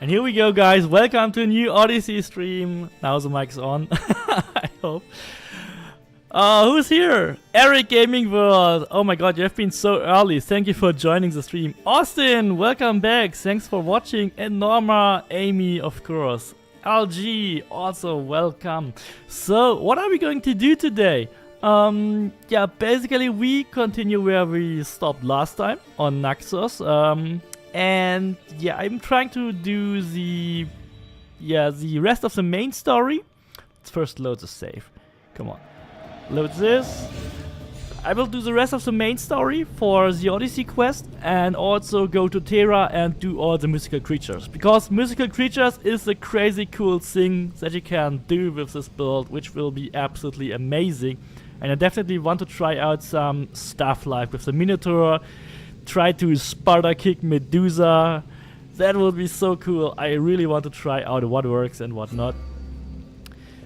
And here we go, guys. Welcome to a new Odyssey stream. Now the mic's on. I hope. Who's here? Eric Gaming World. Oh my god, you have been so early. Thank you for joining the stream. Austin, welcome back. Thanks for watching. And Norma, Amy, of course. LG, also welcome. So, what are we going to do today? Yeah, basically we continue where we stopped last time on Naxos. And yeah, I'm trying to do the rest of the main story. Let's first load the save. Come on. Load this. I will do the rest of the main story for the Odyssey quest and also go to Terra and do all the mystical creatures. Because mystical creatures is a crazy cool thing that you can do with this build, which will be absolutely amazing. And I definitely want to try out some stuff like with the Minotaur, try to Sparta kick Medusa. That will be so cool. I really want to try out what works and what not.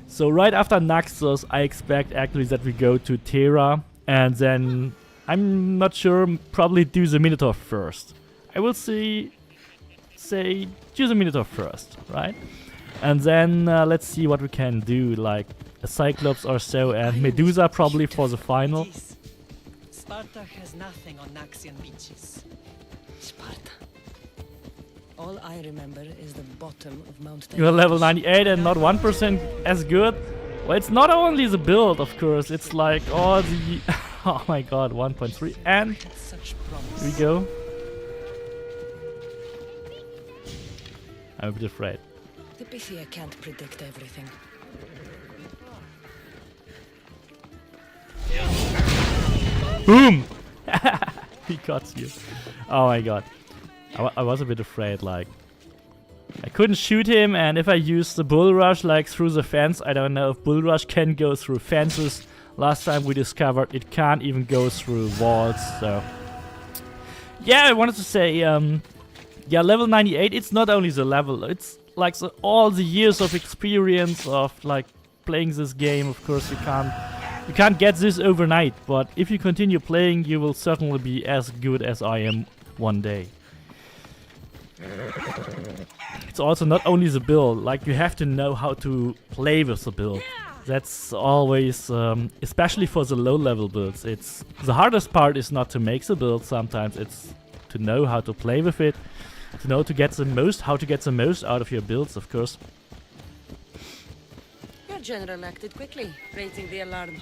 So right after Naxos, I expect actually that we go to Terra. And then, I'm not sure, probably do the Minotaur first. I will say do the Minotaur first, right? And then let's see what we can do, like a Cyclops or so, and Medusa probably for the final. Sparta has nothing on Naxian beaches. Sparta. All I remember is the bottom of Mount. You're level 98 and not 1% as good. Well, it's not only the build, of course, it's like all the... oh my god, 1.3, and here we go. I'm a bit afraid. The Pythia can't predict everything. Boom! He got you. Oh my god. I was a bit afraid, like... I couldn't shoot him, and if I use the bull rush like through the fence, I don't know if bull rush can go through fences. Last time we discovered it can't even go through walls, so... Yeah, I wanted to say, yeah, level 98, it's not only the level, it's like all the years of experience of like playing this game. Of course, you can't get this overnight, but if you continue playing, you will certainly be as good as I am one day. It's also not only the build, like you have to know how to play with the build. That's always, especially for the low level builds, it's the hardest part is not to make the build sometimes, it's to know how to play with it, to know how to get the most out of your builds, of course. Your general acted quickly, raising the alarm.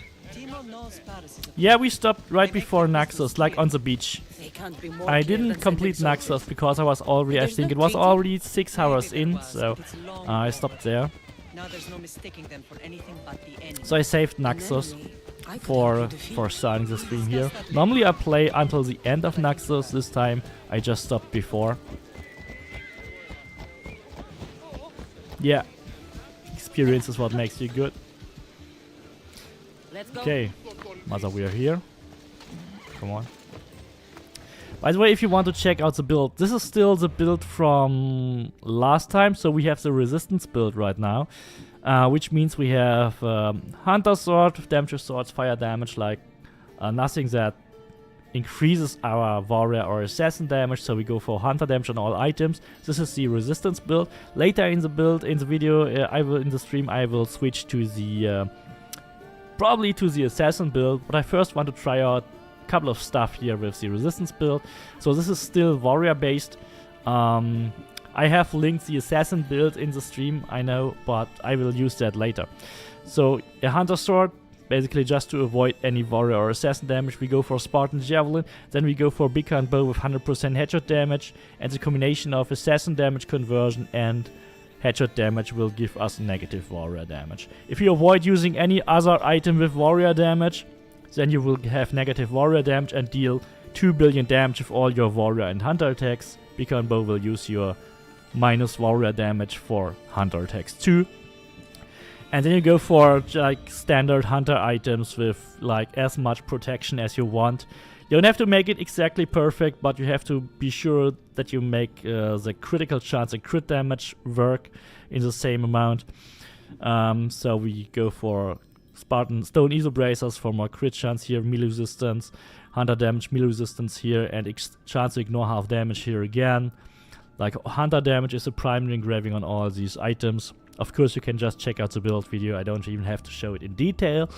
Yeah, we stopped right before Naxos, like on the beach. I didn't complete Naxos because I was already, I think it was already 6 hours in, so I stopped there. So I saved Naxos for starting the stream here. Normally I play until the end of Naxos, this time I just stopped before. Yeah, experience is what makes you good. Okay, Mother, we are here. Come on. By the way, if you want to check out the build, this is still the build from last time, so we have the resistance build right now. Which means we have Hunter Sword, Damage Swords, Fire Damage, like nothing that increases our Warrior or Assassin damage, so we go for Hunter damage on all items. This is the resistance build. Later in the build, in the video, in the stream, I will switch to the... probably to the Assassin build, but I first want to try out a couple of stuff here with the Resistance build. So this is still Warrior based. I have linked the Assassin build in the stream, I know, but I will use that later. So a Hunter Sword, basically just to avoid any Warrior or Assassin damage, we go for Spartan Javelin, then we go for Big Hand Bow with 100% headshot damage, and the combination of Assassin damage conversion and headshot damage will give us negative warrior damage. If you avoid using any other item with warrior damage, then you will have negative warrior damage and deal 2 billion damage with all your warrior and hunter attacks. Beacon Bow will use your minus warrior damage for hunter attacks too. And then you go for like standard hunter items with like as much protection as you want. You don't have to make it exactly perfect, but you have to be sure that you make the critical chance and crit damage work in the same amount. So we go for Spartan Stone Isobracers for more crit chance here, melee resistance, hunter damage, melee resistance here, and chance to ignore half damage here again. Like hunter damage is a primary engraving on all these items. Of course, you can just check out the build video. I don't even have to show it in detail.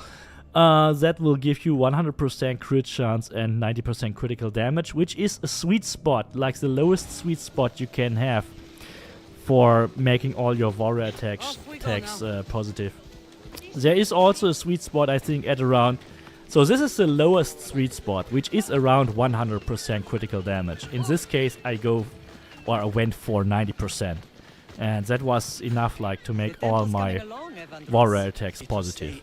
That will give you 100% crit chance and 90% critical damage, which is a sweet spot, like the lowest sweet spot you can have for making all your warrior attacks positive. There is also a sweet spot, I think, at around... So this is the lowest sweet spot, which is around 100% critical damage. In this case, I went for 90%. And that was enough, like, to make all my warrior attacks positive.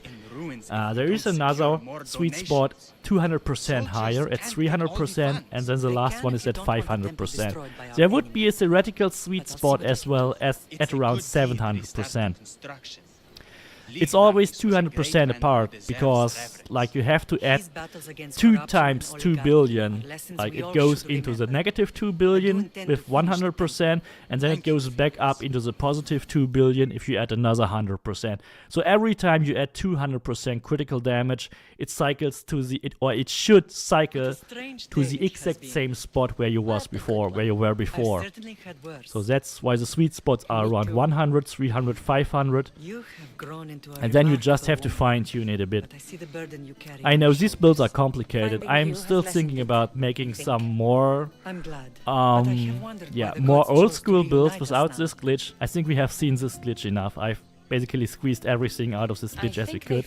There is another sweet spot, 200% higher at 300%, and then the last one is at 500%. There would be a theoretical sweet spot as well as at around 700%. It's always 200% apart, because like you have to add 2 times 2 billion, like it goes into the negative 2 billion with 100%, and then it goes back up into the positive 2 billion if you add another 100%. So every time you add 200% critical damage, it cycles to the, it should cycle to the exact same spot where you were before. So that's why the sweet spots are around 100, 300, 500. And then you just have to fine-tune it a bit. I know these builds are complicated. I'm still thinking about making some more more old-school builds without this glitch. I think we have seen this glitch enough. I've basically squeezed everything out of this glitch as we could.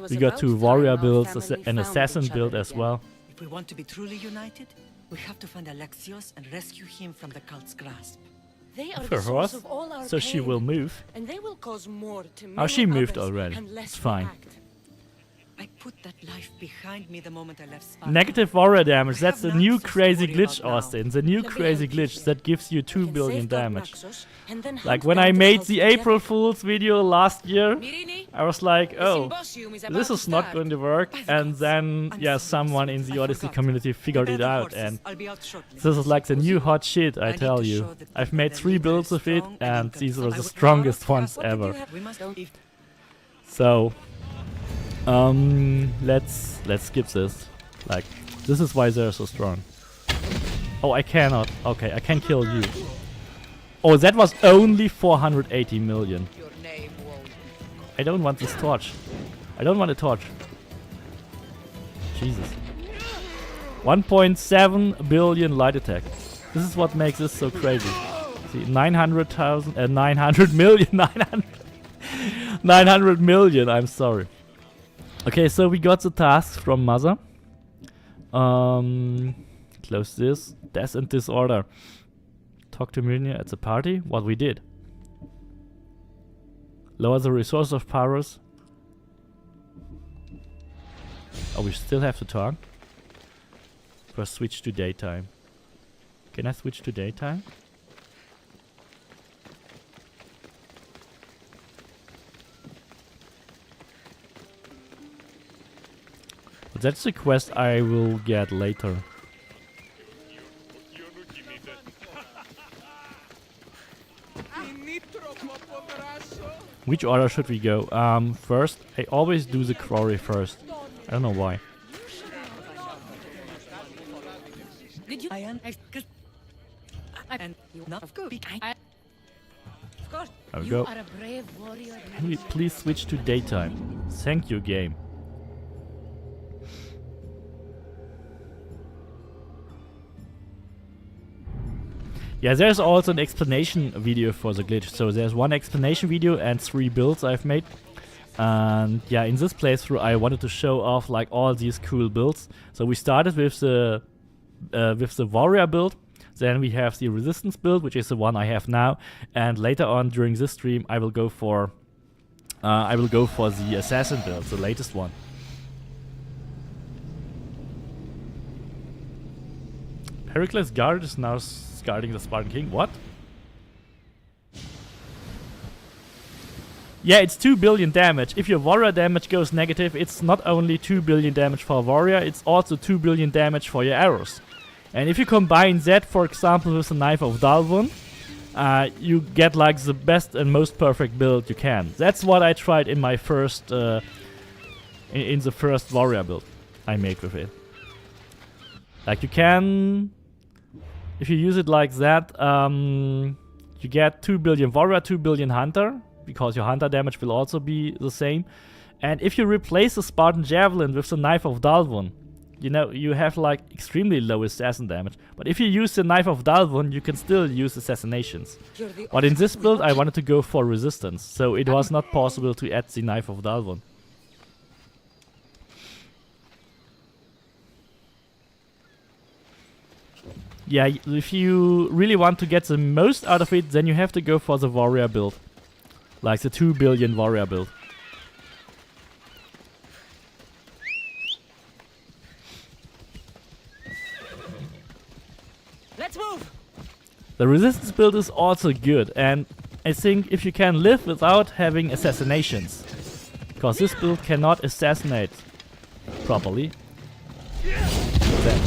We got 2 warrior builds, an assassin build as well. If we want to be truly united, we have to find Alexios and rescue him from the cult's grasp. They are the source of all our so she will move. And they will cause more to oh, she moved already. It's fine. I put that life behind me the moment I left Sparta. Negative warrior damage, that's the new crazy glitch, Austin. The new crazy glitch that gives you 2 billion damage. Like when I made the April Fool's video last year, I was like, oh, this is not going to work. And then, yeah, someone in the Odyssey community figured it out. And this is like the new hot shit, I tell you. I've made 3 builds of it, and these are the strongest ones ever. So... let's skip this. Like, this is why they're so strong. Oh, I cannot. Okay, I can kill you. Oh, that was only 480 million. I don't want this torch. I don't want a torch. Jesus. 1.7 billion light attack. This is what makes this so crazy. See, 900,000 and 900 million. 900 million, I'm sorry. Okay, so we got the tasks from Mother. Close this. Death and Disorder. Talk to Minotaur at the party. What we did. Lower the resource of Paros. Oh, we still have to talk. First switch to daytime. Can I switch to daytime? That's a quest I will get later. Which order should we go? First, I always do the Quarry first. I don't know why. Did you? There we go. Can we please switch to daytime? Thank you, game. Yeah, there's also an explanation video for the glitch. So there's 1 explanation video and 3 builds I've made. And yeah, in this playthrough I wanted to show off like all these cool builds. So we started with the warrior build. Then we have the resistance build, which is the one I have now. And later on during this stream I will go for the assassin build, the latest one. Pericles' guard is now guarding the Spartan King. What? Yeah, it's 2 billion damage. If your warrior damage goes negative, it's not only 2 billion damage for a warrior, it's also 2 billion damage for your arrows. And if you combine that, for example, with the Knife of Dalvun, you get like the best and most perfect build you can. That's what I tried in my first, in the first warrior build I made with it. Like you can if you use it like that, you get 2 billion Warrior, 2 billion Hunter, because your Hunter damage will also be the same. And if you replace the Spartan Javelin with the Knife of Dalvun, you know, you have like extremely low assassin damage. But if you use the Knife of Dalvun, you can still use assassinations. But in this build, I wanted to go for resistance, so it was not possible to add the Knife of Dalvun. Yeah, if you really want to get the most out of it, then you have to go for the Warrior build. Like the 2 billion Warrior build. Let's move. The resistance build is also good, and I think if you can live without having assassinations, because this build cannot assassinate properly. Then,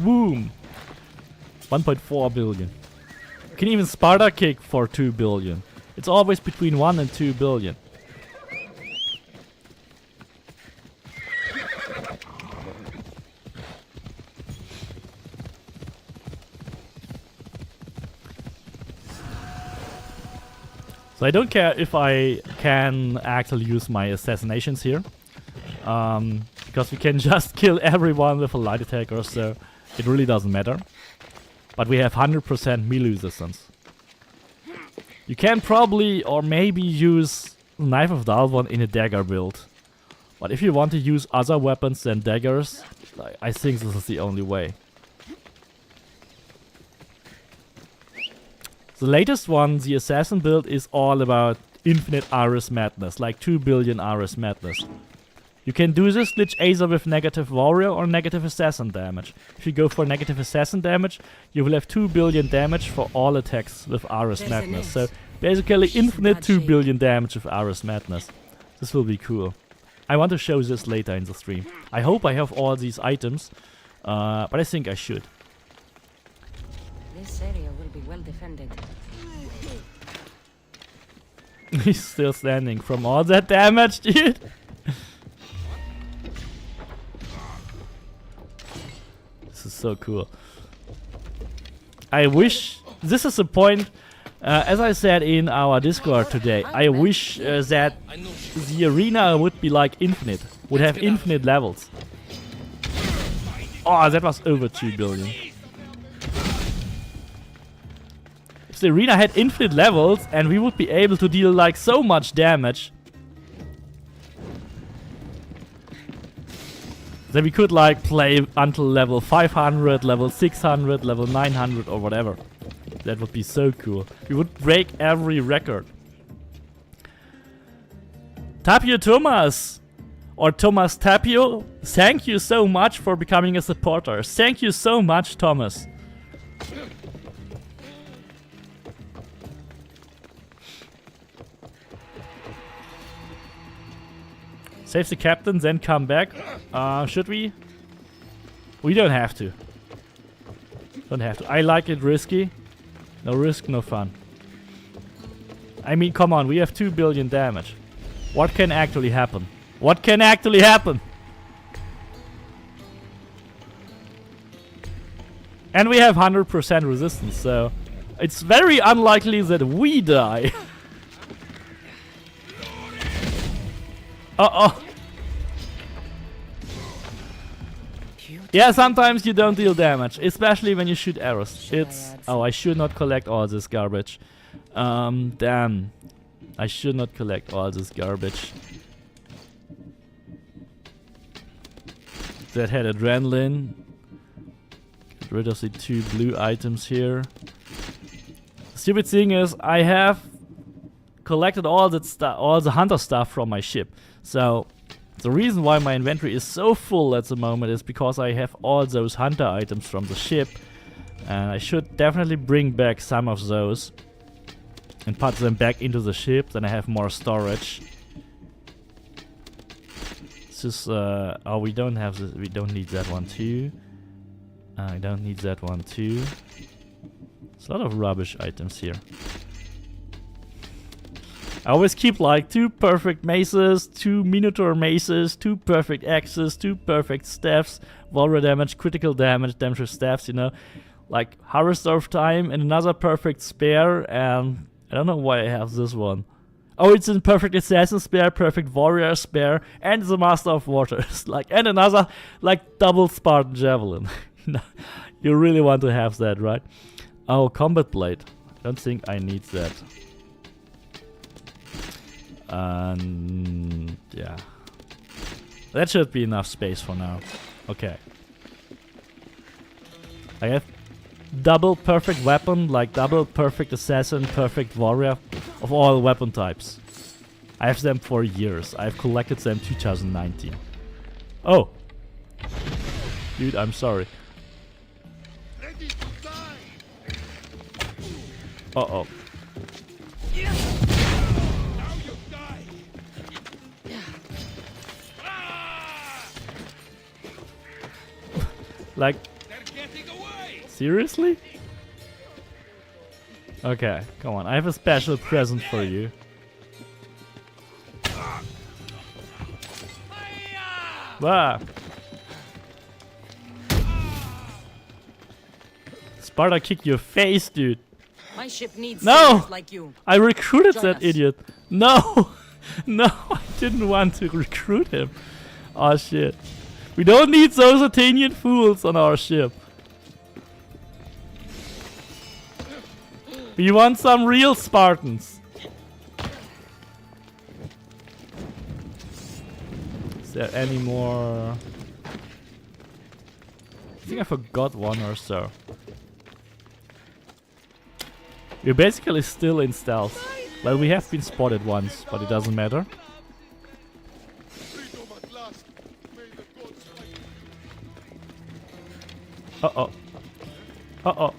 boom! 1.4 billion. You can even Sparta kick for 2 billion. It's always between 1 and 2 billion. So I don't care if I can actually use my assassinations here. Because we can just kill everyone with a light attacker, so it really doesn't matter. But we have 100% melee resistance. You can probably or maybe use Knife of Dalvun in a dagger build. But if you want to use other weapons than daggers, I think this is the only way. The latest one, the Assassin build, is all about infinite Iris Madness, like 2 billion Iris Madness. You can do this glitch either with negative Warrior or negative Assassin damage. If you go for negative Assassin damage, you will have 2 billion damage for all attacks with Iris Madness. So basically infinite 2 billion damage with Iris Madness. This will be cool. I want to show this later in the stream. I hope I have all these items, but I think I should. This area will be well defended. He's still standing from all that damage, dude. This is so cool. I wish... This is the point, as I said in our Discord today, I wish that the arena would be like infinite. Would have infinite levels. Oh, that was over 2 billion. If the arena had infinite levels and we would be able to deal like so much damage, then we could like play until level 500, level 600, level 900 or whatever. That would be so cool. We would break every record. Tapio Thomas or Thomas Tapio, thank you so much for becoming a supporter. Thank you so much, Thomas. Save the captain, then come back. Should we? We don't have to. Don't have to. I like it risky. No risk, no fun. I mean, come on, we have 2 billion damage. What can actually happen? What can actually happen? And we have 100% resistance, so it's very unlikely that we die. Uh-oh. Yeah, sometimes you don't deal damage, especially when you shoot arrows. It's... Oh, I should not collect all this garbage. Damn. I should not collect all this garbage. That had adrenaline. Get rid of the 2 blue items here. The stupid thing is, I have collected all that stuff, all the hunter stuff from my ship. So the reason why my inventory is so full at the moment is because I have all those hunter items from the ship. And I should definitely bring back some of those and put them back into the ship, then I have more storage. This is, oh, we don't have this, we don't need that one too. I don't need that one too. There's a lot of rubbish items here. I always keep like 2 perfect maces, 2 Minotaur maces, 2 perfect axes, 2 perfect staffs, Warrior damage, critical damage, damage with staffs, you know. like Harvester of Time and another perfect spare, and I don't know why I have this one. Oh, it's in perfect assassin spare, perfect warrior spare, and the master of waters. Like, and another like double Spartan javelin. You really want to have that, right? Oh, combat blade. I don't think I need that. And yeah, that should be enough space for now. Okay. I have double perfect weapon, like double perfect assassin, perfect warrior of all weapon types. I have them for years. I've collected them 2019. Oh. Dude, I'm sorry. Uh-oh. Like, seriously? Okay, come on. I have a special present for you. Wow. Sparta kick your face, dude. My ship needs No! sailors like you. I recruited Join that us. idiot. No! No, I didn't want to recruit him. Oh shit. We don't need those Athenian fools on our ship. We want some real Spartans. Is there any more? I think I forgot one or so. We're basically still in stealth. Well, we have been spotted once, but it doesn't matter. Uh-oh. Uh-oh.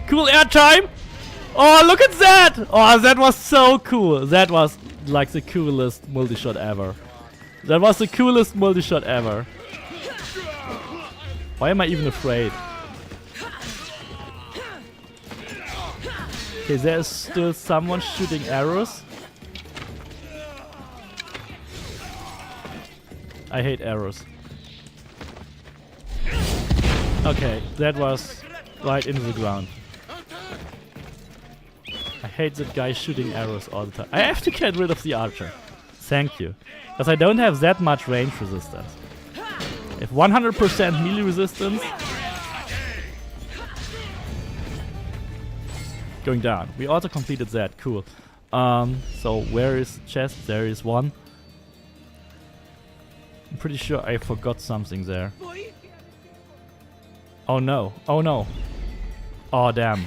Cool airtime! Oh, look at that! Oh, that was so cool. That was like the coolest multi-shot ever. That was the coolest multi-shot ever. Why am I even afraid? Okay, there's still someone shooting arrows. I hate arrows. Okay, that was right into the ground. I hate that guy shooting arrows all the time. I have to get rid of the archer. Thank you. Because I don't have that much range resistance. If 100% melee resistance... Going down. We also completed that. Cool. So where is chest? There is one. I'm pretty sure I forgot something there. Oh no. Oh no. Oh damn.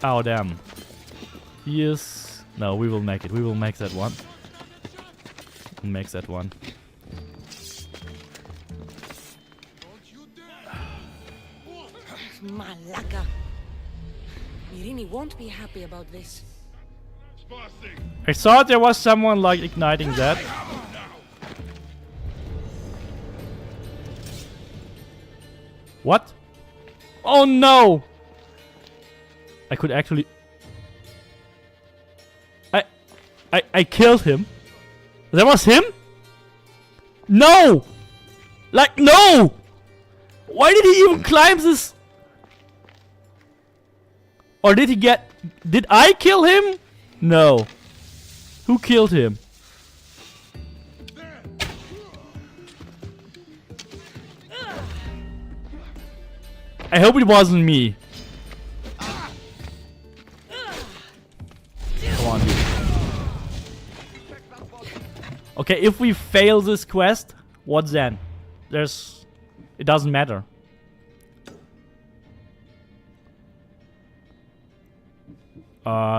Oh damn. He is... No, we will make it. We will make that one. We'll make that one. Malaka. Irini won't be happy about this. I thought there was someone like igniting that. What? Oh no! I could actually... I killed him. That was him? No! Like, no! Why did he even climb this? Or did he get... Did I kill him? No. Who killed him? I hope it wasn't me. Come on, dude. Okay, if we fail this quest, what then? There's... It doesn't matter.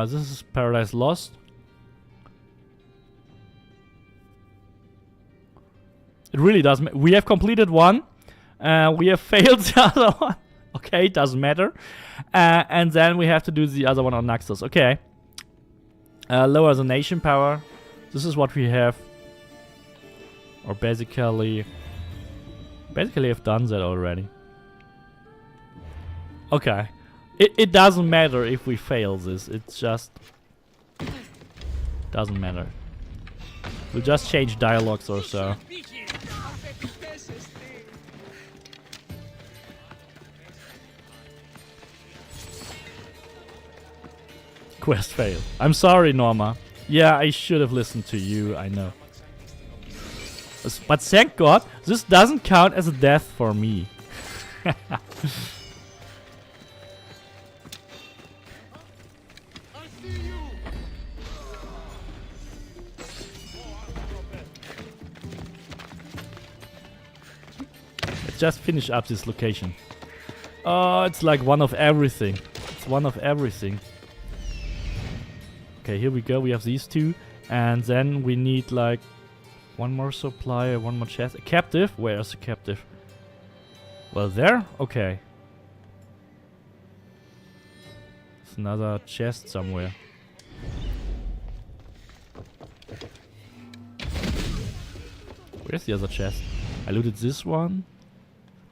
This is Paradise Lost. It really doesn't. We have completed one. We have failed the other one. Okay, it doesn't matter. And then we have to do the other one on Naxos. Okay. Lower the nation power. This is what we have. Or basically... Basically, I've done that already. Okay. It doesn't matter if we fail this. It's just... Doesn't matter. We'll just change dialogues or so. Quest failed. I'm sorry, Norma. Yeah, I should have listened to you, I know. But thank God, this doesn't count as a death for me. Let's just finish up this location. Oh, it's like one of everything. It's one of everything. Okay, here we go. We have these two. And then we need like one more supplier, one more chest. A captive? Where's the captive? Well, there? Okay. There's another chest somewhere. Where's the other chest? I looted this one.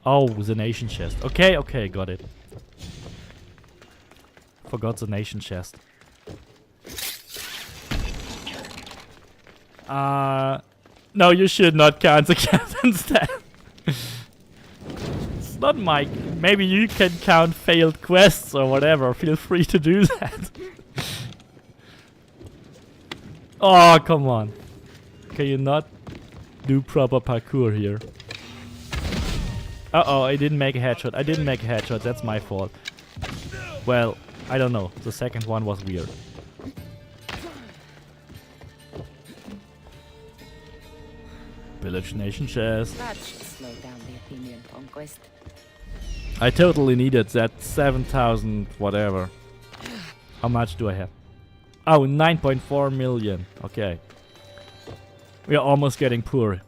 Oh, the nation chest. Okay, okay, got it. Forgot the nation chest. No, you should not count the captain's death. It's not my... Maybe you can count failed quests or whatever. Feel free to do that. Oh, come on. Can you not do proper parkour here? Uh-oh, I didn't make a headshot. I didn't make a headshot. That's my fault. Well, I don't know. The second one was weird. Village nation chest. That should slow down the Athenian conquest. I totally needed that 7,000 whatever. How much do I have? Oh, 9.4 million. Okay. We are almost getting poor.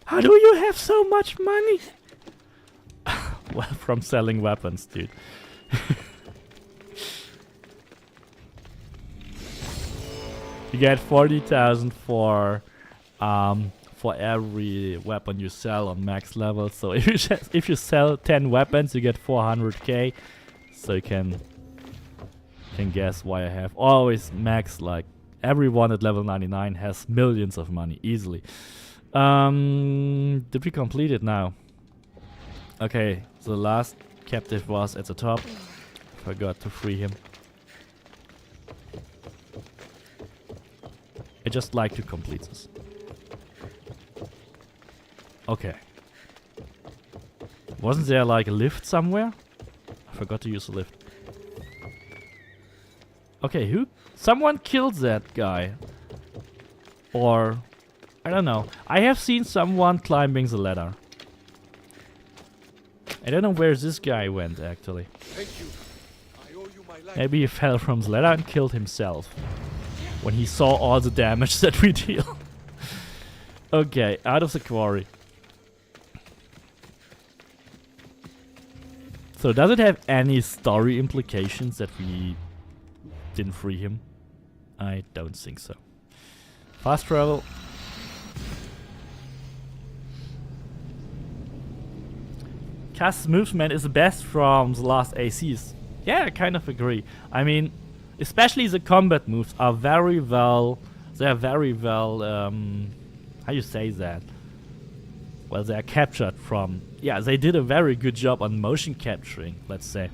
How do you have so much money? Well, from selling weapons, dude. You get 40,000 for every weapon you sell on max level. So if you sell 10 weapons, you get 400k. So you can guess why I have always max. Like everyone at level 99 has millions of money easily. Did we complete it now? Okay, the last captive was at the top. Forgot to free him. I just like to complete this. Okay. Wasn't there like a lift somewhere? I forgot to use the lift. Okay, who? Someone killed that guy. Or... I don't know. I have seen someone climbing the ladder. I don't know where this guy went, actually. Thank you. I owe you my life. Maybe he fell from the ladder and killed himself. When he saw all the damage that we deal. Okay, out of the quarry. So does it have any story implications that we didn't free him? I don't think so. Fast travel. Cast movement is the best from the last ACs. Yeah, I kind of agree. I mean, especially the combat moves are very well... They are very well... how you say that? Well, they are captured from... Yeah, they did a very good job on motion capturing, let's say.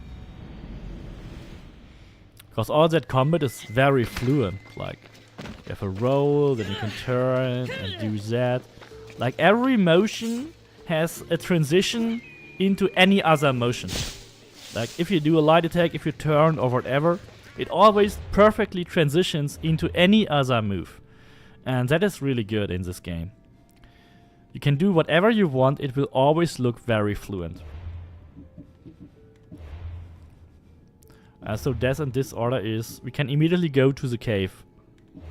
Because all that combat is very fluent. Like, you have a roll, then you can turn and do that. Like, every motion has a transition into any other motion. Like, if you do a light attack, if you turn or whatever, it always perfectly transitions into any other move. And that is really good in this game. You can do whatever you want, it will always look very fluent. So Death and Disorder is... We can immediately go to the cave.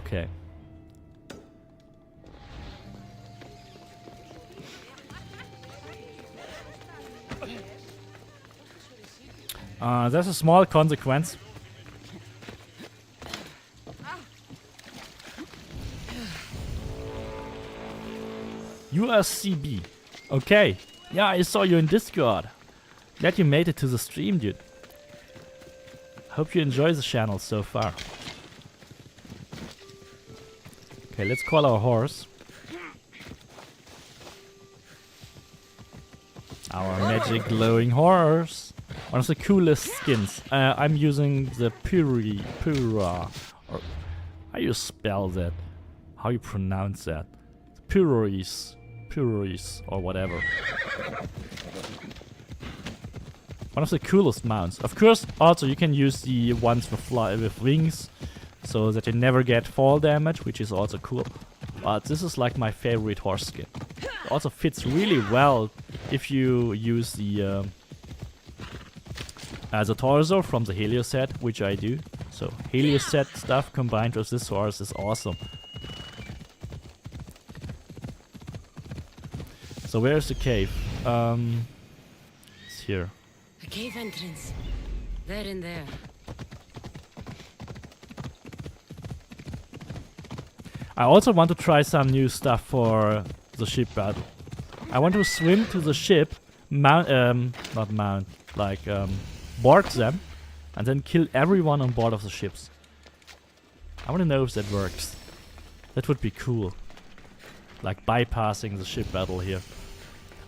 Okay. There's a small consequence. You are CB. Okay. Yeah, I saw you in Discord. Glad you made it to the stream, dude. Hope you enjoy the channel so far. Okay, let's call our horse. Our magic glowing horse. One of the coolest skins. I'm using the Pura. Or how you spell that? How you pronounce that? Puris, or whatever. One of the coolest mounts. Of course, also you can use the ones with wings, so that you never get fall damage, which is also cool. But this is like my favorite horse skin. It also fits really well if you use the torso from the Helios set, which I do. So Helios set stuff combined with this horse is awesome. So where's the cave? It's here. A cave entrance. There in there. I also want to try some new stuff for the ship battle. I want to swim to the ship, board them, and then kill everyone on board of the ships. I want to know if that works. That would be cool. Like bypassing the ship battle here.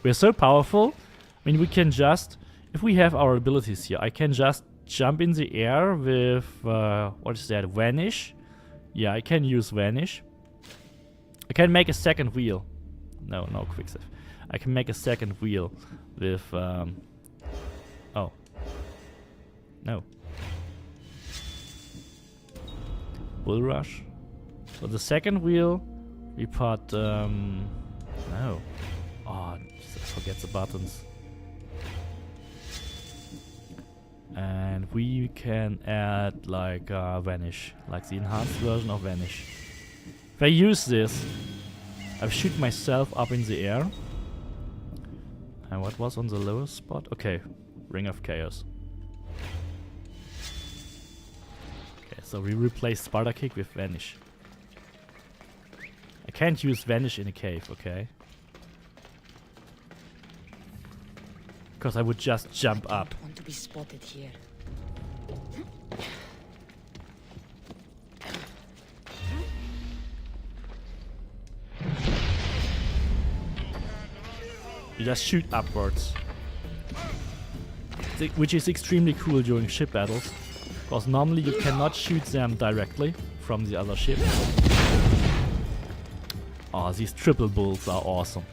We're so powerful. I mean, we can just, if we have our abilities here, I can just jump in the air with, what is that, Vanish? Yeah, I can use Vanish. I can make a second wheel. No quicksave. I can make a second wheel with, oh. No. Bull Rush. So the second wheel, we put, no. Oh, I forget the buttons. And we can add like Vanish, like the enhanced version of Vanish. If I use this, I shoot myself up in the air. And what was on the lowest spot? Okay, Ring of Chaos. Okay, so we replace Sparta Kick with Vanish. I can't use Vanish in a cave, okay? Because I would just jump up. Don't want to be spotted here. You just shoot upwards. Which is extremely cool during ship battles. Because normally you cannot shoot them directly from the other ship. Oh, these triple bulls are awesome.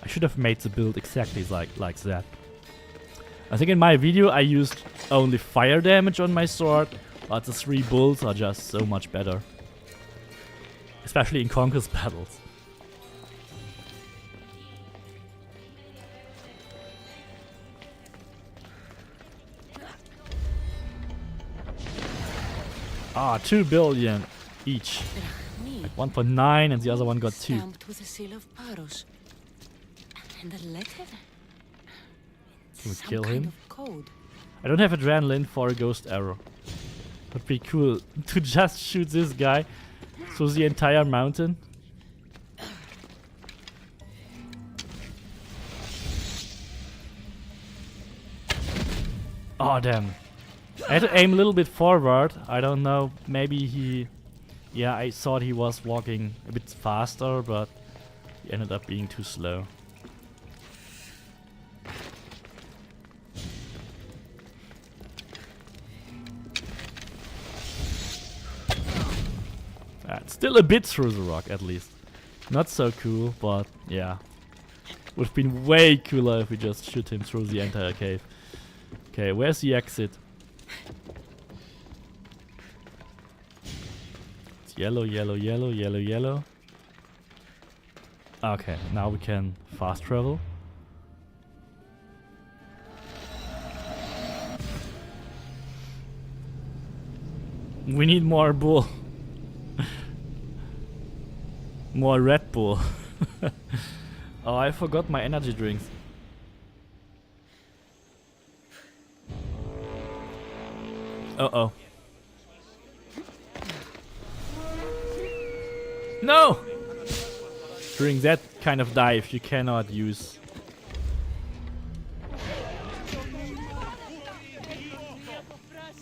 I should have made the build exactly like that. I think in my video I used only fire damage on my sword, but the 3 bulls are just so much better. Especially in conquest battles. Ah, 2 billion each. Like 1.9 and the other one got 2. Stamped with a seal of Paros. And a letter? Can we Some kill kind him? of code. I don't have adrenaline for a ghost arrow. Would be cool to just shoot this guy through the entire mountain. Oh damn. I had to aim a little bit forward. I don't know, maybe he... Yeah, I thought he was walking a bit faster, but he ended up being too slow. It's still a bit through the rock, at least. Not so cool, but yeah. Would have been way cooler if we just shoot him through the entire cave. Okay, where's the exit? It's yellow, yellow, yellow, yellow, yellow. Okay, now we can fast travel. We need more bull. More Red Bull. Oh, I forgot my energy drinks. Uh-oh. No! During that kind of dive, you cannot use...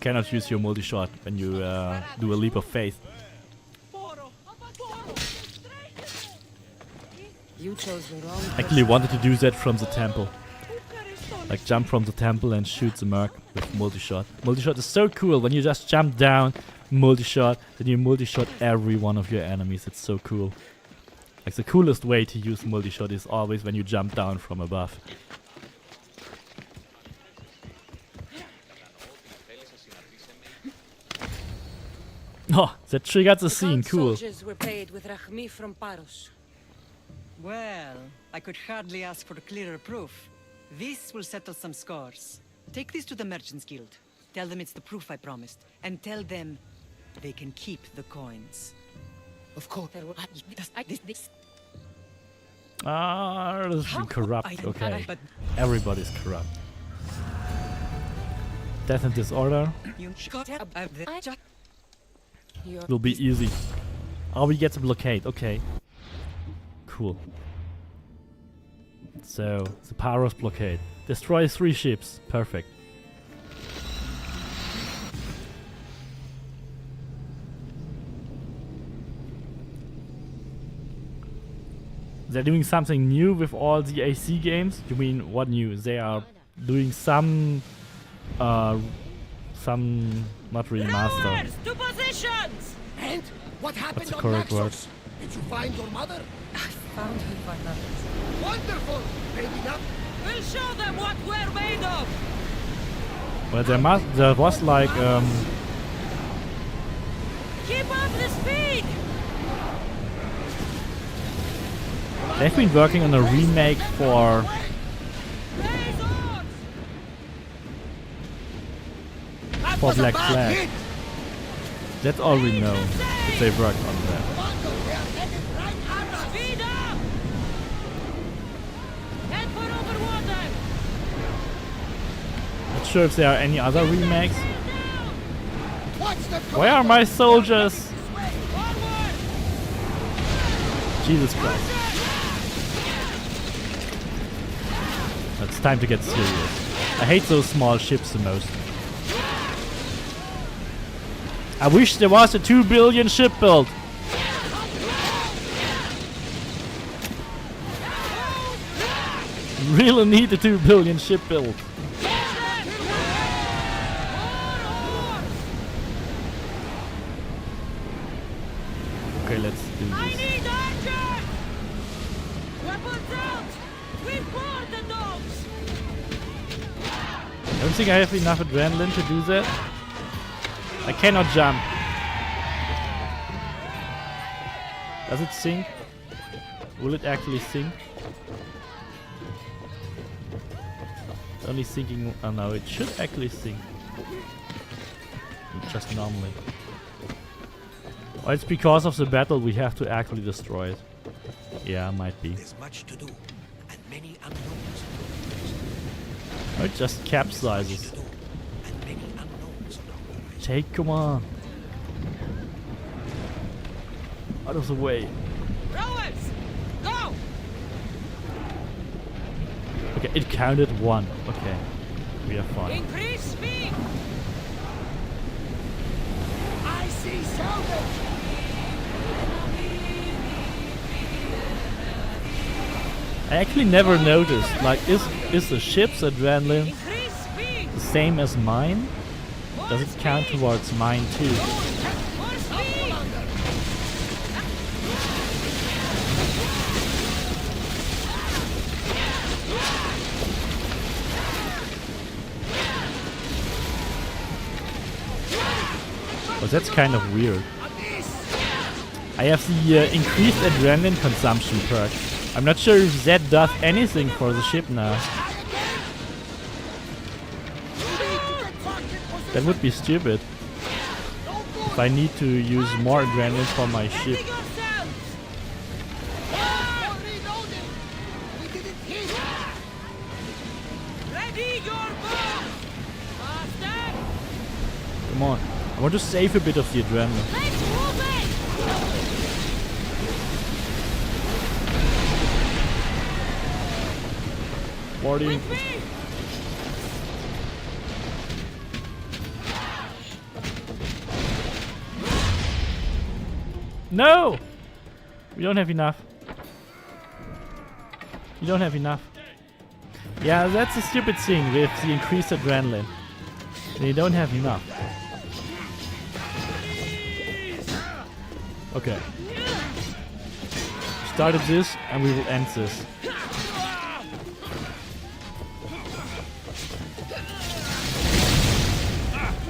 Cannot use your multi-shot when you do a leap of faith. You chose the wrong Actually wanted to do that from the temple. Like jump from the temple and shoot the merc with multi-shot. Multi-shot is so cool when you just jump down, multi-shot, then you multi-shot every one of your enemies. It's so cool. Like the coolest way to use multi-shot is always when you jump down from above. Oh, that triggered the scene, cool. Soldiers were paid with Rachmi from Paros. Well, I could hardly ask for clearer proof. This will settle some scores. Take this to the Merchants Guild. Tell them it's the proof I promised. And tell them they can keep the coins. Of course. Ah, this is corrupt, okay. Everybody's corrupt. Death and Disorder will be easy. Oh, we get the blockade, okay. Cool. So, the Paros blockade. Destroy 3 ships, perfect. They're doing something new with all the AC games? You mean what new? They are doing some not remaster. To positions! And what happened What's the on correct word? Naxos? Did you find your mother? I found her by nothing. Wonderful! Maybe not. We'll show them what we're made of! Well, there was like Keep up the speed! they've been working on a remake for Black Flag. That's all we know. That they worked on that. Speed up! Head for over water! Not sure if there are any other remakes. Watch the Where are my soldiers? Forward! Jesus Christ. It's time to get serious. I hate those small ships the most. I wish there was a 2 billion ship build. Really need a 2 billion ship build. Okay, let's do I this. need archers! Weapons out! We board the dogs! I don't think I have enough adrenaline to do that. I cannot jump. Does it sink? Will it actually sink? It's only sinking. Oh no, it should actually sink. Just normally. Oh, it's because of the battle we have to actually destroy it. Yeah, might be. There's much to do, and many unknowns. Oh, it just capsizes. And many unknowns. Take command. Out of the way. Rowers! Go! Okay, it counted 1. Okay, we are fine. Increase speed! I see salvage! I actually never noticed. Like, is the ship's adrenaline Increase speed! the same as mine? Does it count towards mine too? More speed! But that's kind of weird. I have the increased adrenaline consumption perk. I'm not sure if that does anything for the ship now. That would be stupid. If I need to use more adrenaline for my ship. Ready yourselves! Ready your bow! Faster! Come on. I want to save a bit of the adrenaline. Let's move it! Boarding. With me! No! We don't have enough. We don't have enough. Yeah, that's a stupid thing with the increased adrenaline. They don't have enough. Okay. Started this and we will end this.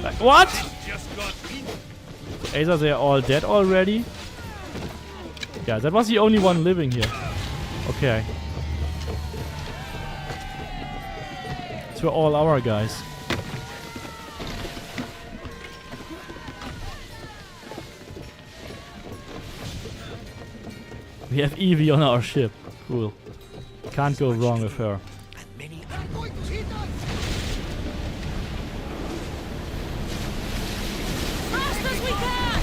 Like, what? Either they're all dead already. Yeah, that was the only one living here. Okay. These were all our guys. We have Evie on our ship. Cool. Can't go wrong with her. Fast as we can!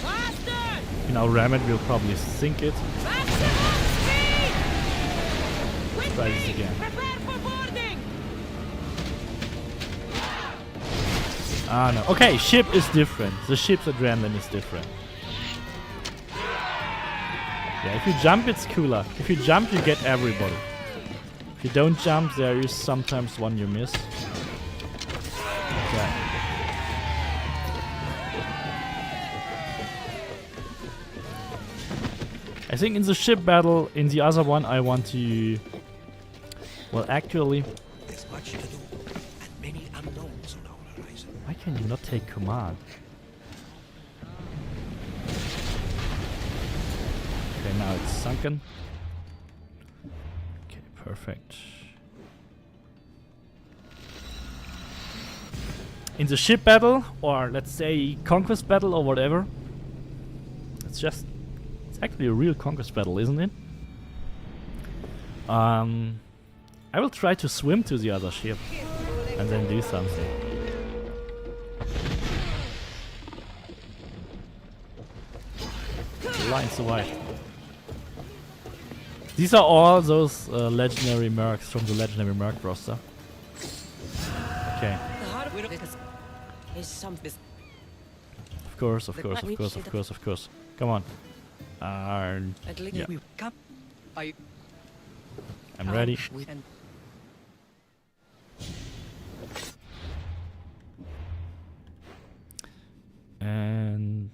Faster! You know, ram it, we'll probably sink it. Maximum speed! With Try this me! again. Prepare for boarding! Ah, no. Okay, ship is different. The ship's adrenaline is different. Yeah, if you jump, it's cooler. If you jump, you get everybody. If you don't jump, there is sometimes one you miss. Okay. I think in the ship battle, in the other one, I want to... Well, actually... There's much to do, and many unknowns on our horizon. Why can you not take command? Okay, now it's sunken. Okay, perfect. In the ship battle, or let's say conquest battle or whatever, it's actually a real conquest battle, isn't it? I will try to swim to the other ship and then do something. The Lion survived. These are all those legendary mercs from the legendary merc roster. Okay. The hard work is something. Of course, of course, of course, of course, of course. Come on. At least Yeah. we come. I'm ready. And And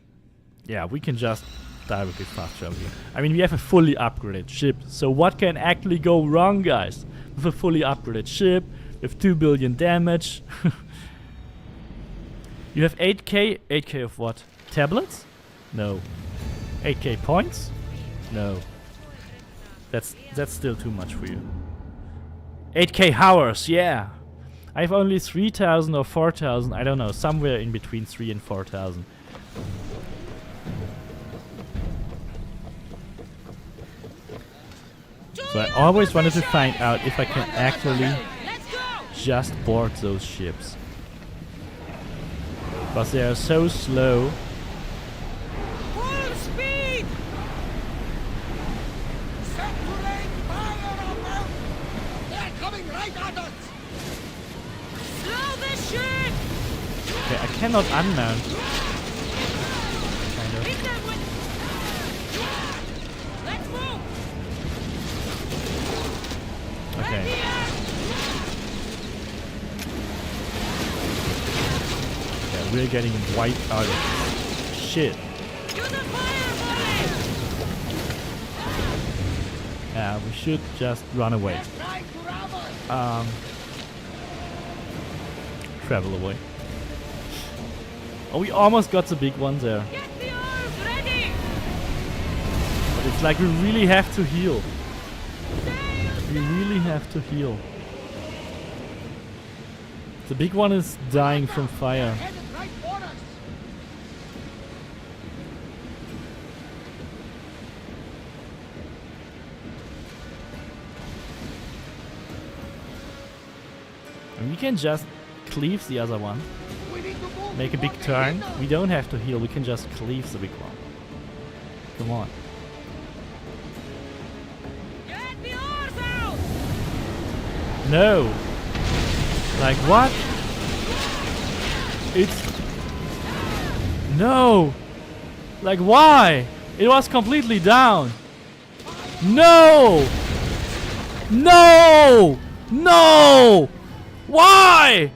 yeah, we can just directly fast travel here. I mean, we have a fully upgraded ship. So what can actually go wrong, guys? With a fully upgraded ship, with 2 billion damage. You have 8k. 8k of what? Tablets? No. 8k points? No. That's still too much for you. 8k hours, yeah. I have only 3,000 or 4,000. I don't know, somewhere in between 3 and 4,000. So I always wanted to find out if I can actually Let's go! just board those ships. Because they are so slow. Full speed! Set to rain fire on them! They're coming right at us! Slow the ship! Okay, I cannot unmount. Kind of. Hit them with... Let's move! Okay. Yeah, we're getting wiped out of this. Shit. Use the fire volley! Yeah, we should just run away. Trying to ram us! Travel away. Oh, we almost got the big one there. Get the arms ready! But it's like we really have to heal. We really have to heal. The big one is dying from fire. Headed right for us! And we can just cleave the other one. We need to move Make a big toward the turn. window. We don't have to heal, we can just cleave the big one. Come on. Get the oars out! No! Like what? It's... No! Like, why? It was completely down. No! No! No! Why?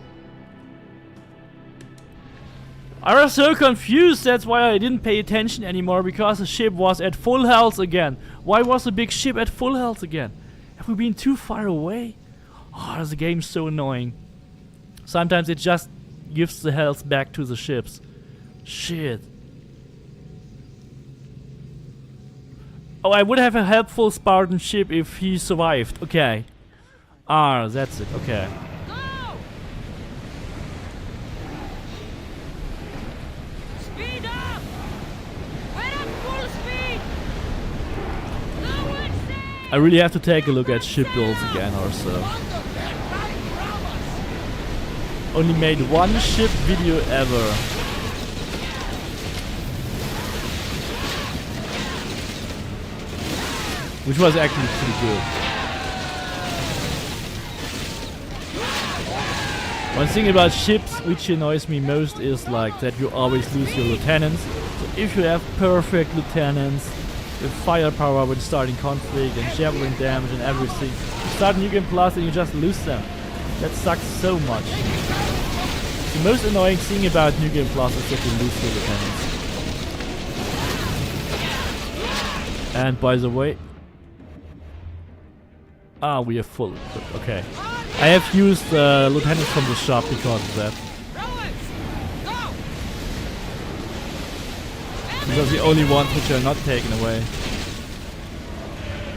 I was so confused, that's why I didn't pay attention anymore, because the ship was at full health again. Why was the big ship at full health again? Have we been too far away? Oh, this game is so annoying. Sometimes it just gives the health back to the ships. Shit. Oh, I would have a helpful Spartan ship if he survived. Okay. Ah, that's it. Okay. Go! Speed up! We're at full speed! No one safe! I really have to take a look at ship builds again or so. Only made one ship video ever. Which was actually pretty good. One thing about ships which annoys me most is like that you always lose your lieutenants. So if you have perfect lieutenants with firepower when starting conflict and javelin damage and everything, you start New Game Plus and you just lose them. That sucks so much. The most annoying thing about New Game Plus is that you lose your lieutenants. And by the way, we are full. Okay. I have used lieutenants from the shop because of that. These are the only ones which are not taken away.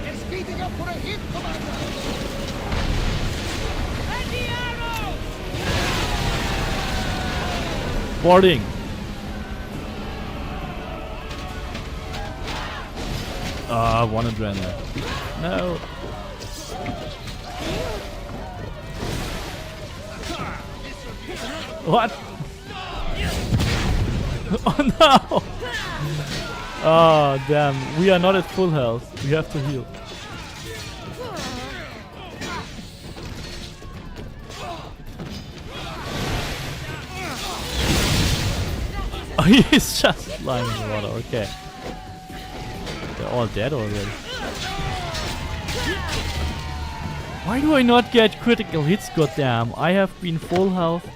It's speeding up for a hit, Commander. Boarding. One adrenaline. No. What? Oh no! Oh damn, we are not at full health. We have to heal. Oh, he's just lying in the water, okay. They're all dead already. Why do I not get critical hits, goddamn? I have been full health.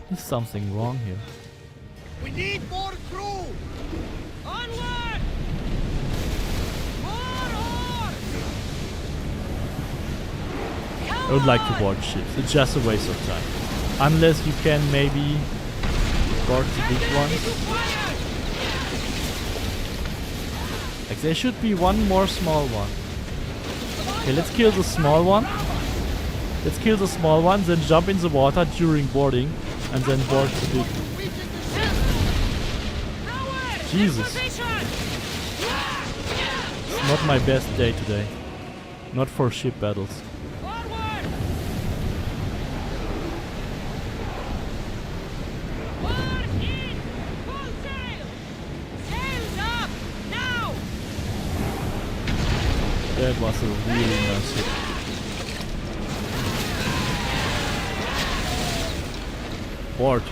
There's something wrong here. We need more crew. Onward! More ore! I would like to board ships. It's just a waste of time. Unless you can maybe board the big ones. Like there should be one more small one. Okay, let's kill the small one. Let's kill the small one, then jump in the water during boarding, and then board the big. Jesus. It's not my best day today. Not for ship battles. That was a really nice hit. Board.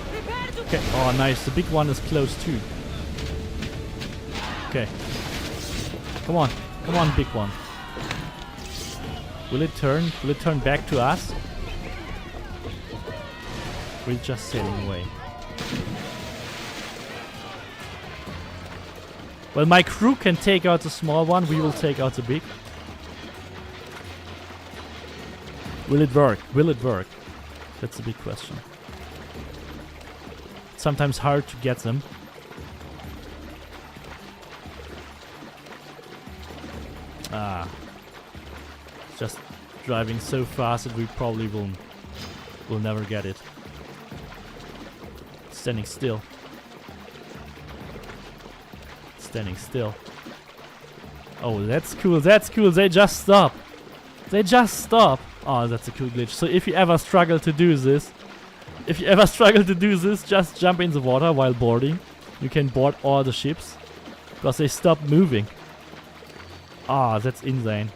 Okay. Oh, nice. The big one is close too. Okay. Come on. Come on, big one. Will it turn? Will it turn back to us? We're just sailing away. Well, my crew can take out the small one. We will take out the big. Will it work? Will it work? That's a big question. It's sometimes hard to get them. Just driving so fast that we probably will never get it. Standing still. Standing still. Oh, that's cool. That's cool. They just stop. They just stop. Oh, that's a cool glitch. So if you ever struggle to do this, just jump in the water while boarding. You can board all the ships because they stop moving. Ah, that's insane.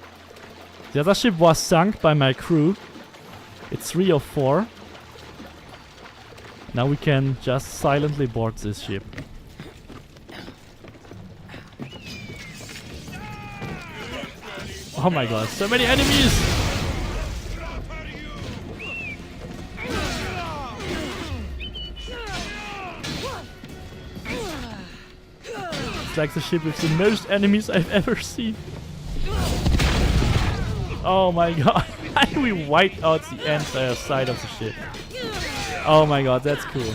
The other ship was sunk by my crew. It's 3 or 4. Now we can just silently board this ship. Oh my god, so many enemies! It's like the ship with the most enemies I've ever seen. Oh my god, we wiped out the entire side of the ship. Oh my god, that's cool.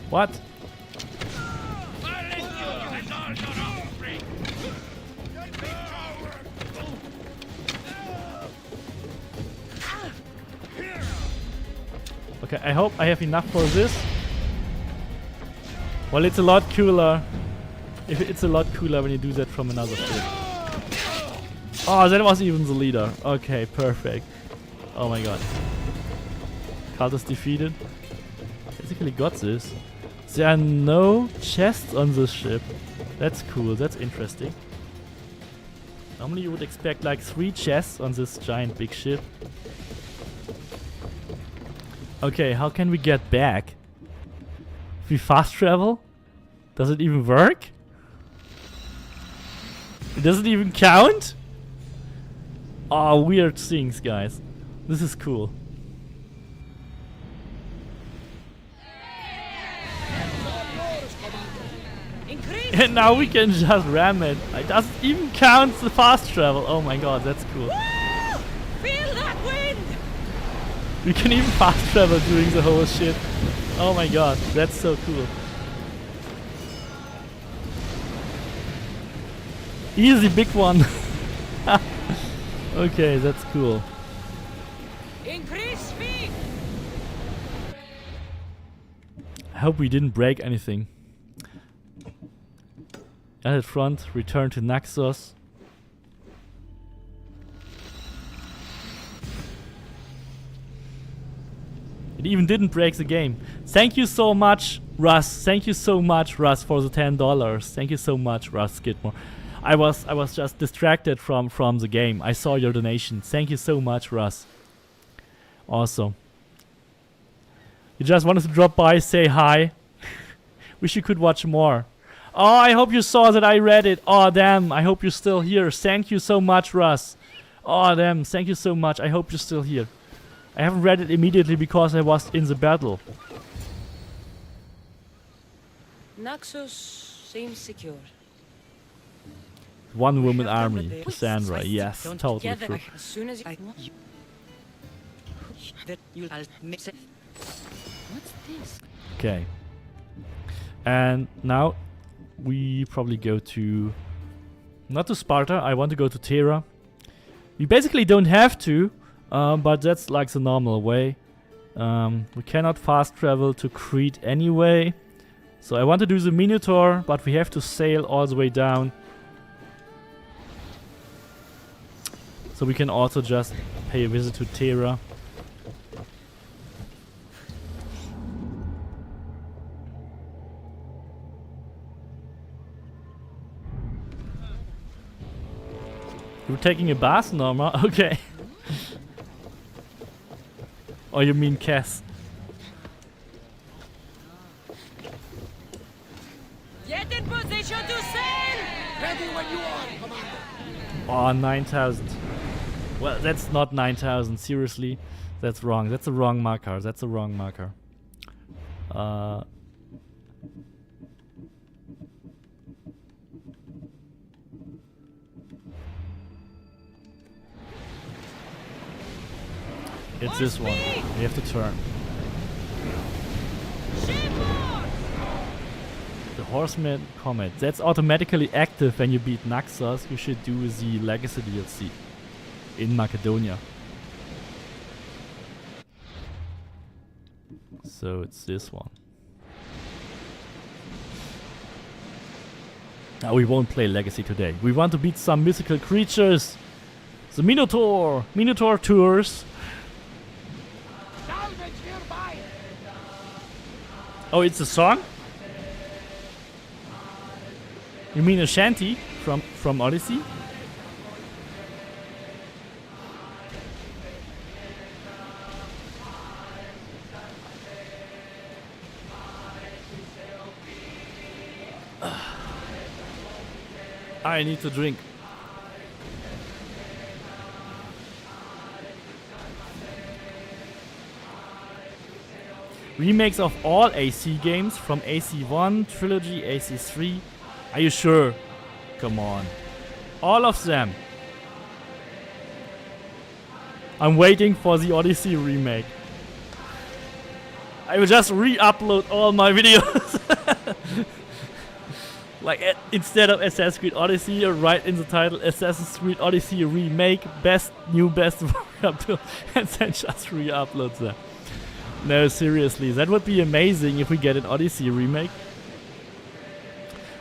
What? Okay, I hope I have enough for this. Well, it's a lot cooler. It's a lot cooler when you do that from another ship. Oh, that was even the leader. Okay, perfect. Oh my god. Cultist defeated. Basically got this. There are no chests on this ship. That's cool, that's interesting. Normally you would expect like 3 chests on this giant big ship. Okay, how can we get back? If we fast travel? Does it even work? It doesn't even count? Oh, weird things, guys. This is cool. And now we can just ram it. It doesn't even count the fast travel. Oh my god, that's cool. Woo! Feel that wind! We can even fast travel during the whole shit. Oh my god, that's so cool. Easy, big one. Okay, that's cool. Increase speed! I hope we didn't break anything. At front, return to Naxos. It even didn't break the game. Thank you so much, Russ. Thank you so much, Russ, for the $10. Thank you so much, Russ Skidmore. I was just distracted from the game. I saw your donation. Thank you so much, Russ. Awesome. You just wanted to drop by, say hi. Wish you could watch more. Oh, I hope you saw that I read it. Oh, damn. I hope you're still here. Thank you so much, Russ. Oh, damn. Thank you so much. I hope you're still here. I haven't read it immediately because I was in the battle. Naxos seems secure. One woman army. Cassandra. Yes, totally true. As soon as What's this? Okay. And now we probably go to... Not to Sparta. I want to go to Terra. We basically don't have to. But that's like the normal way. We cannot fast travel to Crete anyway. So I want to do the Minotaur, but we have to sail all the way down. So we can also just pay a visit to Terra. You're taking a bath, Norma? Okay. Oh, you mean Cass? get in position to sail! Ready when you are, Commander. Oh, 9,000. Well, that's not 9,000. Seriously, that's wrong. That's a wrong marker. That's a wrong marker. It's this one. We have to turn. Shipboard! The Horseman Comet. That's automatically active when you beat Naxos. You should do the Legacy DLC in Macedonia. So it's this one. Now we won't play Legacy today. We want to beat some mythical creatures. The Minotaur. Minotaur tours. Salvage nearby. Oh, it's a song? You mean a shanty from Odyssey? I need to drink. Remakes of all AC games from AC1, Trilogy, AC3. Are you sure? Come on. All of them. I'm waiting for the Odyssey remake. I will just re-upload all my videos. Like instead of Assassin's Creed Odyssey, write in the title Assassin's Creed Odyssey remake, best warrior, and then just re-upload them. No, seriously, that would be amazing if we get an Odyssey remake.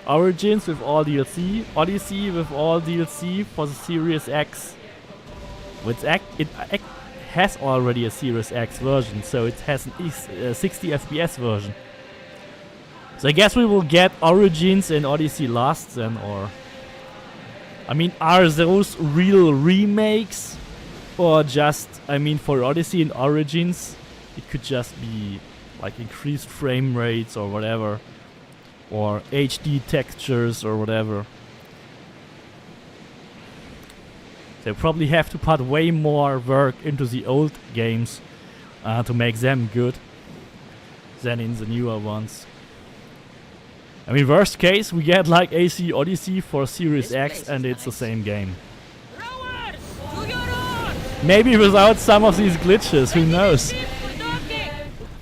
Origins with all DLC, Odyssey with all DLC for the Series X. It has already a Series X version, so it has a 60 FPS version. So I guess we will get Origins and Odyssey last then, or... I mean, are those real remakes? Or just, I mean, for Odyssey and Origins, it could just be like increased frame rates or whatever. Or HD textures or whatever. They probably have to put way more work into the old games to make them good than in the newer ones. I mean, worst case, we get like AC Odyssey for Series X and it's the same game. Maybe without some of these glitches, who knows?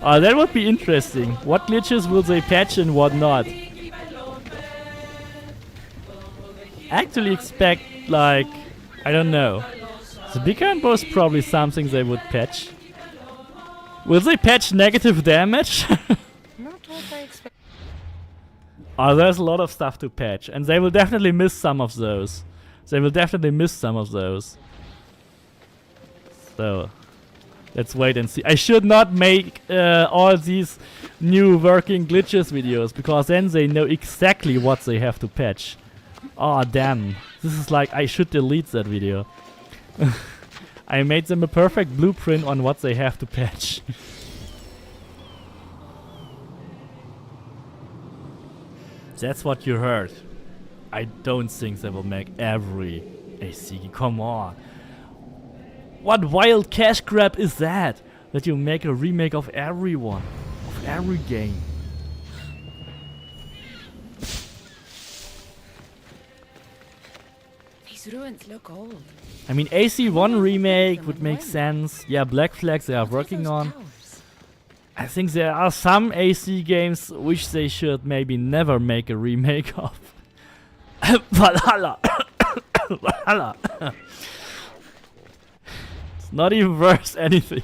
That would be interesting. What glitches will they patch and what not? Actually expect, like, I don't know. The big combo is probably something they would patch. Will they patch negative damage? Not what I expect. There's a lot of stuff to patch, and they will definitely miss some of those. So, let's wait and see. I should not make all these new working glitches videos, because then they know exactly what they have to patch. Oh damn, this is like, I should delete that video. I made them a perfect blueprint on what they have to patch. That's what you heard. I don't think they will make every AC. Come on. What wild cash grab is that? That you make a remake of everyone. Of every game. These ruins look old. I mean, AC1 remake would make sense. Yeah, Black Flag they are working on. I think there are some AC games which they should maybe never make a remake of. Valhalla! Valhalla! It's not even worth anything.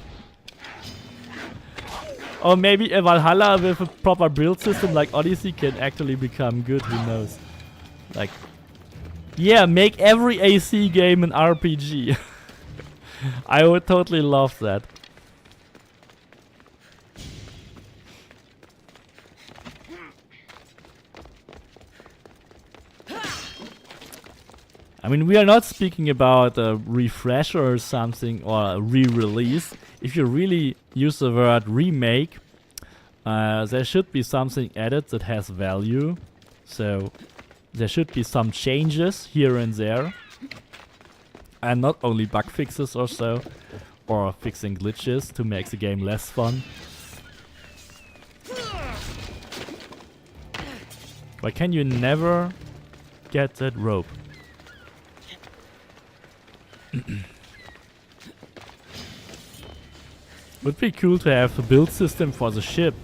Or maybe a Valhalla with a proper build system like Odyssey can actually become good, who knows. Like, yeah, make every AC game an RPG. I would totally love that. I mean, we are not speaking about a refresh or something, or a re-release. If you really use the word remake, there should be something added that has value. So there should be some changes here and there. And not only bug fixes or so, or fixing glitches to make the game less fun. Why can you never get that rope? Would be cool to have a build system for the ship.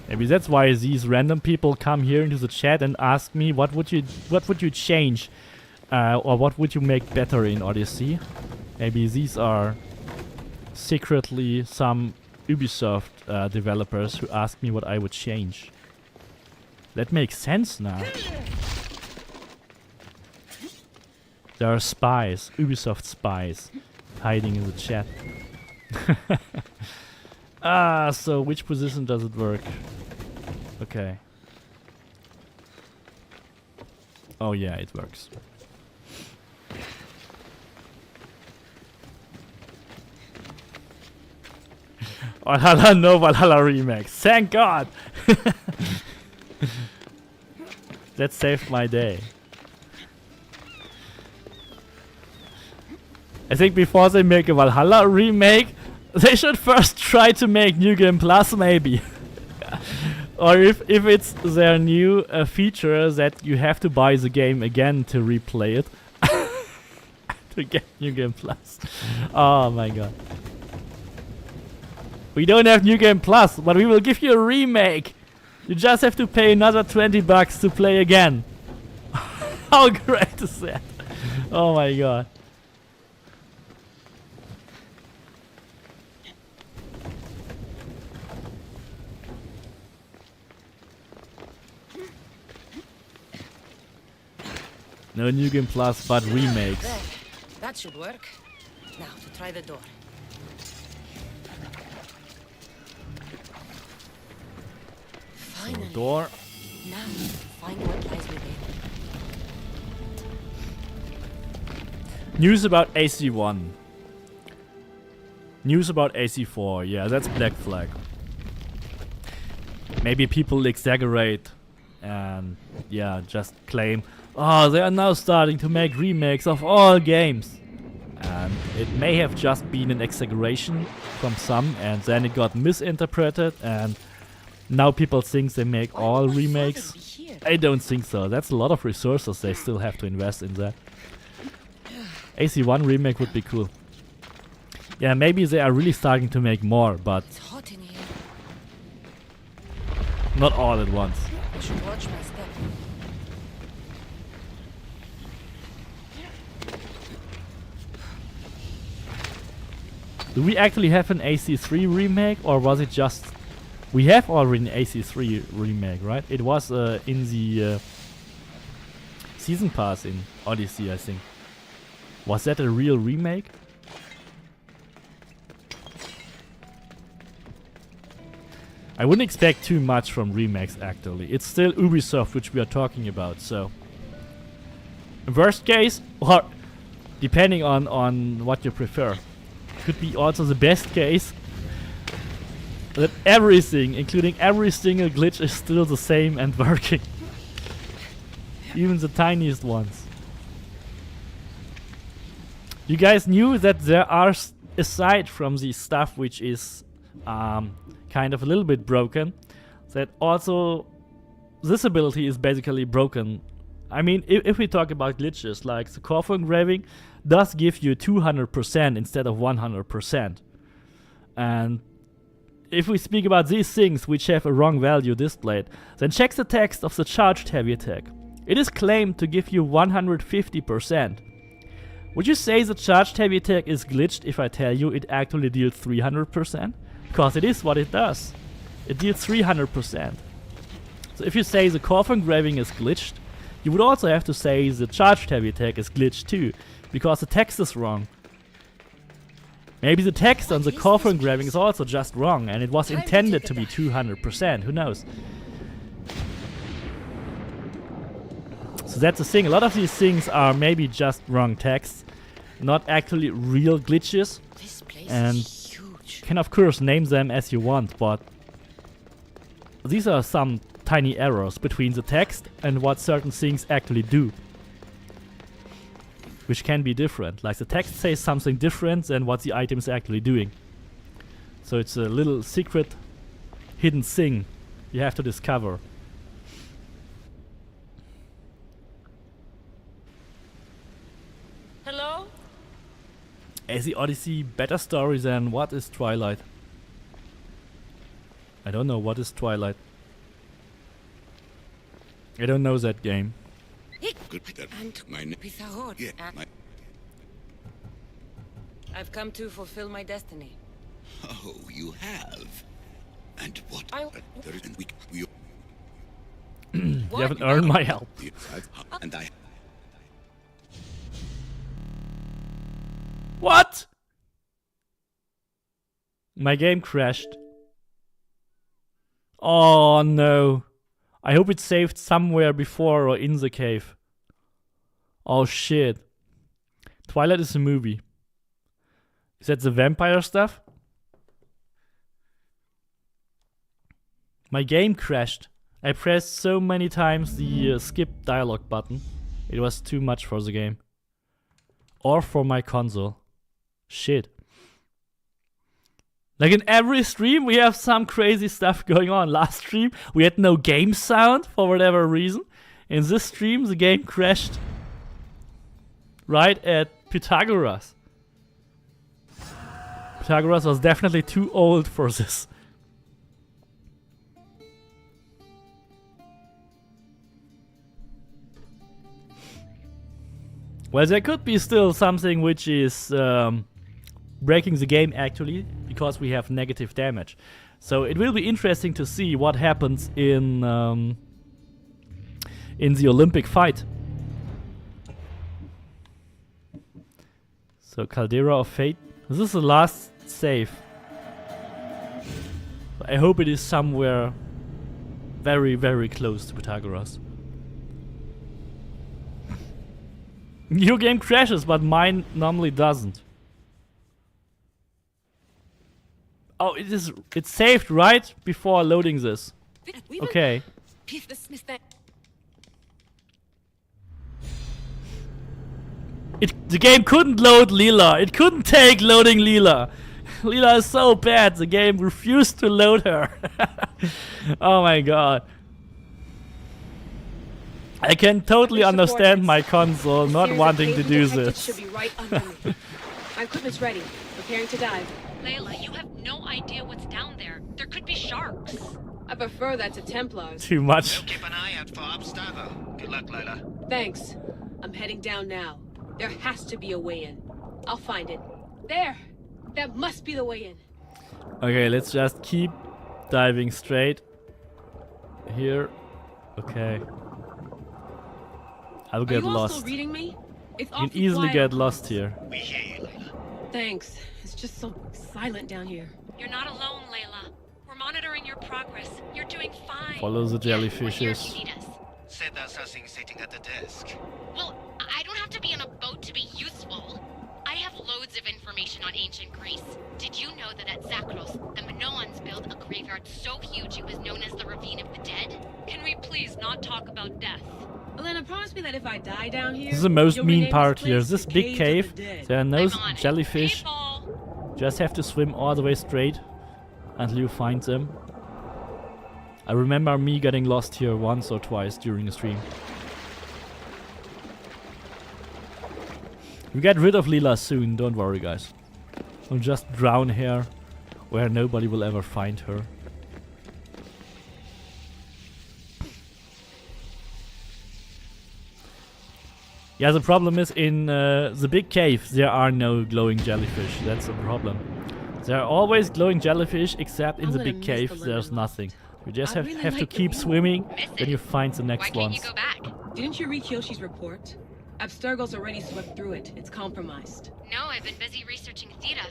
Maybe that's why these random people come here into the chat and ask me what would you change or what would you make better in Odyssey. Maybe these are secretly some Ubisoft developers who ask me what I would change. That makes sense now. There are spies, Ubisoft spies, hiding in the chat. So which position does it work? Okay. Oh yeah, it works. Valhalla, no Valhalla remix. Thank God! That saved my day. I think before they make a Valhalla remake, they should first try to make New Game Plus, maybe. Or if it's their new feature that you have to buy the game again to replay it. To get New Game Plus. Oh my god. We don't have New Game Plus, but we will give you a remake. You just have to pay another $20 to play again. How great is that? Oh my god. No New Game Plus, but remakes. There. That should work. Now to try the door. Finally. Door. Now find what lies within. News about AC1. News about AC4. Yeah, that's Black Flag. Maybe people exaggerate and yeah, just claim, oh, they are now starting to make remakes of all games. And it may have just been an exaggeration from some, and then it got misinterpreted, and now people think they make all remakes. I don't think so. That's a lot of resources they still have to invest in that. AC1 remake would be cool. Yeah, maybe they are really starting to make more, but It's hot in here. not all at once. I should watch my step. Do we actually have an AC3 remake, or was it just... We have already an AC3 remake, right? It was in the Season Pass in Odyssey, I think. Was that a real remake? I wouldn't expect too much from remakes, actually. It's still Ubisoft which we are talking about, so... Worst case, or depending on what you prefer, could be also the best case, that everything, including every single glitch, is still the same and working. Even the tiniest ones. You guys knew that there are, aside from the stuff which is kind of a little bit broken, that also this ability is basically broken. I mean, if we talk about glitches, like the core engraving does give you 200% instead of 100%. And if we speak about these things which have a wrong value displayed, then check the text of the charged heavy attack. It is claimed to give you 150%. Would you say the charged heavy attack is glitched if I tell you it actually deals 300%? Because it is what it does. It deals 300%. So if you say the core engraving is glitched, you would also have to say the charged heavy attack is glitched too, because the text is wrong. Maybe the text on the core engraving is also just wrong, and it was intended to be 200%, who knows? So that's the thing, a lot of these things are maybe just wrong text, not actually real glitches, This place and is huge. you can of course name them as you want, but these are some tiny errors between the text and what certain things actually do, which can be different. Like the text says something different than what the item is actually doing. So it's a little secret hidden thing you have to discover. Hello? Is the Odyssey better story than what is Twilight? I don't know what is Twilight. I don't know that game. And Yeah, my, I've come to fulfill my destiny. oh, you have. And what? There is we You haven't earned my help. and I. What? My game crashed. Oh no. I hope it saved somewhere before or in the cave. Oh shit. Twilight is a movie. Is that the vampire stuff? My game crashed. I pressed so many times the skip dialog button. It was too much for the game. Or for my console. Shit. Like in every stream we have some crazy stuff going on. Last stream we had no game sound for whatever reason. In this stream the game crashed. Right at Pythagoras. Pythagoras was definitely too old for this. Well, there could be still something which is breaking the game actually, because we have negative damage. So it will be interesting to see what happens in the Olympic fight. So Caldera of Fate. This is the last save. I hope it is somewhere very, very close to Pythagoras. Your game crashes, but mine normally doesn't. Oh, it's saved right before loading this. Okay. The game couldn't load Leela. It couldn't take loading Leela. Leela is so bad. The game refused to load her. Oh my god. I can totally understand my console not wanting to do this. Should be right under me. My equipment's ready. Preparing to dive. Layla, you have no idea what's down there. There could be sharks. I prefer that to Templars. Too much. Keep an eye out for Obstacle. Good luck, Layla. Thanks. I'm heading down now. There has to be a way in. I'll find it. There! That must be the way in. Okay, let's just keep diving straight. Here. Okay. I'll get Are you lost. also reading me? It's You can easily get lost here. We hear you, Layla. Thanks. It's just so silent down here. You're not alone, Layla. We're monitoring your progress. You're doing fine. Follow the Yeah, we're here if jellyfishes. you need us. Said there's something sitting at the desk. Well, I don't have to be on a boat to be useful. I have loads of information on ancient Greece. Did you know that at Zakros, the Minoans built a graveyard so huge it was known as the Ravine of the Dead? Can we please not talk about death? Elena, promise me that if I die down here, This is the most you'll mean rename part this here. place This the big Cave cave. of the Dead. There are no I'm on it. jellyfish. Paintball. Just have to swim all the way straight until you find them. I remember me getting lost here once or twice during a stream. We get rid of Leela soon, don't worry guys. We'll just drown here where nobody will ever find her. Yeah, the problem is in the big cave there are no glowing jellyfish. That's the problem. There are always glowing jellyfish except in I'm the gonna big miss cake the lemon there's loft. nothing. You just I have, really have to like the keep view. swimming, Miss then it. you find the Why next can't ones. you go back? Didn't you read Kyoshi's report? Abstergo's already swept through it. It's compromised. No, I've been busy researching Theta.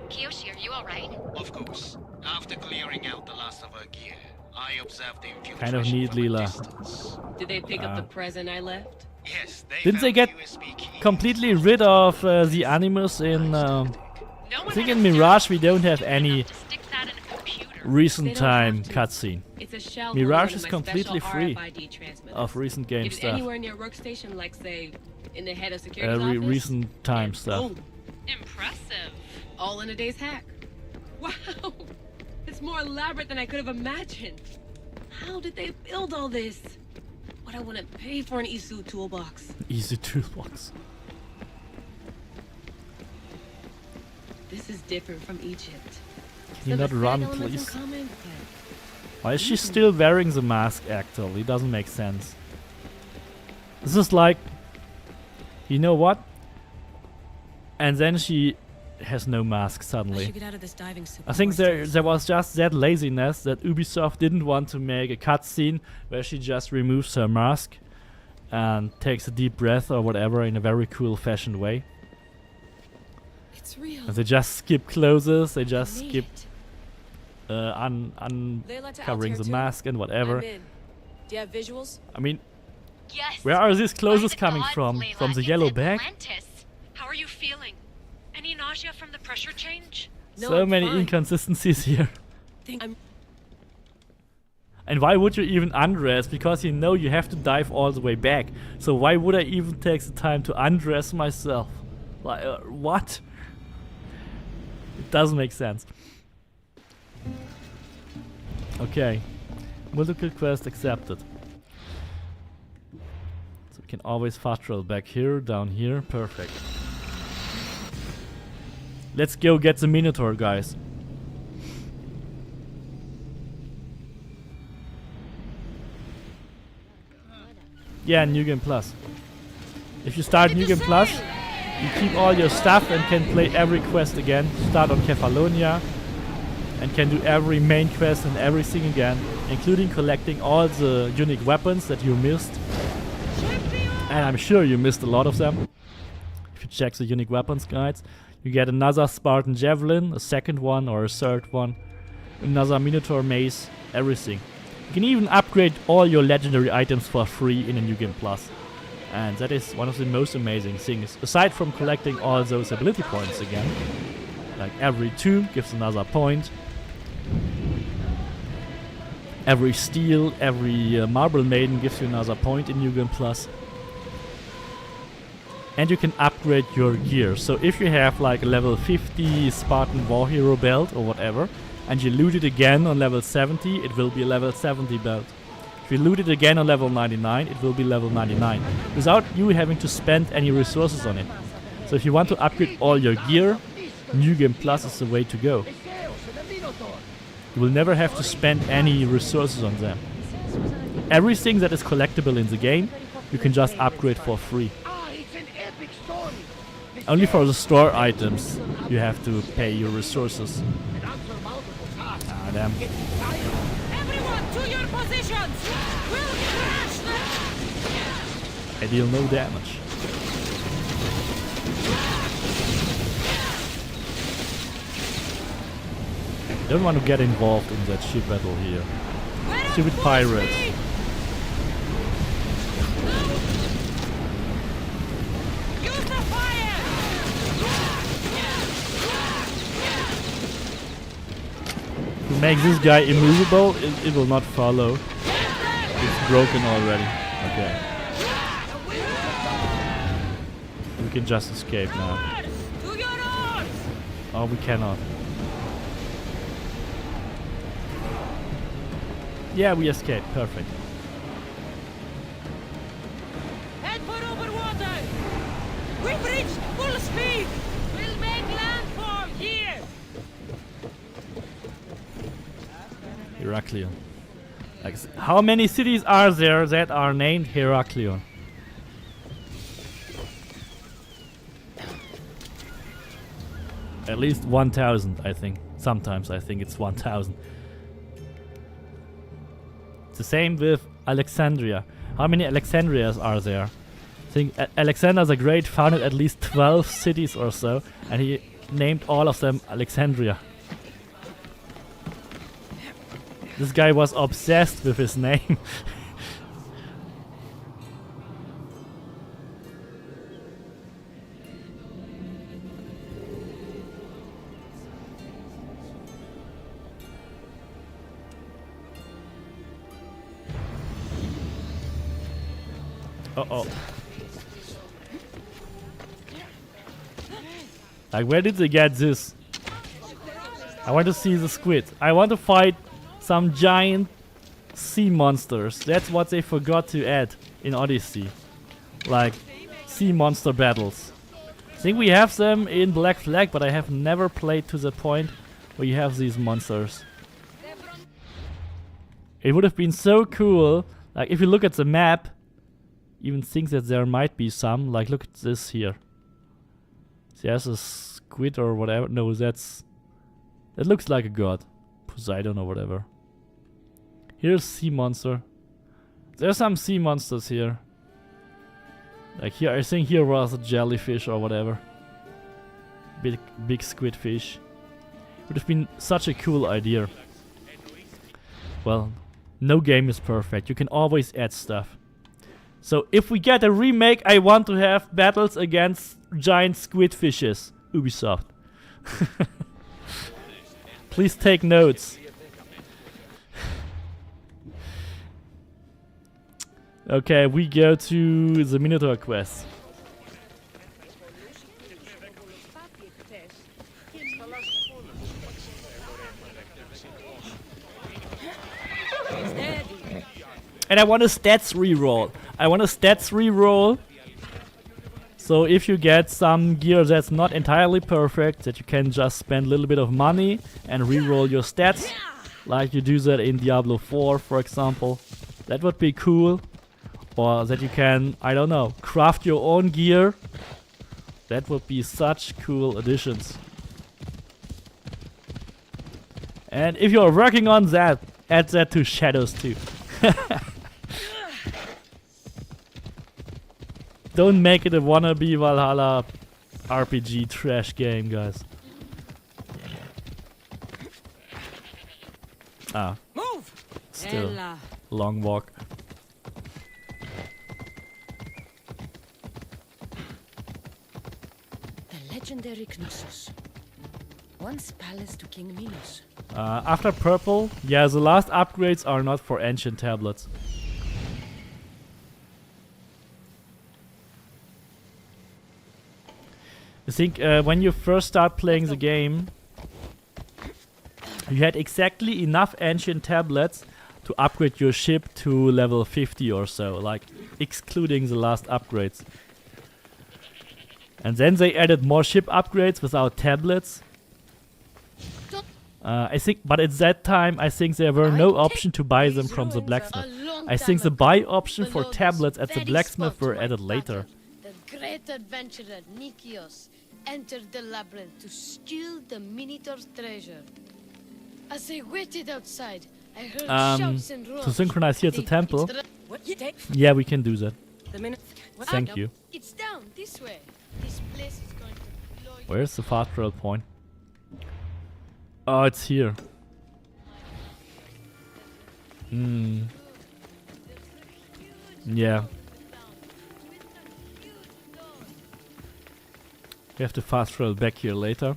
Kiyoshi, are you alright? Of course. After clearing out the last of our gear, I observed the infiltration Kind of need from a Leela. distance. Did they pick up the present I left? Yes, they Didn't they found get USB keys. completely rid of the animus in... No one I think had in a Mirage we stereo don't have stupid any enough to stick that in a computer. recent They don't time have to. cutscene It's a shell Mirage holding is my completely special free RFID transmitters. of recent game Get it stuff. anywhere near workstation, like say, in the head of security's office. Recent time and stuff. boom, Impressive. all in a day's hack. Wow, it's more elaborate than I could have imagined. How did they build all this? What I want to pay for an Isu toolbox. Easy toolbox. This is different from Egypt. Can you not Some run, aesthetic elements in please? common, Why is she still wearing the mask actually? It doesn't make sense. This is like... You know what? And then she has no mask but I suddenly. should get out of this diving suit I think before there was just that laziness that Ubisoft didn't want to make a cutscene where she just removes her mask and takes a deep breath or whatever in a very cool fashioned way. It's real. And they just skip closes, they just Made skip it. Layla to uncovering the Altair too? mask and whatever. I'm in. Do you have visuals? I mean, Yes. where are these closes By the coming gods, from? Layla, From the it's yellow bag? Atlantis. How are you feeling? Any nausea from the pressure change? No, So I'm many fine. inconsistencies here. Think I'm And why would you even undress? Because you know you have to dive all the way back. So why would I even take the time to undress myself? Like, what? It doesn't make sense. Okay. Multiple quest accepted. So we can always fast travel back here, down here. Perfect. Let's go get the Minotaur, guys. Yeah, New Game Plus. If you start New Game Plus, you keep all your stuff and can play every quest again. Start on Kefalonia and can do every main quest and everything again, including collecting all the unique weapons that you missed. And I'm sure you missed a lot of them. If you check the unique weapons guides, you get another Spartan Javelin, a second one or a third one, another Minotaur mace, everything. You can even upgrade all your legendary items for free in a New Game Plus. And that is one of the most amazing things. Aside from collecting all those ability points again. Like every tomb gives another point. Every steel, every Marble Maiden gives you another point in New Game Plus. And you can upgrade your gear. So if you have like a level 50 Spartan War Hero belt or whatever, and you loot it again on level 70, it will be a level 70 belt. If you loot it again on level 99, it will be level 99, without you having to spend any resources on it. So if you want to upgrade all your gear, New Game Plus is the way to go. You will never have to spend any resources on them. Everything that is collectible in the game, you can just upgrade for free. Only for the store items, you have to pay your resources. Ah, damn. everyone to your positions. We'll crash them. I deal no damage. Don't want to get involved in that ship battle here. Stupid pirates. Use the fire. To make this guy immovable, it will not follow. It's broken already. Okay. We can just escape now. To your arms. Oh, we cannot. Yeah, we escaped. Perfect. Head for over water. We've reached full speed. We'll make landfall here. Heraklion. Like, how many cities are there that are named Heraklion? At least 1,000, I think. Sometimes I think it's 1,000. It's the same with Alexandria. How many Alexandrias are there? I think Alexander the Great founded at least 12 cities or so, and he named all of them Alexandria. This guy was obsessed with his name. Uh-oh. Like, where did they get this? I want to see the squid. I want to fight some giant sea monsters. That's what they forgot to add in Odyssey. Like, sea monster battles. I think we have them in Black Flag, but I have never played to the point where you have these monsters. It would have been so cool. Like, if you look at the map, even think that there might be some. Like, look at this here. There's a squid or whatever. No, that looks like a god. Poseidon or whatever. Here's sea monster. There's some sea monsters here. Like here, I think here was a jellyfish or whatever. big squid fish. Would have been such a cool idea. Well, no game is perfect. You can always add stuff. So if we get a remake, I want to have battles against giant squid fishes. Ubisoft. Please take notes. Okay, we go to the Minotaur quest. And I want a stats reroll. So if you get some gear that's not entirely perfect, that you can just spend a little bit of money and reroll your stats, like you do that in Diablo 4, for example. That would be cool. Or that you can, I don't know, craft your own gear. That would be such cool additions. And if you're working on that, add that to Shadows too. Don't make it a wannabe Valhalla RPG trash game, guys. Ah. Move! Still long walk. The legendary Naxos. Once palace to King Minos. After purple, yeah, the last upgrades are not for ancient tablets. I think when you first start playing the game, you had exactly enough ancient tablets to upgrade your ship to level 50 or so, like excluding the last upgrades. And then they added more ship upgrades without tablets. I think, but at that time, I think there were no option to buy them from the blacksmith. I think the buy option for tablets at the blacksmith were added later. The great adventurer Nikios entered the labyrinth to steal the Minotaur's treasure. As they waited outside, I heard shouts and roars. To synchronize here at the temple. What? Yeah, we can do that. The minute. Thank you. It's down this way. This place is going to blow you. Where's the fast travel point? Oh, it's here. Yeah. We have to fast travel back here later.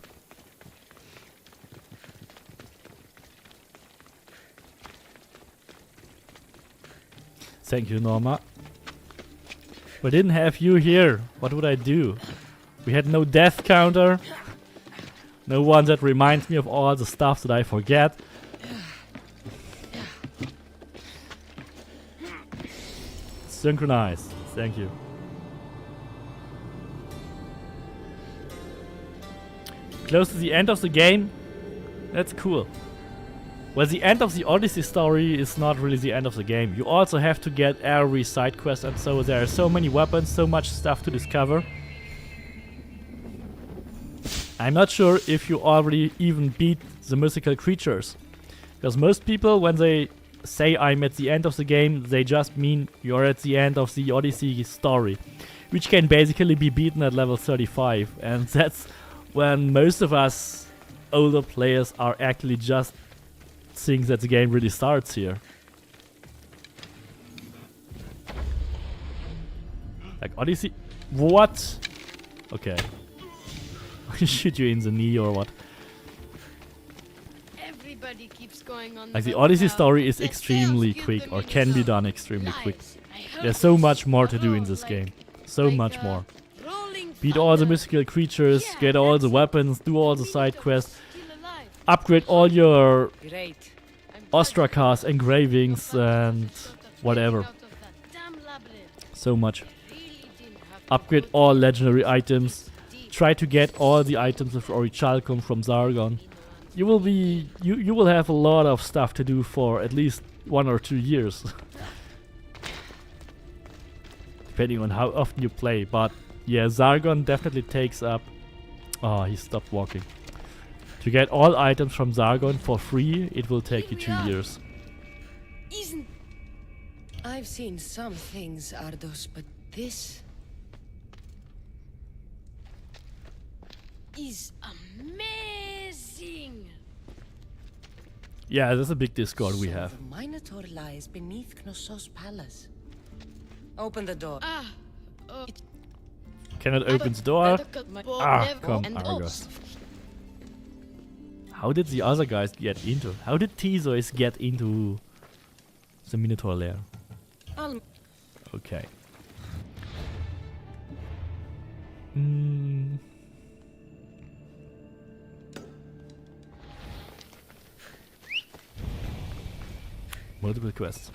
Thank you, Norma. We didn't have you here. What would I do? We had no death counter. No one that reminds me of all the stuff that I forget. Synchronize. Thank you. Close to the end of the game. That's cool. Well, the end of the Odyssey story is not really the end of the game. You also have to get every side quest, and so there are so many weapons, so much stuff to discover. I'm not sure if you already even beat the mythical creatures. Because most people, when they say I'm at the end of the game, they just mean you're at the end of the Odyssey story. Which can basically be beaten at level 35. And that's when most of us older players are actually just think that the game really starts here. Like Odyssey? What? Okay. Shoot you in the knee or what? Everybody keeps going on. Like the Odyssey story is extremely quick, or can be done extremely quick. There's so much more to do in this game. So much more. Beat all the mythical creatures, get all the weapons, do all the side quests, upgrade all your Ostrakar's engravings and whatever. So much. Upgrade all legendary items. Try to get all the items of Orichalcum from Zargon. You will have a lot of stuff to do for at least 1 or 2 years. Depending on how often you play, but yeah, Zargon definitely takes up... Oh, he stopped walking. To get all items from Zargon for free, it will take you 2 years. I've seen some things, Ardos, but this... is amazing. Yeah, that's a big Discord we have. The Minotaur lies beneath Knossos Palace. Open the door. Cannot open the door. Come, Argos. How did the other guys get into? How did Theseus get into the Minotaur lair? Okay. Multiple quests.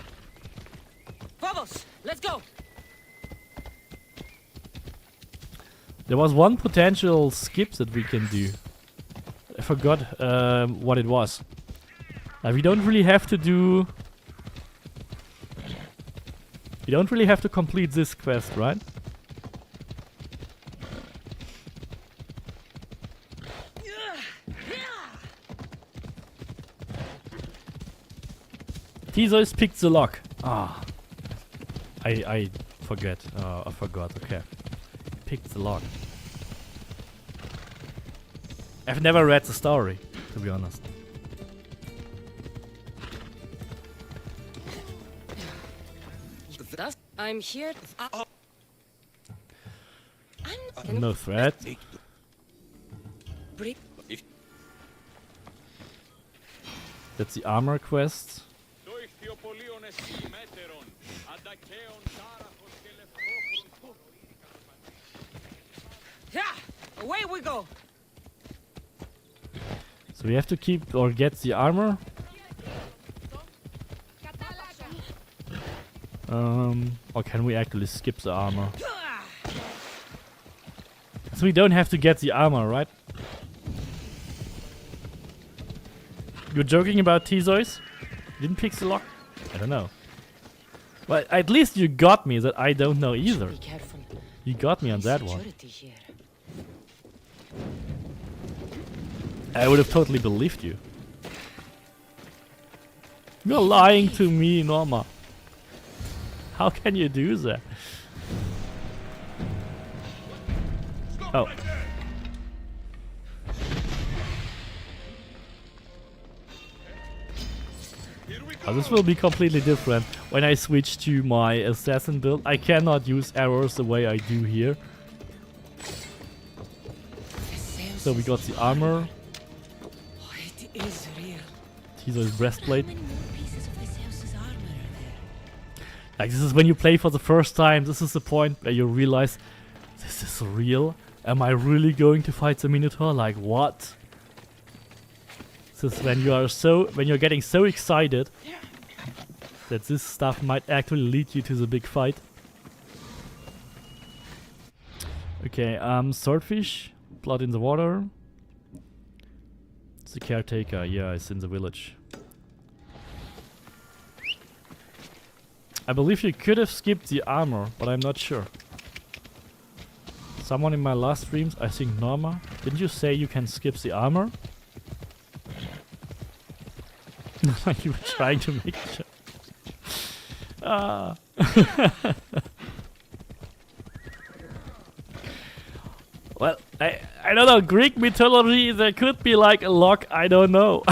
Phobos, let's go. There was one potential skip that we can do. I forgot what it was. We don't really have to do... We don't really have to complete this quest, right? Theseus picked the lock. Ah. I forget. I forgot, okay. Picked the lock. I've never read the story, to be honest. I'm here. No threat. That's the armor quest. Yeah, away we go. So we have to keep or get the armor. Or can we actually skip the armor? So we don't have to get the armor, right? You're joking about Theseus? You didn't pick the lock? I don't know. Well, at least you got me that I don't know either. Be careful. You got me on that one. Here. I would have totally believed you. You're lying to me, Norma. How can you do that? Oh. Oh, this will be completely different when I switch to my assassin build. I cannot use arrows the way I do here. So we got the armor. Oh, it is real. Theseus breastplate. Like, this is when you play for the first time. This is the point where you realize, this is real? Am I really going to fight the Minotaur? Like, what? This is when you're getting so excited that this stuff might actually lead you to the big fight. Okay, swordfish, blood in the water. It's the caretaker, yeah, it's in the village. I believe you could have skipped the armor, but I'm not sure. Someone in my last streams, I think Norma, didn't you say you can skip the armor? Like you were trying to make sure. Ah. Well, I don't know, Greek mythology, there could be like a lock, I don't know.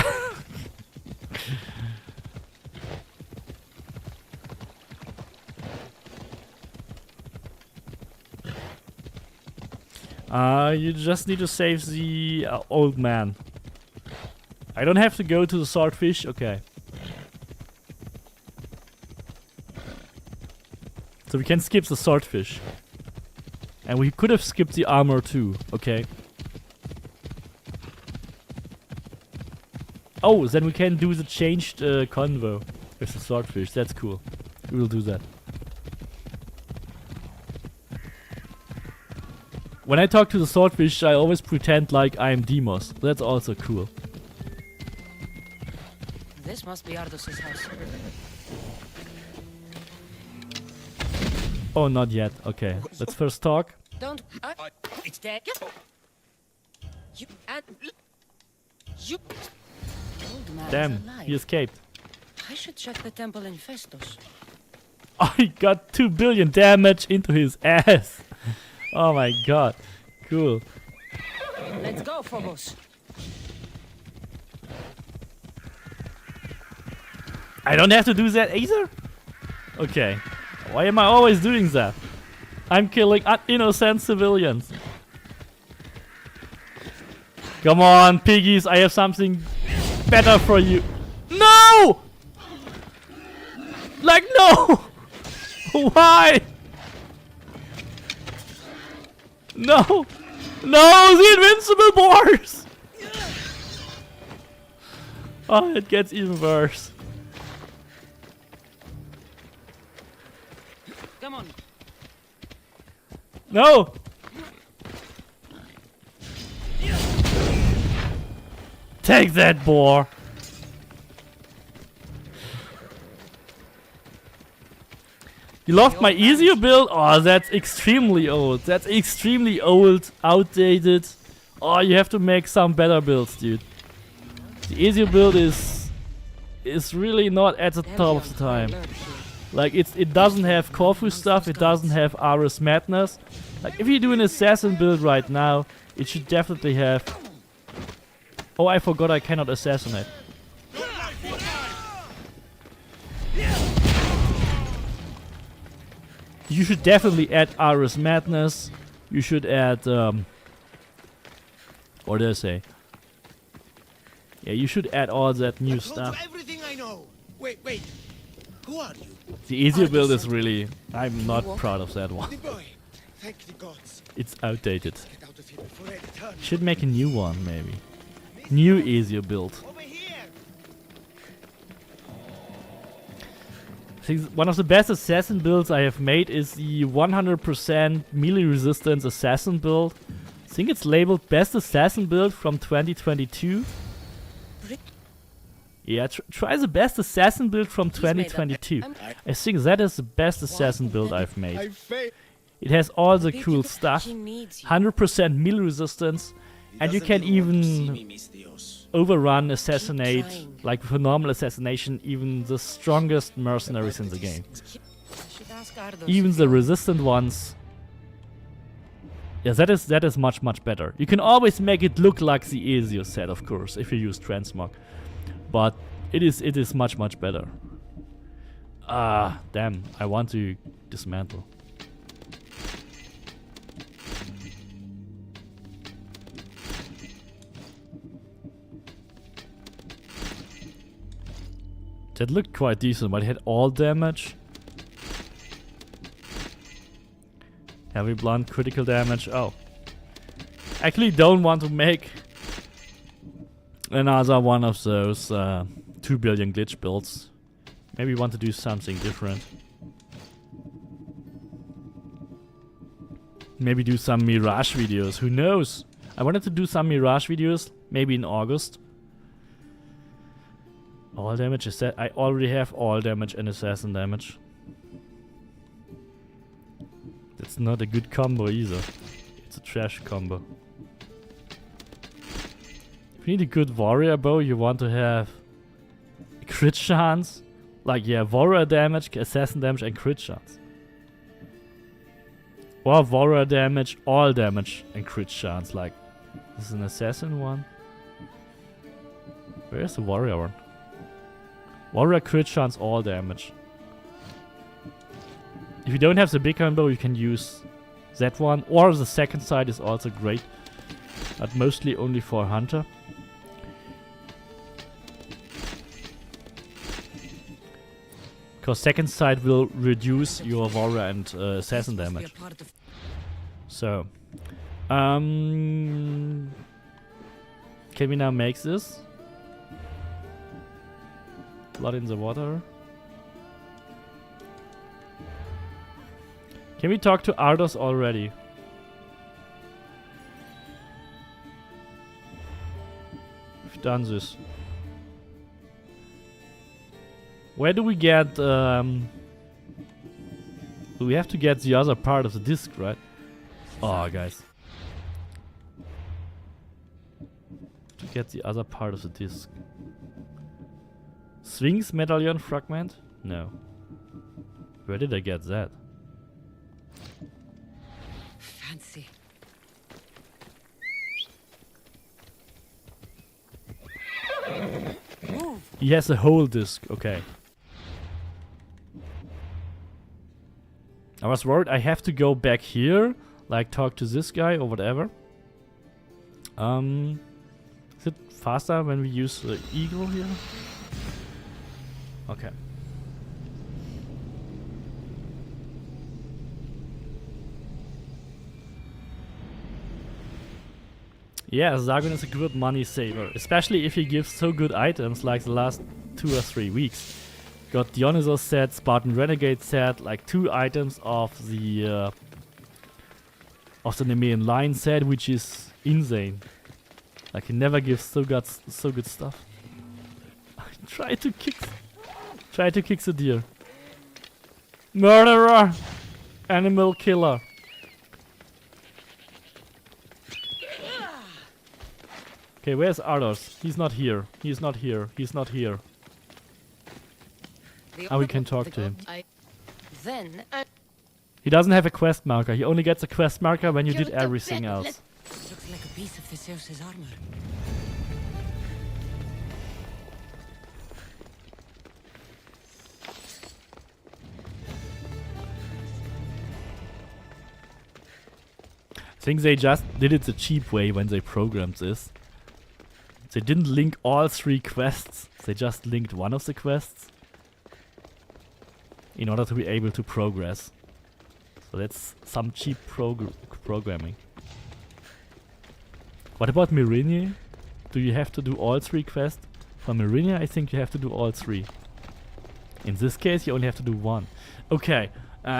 You just need to save the old man. I don't have to go to the swordfish, okay. So we can skip the swordfish. And we could have skipped the armor too, okay. Oh, then we can do the changed convo with the swordfish, that's cool. We will do that. When I talk to the swordfish, I always pretend like I'm Demos. That's also cool. This must be Ardos's house. Oh, not yet. Okay, let's first talk. Don't. It's dead. You and you. Old man Damn, is alive. he escaped. I should check the temple in Festus. I got 2 billion damage into his ass. Oh my god, cool. Let's go, Phobos. I don't have to do that either? Okay. Why am I always doing that? I'm killing innocent civilians. Come on, piggies, I have something better for you. No! Like, no! Why? No! No, the invincible boars! Oh, it gets even worse. Come on. No! Take that, boar! You loved my easier build? Oh, that's extremely old. That's extremely old, outdated. Oh, you have to make some better builds, dude. The easier build is really not at the top of the time. Like, it doesn't have Corfu stuff, it doesn't have Ares Madness. Like, if you do an assassin build right now, it should definitely have... Oh, I forgot I cannot assassinate. You should definitely add Ares Madness. You should add, what did I say? Yeah, you should add all that new stuff. Everything I know. Wait. Who are you? The easier build is really... I'm not proud of that one. The boy. Thank the gods. It's outdated. Get out of here before I return. Should make a new one, maybe. New easier build. Over here. I think one of the best assassin builds I have made is the 100% melee resistance assassin build. I think it's labeled best assassin build from 2022. Yeah, try the best assassin build from 2022. I think that is the best assassin build I've made. It has all the cool stuff, 100% melee resistance, and you can even overrun, assassinate, like with a normal assassination, even the strongest mercenaries in the game. Even the resistant ones. Yeah, that is much better. You can always make it look like the easier set, of course, if you use transmog. But it is much better. Ah, damn, I want to dismantle. That looked quite decent, but it had all damage. Heavy blunt, critical damage. Oh. I actually don't want to make another one of those 2 billion glitch builds. Maybe want to do something different. Maybe do some Mirage videos, who knows? I wanted to do some Mirage videos, maybe in August. All damage is set. I already have all damage and assassin damage. That's not a good combo either. It's a trash combo. If you need a good warrior bow, you want to have crit chance. Like, yeah, warrior damage, assassin damage, and crit chance. Or warrior damage, all damage, and crit chance. Like, this is an assassin one. Where's the warrior one? Warrior crit chance, all damage. If you don't have the big combo, you can use that one. Or the second side is also great. But mostly only for Hunter. Because second sight will reduce your warrior and assassin damage. So, can we now make this? Blood in the water. Can we talk to Ardos already? We've done this. Where do we get... we have to get the other part of the disc, right? Oh, guys. To get the other part of the disc. Sphinx medallion fragment? No. Where did I get that? Fancy. He has a whole disc. Okay. I was worried I have to go back here, like talk to this guy or whatever. Is it faster when we use the eagle here? Okay. Yeah, Sargon is a good money saver, especially if he gives so good items like the last 2 or 3 weeks. Got Dionysos set, Spartan Renegade set, like 2 items of the Nemean Lion set, which is insane. Like he never gives so good stuff. Try to kick the deer. Murderer! Animal killer. Okay, where's Ardos? He's not here. He's not here. He's not here. Oh, we can talk to him. He doesn't have a quest marker. He only gets a quest marker when you did everything else. Looks like a piece of Theseus' armor. I think they just did it the cheap way when they programmed this. They didn't link all 3 quests. They just linked one of the quests in order to be able to progress. So that's some cheap programming. What about Myrine? Do you have to do all 3 quests? For Myrine, I think you have to do all 3. In this case, you only have to do 1. Okay,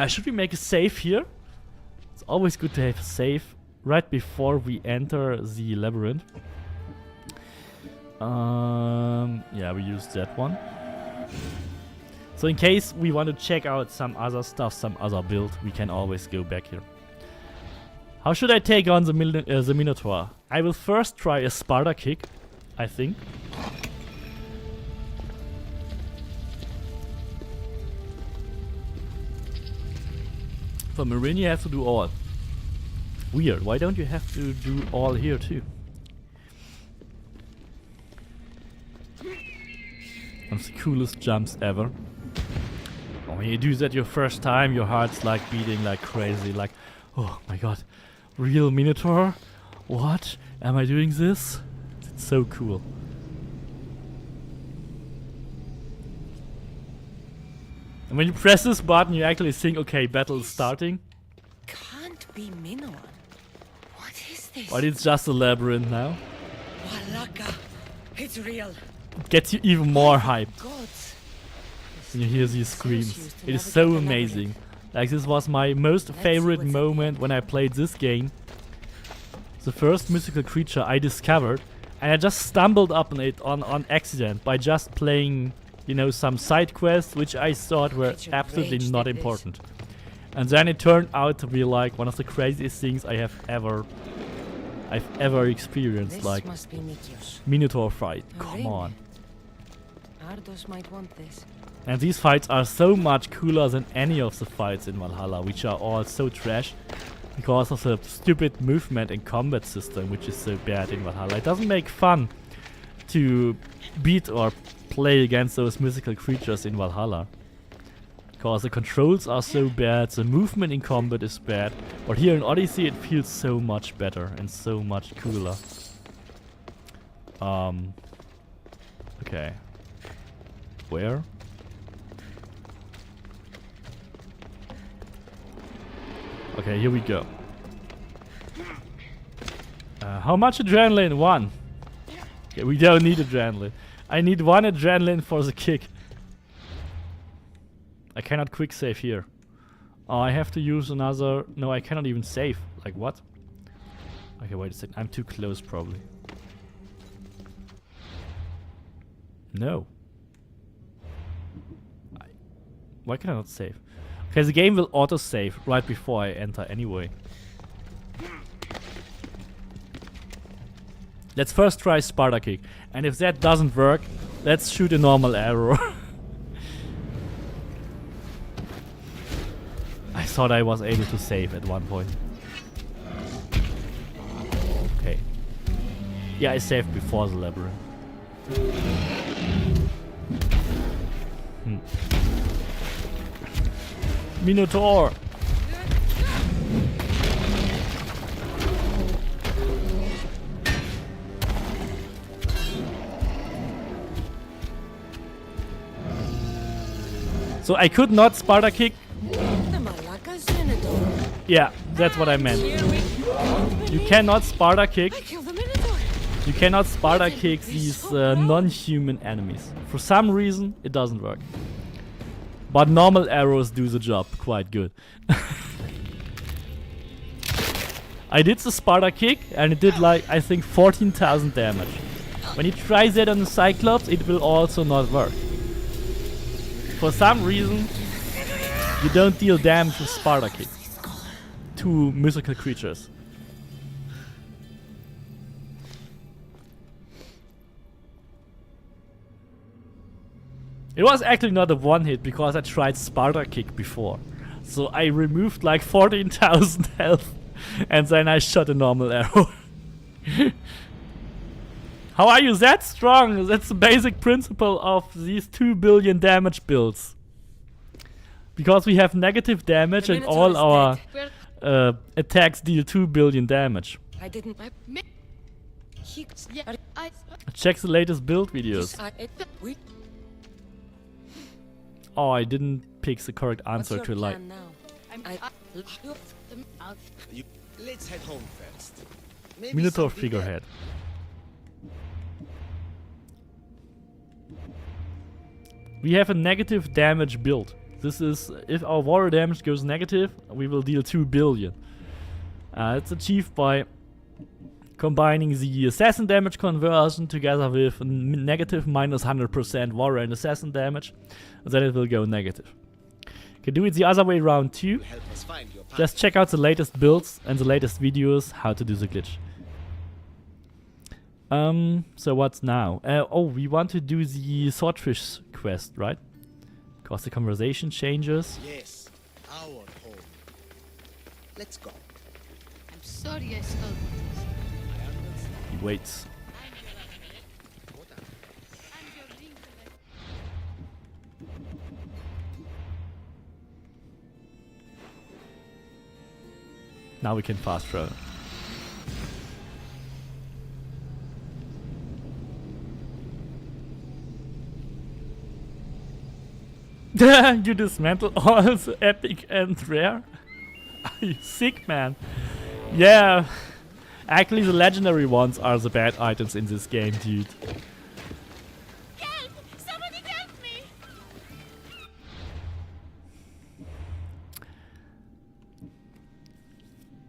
should we make a save here? It's always good to have a save right before we enter the labyrinth. Yeah, we use that one. So in case we want to check out some other stuff, some other build, we can always go back here. How should I take on the Minotaur? I will first try a Sparta kick, I think. For Marine you have to do all. Weird, why don't you have to do all here too? One of the coolest jumps ever. Oh, when you do that your first time, your heart's like beating like crazy, like, oh my god, real Minotaur? What? Am I doing this? It's so cool. And when you press this button, you actually think, okay, battle is starting. Can't be Minoan. What is this? But it's just a labyrinth now. Walaka. It's real. It gets you even more hyped Gods. when you hear these screams. It is so amazing. Like, this was my most favorite moment when I played this game. The first mythical creature I discovered, and I just stumbled upon it on accident by just playing, you know, some side quests which I thought were absolutely not important. And then it turned out to be like one of the craziest things I've ever experienced. This like must be Nikios. Minotaur fight. Oh, Come really? on. Ardos might want this. And these fights are so much cooler than any of the fights in Valhalla, which are all so trash because of the stupid movement and combat system, which is so bad in Valhalla. It doesn't make fun to beat or play against those mythical creatures in Valhalla, because the controls are so bad, the movement in combat is bad. But here in Odyssey it feels so much better and so much cooler. Okay. Where? Okay, here we go. How much adrenaline? 1. Okay, we don't need adrenaline. I need 1 adrenaline for the kick. I cannot quick save here. Oh, I have to use another... No, I cannot even save. Like, what? Okay, wait a second. I'm too close, probably. No. Why can I not save? Okay, the game will auto-save right before I enter anyway. Let's first try Sparta Kick. And if that doesn't work, let's shoot a normal arrow. I thought I was able to save at one point. Okay. Yeah, I saved before the labyrinth. Minotaur! So I could not Sparta kick. Yeah, that's what I meant. You cannot Sparta kick. You cannot Sparta kick these non-human enemies. For some reason, it doesn't work. But normal arrows do the job quite good. I did the Sparta kick and it did like, I think, 14,000 damage. When you try that on the Cyclops, it will also not work. For some reason, you don't deal damage with Sparta kick to mythical creatures. It was actually not a one hit because I tried Sparta kick before. So I removed like 14,000 health and then I shot a normal arrow. How are you that strong? That's the basic principle of these 2 billion damage builds. Because we have negative damage and all our attacks deal 2 billion damage. I didn't. Check the latest build videos. Oh, I didn't pick the correct answer to like. Let's head home first. Maybe Minotaur something figurehead. We have a negative damage build. This is, if our water damage goes negative, we will deal 2 billion. It's achieved by combining the assassin damage conversion together with negative minus 100% water and assassin damage. Then it will go negative. You can do it the other way around too. help us find your path. Just check out the latest builds and the latest videos how to do the glitch. So what's now? Oh, we want to do the swordfish quest, right? Because the conversation changes. Yes, our home. Let's go. I'm sorry I stole this. He waits. Now we can fast travel. You dismantle all the epic and rare? Are you sick, man? Yeah. Actually, the legendary ones are the bad items in this game, dude. Help! Somebody help me!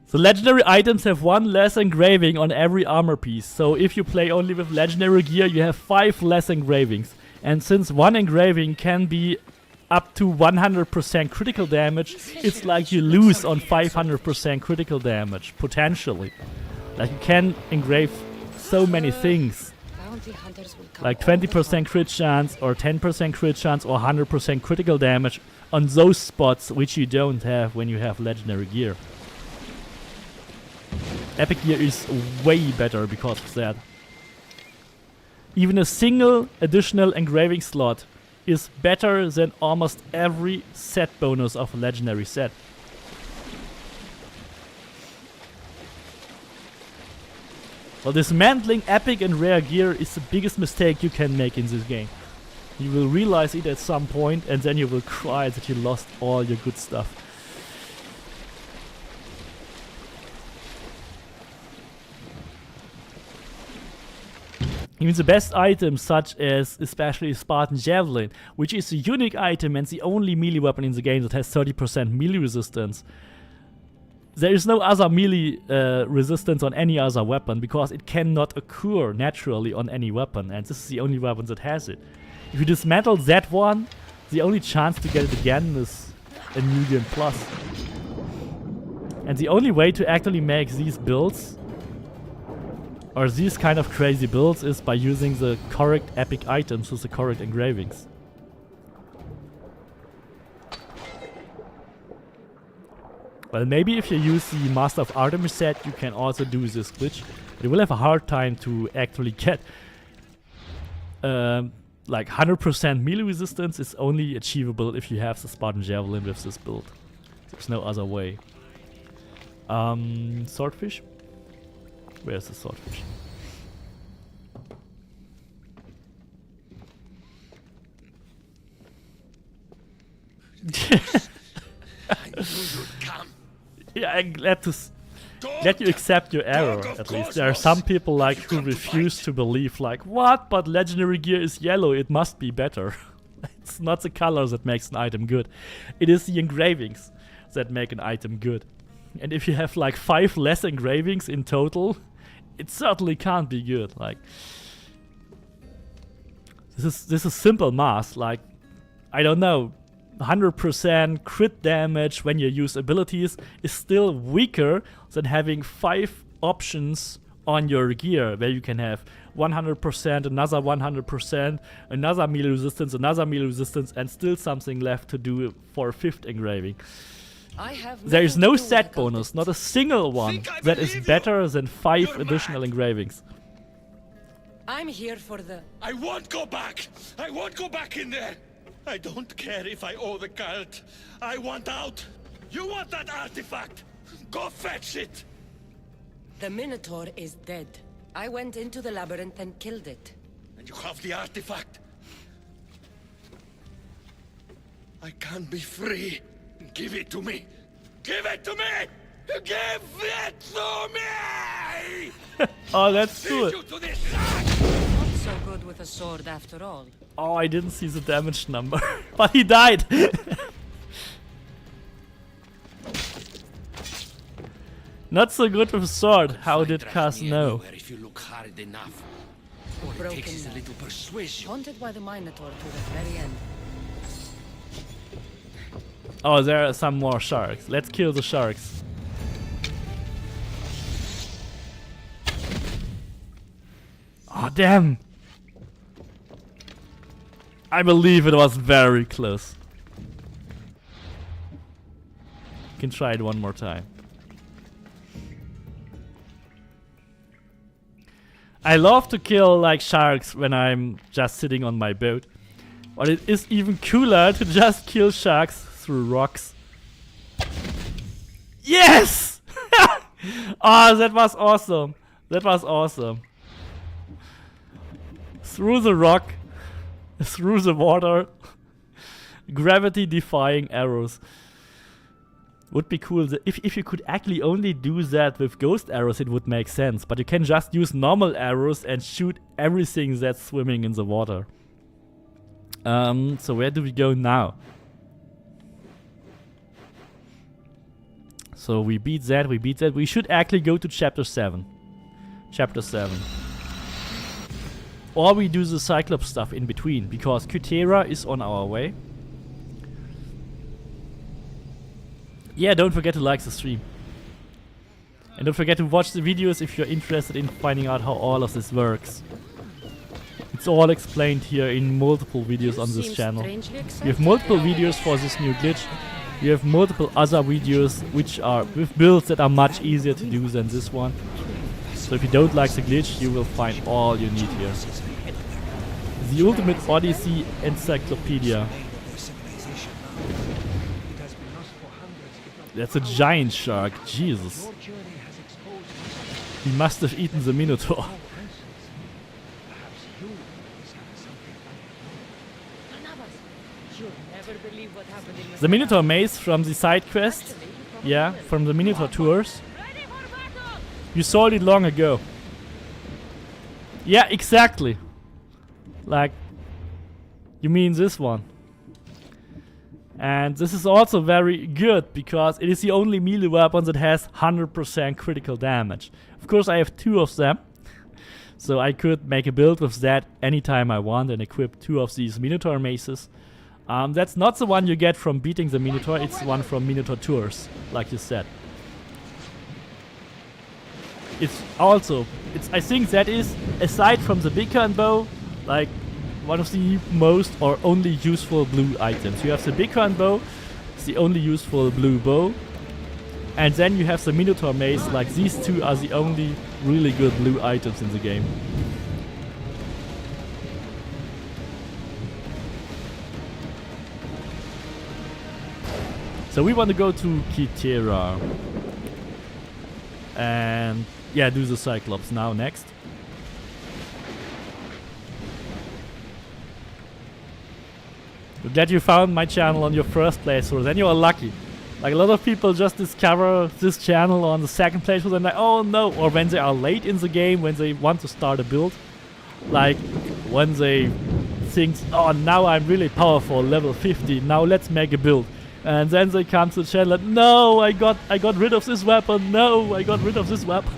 The legendary items have 1 less engraving on every armor piece. So if you play only with legendary gear, you have 5 less engravings. And since 1 engraving can be up to 100% critical damage, it's like you lose on 500% critical damage, potentially. Like you can engrave so many things. Like 20% crit chance or 10% crit chance or 100% critical damage on those spots which you don't have when you have legendary gear. Epic gear is way better because of that. Even a single additional engraving slot is better than almost every set bonus of a legendary set. Well, dismantling epic and rare gear is the biggest mistake you can make in this game. You will realize it at some point and then you will cry that you lost all your good stuff. Even the best items, such as especially Spartan Javelin, which is a unique item and the only melee weapon in the game that has 30% melee resistance. There is no other melee resistance on any other weapon because it cannot occur naturally on any weapon, and this is the only weapon that has it. If you dismantle that one, the only chance to get it again is a million plus. And the only way to actually make these builds or these kind of crazy builds is by using the correct epic items with the correct engravings. Well, maybe if you use the Master of Artemis set, you can also do this glitch. But you will have a hard time to actually get like 100% melee resistance is only achievable if you have the Spartan Javelin with this build. There's no other way. Swordfish? Where's the swordfish? I knew you'd come. Yeah, I'm glad to let you accept your error, at least. There are some people like who refuse to believe, like, what? But legendary gear is yellow, it must be better. It's not the color that makes an item good. It is the engravings that make an item good. And if you have like 5 less engravings in total, it certainly can't be good. Like, this is simple math. Like, I don't know, 100% crit damage when you use abilities is still weaker than having 5 options on your gear, where you can have 100%, another 100%, another melee resistance, and still something left to do for a 5th engraving. There is no set bonus, not a single one that is better than 5 additional engravings. I'm here for the... I won't go back! I won't go back in there! I don't care if I owe the cult. I want out! You want that artifact? Go fetch it! The Minotaur is dead. I went into the labyrinth and killed it. And you have the artifact? I can be free. Give it to me! Give it to me! Give it to me! Oh, that's Lead good. you to this sack! Not so good with a sword after all. Oh, I didn't see the damage number. But he died! Not so good with a sword. How did Cass know? If you look hard enough. All it takes is a little persuasion. Haunted by the Minotaur to the very end. Oh, there are some more sharks. Let's kill the sharks. Oh, damn! I believe it was very close. You can try it one more time. I love to kill like sharks when I'm just sitting on my boat. But it is even cooler to just kill sharks through rocks. Yes! Oh, that was awesome. That was awesome. Through the rock, through the water, gravity-defying arrows. Would be cool if you could actually only do that with ghost arrows, it would make sense. But you can just use normal arrows and shoot everything that's swimming in the water. So where do we go now? So we beat that, we beat that. We should actually go to chapter 7. Chapter 7. Or we do the Cyclops stuff in between, because Cythera is on our way. Yeah, don't forget to like the stream. And don't forget to watch the videos if you're interested in finding out how all of this works. It's all explained here in multiple videos on this channel. We have multiple videos for this new glitch. We have multiple other videos which are with builds that are much easier to do than this one. So if you don't like the glitch, you will find all you need here. The Ultimate Odyssey Encyclopedia. That's a giant shark, Jesus. He must have eaten the Minotaur. The Minotaur maze from the side quest. Yeah, from the Minotaur tours. You saw it long ago. Yeah, exactly. Like, you mean this one. And this is also very good because it is the only melee weapon that has 100% critical damage. Of course, I have 2 of them. So I could make a build with that anytime I want and equip 2 of these Minotaur maces. That's not the one you get from beating the Minotaur, it's the one from Minotaur tours, like you said. It's also, I think that is, aside from the big gun bow, like one of the most or only useful blue items. You have the big gun bow, it's the only useful blue bow. And then you have the Minotaur mace, like these 2 are the only really good blue items in the game. So we want to go to Cythera. And yeah, do the Cyclops now next. I'm glad you found my channel on your first playthrough, then you are lucky. Like a lot of people just discover this channel on the second playthrough and like, oh no, or when they are late in the game, when they want to start a build. Like when they think, oh now I'm really powerful, level 50, now let's make a build. And then they come to the channel like, no, I got rid of this weapon, no, I got rid of this weapon.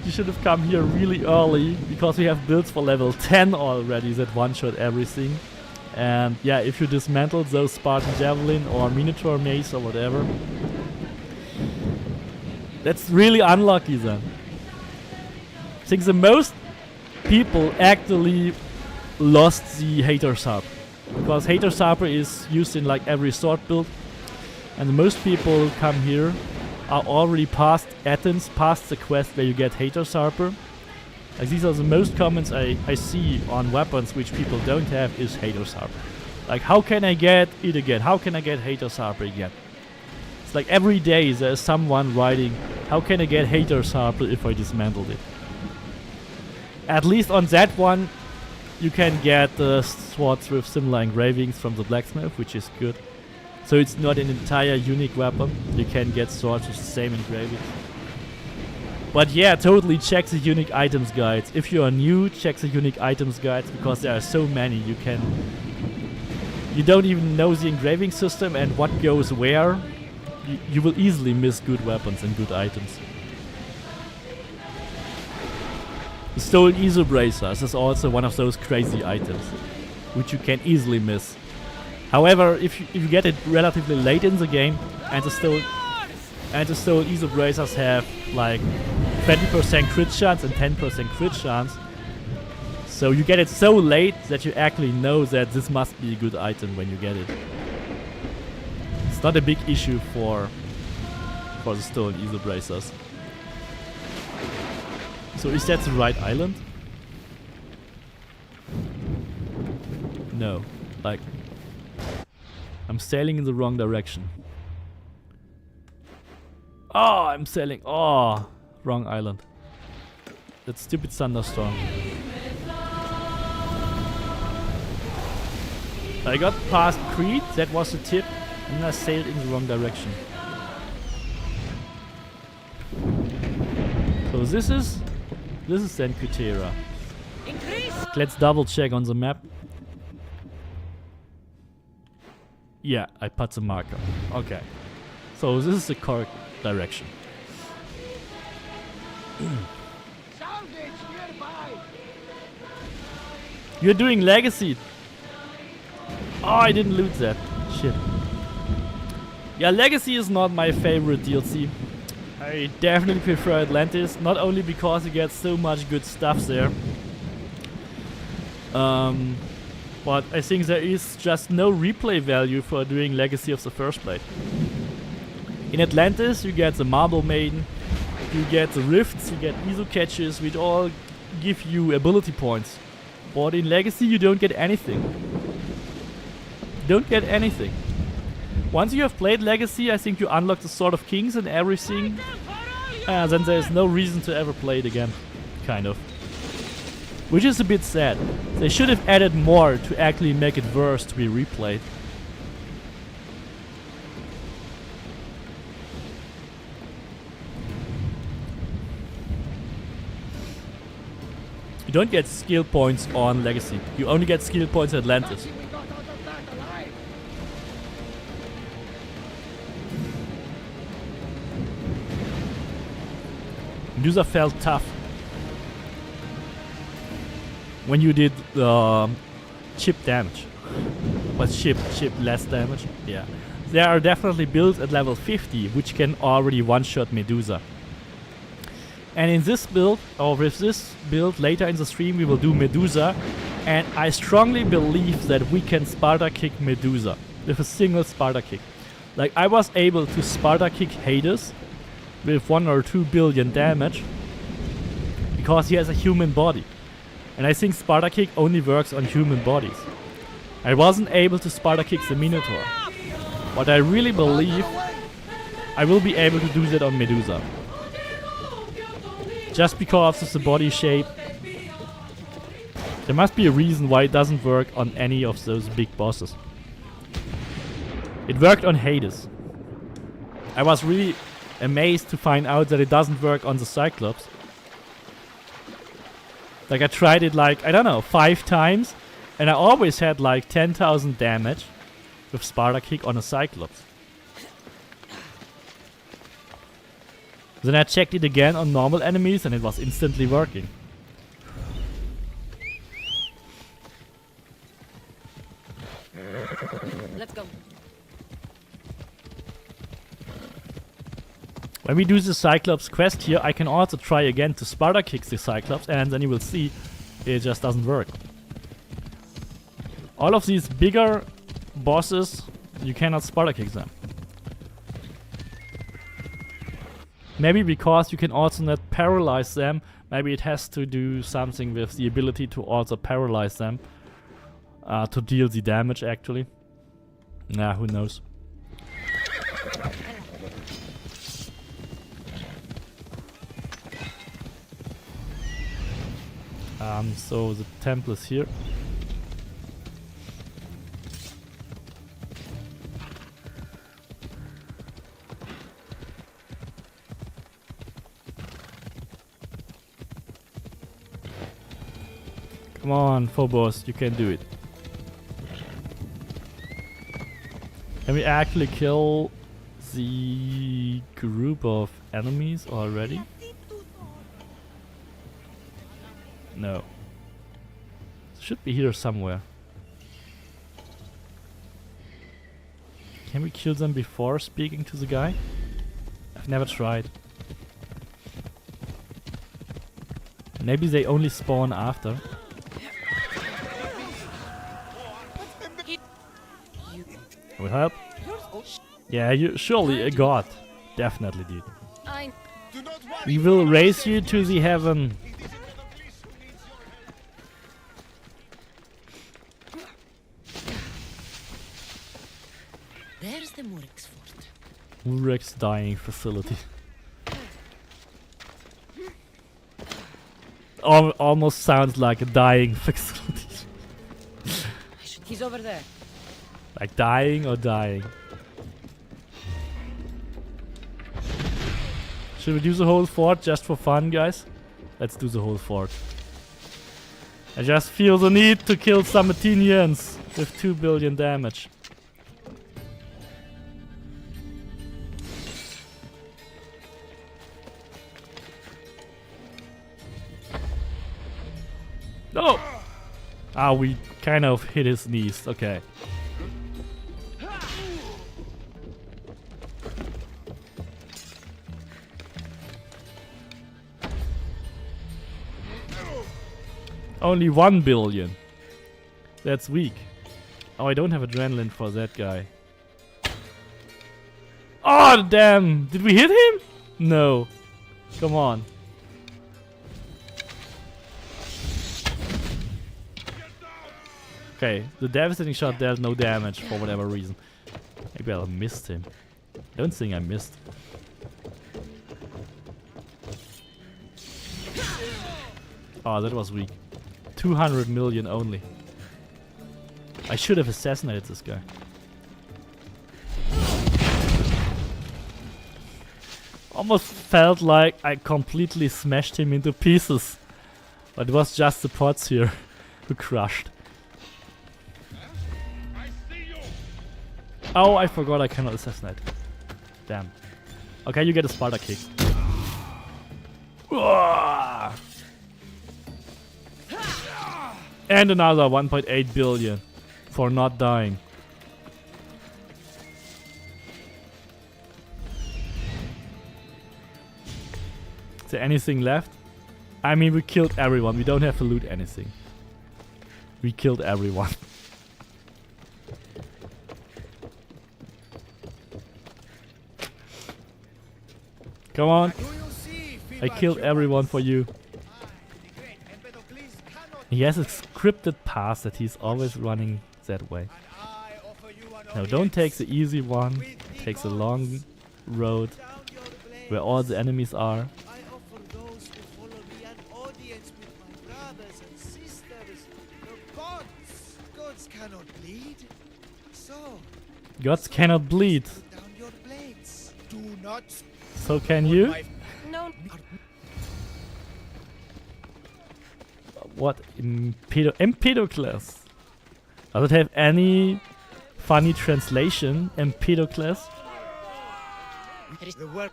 You should have come here really early, because we have builds for level 10 already that one-shot everything. And yeah, if you dismantle those Spartan Javelin or Minotaur Mace or whatever, that's really unlucky then. I think the most people actually lost the Haters Harp, because Haters Harp is used in like every sword build, and the most people who come here are already past Athens, past the quest where you get Haters Harper. Like these are the most comments I see on weapons which people don't have is Haters Harper. Like how can I get it again? How can I get Haters Harper again? It's like every day there's someone writing, how can I get Haters Harper if I dismantled it? At least on that one you can get swords with similar engravings from the blacksmith, which is good. So it's not an entire unique weapon. You can get swords with the same engravings. But yeah, totally check the unique items guides. If you are new, check the unique items guides, because there are so many. You don't even know the engraving system and what goes where. You will easily miss good weapons and good items. The stolen Easel Bracers is also one of those crazy items, which you can easily miss. However, if you get it relatively late in the game, and the stolen Easel Bracers have like 20% crit chance and 10% crit chance, so you get it so late that you actually know that this must be a good item when you get it. It's not a big issue for the stolen Easel Bracers. So is that the right island? No. Like, I'm sailing in the wrong direction. Oh, I'm sailing. Oh, wrong island. That stupid thunderstorm. I got past Crete, that was the tip, and I sailed in the wrong direction. So this is then Cythera. Let's double check on the map. Yeah, I put the marker. Okay. So this is the correct direction. You're doing Legacy. Oh, I didn't loot that. Shit. Yeah, Legacy is not my favorite DLC. I definitely prefer Atlantis, not only because you get so much good stuff there, but I think there is just no replay value for doing Legacy of the First Blade. In Atlantis you get the Marble Maiden, you get the Rifts, you get Iso Catches, which all give you ability points. But in Legacy you don't get anything. Don't get anything. Once you have played Legacy, I think you unlock the Sword of Kings and everything. Then there's no reason to ever play it again. Kind of. Which is a bit sad. They should have added more to actually make it worse to be replayed. You don't get skill points on Legacy. You only get skill points at Atlantis. Medusa felt tough when you did chip damage. But chip less damage? Yeah. There are definitely builds at level 50 which can already one-shot Medusa. And in this build, or with this build later in the stream, we will do Medusa. And I strongly believe that we can Sparta kick Medusa with a single Sparta kick. Like, I was able to Sparta kick Hades with 1 or 2 billion damage because he has a human body. And I think Sparta kick only works on human bodies. I wasn't able to Sparta kick the Minotaur. But I really believe I will be able to do that on Medusa. Just because of the body shape. There must be a reason why it doesn't work on any of those big bosses. It worked on Hades. I was really amazed to find out that it doesn't work on the Cyclops. Like I tried it like, I don't know, 5 times. And I always had like 10,000 damage with Sparta Kick on a Cyclops. Then I checked it again on normal enemies and it was instantly working. Let's go. When we do the Cyclops quest here, I can also try again to Sparta Kick the Cyclops and then you will see it just doesn't work. All of these bigger bosses, you cannot Sparta Kick them. Maybe because you can also not paralyze them. Maybe it has to do something with the ability to also paralyze them. To deal the damage actually. Nah, who knows. So the temple is here. Come on, Phobos, you can do it. Can we actually kill the group of enemies already? No. It should be here somewhere. Can we kill them before speaking to the guy? I've never tried. Maybe they only spawn after. Will help? Yeah, you surely a god. Definitely, dude. We will raise you to the heaven. There's the Murex fort. Murex dying facility. Almost sounds like a dying facility. He's over there. Like dying or dying? Should we do the whole fort just for fun, guys? Let's do the whole fort. I just feel the need to kill some Athenians with 2 billion damage. No! Ah, we kind of hit his knees. Okay. Only 1 billion. That's weak. Oh, I don't have adrenaline for that guy. Oh, damn! Did we hit him? No. Come on. Okay, the devastating shot dealt no damage for whatever reason. Maybe I missed him. I don't think I missed. Oh, that was weak. 200 million only. I should have assassinated this guy. Almost felt like I completely smashed him into pieces. But it was just the pots here who crushed. Oh, I forgot I cannot assassinate. Damn. Okay, you get a Sparta kick. Uah! And another 1.8 billion for not dying. Is there anything left? I mean, we killed everyone. We don't have to loot anything. We killed everyone. Come on. I killed everyone for you. He has a scripted path that he's always running that way. No, don't take the easy one. Take the long road where all the enemies are. I offer those who follow me an audience with my brothers and sisters. The gods cannot bleed. So, Gods cannot bleed. put down your blades. Do not. So can you? No. What? Empedocles. Does it have any funny translation? Empedocles? The work.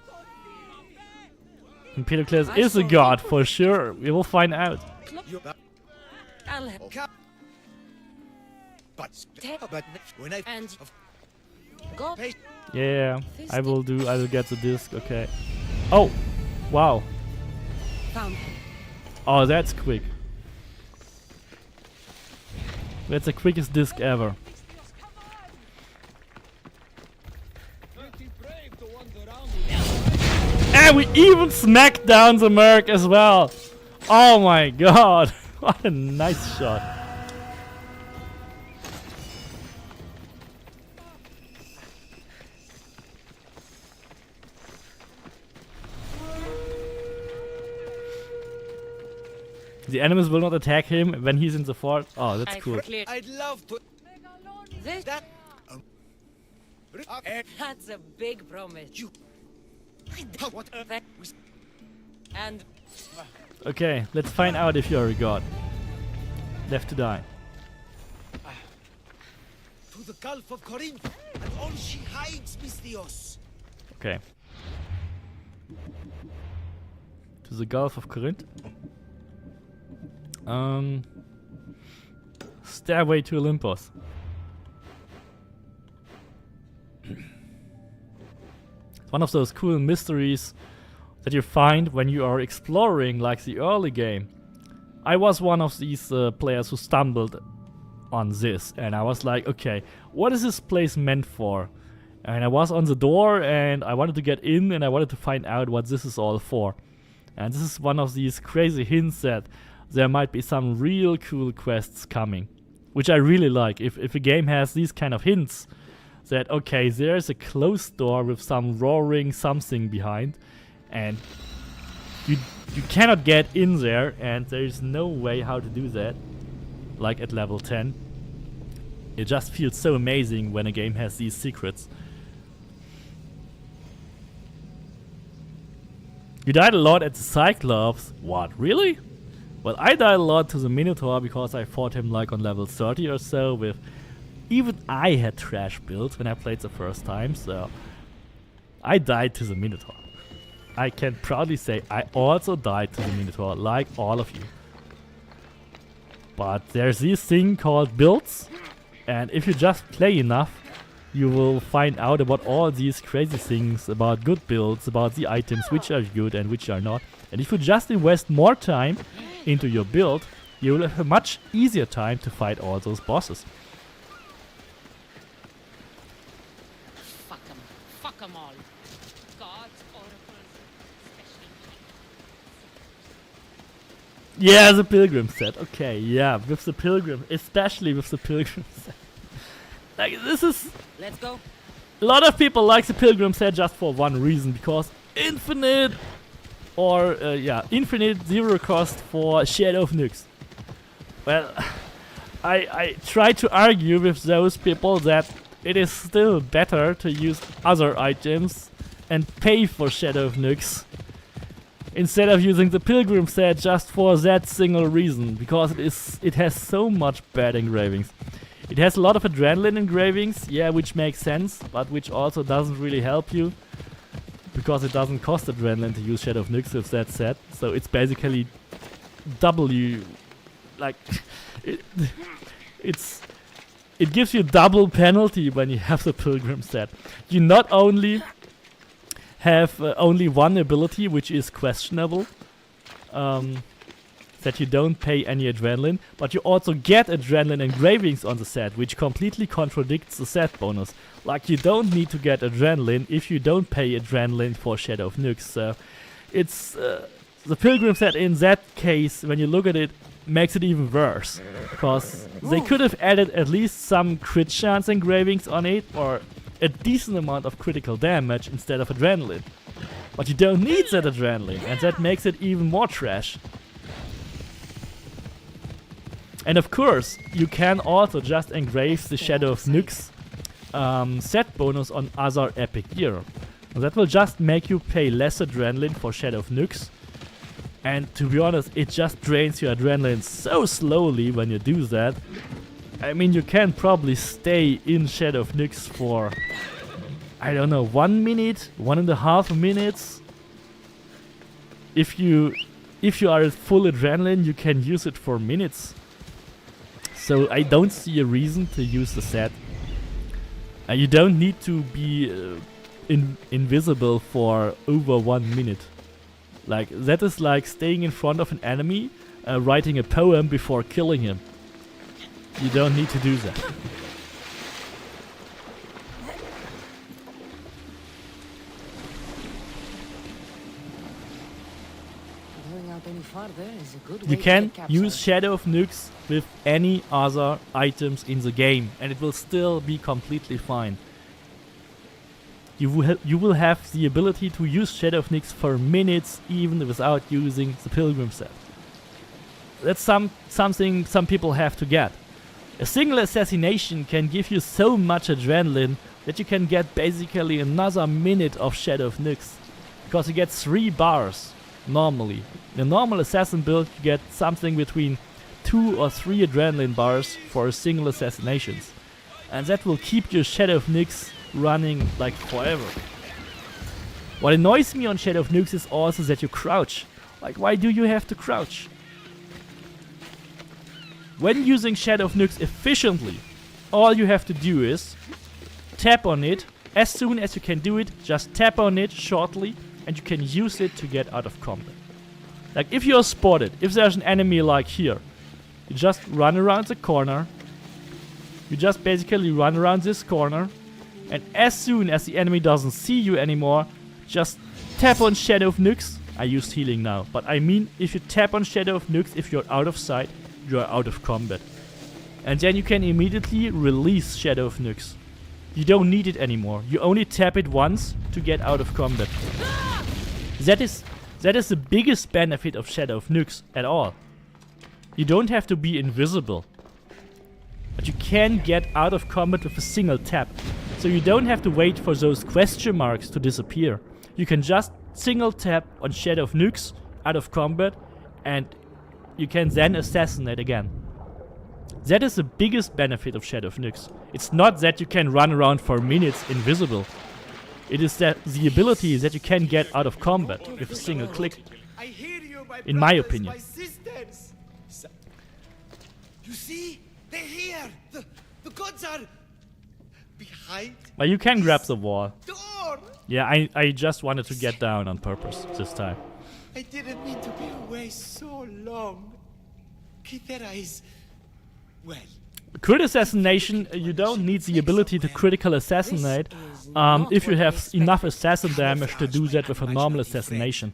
Empedocles is a god for sure. We will find out. I'll have But when I and go. Yeah, I will do. I will get the disc. Okay. Oh, wow. Found. Oh, that's quick. That's the quickest disc ever. And we even smacked down the Merc as well. Oh my god. What a nice shot. The enemies will not attack him when he's in the fort. Oh, that's cool. I'd love to. This That. that's a big promise. You. What? And Okay, let's find out if you're a god. Left to die. To the Gulf of Corinth, and all she hides, Mystios. Okay. To the Gulf of Corinth. Stairway to Olympus. It's one of those cool mysteries that you find when you are exploring, like the early game. I was one of these players who stumbled on this, and I was like, okay, what is this place meant for? And I was on the door, and I wanted to get in, and I wanted to find out what this is all for. And this is one of these crazy hints that there might be some real cool quests coming, which I really like. If a game has these kind of hints that, okay, there's a closed door with some roaring something behind, and you cannot get in there, and there's no way how to do that, like at level 10. It just feels so amazing when a game has these secrets. You died a lot at the Cyclops. What, really? Well, I died a lot to the Minotaur because I fought him like on level 30 or so with... Even I had trash builds when I played the first time, so... I died to the Minotaur. I can proudly say I also died to the Minotaur, like all of you. But there's this thing called builds, and if you just play enough, you will find out about all these crazy things, about good builds, about the items which are good and which are not. And if you just invest more time into your build, you will have a much easier time to fight all those bosses. fuck 'em all. Gods, oracles, especially. Yeah, the pilgrim set. Okay, yeah, with the pilgrim, especially with the pilgrim set. Like, this is... Let's go. A lot of people like the pilgrim set just for one reason, because infinite or infinite zero cost for Shadow of Nyx. Well, I try to argue with those people that it is still better to use other items and pay for Shadow of Nyx instead of using the pilgrim set just for that single reason, because it has so much bad engravings. It has a lot of adrenaline engravings, yeah, which makes sense, but which also doesn't really help you, because it doesn't cost adrenaline to use Shadow of Nyx with that set. So it's basically W, like it gives you double penalty when you have the pilgrim set. You not only have only one ability, which is questionable, that you don't pay any adrenaline, but you also get adrenaline engravings on the set, which completely contradicts the set bonus. Like, you don't need to get adrenaline if you don't pay adrenaline for Shadow of Nyx. So it's the pilgrim set in that case, when you look at it, makes it even worse. Because they could have added at least some crit chance engravings on it, or a decent amount of critical damage instead of adrenaline. But you don't need that adrenaline, and that makes it even more trash. And of course, you can also just engrave the Shadow of Nyx set bonus on other epic gear. And that will just make you pay less adrenaline for Shadow of Nyx. And to be honest, it just drains your adrenaline so slowly when you do that. I mean, you can probably stay in Shadow of Nyx for, I don't know, 1 minute, 1.5 minutes. If you are at full adrenaline, you can use it for minutes. So I don't see a reason to use the set. You don't need to be invisible for over 1 minute. Like, that is like staying in front of an enemy, writing a poem before killing him. You don't need to do that. You can use Shadow of Nyx with any other items in the game, and it will still be completely fine. You will have the ability to use Shadow of Nyx for minutes even without using the Pilgrim set. That's something some people have to get. A single assassination can give you so much adrenaline that you can get basically another minute of Shadow of Nyx, because you get 3 bars normally. In a normal assassin build you get something between 2 or 3 adrenaline bars for a single assassinations, and that will keep your Shadow of Nyx running like forever. What annoys me on Shadow of Nyx is also that you crouch. Like, why do you have to crouch? When using Shadow of Nyx efficiently, all you have to do is tap on it. As soon as you can do it, just tap on it shortly and you can use it to get out of combat. Like, if you're spotted, if there's an enemy like here, you just run around the corner. You just basically run around this corner, and as soon as the enemy doesn't see you anymore, just tap on Shadow of Nyx. I used healing now, but I mean, if you tap on Shadow of Nyx, if you're out of sight, you are out of combat. And then you can immediately release Shadow of Nyx. You don't need it anymore. You only tap it once to get out of combat. That is the biggest benefit of Shadow of Nyx at all. You don't have to be invisible, but you can get out of combat with a single tap. So you don't have to wait for those question marks to disappear. You can just single tap on Shadow of Nyx out of combat, and you can then assassinate again. That is the biggest benefit of Shadow of Nyx. It's not that you can run around for minutes invisible. It is that the ability that you can get out of combat with a single click. In my opinion. You see? They're here! The gods are behind. But you can grab the wall. Door! Yeah, I just wanted to get down on purpose this time. I didn't mean to be away so long. Cythera is... well... Crit assassination, you don't need the ability to critical assassinate if you have enough assassin damage to do that with a normal assassination.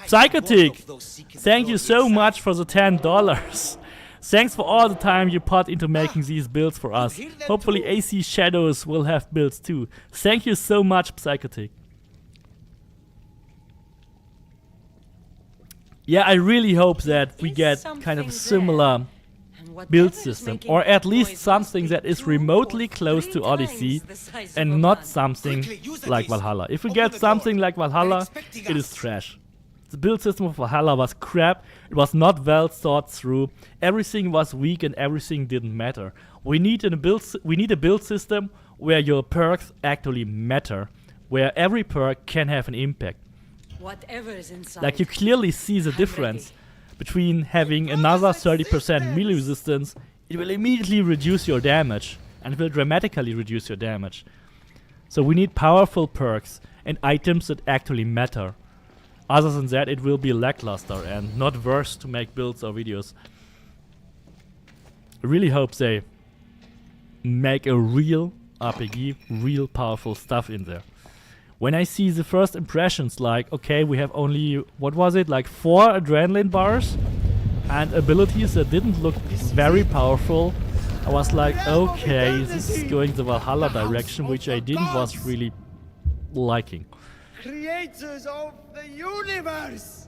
Psychotic! Thank you so much for the $10. Thanks for all the time you put into making these builds for us. Hopefully AC Shadows will have builds too. Thank you so much, Psychotic. Yeah, I really hope that we get kind of a similar build system, or at least something that is remotely close to Odyssey and not something like Valhalla. If we get something like Valhalla, it is trash. The build system of Valhalla was crap, it was not well thought through, everything was weak and everything didn't matter. We need a build system where your perks actually matter, where every perk can have an impact. Whatever is inside. Like, you clearly see the difference between having another 30% melee resistance. It will immediately reduce your damage and will dramatically reduce your damage. So we need powerful perks and items that actually matter. Other than that, it will be lackluster and not worth to make builds or videos. I really hope they make a real RPG, real powerful stuff in there. When I see the first impressions, like, okay, we have only, what was it, like 4 adrenaline bars? and abilities that didn't look very powerful. I was like, okay, this is going the Valhalla direction, which I didn't was really liking. Creators of the universe,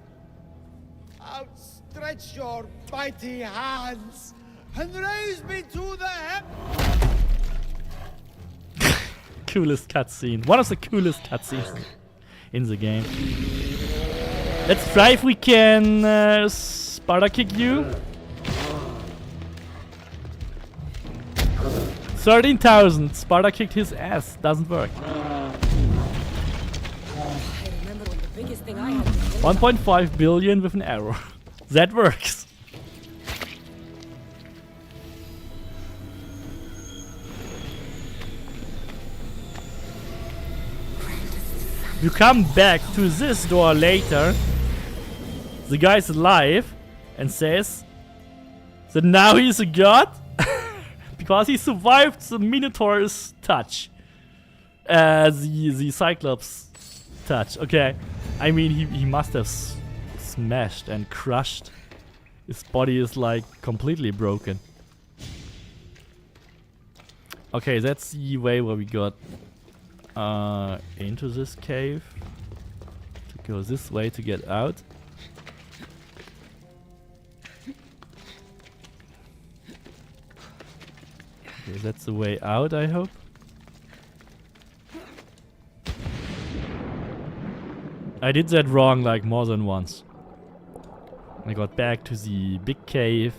outstretch your mighty hands and raise me to the heavens. Coolest cutscene. One of the coolest cutscenes in the game. Let's try if we can Sparta kick you. 13,000. Sparta kicked his ass. Doesn't work. 1.5 billion with an arrow. That works. You come back to this door later. The guy's alive and says that now he's a god because he survived the Minotaur's touch. The Cyclops touch. Okay. I mean, he must have smashed and crushed. His body is like completely broken. Okay, that's the way where we got into this cave. To go this way to get out. Okay, that's the way out, I hope. I did that wrong like more than once. I got back to the big cave.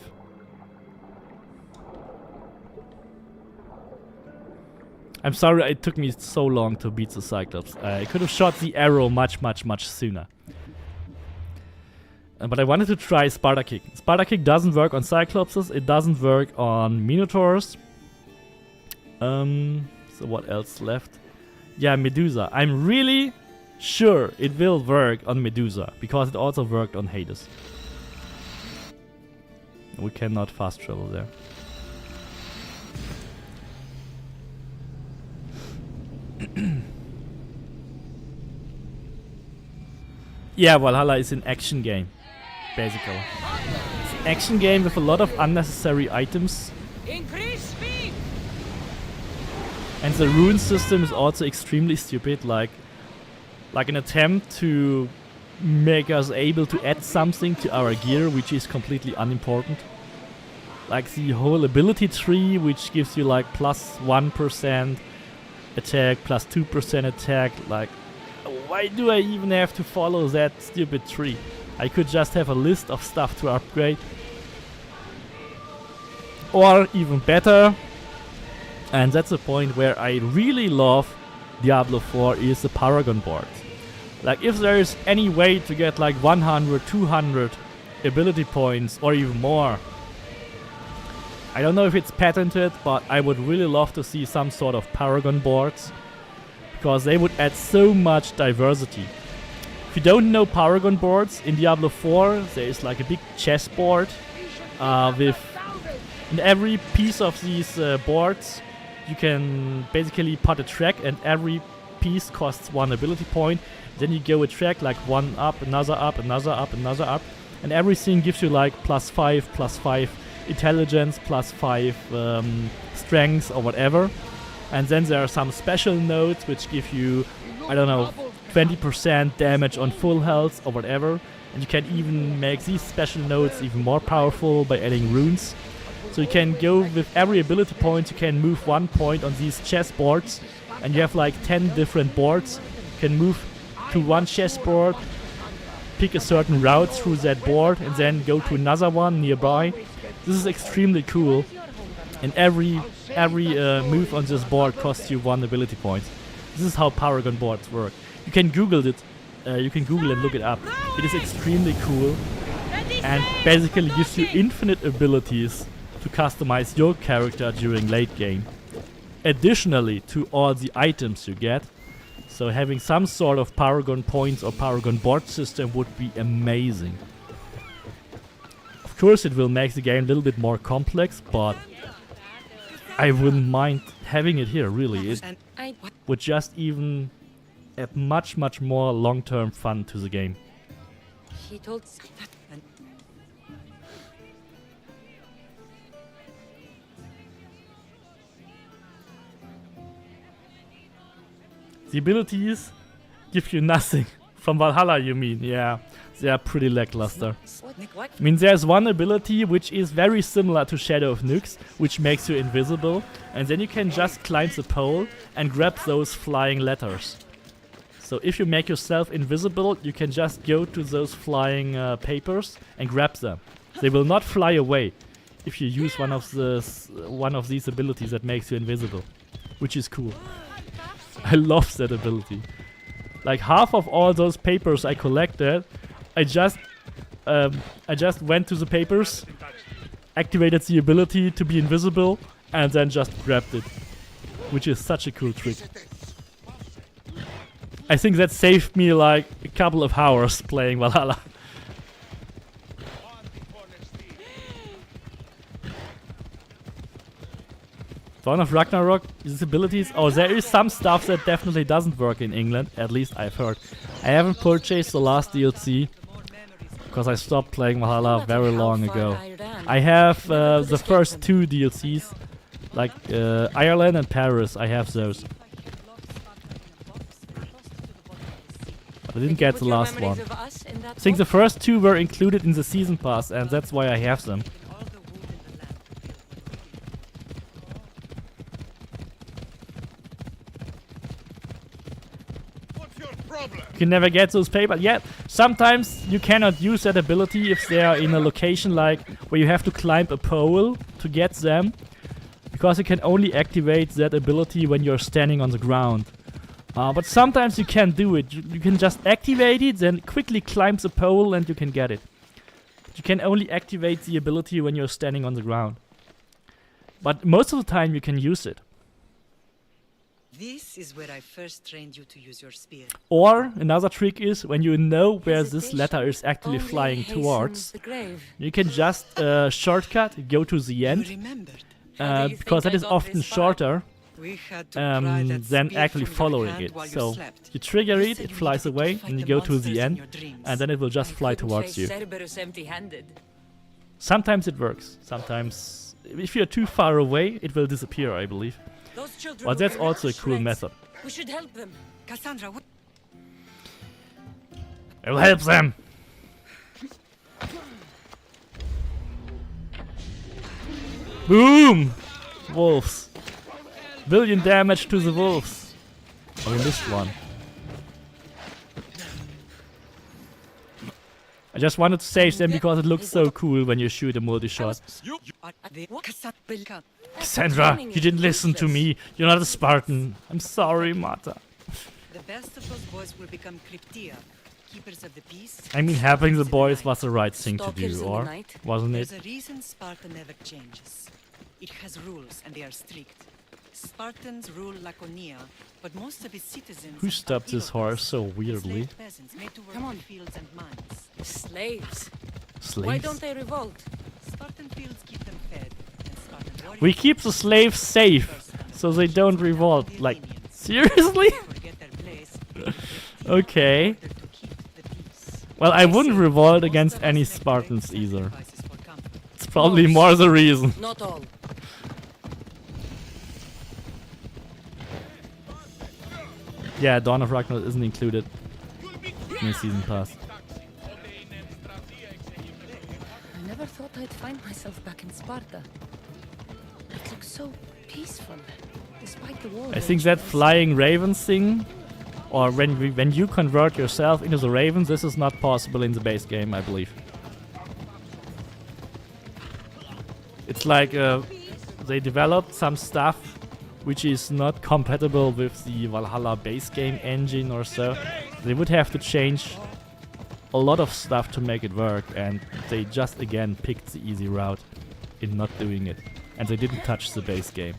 I'm sorry it took me so long to beat the Cyclops. I could have shot the arrow much sooner. But I wanted to try Sparta Kick. Sparta Kick doesn't work on Cyclopses, it doesn't work on Minotaurs. So what else left? Yeah, Medusa. I'm really sure it will work on Medusa, because it also worked on Hades. We cannot fast travel there. Yeah, Valhalla is an action game, basically. It's an action game with a lot of unnecessary items. Increase speed. And the rune system is also extremely stupid, like an attempt to make us able to add something to our gear, which is completely unimportant. Like the whole ability tree, which gives you like plus 1% attack, plus 2% attack. Like, why do I even have to follow that stupid tree? I could just have a list of stuff to upgrade. Or even better, and that's the point where I really love Diablo 4, is the Paragon board. Like, if there is any way to get like 100, 200 ability points or even more, I don't know if it's patented, but I would really love to see some sort of Paragon boards, because they would add so much diversity. If you don't know Paragon boards, in Diablo 4 there is like a big chessboard with in every piece of these boards you can basically put a track, and every piece costs 1 ability point. Then you go a track like one up, another up, another up, another up, and everything gives you like +5 intelligence, +5 strength or whatever. And then there are some special nodes which give you, I don't know, 20% damage on full health or whatever. And you can even make these special nodes even more powerful by adding runes. So you can go with every ability point, you can move 1 point on these chessboards, and you have like 10 different boards. You can move to one chessboard, pick a certain route through that board, and then go to another one nearby. This is extremely cool, and every move on this board costs you 1 ability point. This is how Paragon boards work. You can Google it. You can Google and look it up. It is extremely cool, and basically gives you infinite abilities to customize your character during late game. Additionally to all the items you get. So having some sort of Paragon points or Paragon board system would be amazing. Of course it will make the game a little bit more complex, but I wouldn't mind having it here, really. It would just even add much more long-term fun to the game. He told The abilities give you nothing. From Valhalla, you mean? Yeah, they are pretty lackluster. I mean, there's one ability which is very similar to Shadow of Nyx, which makes you invisible, and then you can just climb the pole and grab those flying letters. So if you make yourself invisible, you can just go to those flying papers and grab them. They will not fly away if you use one of these abilities that makes you invisible, which is cool. I love that ability. Like half of all those papers I collected, I just went to the papers, activated the ability to be invisible, and then just grabbed it, which is such a cool trick. I think that saved me like a couple of hours playing Valhalla. Dawn of Ragnarok, these abilities. Oh, there is some stuff that definitely doesn't work in England, at least I've heard. I haven't purchased the last DLC because I stopped playing Valhalla very long ago. I have the first 2 DLCs, like Ireland and Paris. I have those. But I didn't get the last one. I think the first 2 were included in the season pass, and that's why I have them. You can never get those papers. Yeah, sometimes you cannot use that ability if they are in a location like where you have to climb a pole to get them, because you can only activate that ability when you're standing on the ground. But sometimes you can do it. You can just activate it, then quickly climb the pole and you can get it. But you can only activate the ability when you're standing on the ground. But most of the time you can use it. This is where I first trained you to use your spear. Or another trick is when you know where this letter is actually flying towards, you can just shortcut, go to the end, because that is often shorter than actually following it. So you trigger it, it flies away, and you go to the end, and then it will just fly towards you. Sometimes it works. Sometimes, if you're too far away, it will disappear, I believe. But that's also a cool method. We should help them. Cassandra, I will help them! Boom! Wolves. Billion damage to the wolves. Oh, we missed one. I just wanted to save them because it looks so cool when you shoot a multi-shot. Cassandra, you didn't listen to me. You're not a Spartan. I'm sorry, Marta. The best of those boys will become Cryptia, keepers of the peace. I mean, having the boys was the right thing to do, or wasn't it? There's a reason Sparta never changes. It has rules, and they are strict. Spartans rule Laconia, but most of its citizens. Who stopped this horse so weirdly? Come on, fields and mines. Slaves. Slaves? Why don't they revolt? Spartan fields keep them fed. We keep the slaves safe, so they don't revolt. Like, seriously? Okay. Well, I wouldn't revolt against any Spartans either. It's probably more the reason. Not all. Yeah, Dawn of Ragnarok isn't included in the season pass. I never thought I'd find myself back in Sparta. It looks so peaceful, despite the war. I think that flying ravens thing, or when you convert yourself into the ravens, this is not possible in the base game, I believe. It's like they developed some stuff which is not compatible with the Valhalla base game engine or so. They would have to change a lot of stuff to make it work, and they just again picked the easy route in not doing it. And they didn't touch the base game.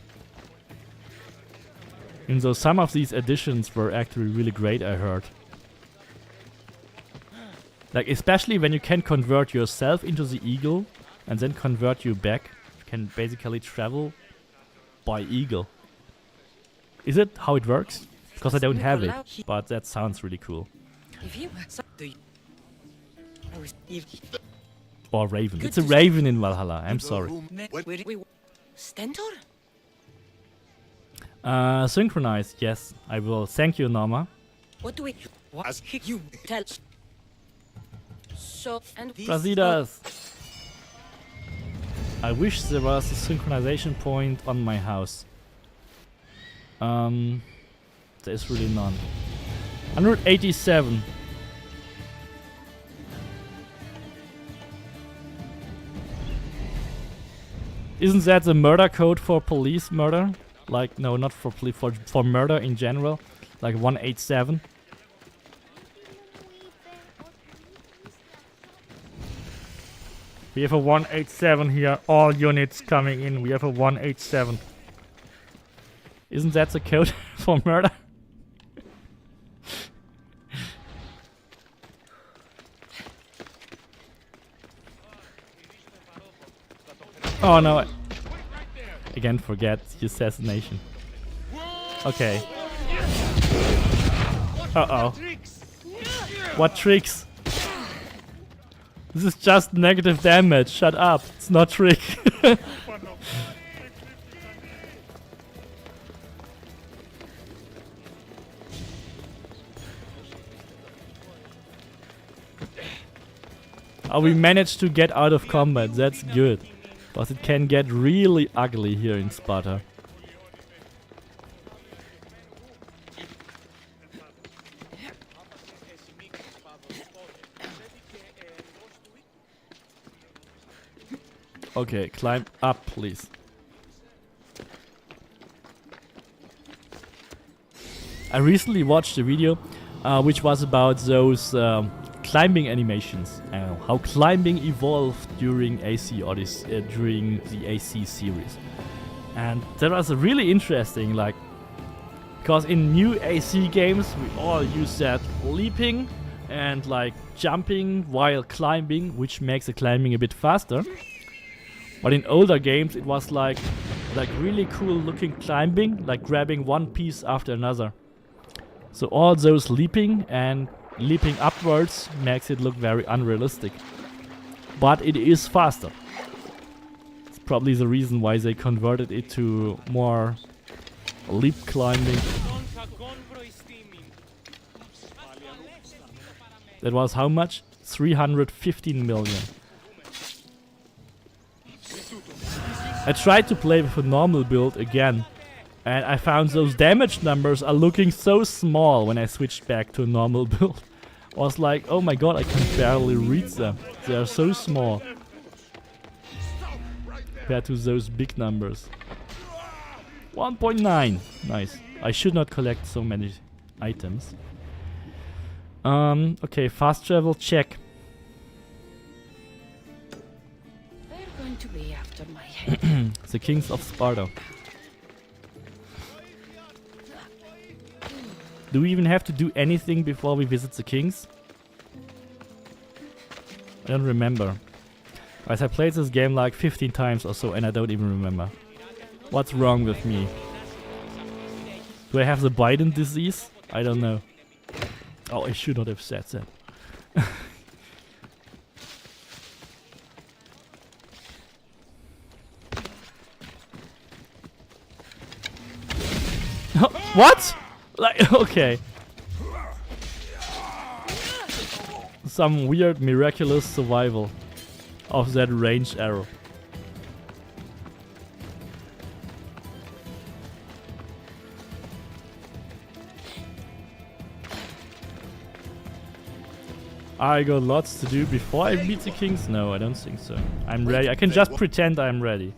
Even though some of these additions were actually really great, I heard. Like, especially when you can convert yourself into the eagle and then convert you back. You can basically travel by eagle. Is it how it works? Because I don't have it, but that sounds really cool. Or raven. It's a raven in Valhalla, I'm sorry. Stentor? Synchronize, yes, I will. Thank you, Norma. What do we... What you tell... So, and these... Brasidas! I wish there was a synchronization point on my house. There is really none. 187. Isn't that the murder code for police murder? Like, no, not for police, for murder in general. Like 187. We have a 187 here. All units coming in. We have a 187. Isn't that the code for murder? Oh no. Again, forget the assassination. Okay. Uh-oh. What tricks? This is just negative damage. Shut up. It's not trick. Oh, we managed to get out of combat. That's good. But it can get really ugly here in Sparta. Okay, climb up, please. I recently watched a video which was about those climbing animations, how climbing evolved during AC Odyssey, during the AC series. And that was really interesting, like, because in new AC games we all use that leaping and like jumping while climbing, which makes the climbing a bit faster. But in older games it was like really cool looking climbing, like grabbing one piece after another. So all those leaping and leaping upwards makes it look very unrealistic. But it is faster. It's probably the reason why they converted it to more leap climbing. That was how much? 315 million. I tried to play with a normal build again, and I found those damage numbers are looking so small when I switched back to a normal build. I was like, oh my god, I can barely read them. They are so small compared to those big numbers. 1.9. Nice. I should not collect so many items. Okay, fast travel check. They're going to be after my head. The Kings of Sparta. Do we even have to do anything before we visit the Kings? I don't remember. Guys, I played this game like 15 times or so and I don't even remember. What's wrong with me? Do I have the Biden disease? I don't know. Oh, I should not have said that. What? Like, okay. Some weird miraculous survival of that ranged arrow. I got lots to do before I meet the Kings? No, I don't think so. I'm ready. I can just pretend I'm ready.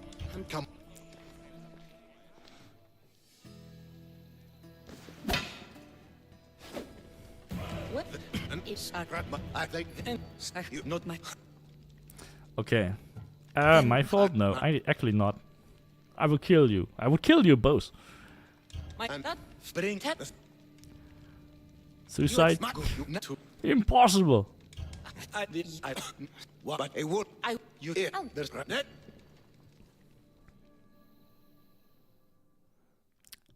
Okay. My fault? No, I actually not. I will kill you. I would kill you both. Suicide? Impossible.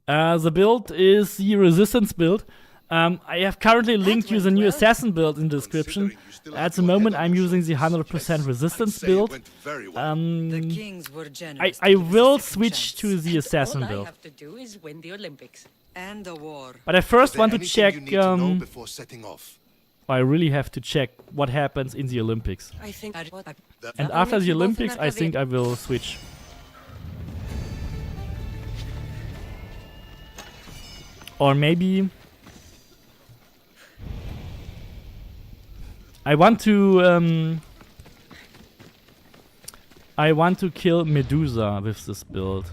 The build is the resistance build. I have currently linked you the new assassin build in the description. At the moment I'm using the 100% resistance build. The kings were generous I to give us a will second switch to chance. the assassin All I build. have to do is win the Olympics. And a war. But I first Is there want to anything check, you need to know before setting off? I really have to check what happens in the Olympics. I think And after the Olympics I think I will switch. Or maybe I want to kill Medusa with this build.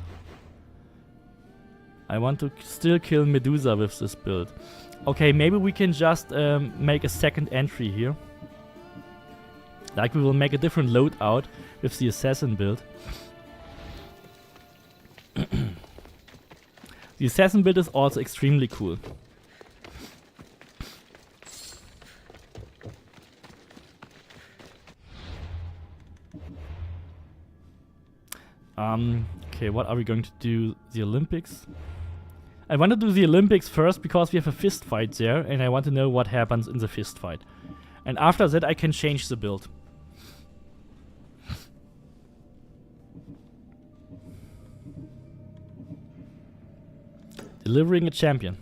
I want to still kill Medusa with this build. Okay, maybe we can just make a second entry here. Like we will make a different loadout with the assassin build. The assassin build is also extremely cool. Okay, what are we going to do? The Olympics? I want to do the Olympics first because we have a fist fight there and I want to know what happens in the fist fight. And after that I can change the build. Delivering a champion.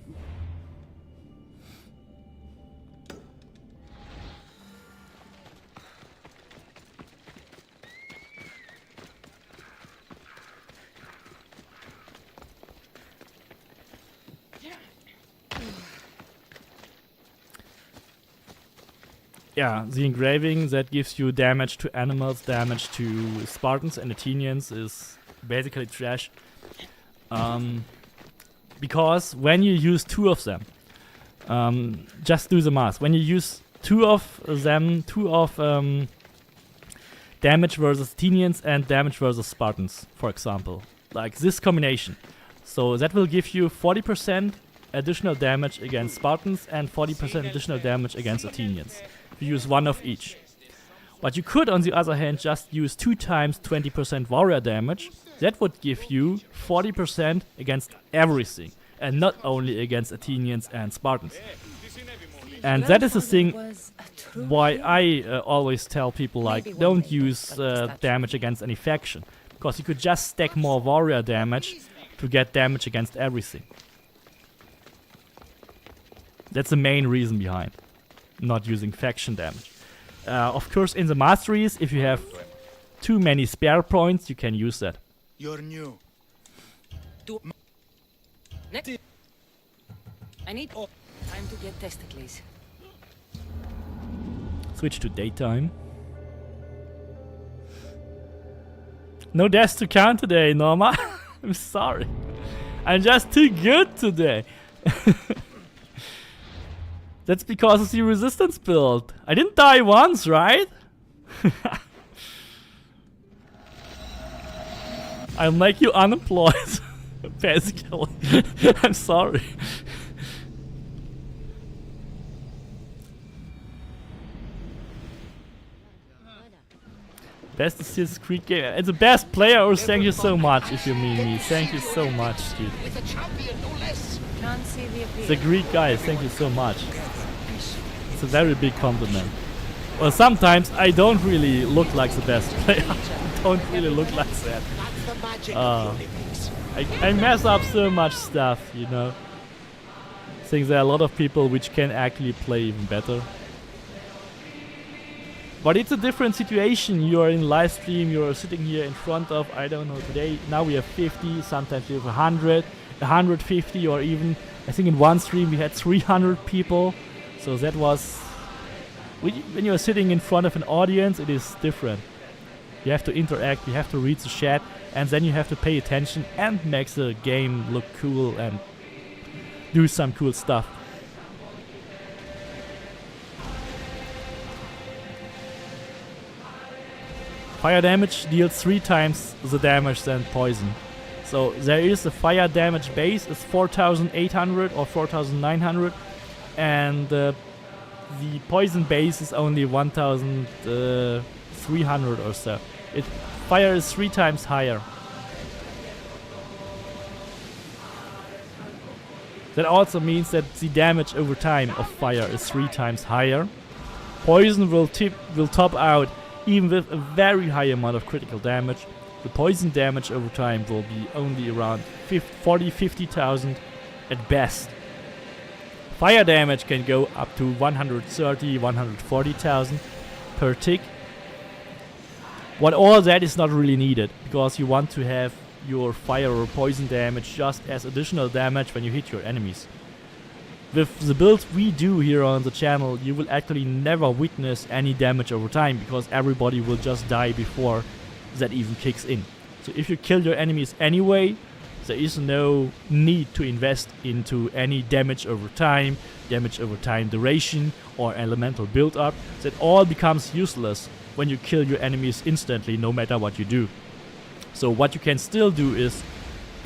Yeah, the engraving that gives you damage to animals, damage to Spartans and Athenians is basically trash. Because when you use two of them, just do the math. When you use two of damage versus Athenians and damage versus Spartans, for example, like this combination. So that will give you 40% additional damage against Spartans and 40% additional damage against Athenians. You use one of each. But you could, on the other hand, just use 2 times 20% warrior damage. That would give you 40% against everything, and not only against Athenians and Spartans. And that is the thing why I always tell people, like, don't use damage against any faction, because you could just stack more warrior damage to get damage against everything. That's the main reason behind not using faction damage. Of course, in the masteries, if you have too many spare points, you can use that. You're new. I need time to get Testicles. Switch to daytime. No deaths to count today, Norma. I'm sorry. I'm just too good today. That's because of the resistance build. I didn't die once, right? I'll make you unemployed. Basically. I'm sorry. Best Assassin's Creed game. And the best player, or thank you so much if you mean me. Thank you so much, dude. The Greek guys, thank you so much. It's a very big compliment. Well, sometimes I don't really look like the best player. I don't really look like that. I mess up so much stuff, you know. I think there are a lot of people which can actually play even better. But it's a different situation. You are in live stream, you are sitting here in front of, I don't know, today, now we have 50, sometimes we have 100, 150, or even, I think in one stream we had 300 people. So that was, when you are sitting in front of an audience, it is different. You have to interact, you have to read the chat, and then you have to pay attention and make the game look cool and do some cool stuff. Fire damage deals 3 times the damage than poison. So there is a fire damage base, it's 4,800 or 4,900, and the poison base is only 1,300 or so. Fire is 3 times higher. That also means that the damage over time of fire is 3 times higher. Poison will top out even with a very high amount of critical damage. The poison damage over time will be only around 50,000 at best. Fire damage can go up to 130,000, 140,000 per tick. But all that is not really needed, because you want to have your fire or poison damage just as additional damage when you hit your enemies. With the builds we do here on the channel, you will actually never witness any damage over time, because everybody will just die before that even kicks in. So if you kill your enemies anyway, there is no need to invest into any damage over time duration, or elemental build up. That all becomes useless when you kill your enemies instantly, no matter what you do. So what you can still do is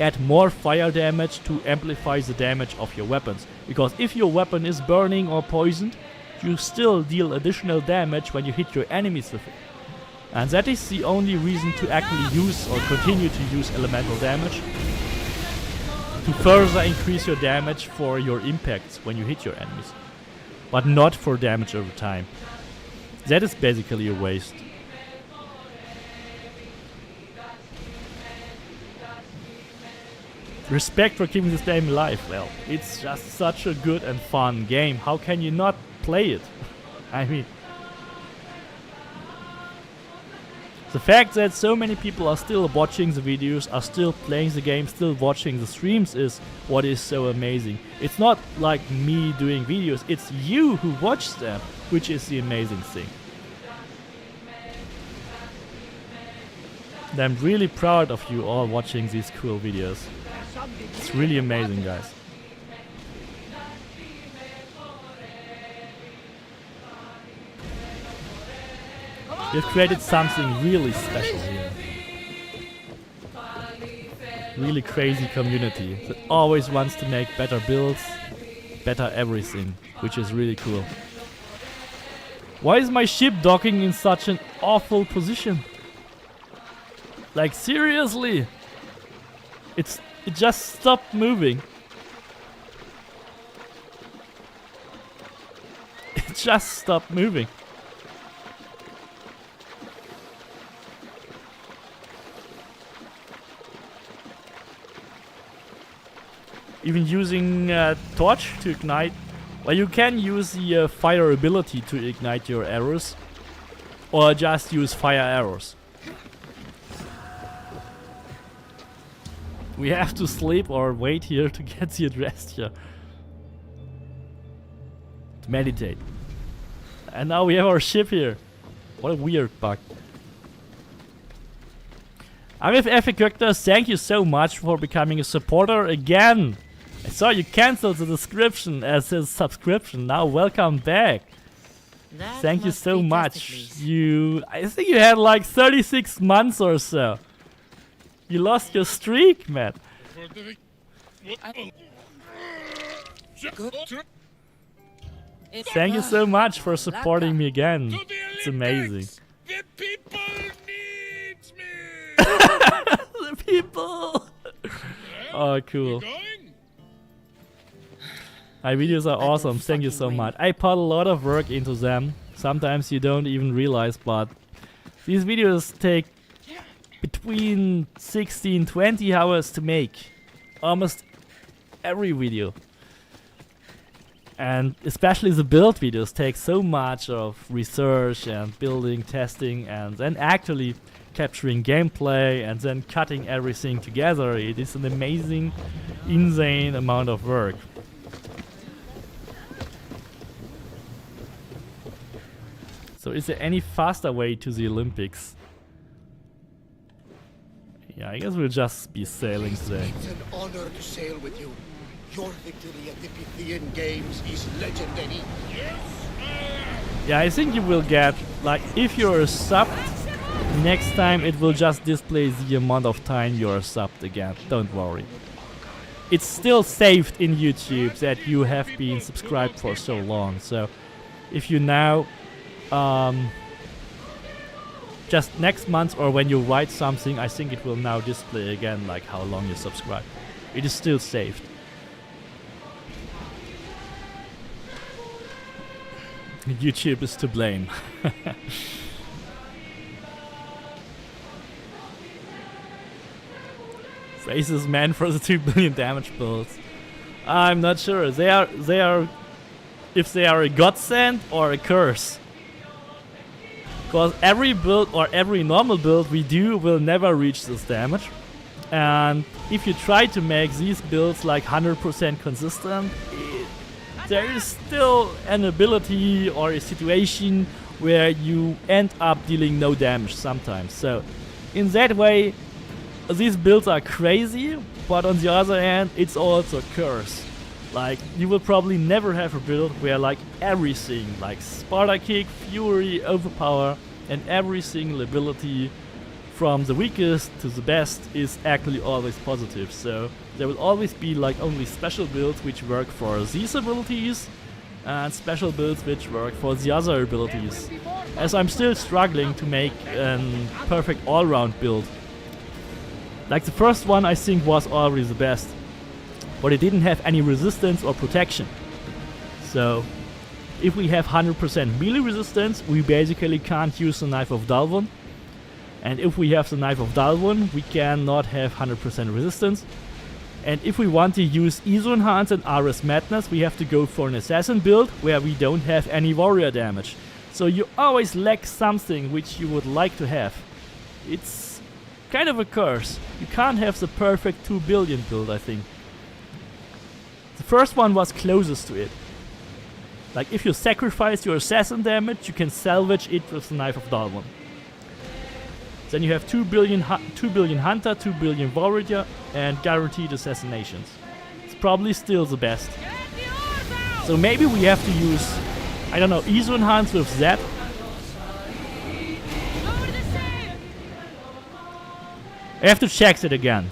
add more fire damage to amplify the damage of your weapons. Because if your weapon is burning or poisoned, you still deal additional damage when you hit your enemies with it. And that is the only reason to actually use or continue to use elemental damage. To further increase your damage for your impacts when you hit your enemies. But not for damage over time. That is basically a waste. Respect for keeping this game alive. Well, it's just such a good and fun game. How can you not play it? I mean, the fact that so many people are still watching the videos, are still playing the game, still watching the streams is what is so amazing. It's not like me doing videos, it's you who watch them, which is the amazing thing. And I'm really proud of you all watching these cool videos. It's really amazing, guys. You've created something really special here. Really crazy community that always wants to make better builds, better everything, which is really cool. Why is my ship docking in such an awful position? Like, seriously? It just stopped moving. It just stopped moving. Even using torch to ignite. Well, you can use the fire ability to ignite your arrows, or just use fire arrows. We have to sleep or wait here to get the address here. To meditate. And now we have our ship here. What a weird bug. FireCuda, thank you so much for becoming a supporter again. I saw you canceled the subscription as a subscription. Now welcome back. Thank you so much. I think you had like 36 months or so. You lost your streak, man. Thank you so much for supporting me again. It's amazing. The people needs me. The people. Oh, cool. My videos are awesome. Thank you so much. I put a lot of work into them. Sometimes you don't even realize, but these videos take between 16 and 20 hours to make. Almost every video. And especially the build videos take so much of research and building, testing, and then actually capturing gameplay and then cutting everything together. It is an amazing, insane amount of work. So is there any faster way to the Olympics? Yeah, I guess we'll just be sailing today. It's an honor to sail with you. Your victory at the Athenian Games is legendary. Yeah, I think you will get, like, if you're subbed, next time it will just display the amount of time you're subbed again. Don't worry. It's still saved in YouTube that you have been subscribed for so long. So if you now just next month or when you write something, I think it will now display again like how long you subscribed. It is still saved. YouTube is to blame. Praises man for the 2 billion damage builds. I'm not sure. They are if they are a godsend or a curse. Because every build or every normal build we do will never reach this damage. And if you try to make these builds like 100% consistent, there is still an ability or a situation where you end up dealing no damage sometimes. So in that way, these builds are crazy, but on the other hand, it's also a curse. Like, you will probably never have a build where like everything, like Sparta Kick, Fury, Overpower, and every single ability from the weakest to the best is actually always positive. So there will always be like only special builds which work for these abilities and special builds which work for the other abilities. As I'm still struggling to make a perfect all-round build. Like the first one I think was already the best, but it didn't have any resistance or protection. So if we have 100% melee resistance, we basically can't use the Knife of Dalvon. And if we have the Knife of Dalvon, we cannot have 100% resistance. And if we want to use ISO Enhance and RS Madness, we have to go for an Assassin build where we don't have any warrior damage. So you always lack something which you would like to have. It's kind of a curse. You can't have the perfect 2 billion build, I think. The first one was closest to it. Like if you sacrifice your Assassin damage, you can salvage it with the Knife of Dalvon. Then you have 2 billion Hunter, 2 billion Warrior, and guaranteed assassinations. It's probably still the best. So maybe we have to use, I don't know, ISO Enhance with that. I have to check it again.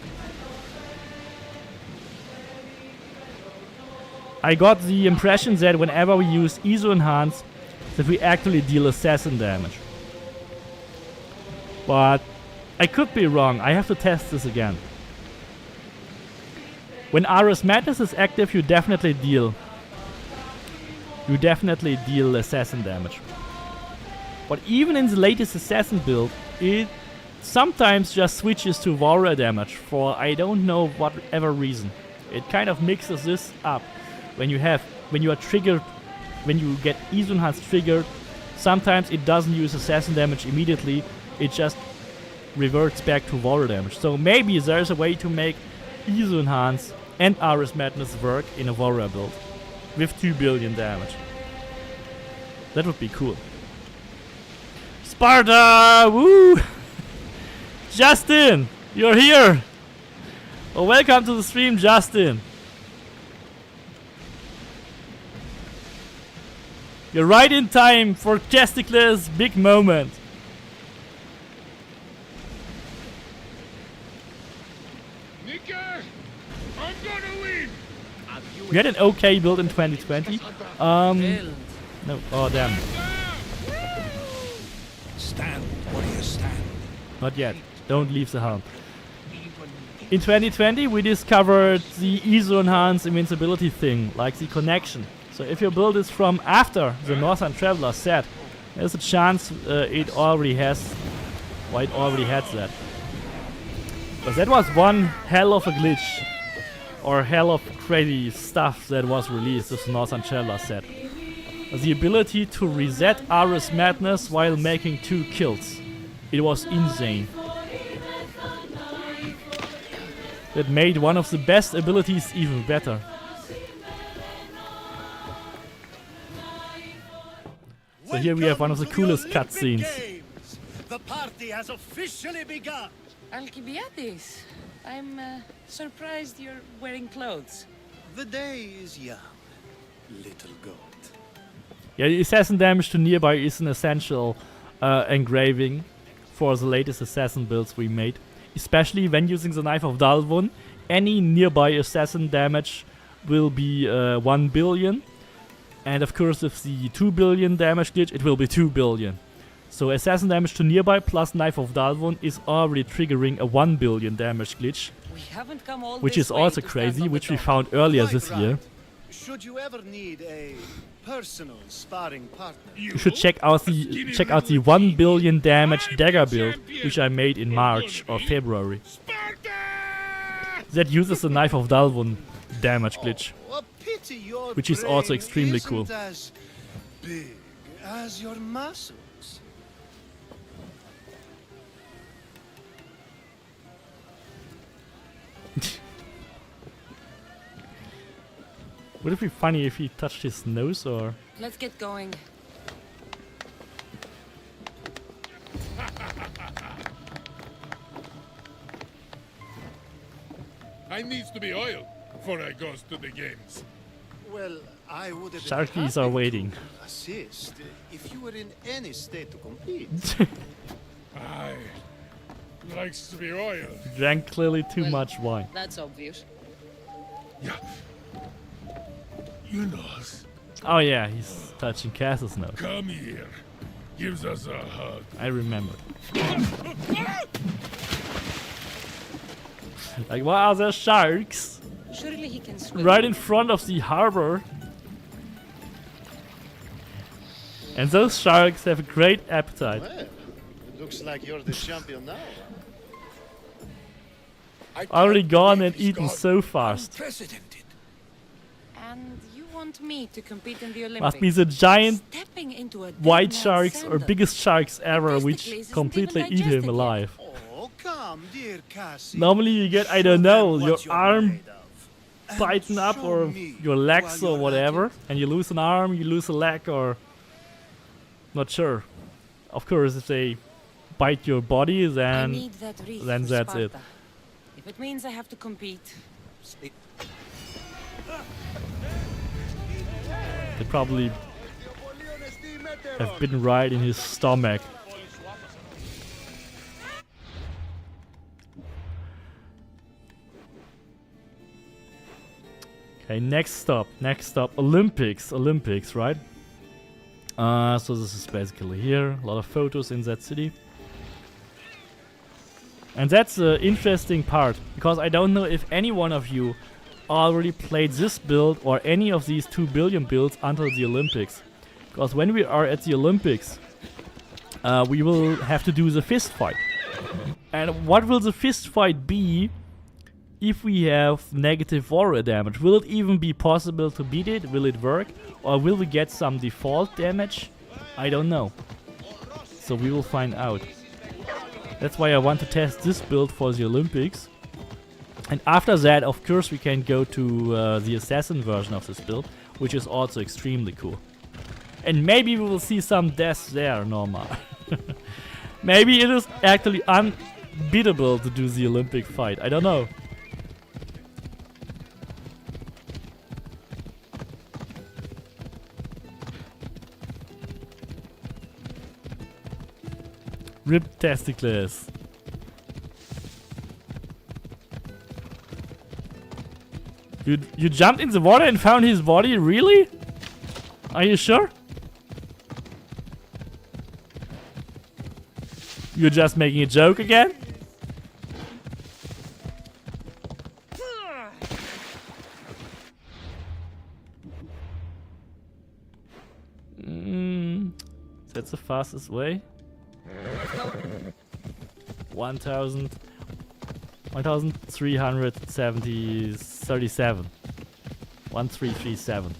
I got the impression that whenever we use ISO Enhance, that we actually deal assassin damage. But I could be wrong. I have to test this again. When RS Madness is active, you definitely deal assassin damage. But even in the latest assassin build, it sometimes just switches to warrior damage for I don't know whatever reason. It kind of mixes this up. When you are triggered, when you get ISO Enhance triggered, sometimes it doesn't use assassin damage immediately. It just reverts back to warrior damage. So maybe there's a way to make ISO Enhance and RS Madness work in a warrior build with 2 billion damage. That would be cool. Sparta! Woo! Justin! You're here! Oh, welcome to the stream, Justin. You're right in time for Testicles' big moment. We had an okay build in 2020. No, oh damn. Stand, warrior, stand. Not yet. Don't leave the helm. In 2020 we discovered the ISO Enhance invincibility thing, like the connection. So if your build is from after the Northern Traveler set, there's a chance it already has that. But that was one hell of a glitch. Or hell of crazy stuff that was released with the Northern Traveler set. The ability to reset RS Madness while making 2 kills. It was insane. That made one of the best abilities even better. So here we have one of the coolest cutscenes. The party has officially begun. Alcibiades, I'm surprised you're wearing clothes. The day is young, little goat. Yeah, the assassin damage to nearby is an essential engraving for the latest assassin builds we made. Especially when using the Knife of Dalvon, any nearby assassin damage will be 1 billion. And of course with the 2 billion damage glitch, it will be 2 billion. So assassin damage to nearby plus Knife of Dalvon is already triggering a 1 billion damage glitch. Which is also crazy, which we found earlier this year. Should you ever need a personal sparring partner. You should check out the 1 billion damage dagger build, which I made in March or February. That uses the Knife of Dalvun damage glitch, A pity your which is also brain extremely isn't cool. as big as your muscles. Would it be funny if he touched his nose or... Let's get going. I needs to be oiled before I goes to the games. Well, I would have been Sharkies happy are to waiting. assist if you were in any state to compete. I likes to be oiled. Drank clearly too much wine. That's obvious. Yeah. You know, Oh yeah, he's touching Cass's nose. come here. Gives us a hug. I remember. Like, what are there sharks? Surely he can swim. Right in front of the harbor. And those sharks have a great appetite. Well, it looks like you're the champion now. Already gone and eaten so fast. Unprecedented. And you want me to compete in the Olympics? Must be the giant Stepping into a white dead man's sharks or sandal. biggest sharks ever, which Testicles isn't completely even eat him digested yet. alive. Oh, come, dear Cassie. Normally you get, I don't Show know, them your what you're arm made of. And biting up show or me your while legs or you're at whatever, it. and you lose an arm, you lose a leg, or not sure. Of course, if they bite your body, I then need that wreath then for that's it. Sparta. If it means I have to compete, They probably have been right in his stomach. Okay, next stop, Olympics, right? So this is basically here, a lot of photos in that city. And that's the interesting part, because I don't know if any one of you already played this build or any of these 2 billion builds until the Olympics. Because when we are at the Olympics, we will have to do the fist fight. And what will the fist fight be if we have negative warrior damage? Will it even be possible to beat it? Will it work? Or will we get some default damage? I don't know. So we will find out. That's why I want to test this build for the Olympics. And after that, of course, we can go to the assassin version of this build, which is also extremely cool. And maybe we will see some deaths there, Norma. Maybe it is actually unbeatable to do the Olympic fight. I don't know. Rip testicles. You jumped in the water and found his body? Really? Are you sure? You're just making a joke again? That's the fastest way. 1337. 1337.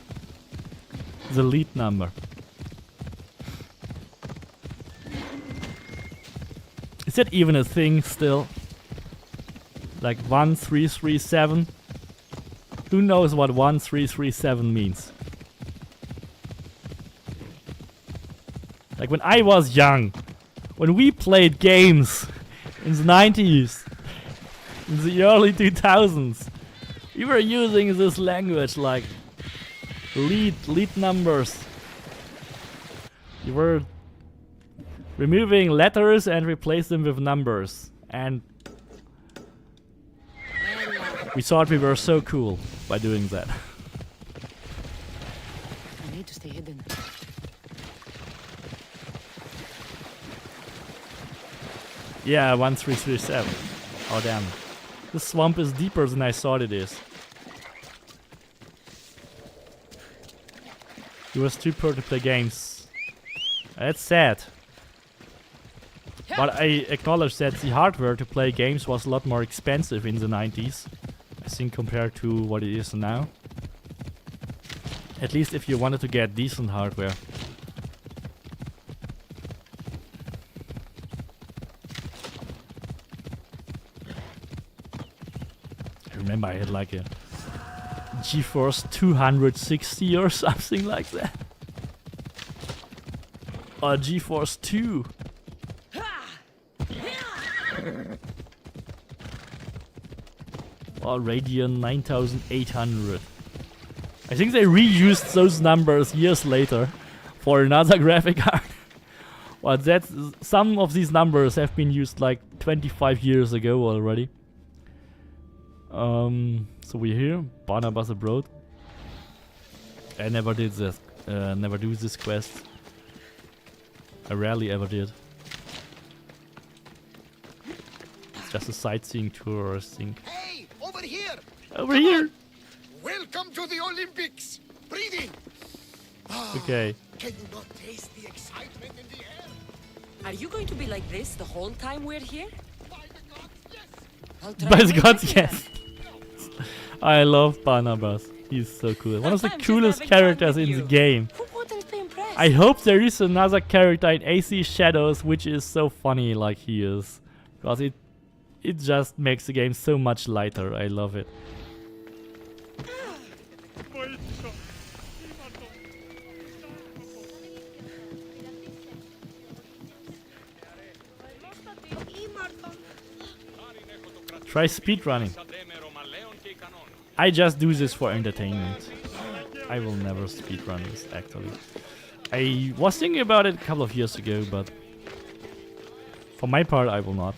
The lead number. Is that even a thing still? Like 1337? Who knows what 1337 means? Like when I was young, when we played games in the 90s, in the early 2000s, we were using this language like lead numbers. You were removing letters and replace them with numbers, and we thought we were so cool by doing that. I need to stay hidden. Yeah, 1337. Oh damn. This swamp is deeper than I thought it is. He was too poor to play games. That's sad. But I acknowledge that the hardware to play games was a lot more expensive in the 90s. I think compared to what it is now. At least if you wanted to get decent hardware. I remember I had like a GeForce 260 or something like that. Or GeForce 2. Or Radeon 9800. I think they reused those numbers years later for another graphic card. But that's, some of these numbers have been used like 25 years ago already. So we're here, Barnabas abroad. I never did this, never do this quest. I rarely ever did. It's just a sightseeing tour, I think. Hey, over here! Over here! Welcome to the Olympics! Breathe in! Okay. Can you not taste the excitement in the air? Are you going to be like this the whole time we're here? By the gods, yes! I'll try By to the make gods, it yes! I love Barnabas. He's so cool. One of the coolest characters in the game. Who wouldn't be impressed? I hope there is another character in AC Shadows which is so funny like he is. Because it just makes the game so much lighter. I love it. Try speedrunning. I just do this for entertainment. I will never speedrun this actually. I was thinking about it a couple of years ago, but for my part I will not.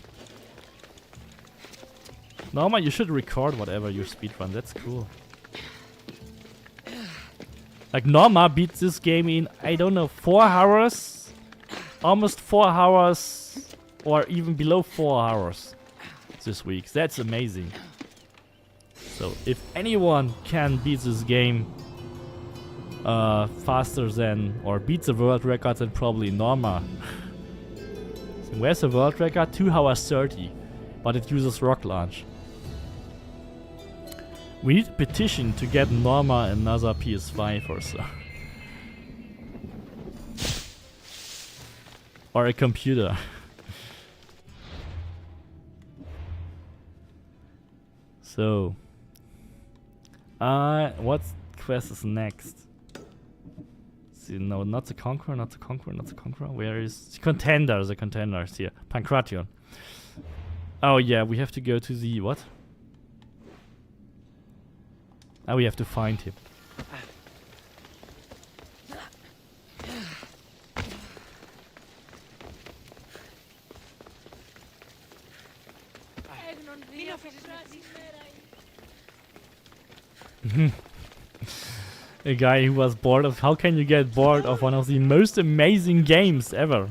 Norma, you should record whatever you speedrun, that's cool. Like Norma beat this game in, I don't know, 4 hours? Almost 4 hours, or even below 4 hours this week. That's amazing. So if anyone can beat this game faster than, or beat the world record, then probably Norma. So where's the world record? 2 hours 30, but it uses rock launch. We need a petition to get Norma another PS5 or so. Or a computer. So, what quest is next? See, no, not the Conqueror, not the Conqueror, not the Conqueror. Where is the Contender? The Contender is here. Pancration. Oh yeah, we have to go to the what? Now we have to find him. A guy who was bored of... How can you get bored of one of the most amazing games ever?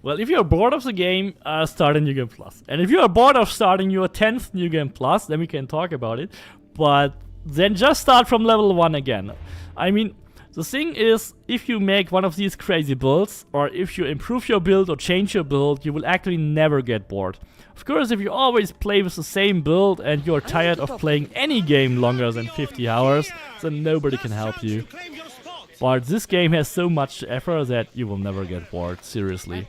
Well, if you're bored of the game, start a New Game Plus. And if you are bored of starting your 10th New Game Plus, then we can talk about it. But then just start from level 1 again. I mean, the thing is, if you make one of these crazy builds, or if you improve your build or change your build, you will actually never get bored. Of course, if you always play with the same build and you're tired of playing any game longer than 50 hours, then nobody can help you. But this game has so much effort that you will never get bored, seriously.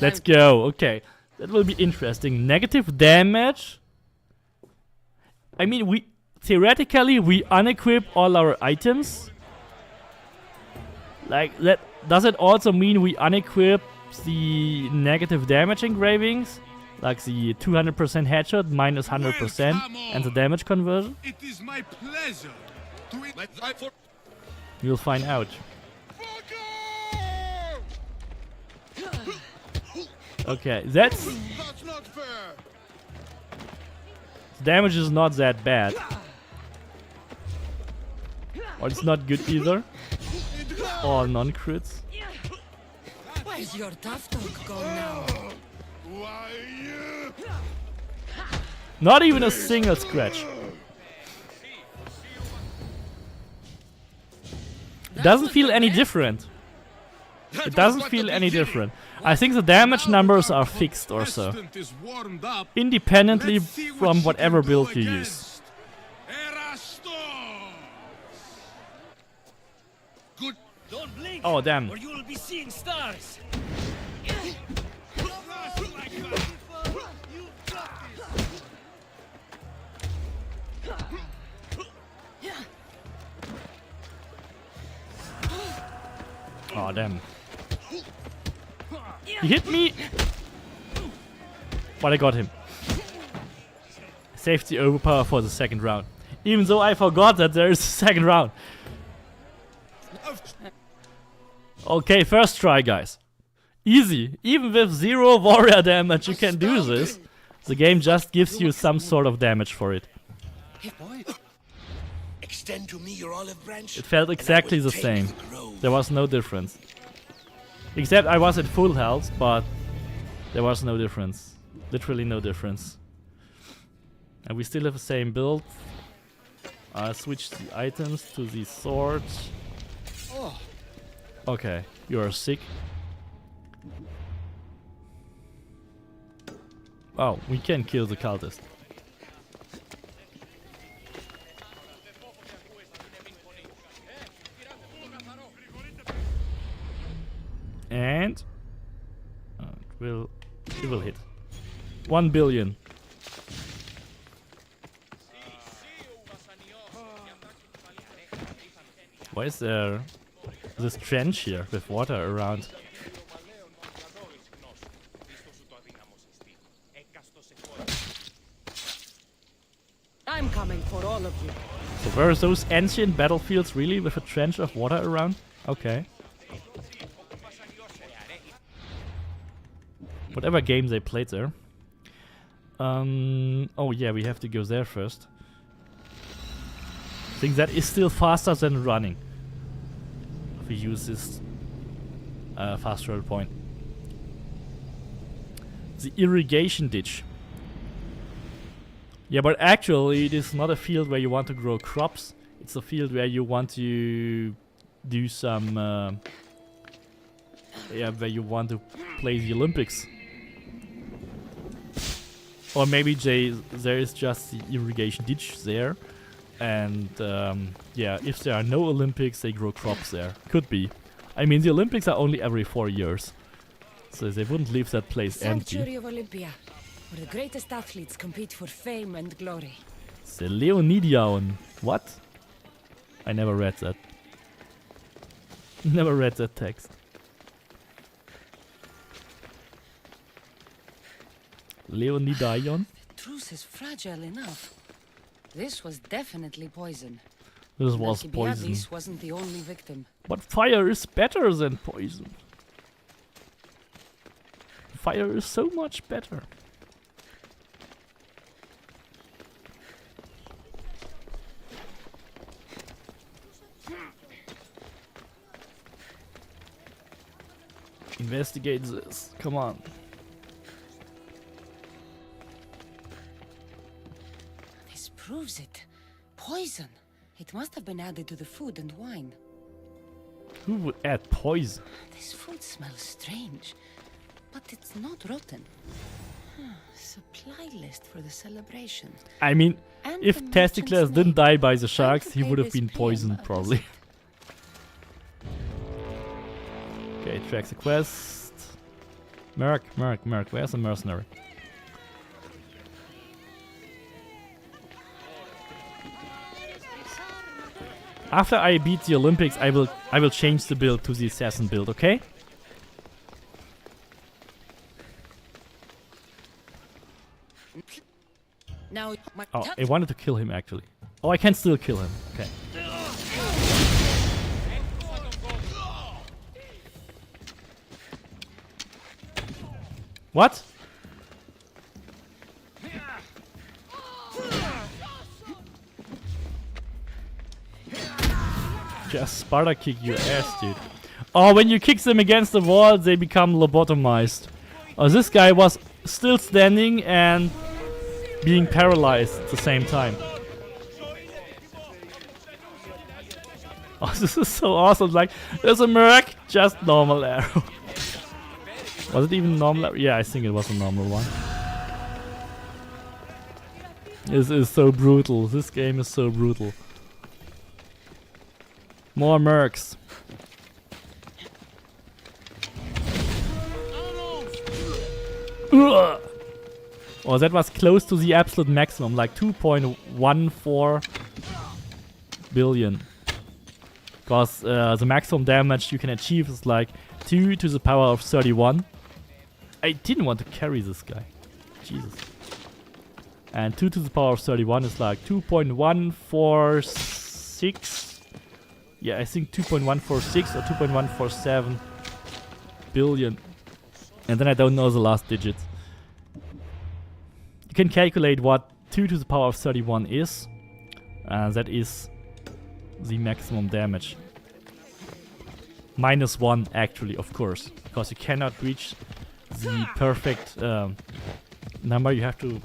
Let's go, okay. That will be interesting. Negative damage? I mean, theoretically, we unequip all our items. Like, that does it also mean we unequip the negative damage engravings? Like the 200% headshot minus 100% and the damage conversion? It is my pleasure to You'll find out. Okay, that's not fair. the damage is not that bad. Or it's not good either. Or non-crits. Is your tough talk gone now? Why you? Not even a single scratch. It doesn't feel any different. It doesn't feel any different. I think the damage numbers are fixed or so. Independently from whatever build you use. Good. Don't blink, Oh damn. or you will be seeing stars. Oh damn. He hit me! But I got him. Saved the overpower for the second round. Even though I forgot that there is a second round. Okay, first try guys. Easy. Even with 0 warrior damage you can do this. The game just gives you some sort of damage for it. Hey boy, extend to me your olive branch. It felt exactly the same. There was no difference. Except I was at full health, but there was no difference. Literally no difference. And we still have the same build. I switched the items to the swords. Okay, you are sick. Oh, we can kill the cultist. And it will hit. 1 billion. Why is there this trench here with water around? I'm coming for all of you. So were those ancient battlefields really with a trench of water around? Okay. Whatever game they played there. Oh yeah, we have to go there first. I think that is still faster than running. If we use this fast travel point. The irrigation ditch. Yeah, but actually it is not a field where you want to grow crops. It's a field where you want to do some... yeah, where you want to play the Olympics. Or maybe there is just the irrigation ditch there. And yeah, if there are no Olympics, they grow crops there. Could be. I mean, the Olympics are only every 4 years. So they wouldn't leave that place empty. Sanctuary of Olympia, where the greatest athletes compete for fame and glory. The Leonidion. What? I never read that. Never read that text. Leonidion? The truth is fragile enough. This was definitely poison. This was poison. This wasn't the only victim. But fire is better than poison. Fire is so much better. Investigate this. Come on. This proves it. Poison. It must have been added to the food and wine. Who would add poison? This food smells strange, but it's not rotten. Supply list for the celebration. I mean, And if the Testicles merchant's didn't name. die by the sharks, he pay would have this been poisoned PM probably. Okay, tracks a quest. Merc. Where's the mercenary? After I beat the Olympics, I will change the build to the assassin build, okay? Now, my Oh, I wanted to kill him actually. Oh, I can still kill him. Okay. What? Just Sparta kick your ass, dude. Oh, when you kick them against the wall, they become lobotomized. Oh, this guy was still standing and being paralyzed at the same time. Oh, this is so awesome. Like, there's a merc, just normal arrow. Was it even normal arrow? Yeah, I think it was a normal one. This is so brutal. This game is so brutal. More mercs. Ugh. Oh, that was close to the absolute maximum, like 2.14 billion. Because the maximum damage you can achieve is like 2 to the power of 31. I didn't want to carry this guy. Jesus. And 2 to the power of 31 is like 2.146. Yeah, I think 2.146 or 2.147 billion. And then I don't know the last digits. You can calculate what 2 to the power of 31 is. That is the maximum damage. -1 actually, of course. Because you cannot reach the perfect number. You have to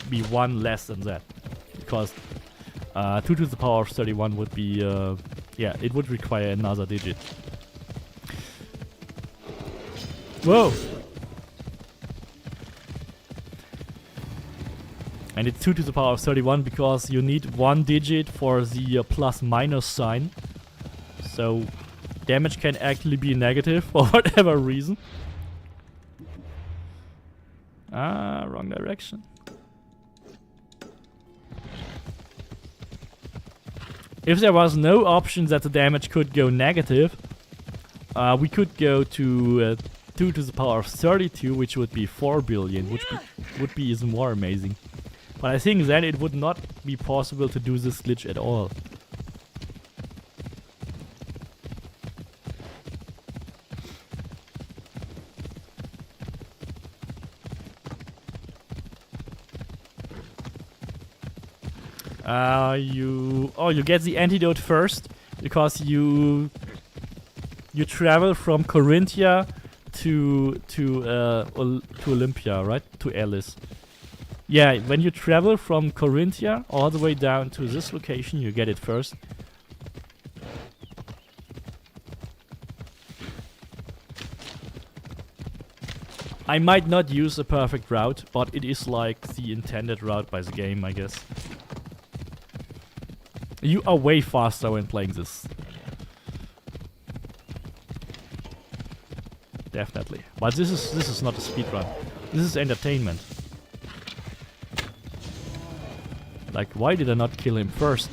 be 1 less than that. Because 2 to the power of 31 would be... yeah, it would require another digit. Whoa! And it's 2 to the power of 31 because you need 1 digit for the plus-minus sign. So damage can actually be negative for whatever reason. Ah, wrong direction. If there was no option that the damage could go negative, we could go to 2 to the power of 32, which would be 4 billion, which would be even more amazing. But I think then it would not be possible to do this glitch at all. You get the antidote first because you travel from Corinthia to Olympia, right? To Alice. Yeah, when you travel from Corinthia all the way down to this location, you get it first. I might not use a perfect route, but it is like the intended route by the game, I guess. You are way faster when playing this. Definitely. But this is not a speedrun. This is entertainment. Like, why did I not kill him first?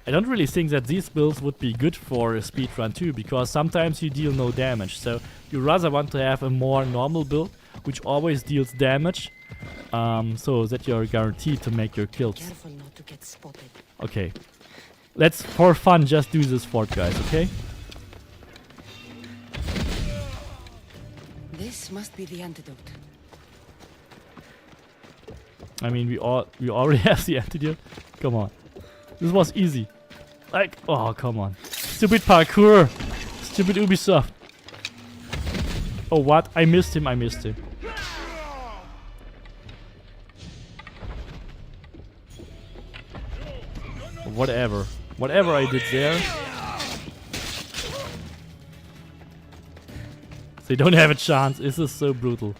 I don't really think that these builds would be good for a speedrun too, because sometimes you deal no damage. So you rather want to have a more normal build, which always deals damage, so that you're guaranteed to make your kills. Careful not to get spotted. Okay. Let's, for fun, just do this fort, guys, okay? This must be the antidote. I mean, we already have the antidote. Come on. This was easy. Like, oh, come on. Stupid parkour. Stupid Ubisoft. Oh, what? I missed him. Whatever. Whatever I did there. They don't have a chance. This is so brutal.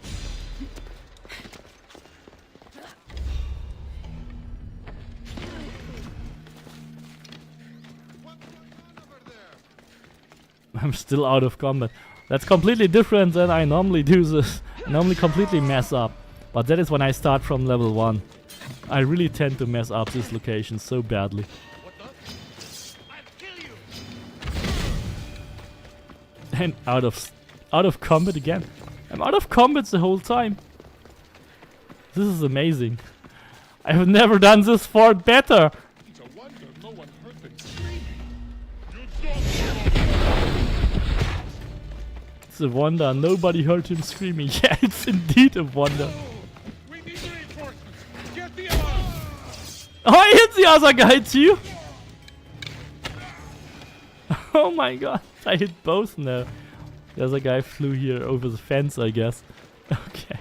I'm still out of combat. That's completely different than I normally do this. I normally completely mess up. But that is when I start from level 1. I really tend to mess up this location so badly. And out of combat again. I'm out of combat the whole time. This is amazing. I have never done this fort better. It's a wonder no one heard them. It's a wonder nobody heard him screaming. Yeah, it's indeed a wonder. We need reinforcements. Get the alarm. Oh, I hit the other guy too. Oh my god, I hit both now. The other guy flew here over the fence, I guess. Okay.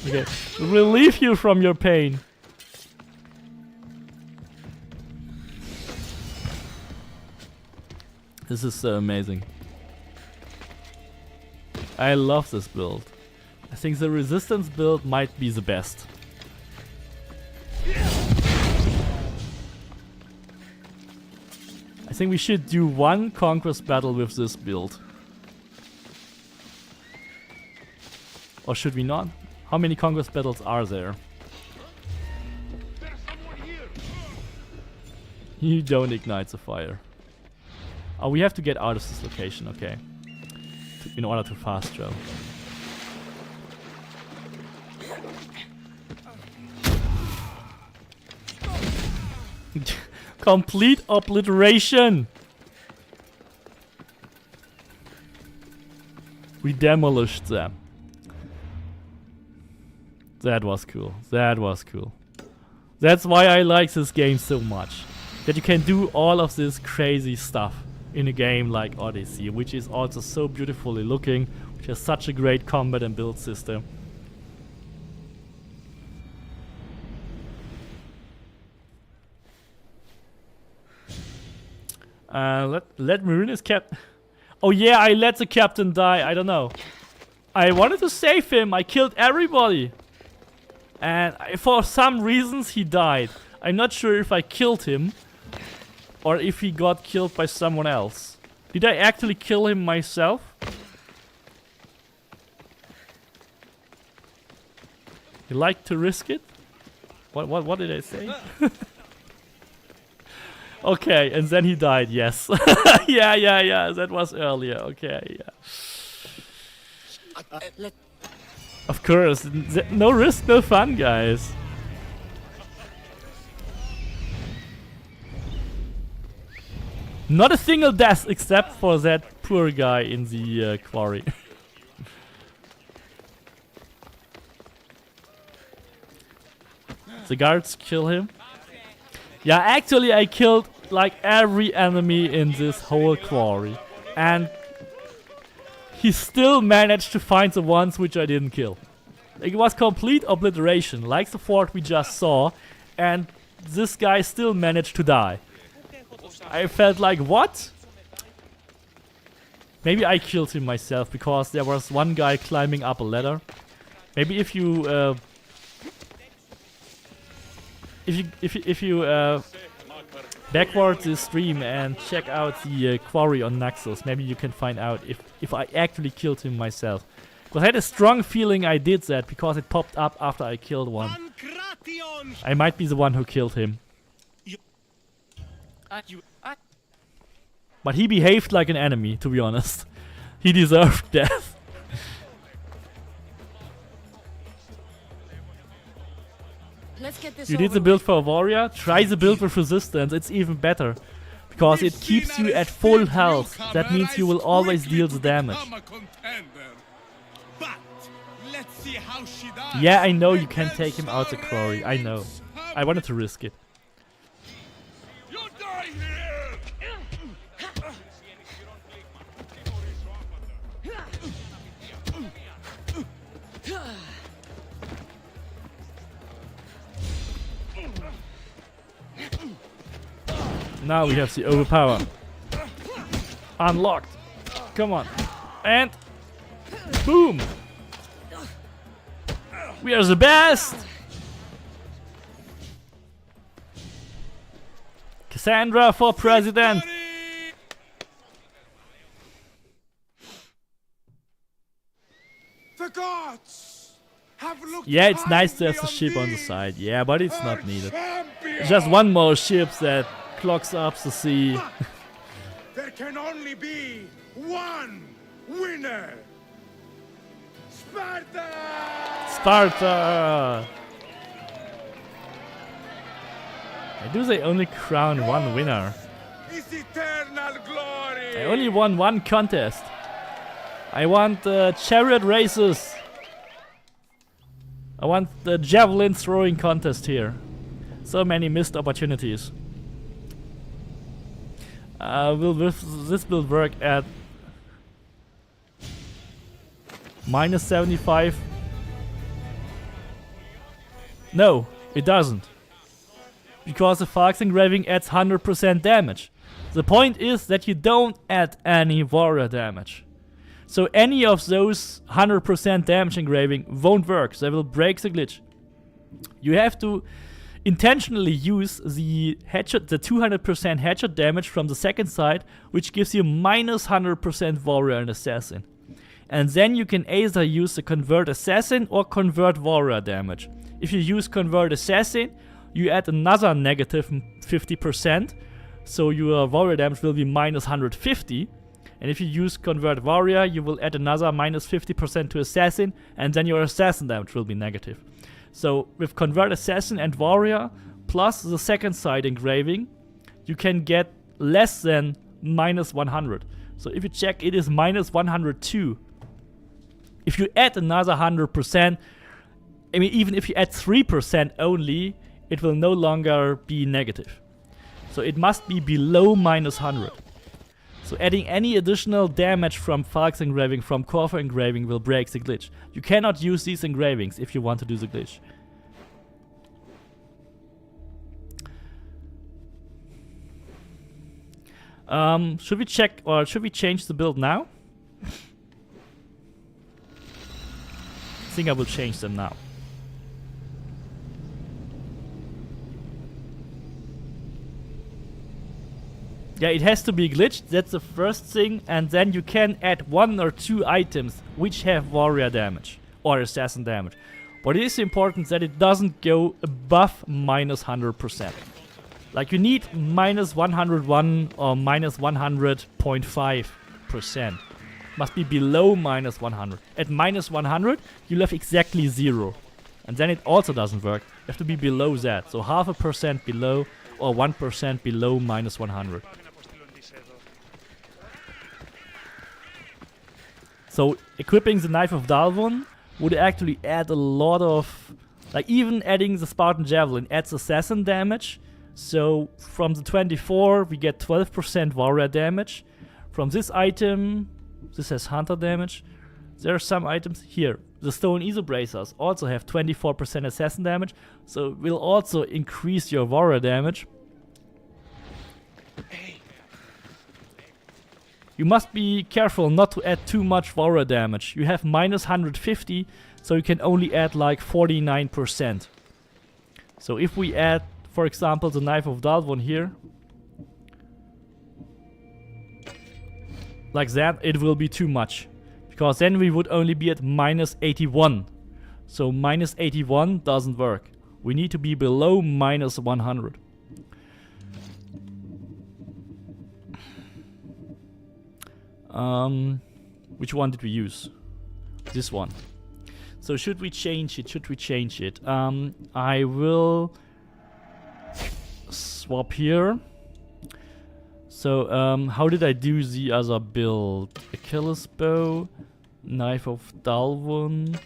Okay. Relieve you from your pain. This is so amazing. I love this build. I think the resistance build might be the best. I think we should do one conquest battle with this build. Or should we not? How many conquest battles are there? You don't ignite the fire. Oh, we have to get out of this location, okay. In order to fast travel. Complete obliteration! We demolished them. That was cool. That was cool. That's why I like this game so much. That you can do all of this crazy stuff in a game like Odyssey, which is also so beautifully looking, which has such a great combat and build system. Let Marinus cap. Oh yeah, I let the captain die. I don't know. I wanted to save him. I killed everybody. And for some reasons he died. I'm not sure if I killed him or if he got killed by someone else. Did I actually kill him myself? You like to risk it? What did I say? Okay, and then he died, yes. yeah, that was earlier, okay, yeah. Of course, no risk, no fun, guys. Not a single death except for that poor guy in the quarry. The guards kill him. Yeah, actually I killed like every enemy in this whole quarry. And he still managed to find the ones which I didn't kill. It was complete obliteration, like the fort we just saw. And this guy still managed to die. I felt like, what? Maybe I killed him myself because there was one guy climbing up a ladder. Maybe if you backward the stream and check out the quarry on Naxos, maybe you can find out if I actually killed him myself. Because I had a strong feeling I did that because it popped up after I killed one. I might be the one who killed him. But he behaved like an enemy, to be honest. He deserved death. Let's get this You did the build for a warrior? Try the build with resistance, it's even better. Because it keeps you at full health. That means you will always deal the damage. Yeah, I know you can take him out the quarry, I know. I wanted to risk it. Now we have the overpower. Unlocked. Come on. And boom. We are the best. Cassandra for president. The gods have looked. Yeah, it's nice to have the ship on the side. Yeah, but it's not needed. Just one more ship that clogs up the sea. There can only be one winner. Sparta! Sparta! Why do they only crown one winner? Is eternal glory. I only won one contest. I want chariot races. I want the javelin throwing contest here. So many missed opportunities. Will this build work at -75? No, it doesn't. Because the Fox engraving adds 100% damage. The point is that you don't add any warrior damage. So any of those 100% damage engraving won't work. They will break the glitch. You have to intentionally use the headshot, the 200% headshot damage from the second side, which gives you -100% warrior and assassin. And then you can either use the convert assassin or convert warrior damage. If you use convert assassin, you add another -50%, so your warrior damage will be -150. And if you use convert warrior, you will add another -50% to assassin, and then your assassin damage will be negative. So with convert assassin and warrior plus the second side engraving, you can get less than -100. So if you check, it is -102. If you add another 100%, I mean, even if you add 3% only, it will no longer be negative. So it must be below -100. So adding any additional damage from Falx engraving, from Corfu engraving will break the glitch. You cannot use these engravings if you want to do the glitch. Should we check, or should we change the build now? I think I will change them now. Yeah, it has to be glitched, that's the first thing, and then you can add 1 or 2 items which have warrior damage or assassin damage. But it is important that it doesn't go above -100%. Like you need -101 or -100.5%. Must be below -100. At -100, you'll have exactly 0. And then it also doesn't work. You have to be below that. So 0.5% below or 1% below -100. So equipping the Knife of Dalvon would actually add a lot of, like even adding the Spartan Javelin adds assassin damage. So from the 24 we get 12% warrior damage. From this item, this has hunter damage. There are some items here. The Stone Isobracers also have 24% assassin damage, so it will also increase your warrior damage. You must be careful not to add too much warrior damage. You have -150, so you can only add like 49%. So if we add, for example, the Knife of Dalvon here, like that, it will be too much. Because then we would only be at -81. So -81 doesn't work. We need to be below -100. Which one did we use? This one. So should we change it? Should we change it? I will swap here. So how did I do the other build? Achilles bow, Knife of Dalvon.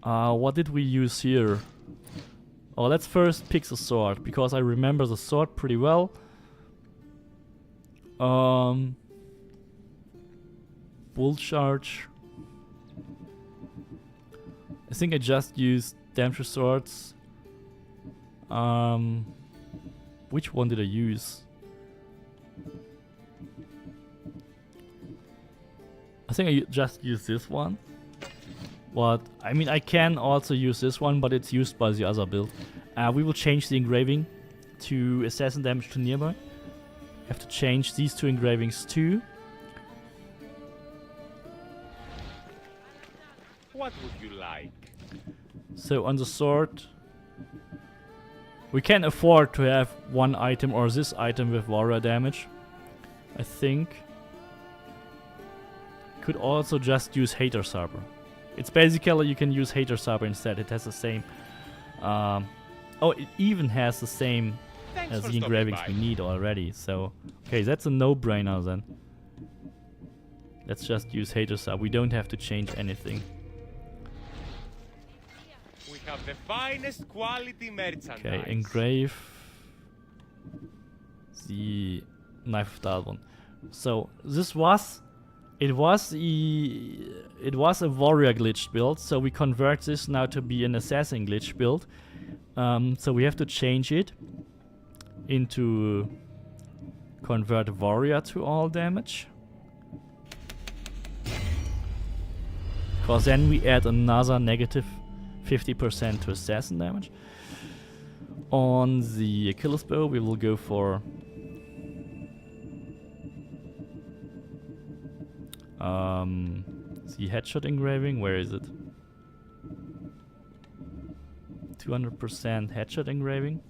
What did we use here? Oh, let's first pick the sword, because I remember the sword pretty well. Bull charge. I think I just used Damsel swords. Which one did I use? I think I just used this one. But I mean, I can also use this one, but it's used by the other build. We will change the engraving to assassin damage to nearby. Have to change these 2 engravings too. What would you like? So on the sword, we can afford to have 1 item or this item with warrior damage, I think. Could also just use Hater Saber. It's basically you can use Hater Saber instead. It has the same. Oh, it even has the same as the engravings we need already. So okay, that's a no-brainer then. Let's just use Hater Saber. We don't have to change anything. We have the finest quality merchandise. Okay, engrave the Knife of Dalvon. So this was, it was a warrior glitch build. So we convert this now to be an assassin glitch build. So we have to change it into convert warrior to all damage. Because then we add another negative 50% to assassin damage. On the Achilles bow, we will go for the headshot engraving. Where is it? 200% headshot engraving.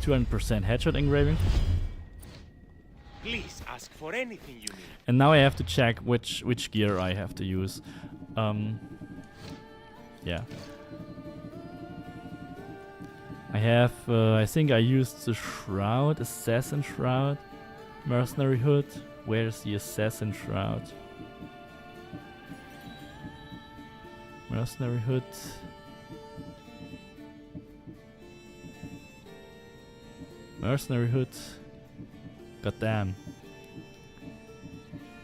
Headshot engraving. Please ask for anything you need. And now I have to check which gear I have to use. Yeah. I have, I think I used the Shroud, Assassin Shroud, Mercenary Hood. Where's the Assassin Shroud? Mercenary Hood. Mercenary Hood. God damn.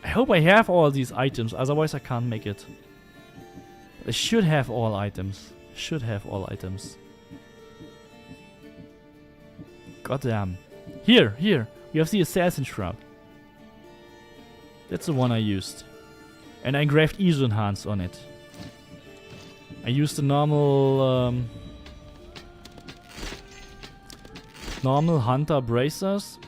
I hope I have all these items, otherwise I can't make it. I should have all items. Should have all items. God damn. Here, you have the Assassin Shroud. That's the one I used. And I engraved ISO Enhanced on it. I used the normal normal Hunter bracers.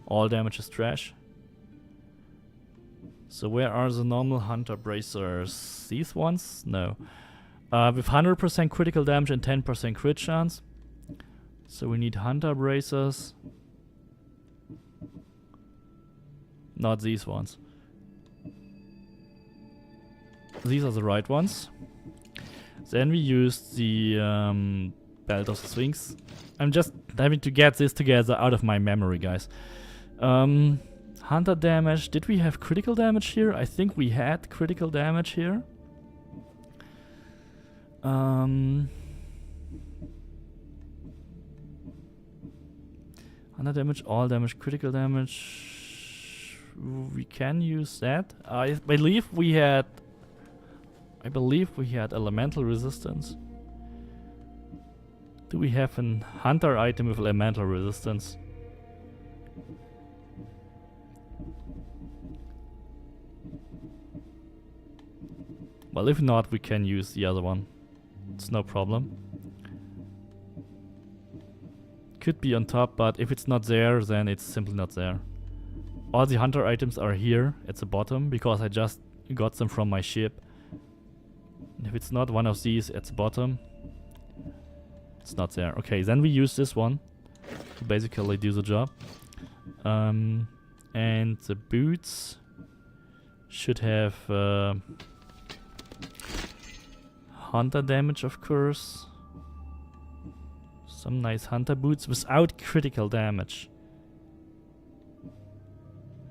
All damage is trash. So where are the normal Hunter bracers? These ones? No. With 100% critical damage and 10% crit chance. So we need Hunter bracers. Not these ones. These are the right ones. Then we used the Belt of the Sphinx. I'm just having to get this together out of my memory, guys. Hunter damage. Did we have critical damage here? I think we had critical damage here. Hunter damage, all damage, critical damage. We can use that. I believe we had elemental resistance. Do we have an Hunter item with elemental resistance? Well, if not, we can use the other one. It's no problem. Could be on top, but if it's not there, then it's simply not there. All the Hunter items are here at the bottom because I just got them from my ship. And if it's not one of these at the bottom, it's not there. Okay, then we use this one to basically do the job. And the boots should have Hunter damage, of course. Some nice Hunter boots without critical damage.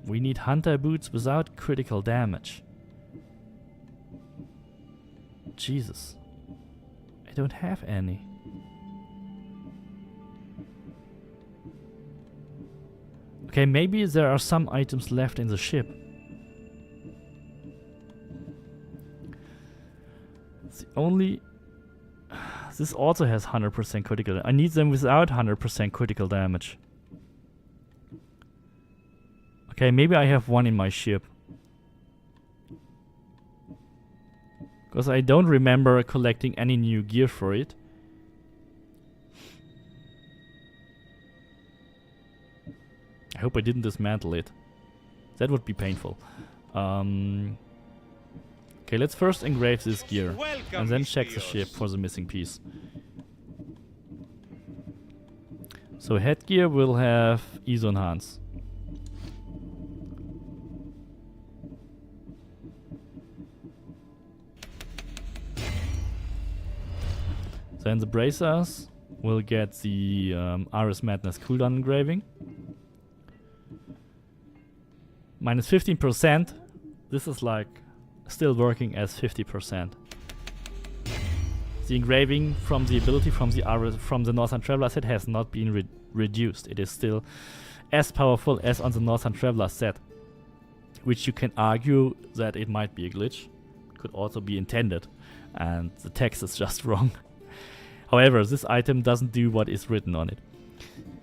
We need Hunter boots without critical damage. Jesus. I don't have any. Okay, maybe there are some items left in the ship. The only... This also has 100% critical. I need them without 100% critical damage. Okay, maybe I have one in my ship. Because I don't remember collecting any new gear for it. I hope I didn't dismantle it. That would be painful. Okay, let's first engrave this gear. And then check the ship for the missing piece. So headgear will have ISO Enhance. Then the bracers will get the Ares Madness cooldown engraving. Minus 15%. This is like still working as 50%. The engraving from the ability from the Northern Traveler set has not been reduced. It is still as powerful as on the Northern Traveler set, which you can argue that it might be a glitch. Could also be intended, and the text is just wrong. However, this item doesn't do what is written on it.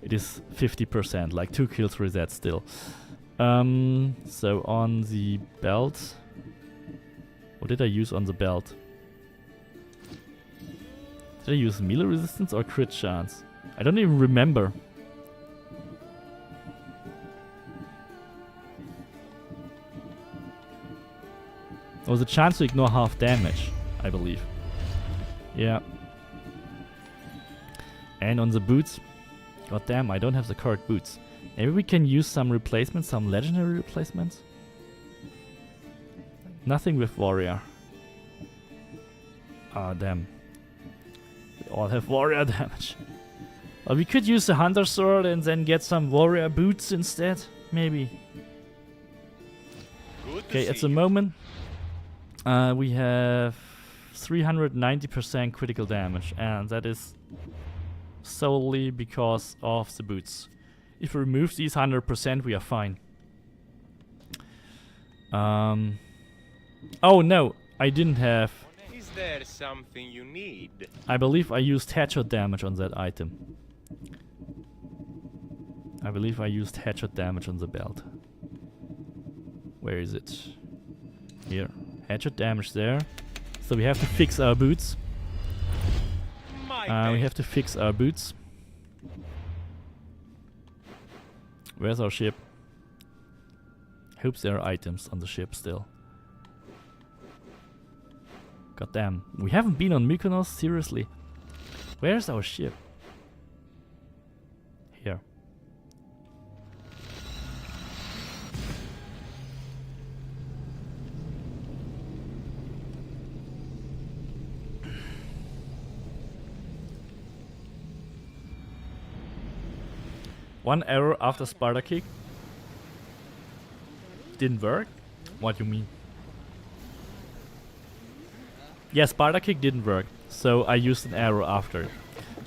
It is 50%, like 2 kills reset still. So on the belt, what did I use on the belt? Did I use melee resistance or crit chance? I don't even remember. There was a chance to ignore half damage, I believe. Yeah. And on the boots, god damn, I don't have the correct boots. Maybe we can use some replacements, some legendary replacements? Nothing with warrior. Ah, damn. We all have warrior damage. Well, we could use the hunter sword and then get some warrior boots instead, maybe. Okay, at the moment, we have 390% critical damage, and that is solely because of the boots. If we remove these 100%, we are fine. Oh no, I didn't have. Is there something you need? I believe I used headshot damage on that item. I believe I used headshot damage on the belt. Where is it? Here. Headshot damage there. So we have to fix our boots. We have to fix our boots. Where's our ship? Hope there are items on the ship still. God damn. We haven't been on Mykonos? Seriously? Where's our ship? Here. One error after Sparta kick. Didn't work? What do you mean? Yeah, Sparta kick didn't work, so I used an arrow after.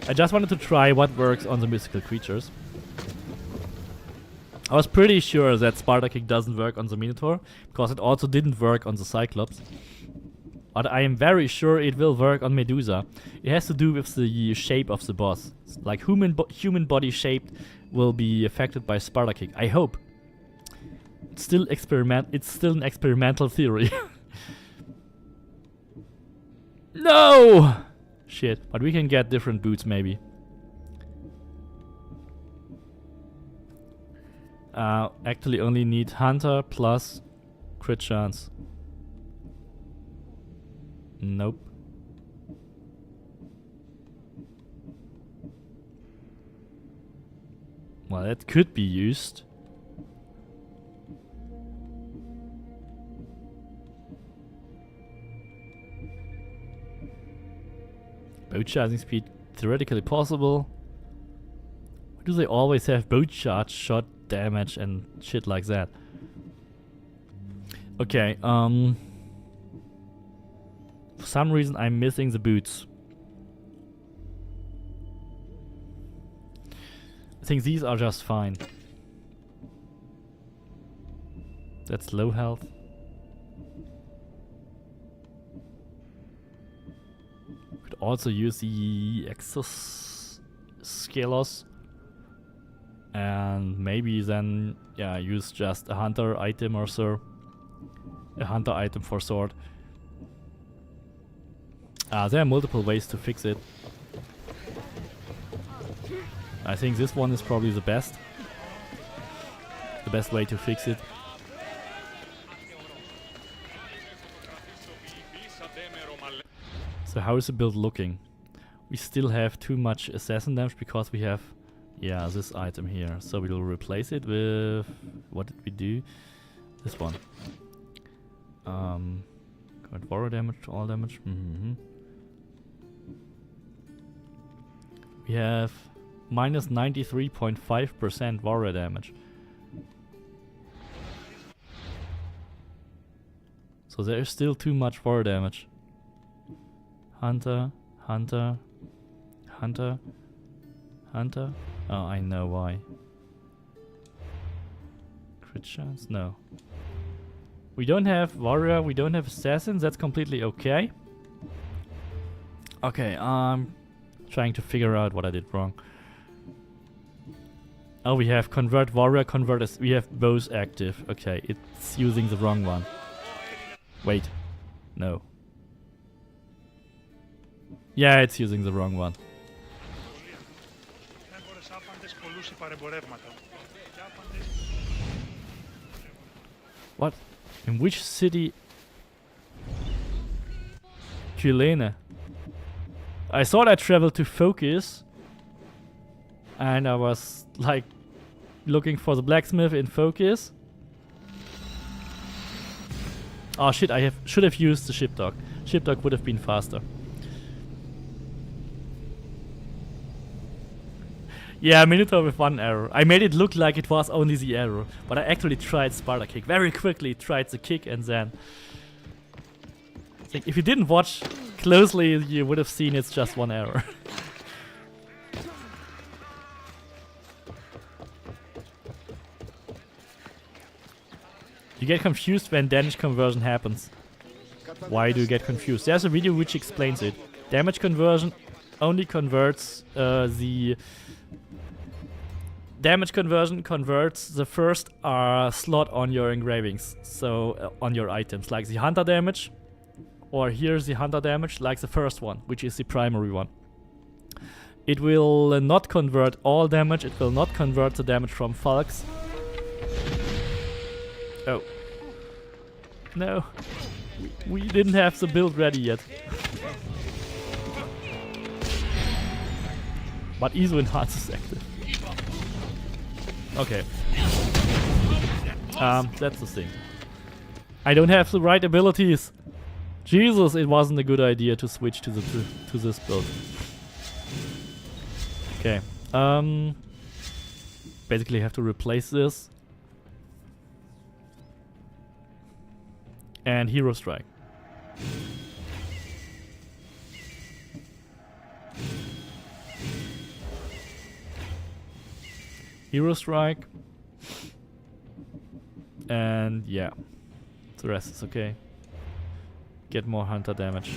I just wanted to try what works on the mystical creatures. I was pretty sure that Sparta kick doesn't work on the Minotaur, because it also didn't work on the Cyclops. But I am very sure it will work on Medusa. It has to do with the shape of the boss. Like human body shaped will be affected by Sparta kick. I hope. It's still an experimental theory. No! Shit, but we can get different boots maybe. Actually only need Hunter plus crit chance. Nope. Well, that could be used. Boat charging speed theoretically possible. Why do they always have boat charge, shot damage and shit like that? Okay, for some reason I'm missing the boots. I think these are just fine. That's low health. Could also use the exoskelos. And maybe then, yeah, use just a hunter item or so. A hunter item for sword. There are multiple ways to fix it. I think this one is probably the best. The best way to fix it. So how is the build looking? We still have too much assassin damage because we have, yeah, this item here. So we will replace it with, what did we do? This one. Got warrior damage to all damage. We have minus 93.5% warrior damage. So there is still too much war damage. Hunter, Hunter, Hunter, Hunter. Oh, I know why. Crit chance? No. We don't have warrior, we don't have assassins, that's completely okay. Okay, trying to figure out what I did wrong. Oh, we have convert warrior, convert we have both active. Okay, it's using the wrong one. Wait. No. Yeah, it's using the wrong one. What? In which city? Chilena. I thought I traveled to Focus. And I was like looking for the blacksmith in Focus. Oh shit, I should have used the shipdog. Shipdog would have been faster. Yeah, Minotaur with one arrow. I made it look like it was only the arrow, but I actually tried Sparta kick. Very quickly tried the kick and then... Like, if you didn't watch closely, you would have seen it's just one arrow. You get confused when damage conversion happens. Why do you get confused? There's a video which explains it. Damage conversion only converts the... Damage conversion converts the first slot on your engravings, so on your items, like the hunter damage, or here's the hunter damage, like the first one, which is the primary one. It will not convert all damage, it will not convert the damage from Falks. Oh. No. We didn't have the build ready yet. But ISO Enhance is active. Okay. That's the thing. I don't have the right abilities. Jesus, it wasn't a good idea to switch to this build. Okay. Basically have to replace this. And Hero Strike. Hero Strike. And yeah. The rest is okay. Get more hunter damage.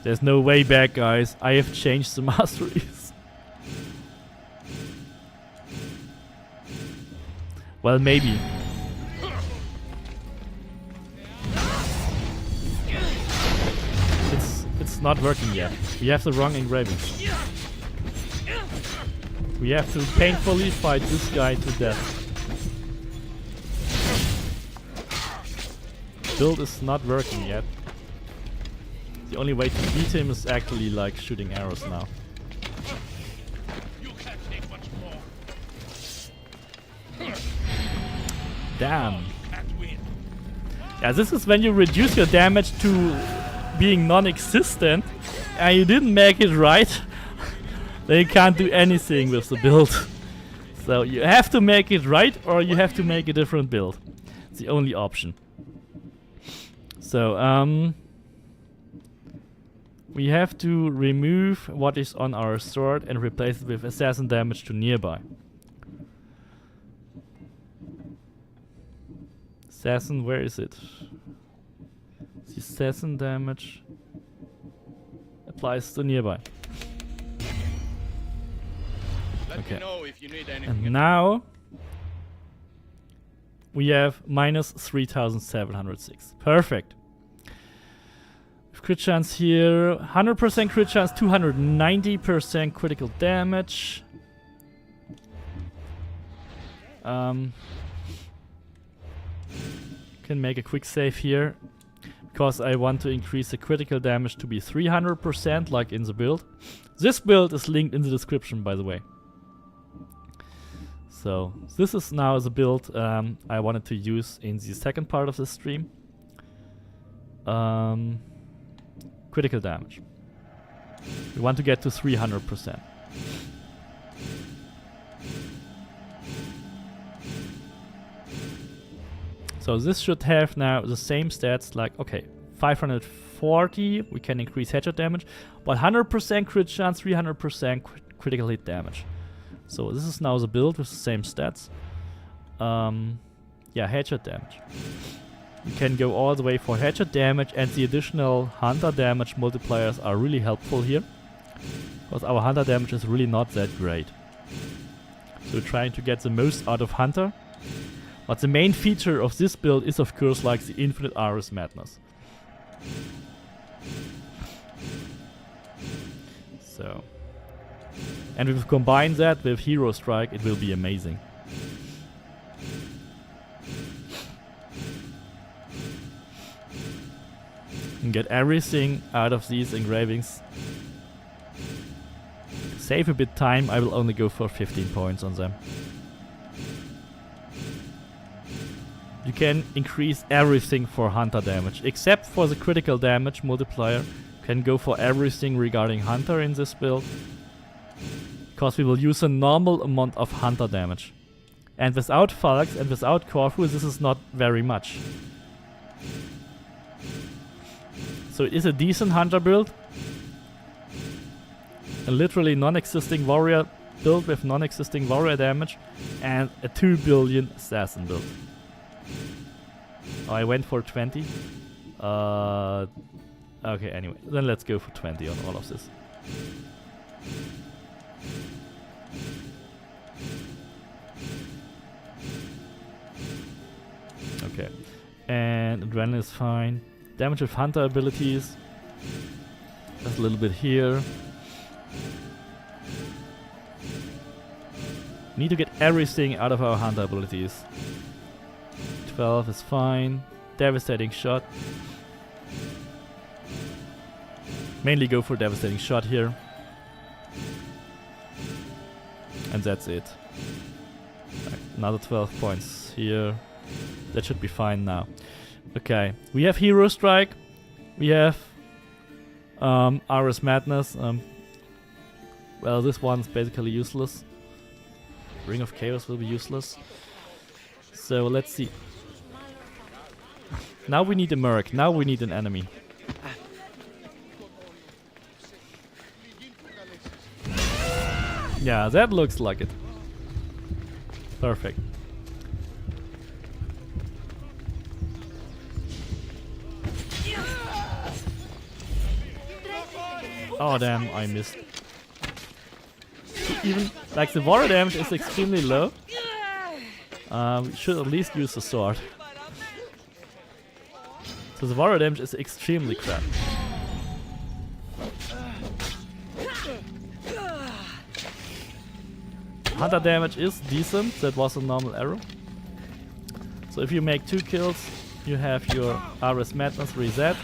There's no way back, guys. I have changed the masteries. Well, maybe. It's not working yet. We have the wrong engravings. We have to painfully fight this guy to death. Build is not working yet. The only way to beat him is actually like shooting arrows now. Damn. Yeah, this is when you reduce your damage to being non-existent and you didn't make it right. Then you can't do anything with the build. So you have to make it right or you have to make a different build. It's the only option. So, we have to remove what is on our sword and replace it with assassin damage to nearby. Assassin, where is it? The assassin damage applies to nearby. Okay. And now we have minus 3,706. Perfect. Crit chance here, 100% crit chance, 290% critical damage. Can make a quick save here because I want to increase the critical damage to be 300% like in the build. This build is linked in the description, by the way. So this is now the build I wanted to use in the second part of the stream. Critical damage. We want to get to 300%. So this should have now the same stats, like, okay, 540, we can increase headshot damage, but 100% crit chance, 300% critical hit damage. So this is now the build with the same stats. Yeah, headshot damage. You can go all the way for headshot damage, and the additional hunter damage multipliers are really helpful here, because our hunter damage is really not that great. So we're trying to get the most out of hunter. But the main feature of this build is, of course, like the infinite Ares madness. So, and if we combine that with Hero Strike, it will be amazing. You can get everything out of these engravings. To save a bit time, I will only go for 15 points on them. You can increase everything for hunter damage, except for the critical damage multiplier. You can go for everything regarding hunter in this build, because we will use a normal amount of hunter damage. And without Falx and without Corfu, this is not very much. So it is a decent hunter build. A literally non-existing warrior build with non-existing warrior damage, and a 2 billion assassin build. Oh, I went for 20. Okay, anyway. Then let's go for 20 on all of this. Okay. And adrenaline is fine. Damage with hunter abilities. Just a little bit here. Need to get everything out of our hunter abilities. 12 is fine. Devastating shot. Mainly go for devastating shot here. And that's it. Another 12 points here. That should be fine now. Okay, we have Hero Strike. We have Ares Madness. Well, this one's basically useless. Ring of Chaos will be useless. So let's see. Now we need a merc. Now we need an enemy. Yeah, that looks like it. Perfect. Oh damn, I missed. Even like the warrior damage is extremely low. We should at least use the sword. So the warrior damage is extremely crap. Hunter damage is decent. That was a normal arrow. So if you make 2 kills, you have your Ares Madness reset.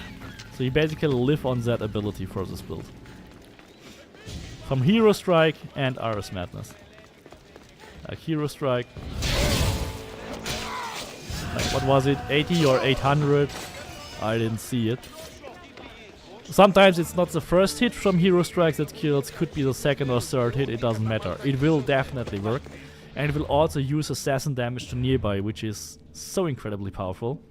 So you basically live on that ability for this build. From Hero Strike and Ares Madness. Like Hero Strike. Like what was it? 80 or 800? I didn't see it. Sometimes it's not the first hit from Hero Strike that kills, could be the second or third hit, it doesn't matter. It will definitely work. And it will also use assassin damage to nearby, which is so incredibly powerful.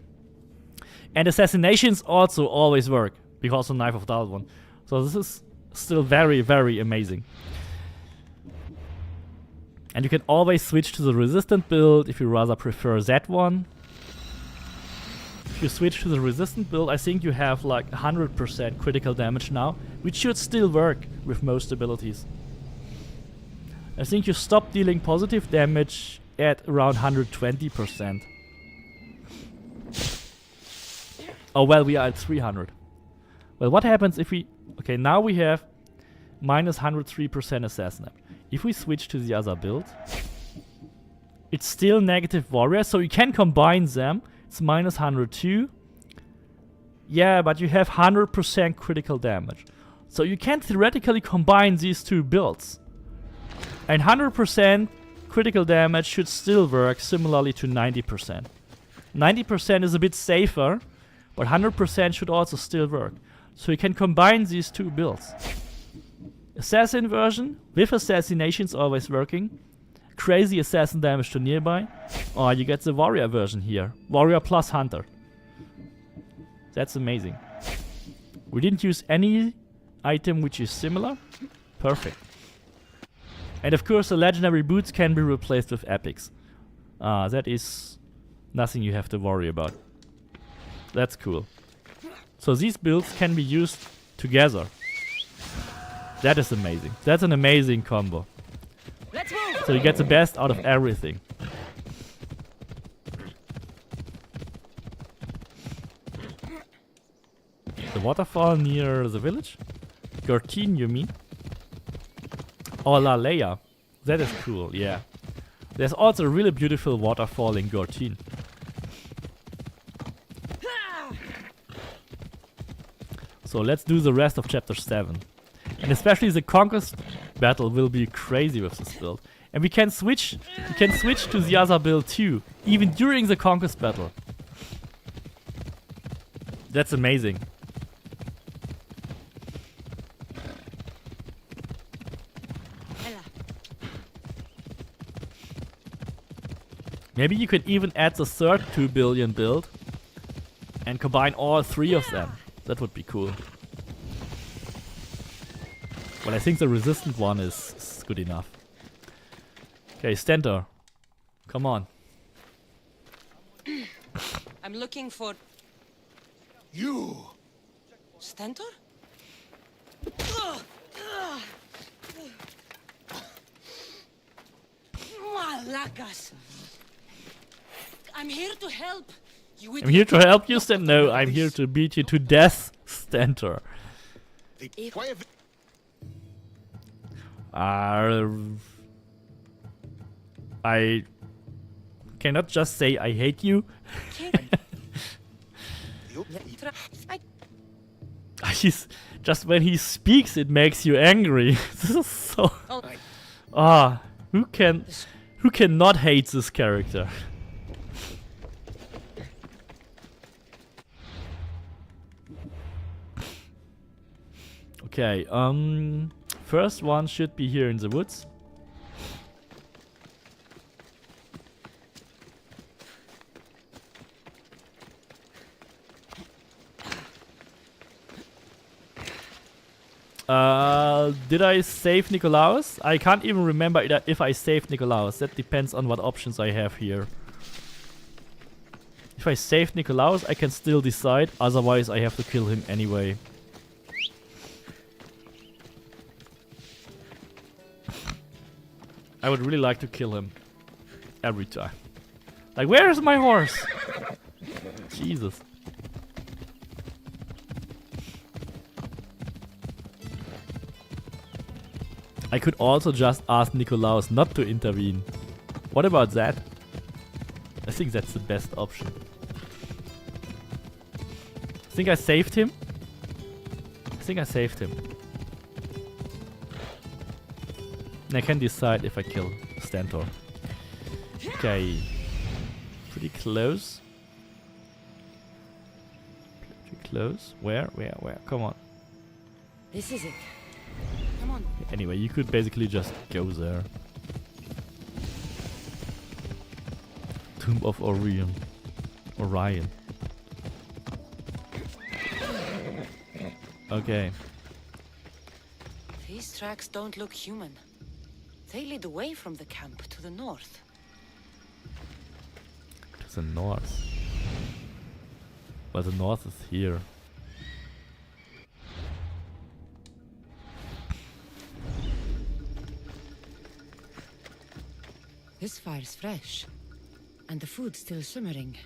And assassinations also always work, because of Knife of Dalwan. So this is still very, very amazing. And you can always switch to the resistant build if you rather prefer that one. If you switch to the resistant build, I think you have like 100% critical damage now, which should still work with most abilities. I think you stop dealing positive damage at around 120%. Oh well, we are at 300. Well, what happens if we... Okay, now we have minus 103% assassin. If we switch to the other build, it's still negative warrior, so you can combine them. It's minus 102. Yeah, but you have 100% critical damage. So you can theoretically combine these two builds. And 100% critical damage should still work similarly to 90%. 90% is a bit safer, but 100% should also still work. So you can combine these two builds. Assassin version with assassinations always working. Crazy assassin damage to nearby. Oh, you get the warrior version here. Warrior plus hunter. That's amazing. We didn't use any item which is similar. Perfect. And of course the legendary boots can be replaced with epics. That is nothing you have to worry about. That's cool. So these builds can be used together. That is amazing. That's an amazing combo. Let's move. So you get the best out of everything. The waterfall near the village? 13, you mean? Oh, La Leia. That is cool, yeah. There's also a really beautiful waterfall in Gortin. So let's do the rest of chapter 7. And especially the conquest battle will be crazy with this build. And we can switch to the other build too, even during the conquest battle. That's amazing. Maybe you could even add the third 2 billion build and combine all 3 of them. That would be cool. Well, I think the resistant one is good enough. Okay, Stentor. Come on. I'm looking for... You! Stentor? Malakas! I'm here to help. I'm here to help you, Stentor. No, I'm here to beat you to death, Stentor. I cannot just say I hate you. He's just when he speaks, it makes you angry. This is so. Who cannot hate this character? Okay, first one should be here in the woods. Did I save Nikolaus? I can't even remember if I saved Nikolaus. That depends on what options I have here. If I saved Nikolaus, I can still decide. Otherwise, I have to kill him anyway. I would really like to kill him. Every time. Like, where is my horse? Jesus. I could also just ask Nikolaus not to intervene. What about that? I think that's the best option. I think I saved him. And I can decide if I kill Stentor. Okay. Pretty close. Pretty close. Where? Come on. This is it. Come on. Anyway, you could basically just go there. Tomb of Orion. Okay. These tracks don't look human. They lead away from the camp to the north. To the north. Well, the north is here. This fire's fresh, and the food's still simmering.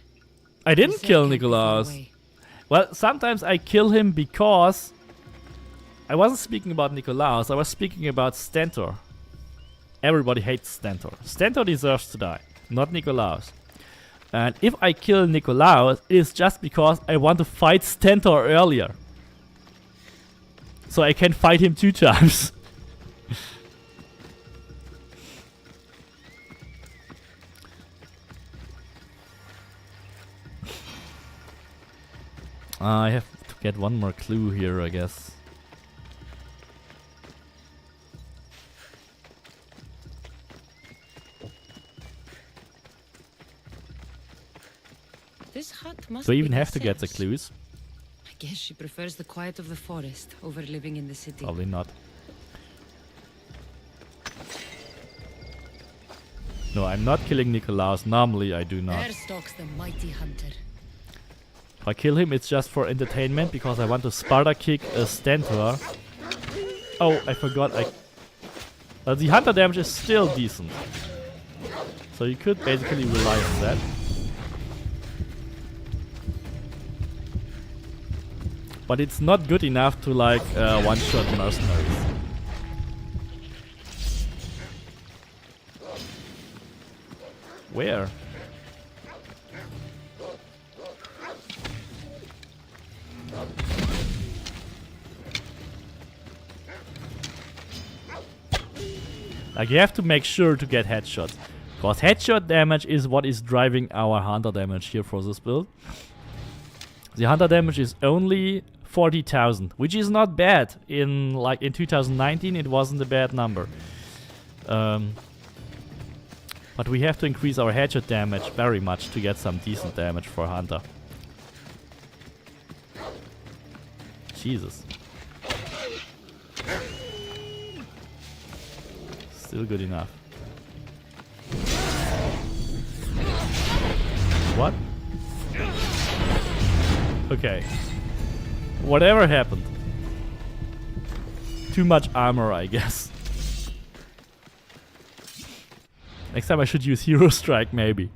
I didn't kill Nikolaus. Well, sometimes I kill him because I wasn't speaking about Nikolaus, I was speaking about Stentor. Everybody hates Stentor. Stentor deserves to die, not Nikolaus. And if I kill Nikolaus, it is just because I want to fight Stentor earlier. So I can fight him 2 times. I have to get one more clue here, I guess. Do I even have to get the clues? I guess she prefers the quiet of the forest over living in the city. Probably not. No, I'm not killing Nikolaus. Normally I do not. There stalks the mighty hunter. If I kill him, it's just for entertainment because I want to Sparta kick a Stentor. Oh, I forgot. The hunter damage is still decent. So you could basically rely on that. But it's not good enough to like one-shot mercenaries. Where? Like you have to make sure to get headshots. Because headshot damage is what is driving our hunter damage here for this build. The hunter damage is only 40,000, which is not bad. In 2019 it wasn't a bad number. But we have to increase our headshot damage very much to get some decent damage for hunter. Jesus. Still good enough. What? Okay. Whatever happened. Too much armor, I guess. Next time I should use Hero Strike, maybe.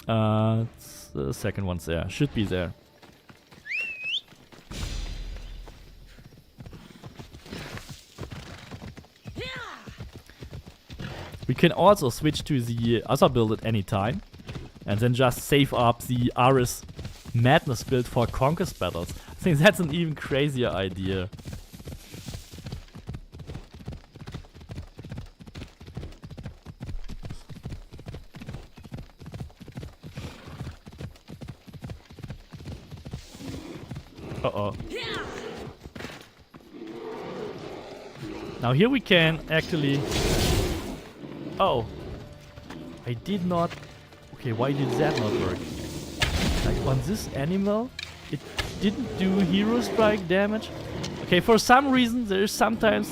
The second one's there. Should be there. We can also switch to the other build at any time. And then just save up the Ares Madness build for Conquest battles. I think that's an even crazier idea. Uh-oh. Now here we can actually... Oh. I did not... Okay, why did that not work? Like on this animal, it didn't do Hero Strike damage. Okay, for some reason there's sometimes...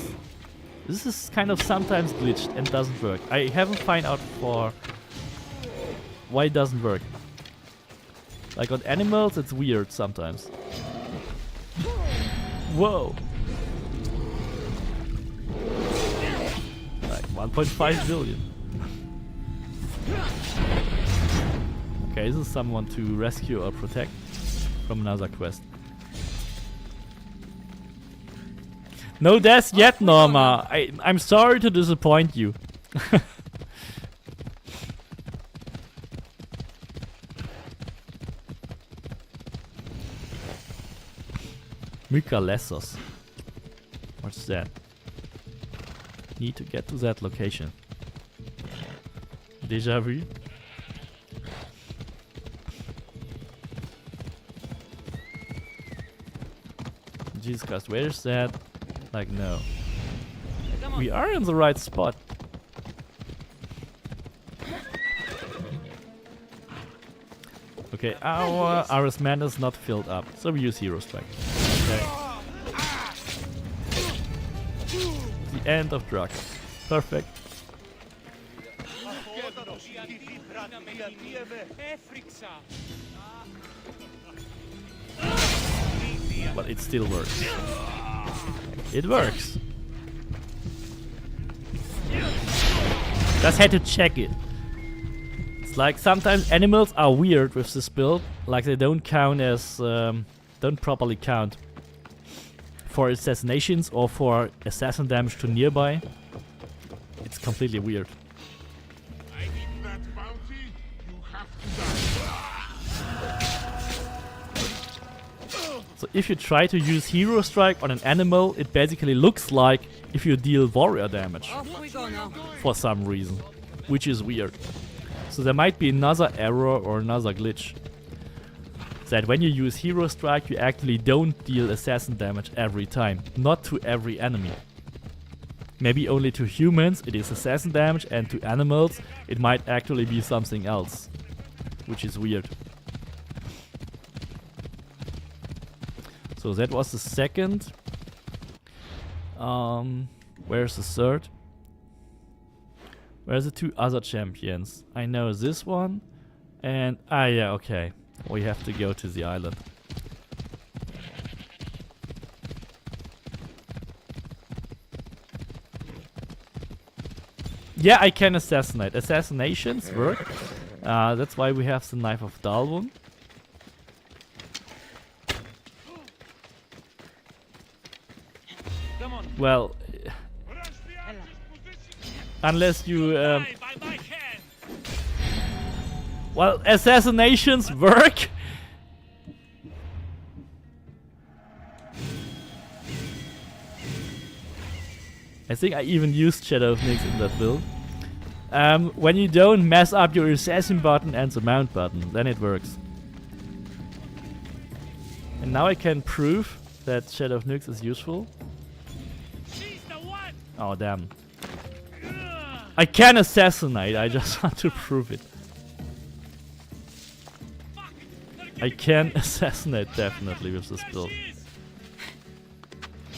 This is kind of sometimes glitched and doesn't work. I haven't found out for why it doesn't work. Like on animals it's weird sometimes. Whoa! Like 1.5 billion. Okay, this is someone to rescue or protect from another quest. No death yet, Norma! I'm sorry to disappoint you. Mykalessos. What's that? Need to get to that location. Deja vu? Jesus Christ, where is that? Like, no. We are in the right spot. Okay, our Ares Man is not filled up, so we use Hero Strike. Okay. The end of drug. Perfect. But it still works. It works. Just had to check it. It's like sometimes animals are weird with this build. Like they don't count as... don't properly count for assassinations or for assassin damage to nearby. It's completely weird. I need that bounty. You have to die. So if you try to use Hero Strike on an animal, it basically looks like if you deal warrior damage. Off we go now. For some reason. Which is weird. So there might be another error or another glitch. That when you use Hero Strike, you actually don't deal assassin damage every time. Not to every enemy. Maybe only to humans it is assassin damage, and to animals it might actually be something else. which is weird. So that was the second. Where's the third? Where's the two other champions? I know this one. And, yeah, okay. We have to go to the island. Yeah, I can assassinate. Assassinations work. That's why we have the Knife of Dalwun. Well, unless you... well, assassinations work. I think I even used Shadow of Nyx in that build. When you don't mess up your assassin button and the mount button, then it works. And now I can prove that Shadow of Nyx is useful. Oh damn. I can assassinate, I just want to prove it. I can assassinate definitely with this build.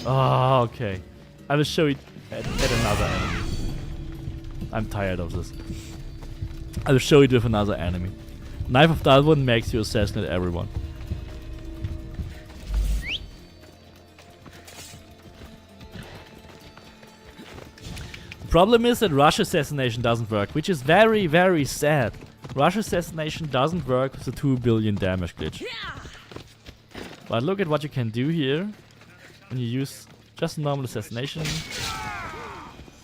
Oh, okay. I will show it at another enemy. I'm tired of this. I will show it with another enemy. Knife of Dalwun makes you assassinate everyone. Problem is that rush assassination doesn't work, which is very, very sad. Rush assassination doesn't work with the 2 billion damage glitch. But look at what you can do here when you use just normal assassination,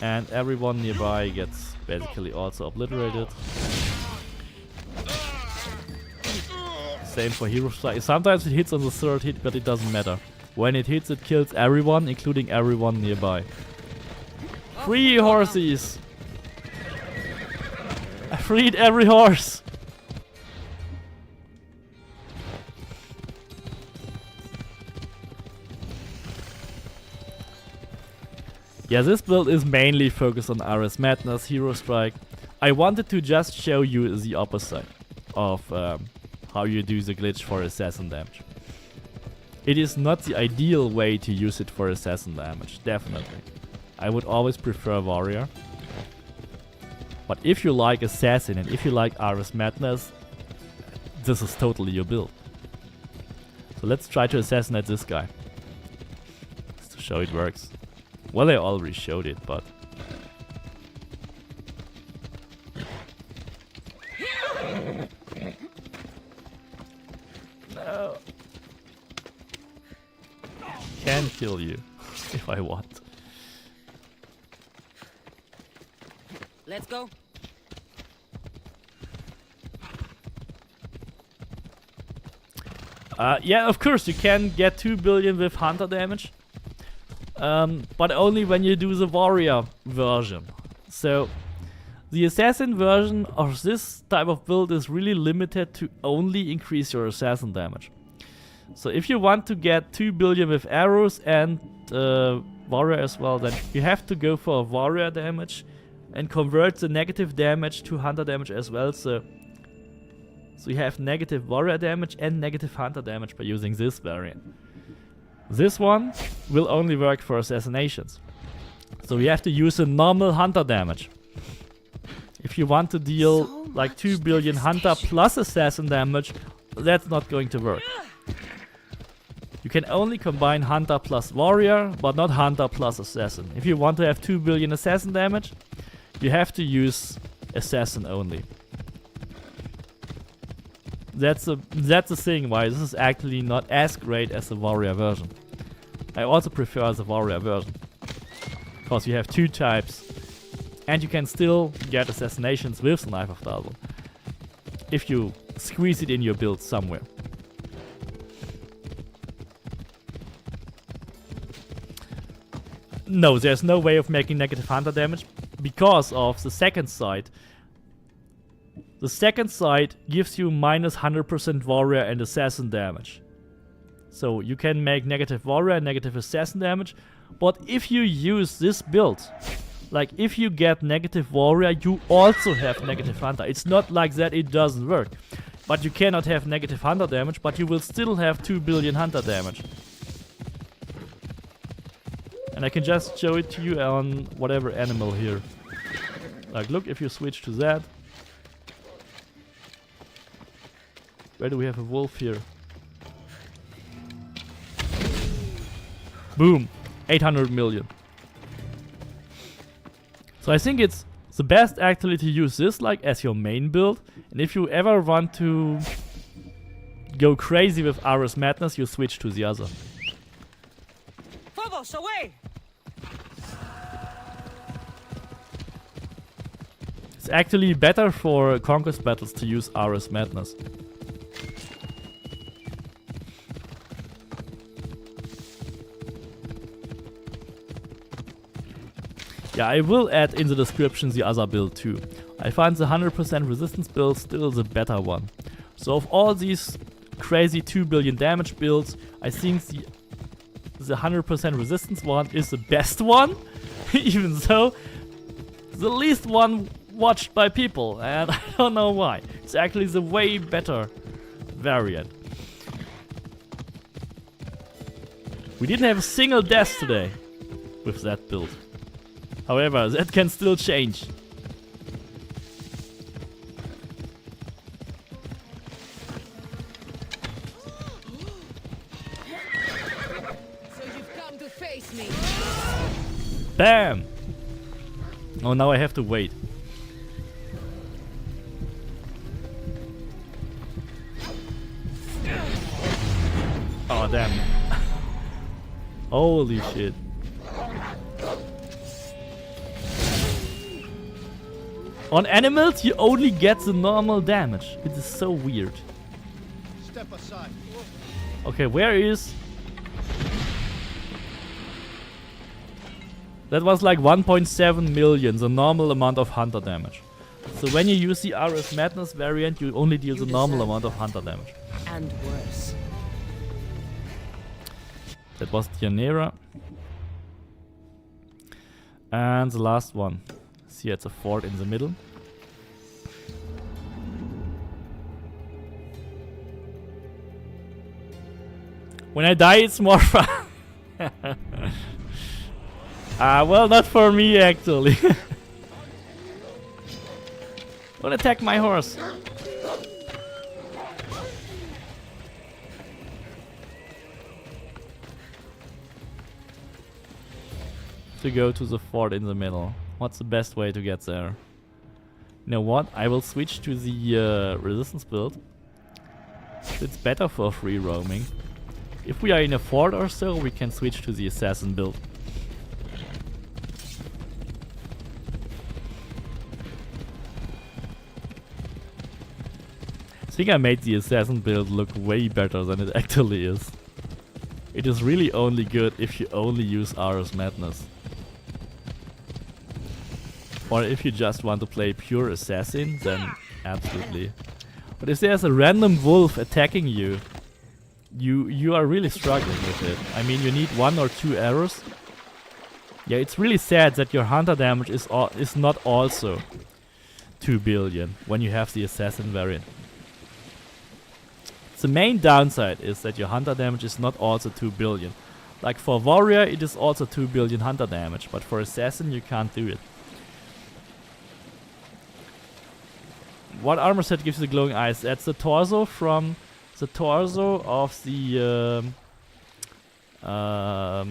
and everyone nearby gets basically also obliterated. Same for Hero Strike. Sometimes it hits on the third hit, but it doesn't matter. When it hits, it kills everyone, including everyone nearby. Free horses! I freed every horse! Yeah, this build is mainly focused on RS Madness, Hero Strike. I wanted to just show you the opposite of how you do the glitch for assassin damage. It is not the ideal way to use it for assassin damage, definitely. I would always prefer Warrior. But if you like Assassin and if you like RS Madness, this is totally your build. So let's try to assassinate this guy. Just to show it works. Well, I already showed it, but... No. Can kill you if I want. Let's go. Yeah, of course, you can get 2 billion with Hunter damage. But only when you do the Warrior version. So, the Assassin version of this type of build is really limited to only increase your Assassin damage. So if you want to get 2 billion with arrows and Warrior as well, then you have to go for Warrior damage and convert the negative damage to Hunter damage as well. So you have negative Warrior damage and negative Hunter damage by using this variant. This one will only work for assassinations. So you have to use a normal Hunter damage. If you want to deal like 2 billion Hunter plus Assassin damage, that's not going to work. You can only combine Hunter plus Warrior, but not Hunter plus Assassin. If you want to have 2 billion Assassin damage, you have to use Assassin only. That's the thing why this is actually not as great as the Warrior version. I also prefer the Warrior version, because you have 2 types, and you can still get assassinations with the Knife of Dalwun if you squeeze it in your build somewhere. No, there's no way of making negative Hunter damage because of the second sight. The second sight gives you minus 100% Warrior and Assassin damage. So you can make negative Warrior and negative Assassin damage, but if you use this build, like if you get negative Warrior, you also have negative Hunter. It's not like that it doesn't work. But you cannot have negative hunter damage, but you will still have 2 billion hunter damage. And I can just show it to you on whatever animal here. Like, look, if you switch to that. Where do we have a wolf here? Boom! 800 million. So I think it's the best actually to use this like as your main build. And if you ever want to go crazy with Ares Madness, you switch to the other. Phobos, away! It's actually better for conquest battles to use Ares Madness. Yeah, I will add in the description the other build too. I find the 100% resistance build still the better one. So of all these crazy 2 billion damage builds, I think the 100% resistance one is the best one. Even though the least one watched by people, and I don't know why. It's actually the way better variant. We didn't have a single death today with that build. However, that can still change. So you've come to face me. Bam! Oh, now I have to wait. Oh, damn. Holy shit. On animals, you only get the normal damage. It is so weird. Step aside. Okay, where is... That was like 1.7 million, the normal amount of hunter damage. So when you use the Ares Madness variant, you only deal the normal amount of hunter damage. And worse. That was Dianera. And the last one. See, it's a fort in the middle. When I die, it's more fun. Well, not for me, actually. Don't attack my horse. To go to the fort in the middle. What's the best way to get there? You know what? I will switch to the resistance build. It's better for free roaming. If we are in a fort or so, we can switch to the assassin build. I think I made the assassin build look way better than it actually is. It is really only good if you only use Ares Madness. Or if you just want to play pure assassin, then absolutely. But if there's a random wolf attacking you, you are really struggling with it. I mean, you need 1 or 2 arrows. Yeah, it's really sad that your hunter damage is not also 2 billion when you have the assassin variant. The main downside is that your hunter damage is not also 2 billion. Like for warrior, it is also 2 billion hunter damage, but for assassin you can't do it. What armor set gives you the glowing eyes? That's the torso from the torso of the oh,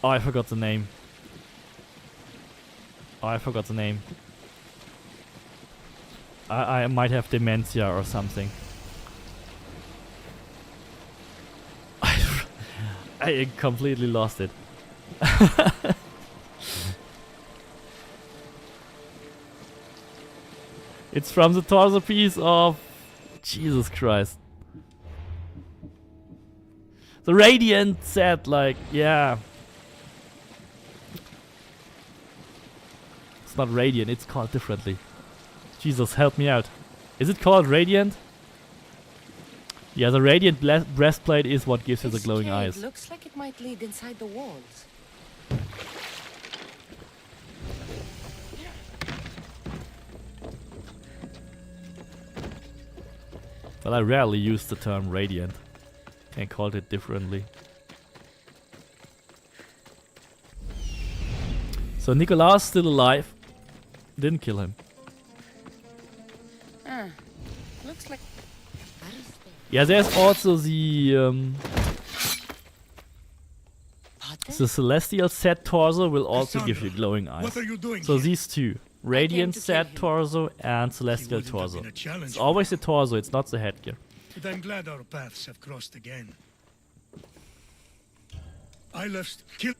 I forgot the name. Oh, I forgot the name. I might have dementia or something. I completely lost it. It's from the torso piece of... Jesus Christ. The Radiant set, like, yeah. It's not Radiant, it's called differently. Jesus, help me out. Is it called Radiant? Yeah, the Radiant breastplate is what gives you the glowing eyes. Looks like it might lead inside the walls. Well, I rarely use the term Radiant. Can't call it differently. So Nicolas still alive. Didn't kill him. Looks like... Yeah, there's also the Celestial set torso will also give you glowing eyes. What are you doing So here? these two. Radiant set torso and Celestial torso. It's always the torso, it's not the headgear. But I'm glad our paths have crossed again. I left kill.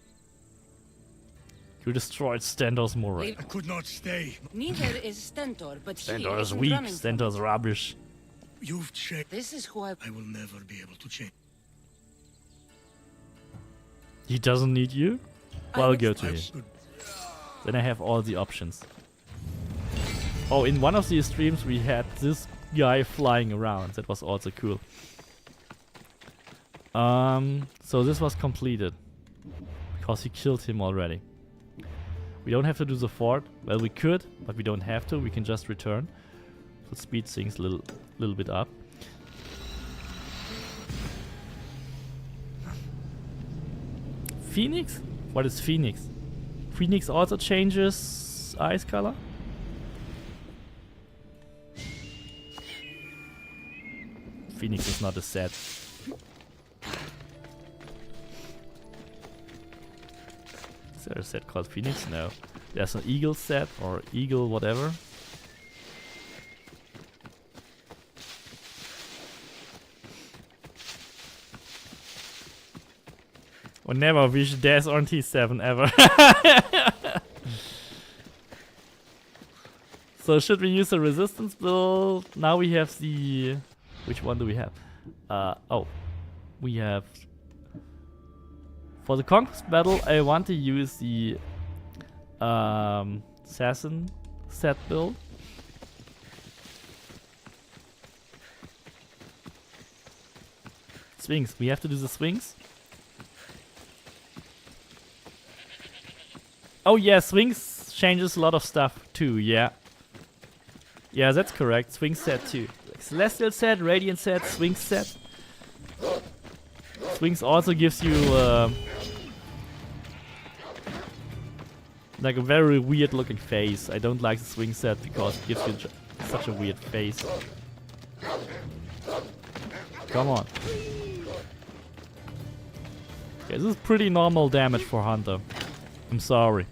You destroyed Stentor's moray. I could not stay. Neither is Stentor, but Stentor is weak, Stentor's rubbish. You've changed. This is who I will never be able to change. He doesn't need you? Well, go to him. Then I have all the options. Oh, in one of these streams we had this guy flying around. That was also cool. So this was completed. Because he killed him already. We don't have to do the fort. Well, we could, but we don't have to. We can just return. So speed things a little bit up. Phoenix? What is Phoenix? Phoenix also changes eyes color? Phoenix is not a set. Is there a set called Phoenix? No. There's an Eagle set or Eagle whatever. Or never wish death on T7 ever. So should we use the resistance build? Now we have the... Which one do we have? Oh. We have... For the Conquest battle, I want to use the Assassin set build. Swings. We have to do the swings. Oh yeah, swings changes a lot of stuff too, yeah. Yeah, that's correct. Swing set too. Celestial set, Radiant set, swing set. Swings also gives you like a very weird looking face. I don't like the swing set because it gives you such a weird face. Come on. Okay, this is pretty normal damage for Hunter. I'm sorry.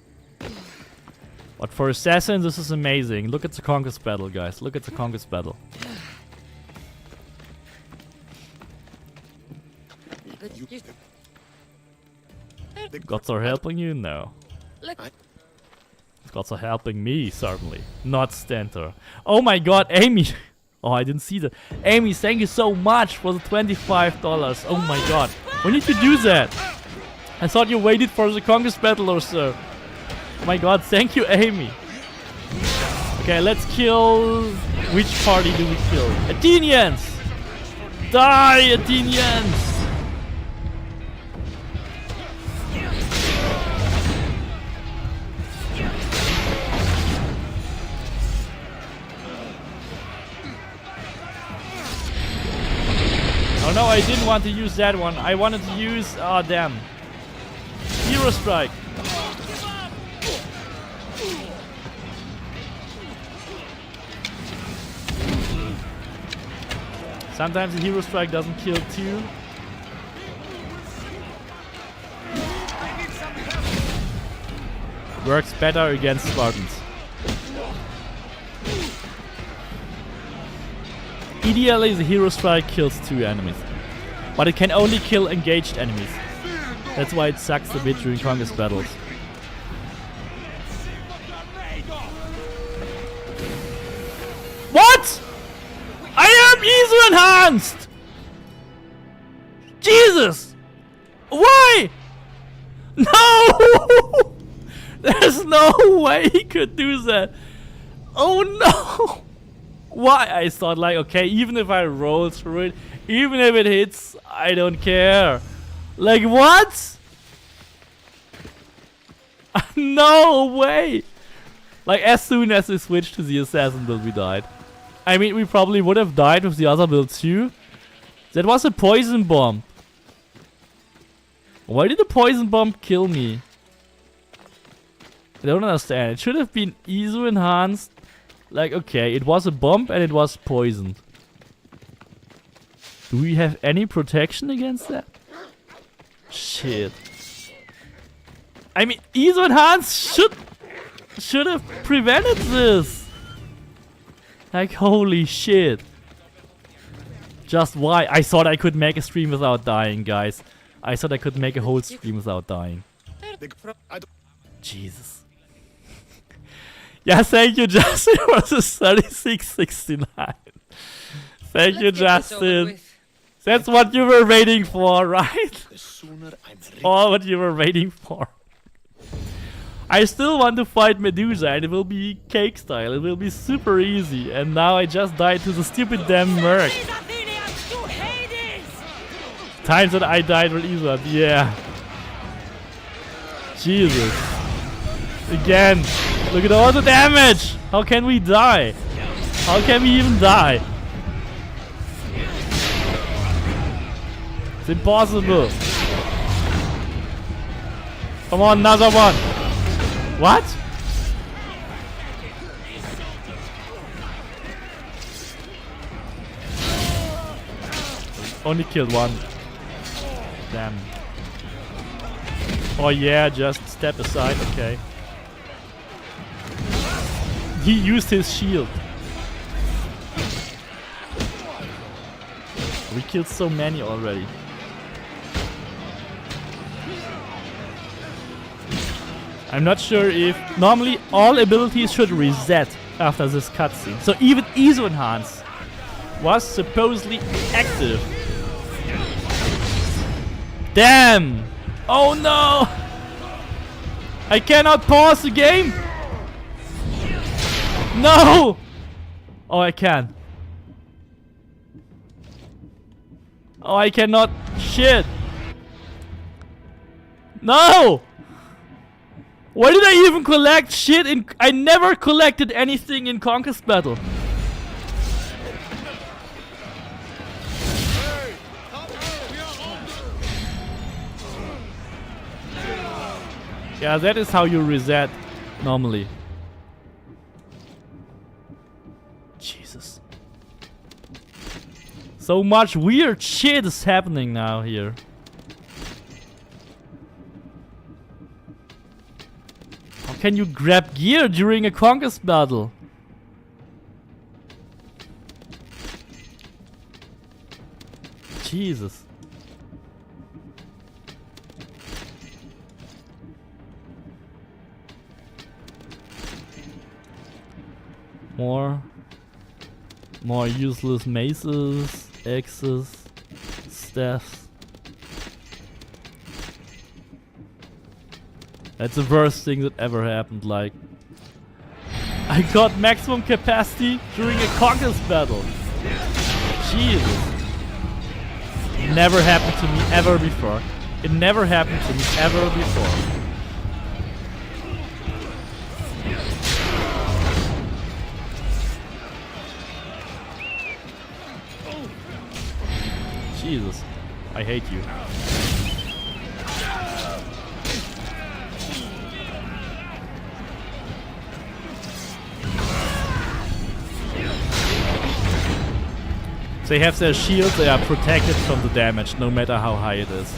But for Assassin, this is amazing. Look at the Conquest battle, guys. Look at the Conquest battle. The gods are helping you? No. The gods are helping me, certainly. Not Stentor. Oh my god, Amy! Oh, I didn't see that. Amy, thank you so much for the $25. Oh my god. When did you do that? I thought you waited for the Conquest battle or so. Oh my god, thank you, Amy. Okay, let's kill... Which party do we kill? Athenians! Die, Athenians! Oh no, I didn't want to use that one. I wanted to use... Oh, damn. Hero Strike. Sometimes the Hero Strike doesn't kill too. Works better against Spartans. Ideally, the Hero Strike kills 2 enemies. But it can only kill engaged enemies. That's why it sucks a bit during Conquest battles. What?! I am ISO enhanced! Jesus! Why? No! There's no way he could do that. Oh no! Why? I thought like, okay, even if I roll through it, even if it hits, I don't care. Like what? No way! Like as soon as we switched to the assassin build, we died. I mean, we probably would have died with the other build too. That was a poison bomb. Why did the poison bomb kill me? I don't understand. It should have been ISO enhanced. Like, okay, it was a bomb and it was poisoned. Do we have any protection against that? Shit. I mean, ISO enhanced should have prevented this. Like, holy shit. Just why? I thought I could make a stream without dying, guys. I thought I could make a whole stream without dying. Jesus. Yeah, thank you, Justin, for the 3669. Thank you, Justin. That's what you were waiting for, right? All what you were waiting for. I still want to fight Medusa, and it will be cake style. It will be super easy. And now I just died to the stupid damn Merc. Times that I died with Island, yeah. Jesus. Again. Look at all the damage! How can we die? How can we even die? It's impossible. Come on, another one. What? Only killed one. Damn. Oh yeah, just step aside, okay. He used his shield. We killed so many already. I'm not sure if... Normally all abilities should reset after this cutscene. So even ISO Enhance was supposedly active. Damn! Oh no! I cannot pause the game! No! Oh, I can. Oh, I cannot. Shit! No! Why did I even collect shit in... I never collected anything in Conquest Battle. Yeah, that is how you reset normally. Jesus. So much weird shit is happening now here. How can you grab gear during a Conquest battle? Jesus. More useless maces, axes, staffs. That's the worst thing that ever happened, like... I got maximum capacity during a Conquest battle. Jesus. It never happened to me ever before. It never happened to me ever before. Jesus, I hate you. They have their shields, they are protected from the damage, no matter how high it is.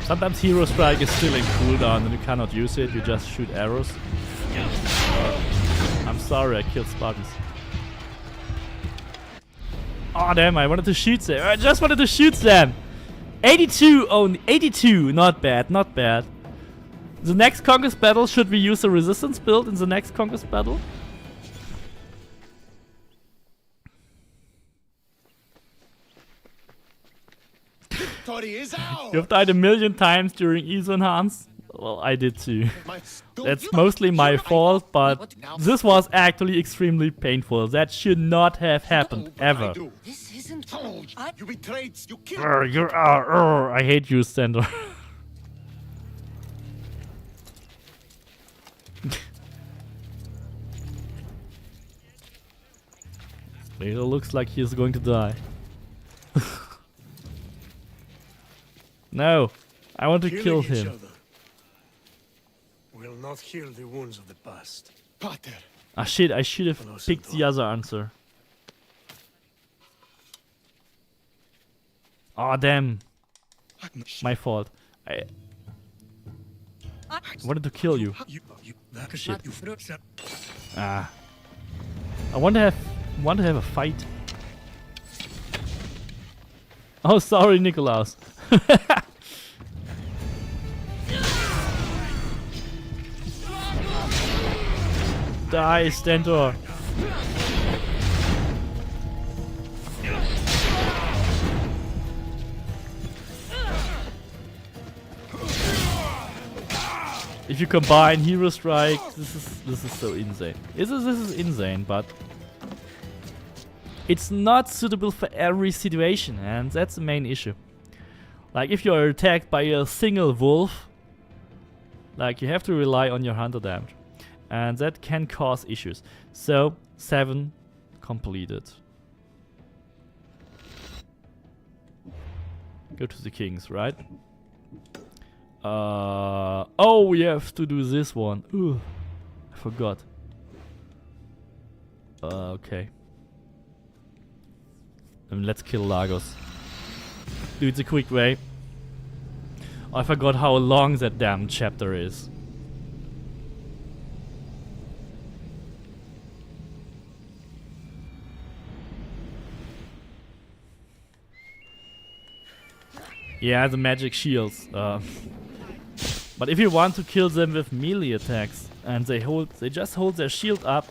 Sometimes Hero Strike is still in cooldown and you cannot use it, you just shoot arrows. I'm sorry, I killed Spartans. Oh damn, I wanted to shoot them. I just wanted to shoot them! 82 only, 82, not bad, not bad. The next Conquest battle, should we use the resistance build in the next Conquest battle? victory is ours. You've died 1,000,000 times during ESO Enhance. Well, I did too. That's mostly my fault, but this was actually extremely painful. That should not have happened, ever. This isn't... You betrayed, you killed. You are, I hate you, Stender. It looks like he's going to die. No, I want to kill him. Will not heal the wounds of the past. Pater. Ah shit, I should have picked the other answer. Oh damn. My fault. I wanted to kill you. Shit. Ah. I want to have a fight. Oh sorry, Nikolaus. Die, Stentor. If you combine Hero Strike, this is so insane. This is insane, but it's not suitable for every situation, and that's the main issue. Like if you're attacked by a single wolf, like you have to rely on your hunter damage. And that can cause issues. So 7 completed. Go to the kings, right? Oh, we have to do this one. Ooh, I forgot. Okay. Let's kill Lagos. Do it the quick way. Oh, I forgot how long that damn chapter is. Yeah, the magic shields. But if you want to kill them with melee attacks and they just hold their shield up,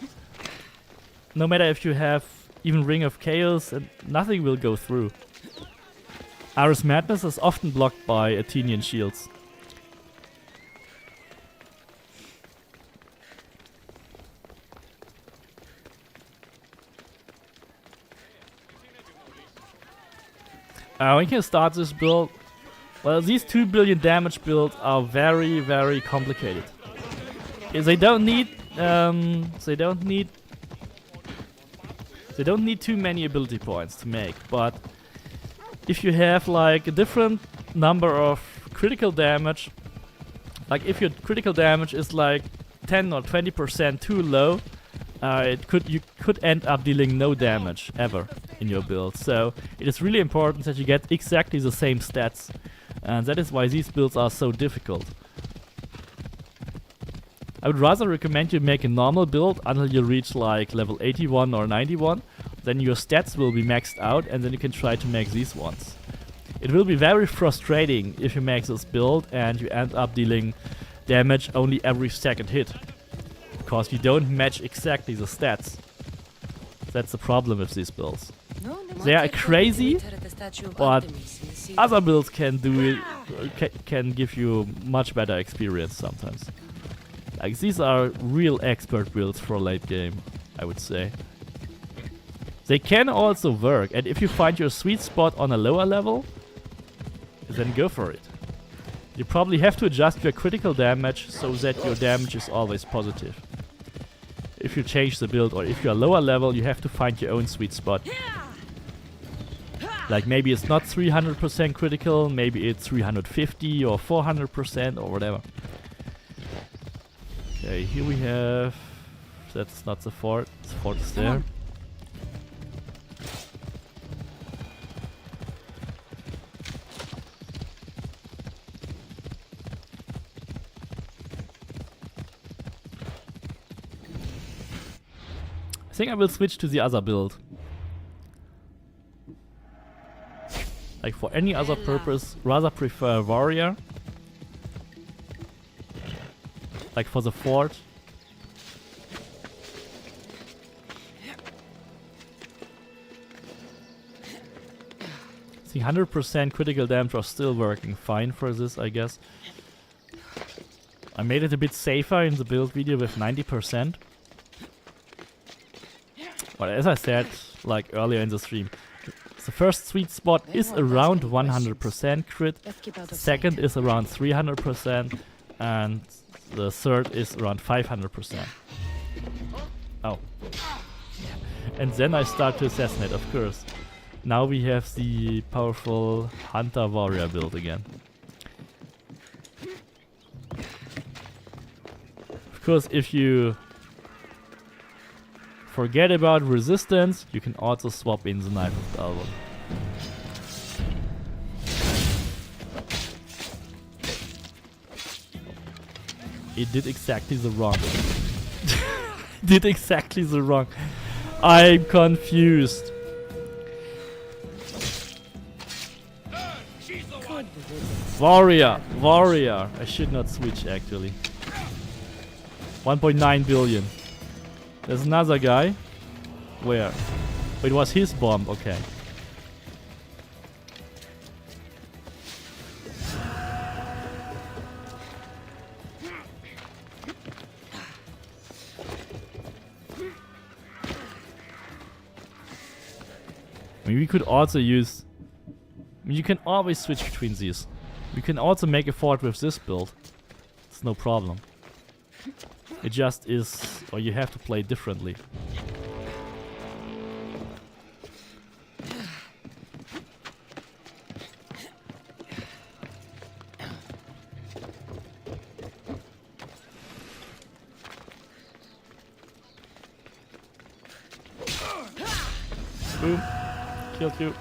no matter if you have even Ring of Chaos, and nothing will go through. Ares Madness is often blocked by Athenian shields. We can start this build. Well, these 2 billion damage builds are very, very complicated. They don't need too many ability points to make, but if you have like a different number of critical damage, like if your critical damage is like 10 or 20% too low, you could end up dealing no damage ever in your build. So it is really important that you get exactly the same stats, and that is why these builds are so difficult. I would rather recommend you make a normal build until you reach like level 81 or 91. Then your stats will be maxed out, and then you can try to make these ones. It will be very frustrating if you make this build and you end up dealing damage only every second hit, because you don't match exactly the stats. That's the problem with these builds. They are crazy, but other builds can do it, can give you much better experience sometimes. Like these are real expert builds for late game, I would say. They can also work, and if you find your sweet spot on a lower level, then go for it. You probably have to adjust your critical damage so that your damage is always positive. If you change the build, or if you're lower level, you have to find your own sweet spot. Like maybe it's not 300% critical, maybe it's 350 or 400% or whatever. Okay, here we have... That's not the fort, the fort is there. I think I will switch to the other build. Like for any other purpose, rather prefer warrior. Like for the fort. think 100% critical damage are still working fine for this, I guess. I made it a bit safer in the build video with 90%. But as I said, like earlier in the stream, the first sweet spot is around 100% crit, the second is around 300%, and the third is around 500%. Oh. And then I start to assassinate, of course. Now we have the powerful Hunter Warrior build again. Of course, if you forget about resistance, you can also swap in the Knife of the Album. It did exactly the wrong. Did exactly the wrong. I'm confused. Warrior, warrior. I should not switch actually. 1.9 billion. There's another guy. Where? Oh, it was his bomb. Okay. I mean, we could also use... I mean, you can always switch between these. We can also make a fort with this build. It's no problem. It just is... or you have to play differently. Boom. Killed you.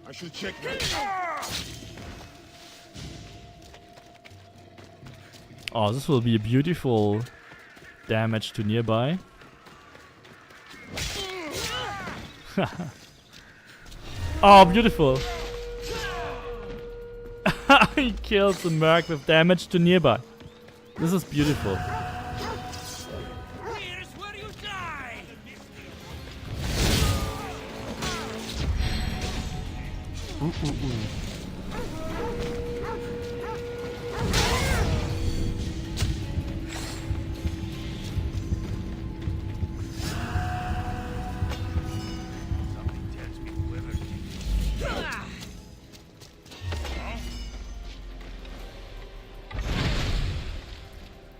I should check that. Oh, this will be a beautiful damage to nearby. Oh, beautiful. He kills the merc with damage to nearby. This is beautiful.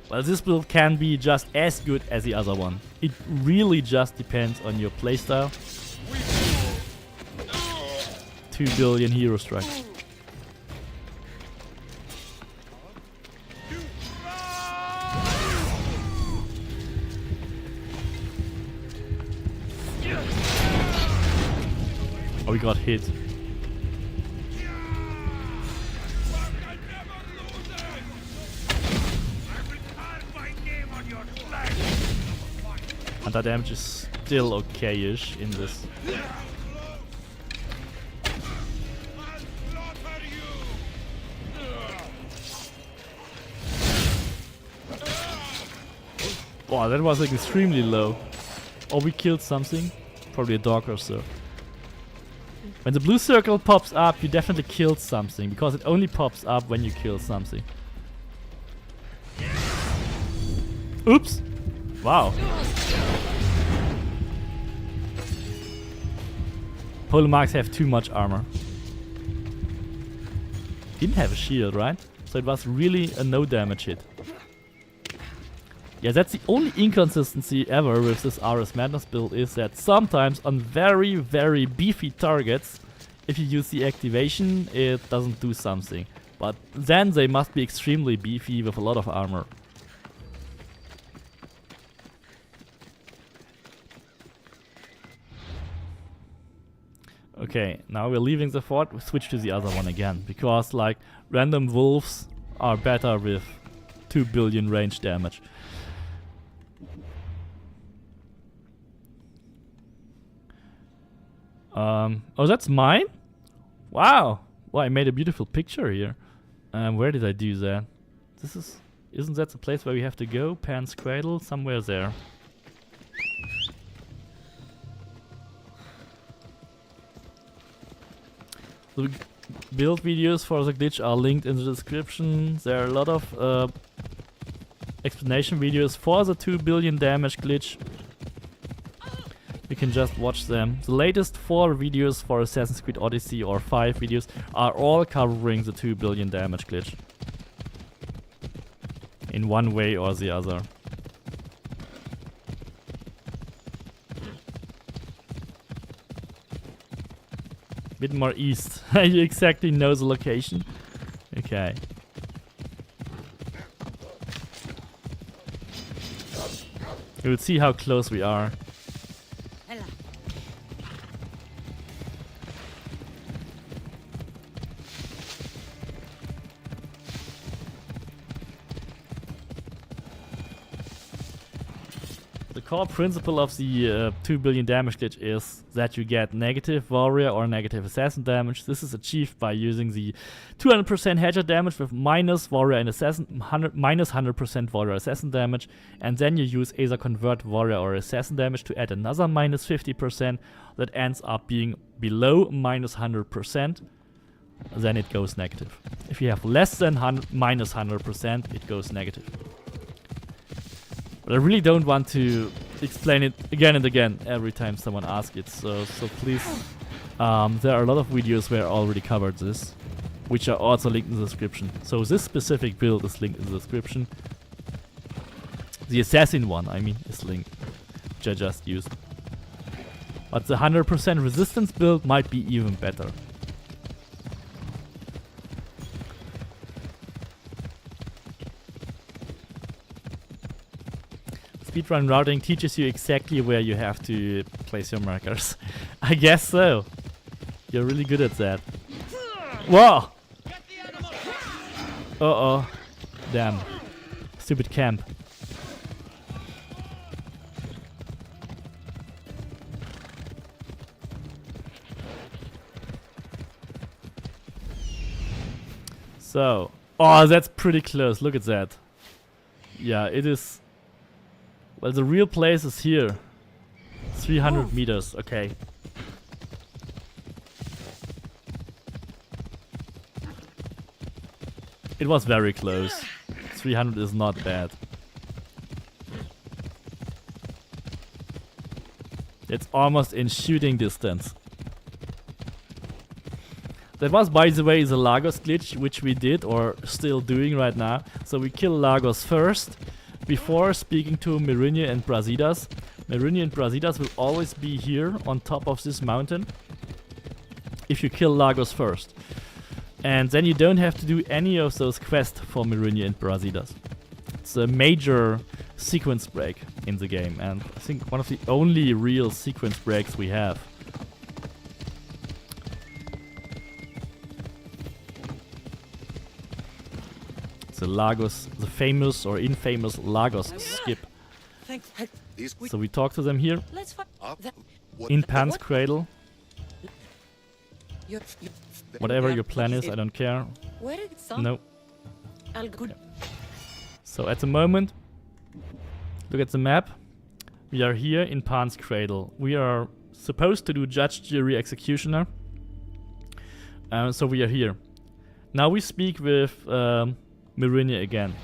Well, this build can be just as good as the other one. It really just depends on your playstyle. 2 billion hero strike. Oh, we got hit. And that damage is still okay-ish in this. Wow, that was like extremely low. Oh, we killed something. Probably a dog or so. When the blue circle pops up, you definitely killed something, because it only pops up when you kill something. Oops! Wow. Polemarks have too much armor. Didn't have a shield, right? So it was really a no damage hit. Yeah, that's the only inconsistency ever with this RS Madness build, is that sometimes on very, very beefy targets, if you use the activation, it doesn't do something. But then they must be extremely beefy with a lot of armor. Okay, now we're leaving the fort, we switch to the other one again, because like random wolves are better with 2 billion range damage. Oh, that's mine? Wow! Well, I made a beautiful picture here. Where did I do that? Isn't that the place where we have to go? Pan's Cradle? Somewhere there. The build videos for the glitch are linked in the description. There are a lot of explanation videos for the 2 billion damage glitch. You can just watch them. The latest 4 videos for Assassin's Creed Odyssey, or 5 videos, are all covering the 2 billion damage glitch. In one way or the other. Bit more east. You exactly know the location? Okay. You will see how close we are. The core principle of the 2 billion damage glitch is that you get negative warrior or negative assassin damage. This is achieved by using the 200% hedger damage with minus warrior and assassin, minus 100% warrior assassin damage, and then you use either convert warrior or assassin damage to add another minus 50% that ends up being below minus 100%. Then it goes negative. If you have less than minus 100%, it goes negative. But I really don't want to explain it again and again every time someone asks it, so please, there are a lot of videos where I already covered this, which are also linked in the description. So this specific build is linked in the description. The assassin one, I mean, is linked, which I just used. But the 100% resistance build might be even better. Speedrun routing teaches you exactly where you have to place your markers. I guess so. You're really good at that. Whoa! Uh-oh. Damn. Stupid camp. So. Oh, that's pretty close. Look at that. Yeah, it is. Well, the real place is here. 300 meters, okay. It was very close. 300 is not bad. It's almost in shooting distance. That was, by the way, the Lagos glitch, which we did, or still doing right now. So we kill Lagos first, before speaking to Merinia and Brasidas. Merinia and Brasidas will always be here on top of this mountain if you kill Lagos first. And then you don't have to do any of those quests for Merinia and Brasidas. It's a major sequence break in the game, and I think one of the only real sequence breaks we have. The Lagos, the famous or infamous Lagos skip. So we talk to them here. In Pan's Cradle. Whatever your plan is, I don't care. No. Okay. So at the moment, look at the map. We are here in Pan's Cradle. We are supposed to do Judge, Jury, Executioner. So we are here. Now we speak with Merinia again.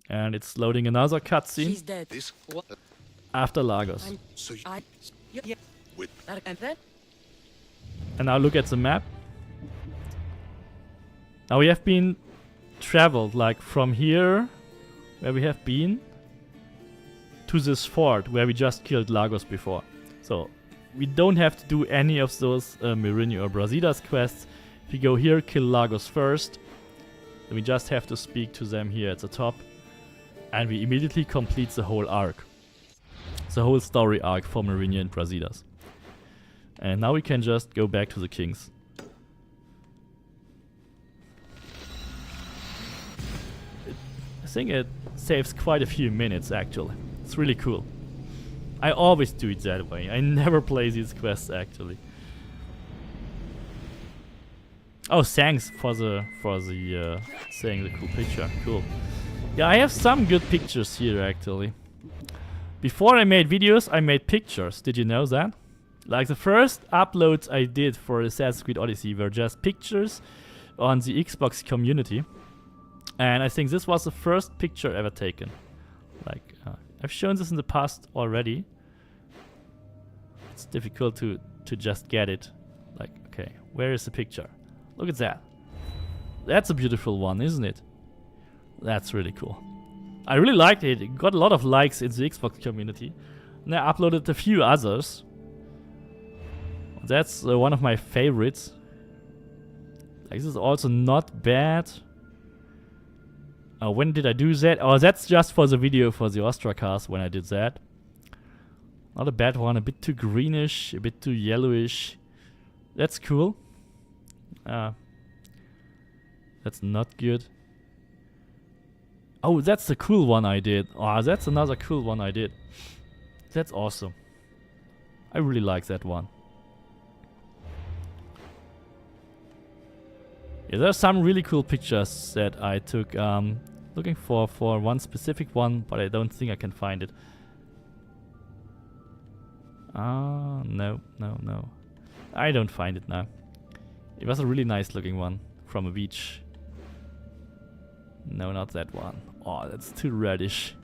And it's loading another cutscene after Lagos. And now look at the map. Now we have been traveled like from here, where we have been, to this fort where we just killed Lagos before. So we don't have to do any of those Merinia or Brasidas quests. If we go here, kill Lagos first, then we just have to speak to them here at the top, and we immediately complete the whole arc. The whole story arc for Merinia and Brasidas. And now we can just go back to the kings. I think it saves quite a few minutes actually. It's really cool. I always do it that way. I never play these quests actually. Oh, thanks for the saying the cool picture. Cool. Yeah, I have some good pictures here actually. Before I made videos, I made pictures. Did you know that? Like the first uploads I did for Assassin's Creed Odyssey were just pictures on the Xbox community. And I think this was the first picture ever taken. Like, I've shown this in the past already. It's difficult to just get it. Like, okay, where is the picture? Look at that. That's a beautiful one, isn't it? That's really cool. I really liked it. It got a lot of likes in the Xbox community. And I uploaded a few others. That's one of my favorites. Like, this is also not bad. When did I do that? Oh, that's just for the video for the Ostracast when I did that. Not a bad one. A bit too greenish, a bit too yellowish. That's cool. That's not good. Oh, that's the cool one I did. Oh, that's another cool one I did. That's awesome. I really like that one. Yeah, there are some really cool pictures that I took. Looking for one specific one, but I don't think I can find it. No. I don't find it now. It was a really nice looking one from a beach. No, not that one. Oh, that's too reddish.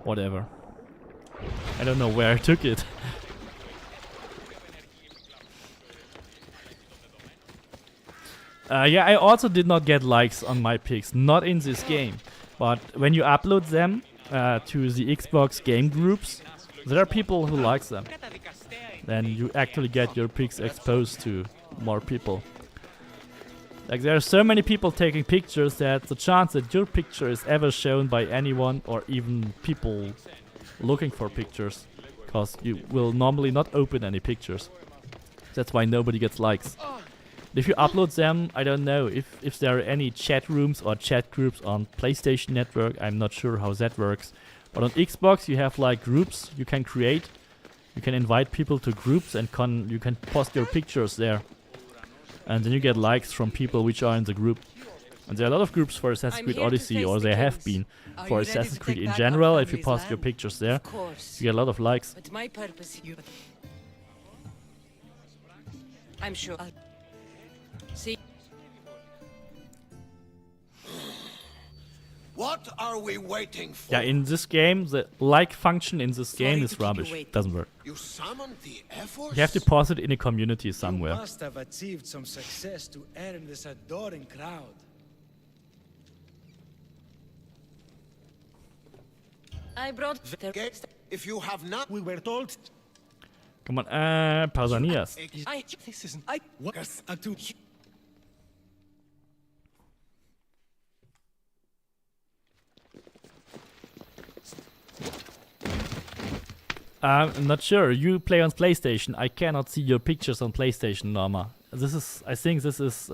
Whatever. I don't know where I took it. Yeah, I also did not get likes on my pics, not in this game. But when you upload them to the Xbox game groups, there are people who like them. Then you actually get your pics exposed to more people. Like, there are so many people taking pictures that the chance that your picture is ever shown by anyone, or even people looking for pictures, because you will normally not open any pictures. That's why nobody gets likes. If you upload them, I don't know if there are any chat rooms or chat groups on PlayStation Network. I'm not sure how that works. But on Xbox you have like groups you can create. You can invite people to groups and you can post your pictures there. And then you get likes from people which are in the group. And there are a lot of groups for Assassin's Creed Odyssey, or there have been for Assassin's Creed in general. If you post your pictures there, you get a lot of likes. But my purpose, I'm sure. See. What are we waiting for? Yeah, in this game, the like function in this game is rubbish. Doesn't work. You summoned the Air Force? You have to post it in a community somewhere. You must have achieved some success to earn this adoring crowd. I brought if you have not, we were told. Come on, Pausanias. This isn't. I work to. I'm not sure. You play on PlayStation. I cannot see your pictures on PlayStation, Norma. I think this is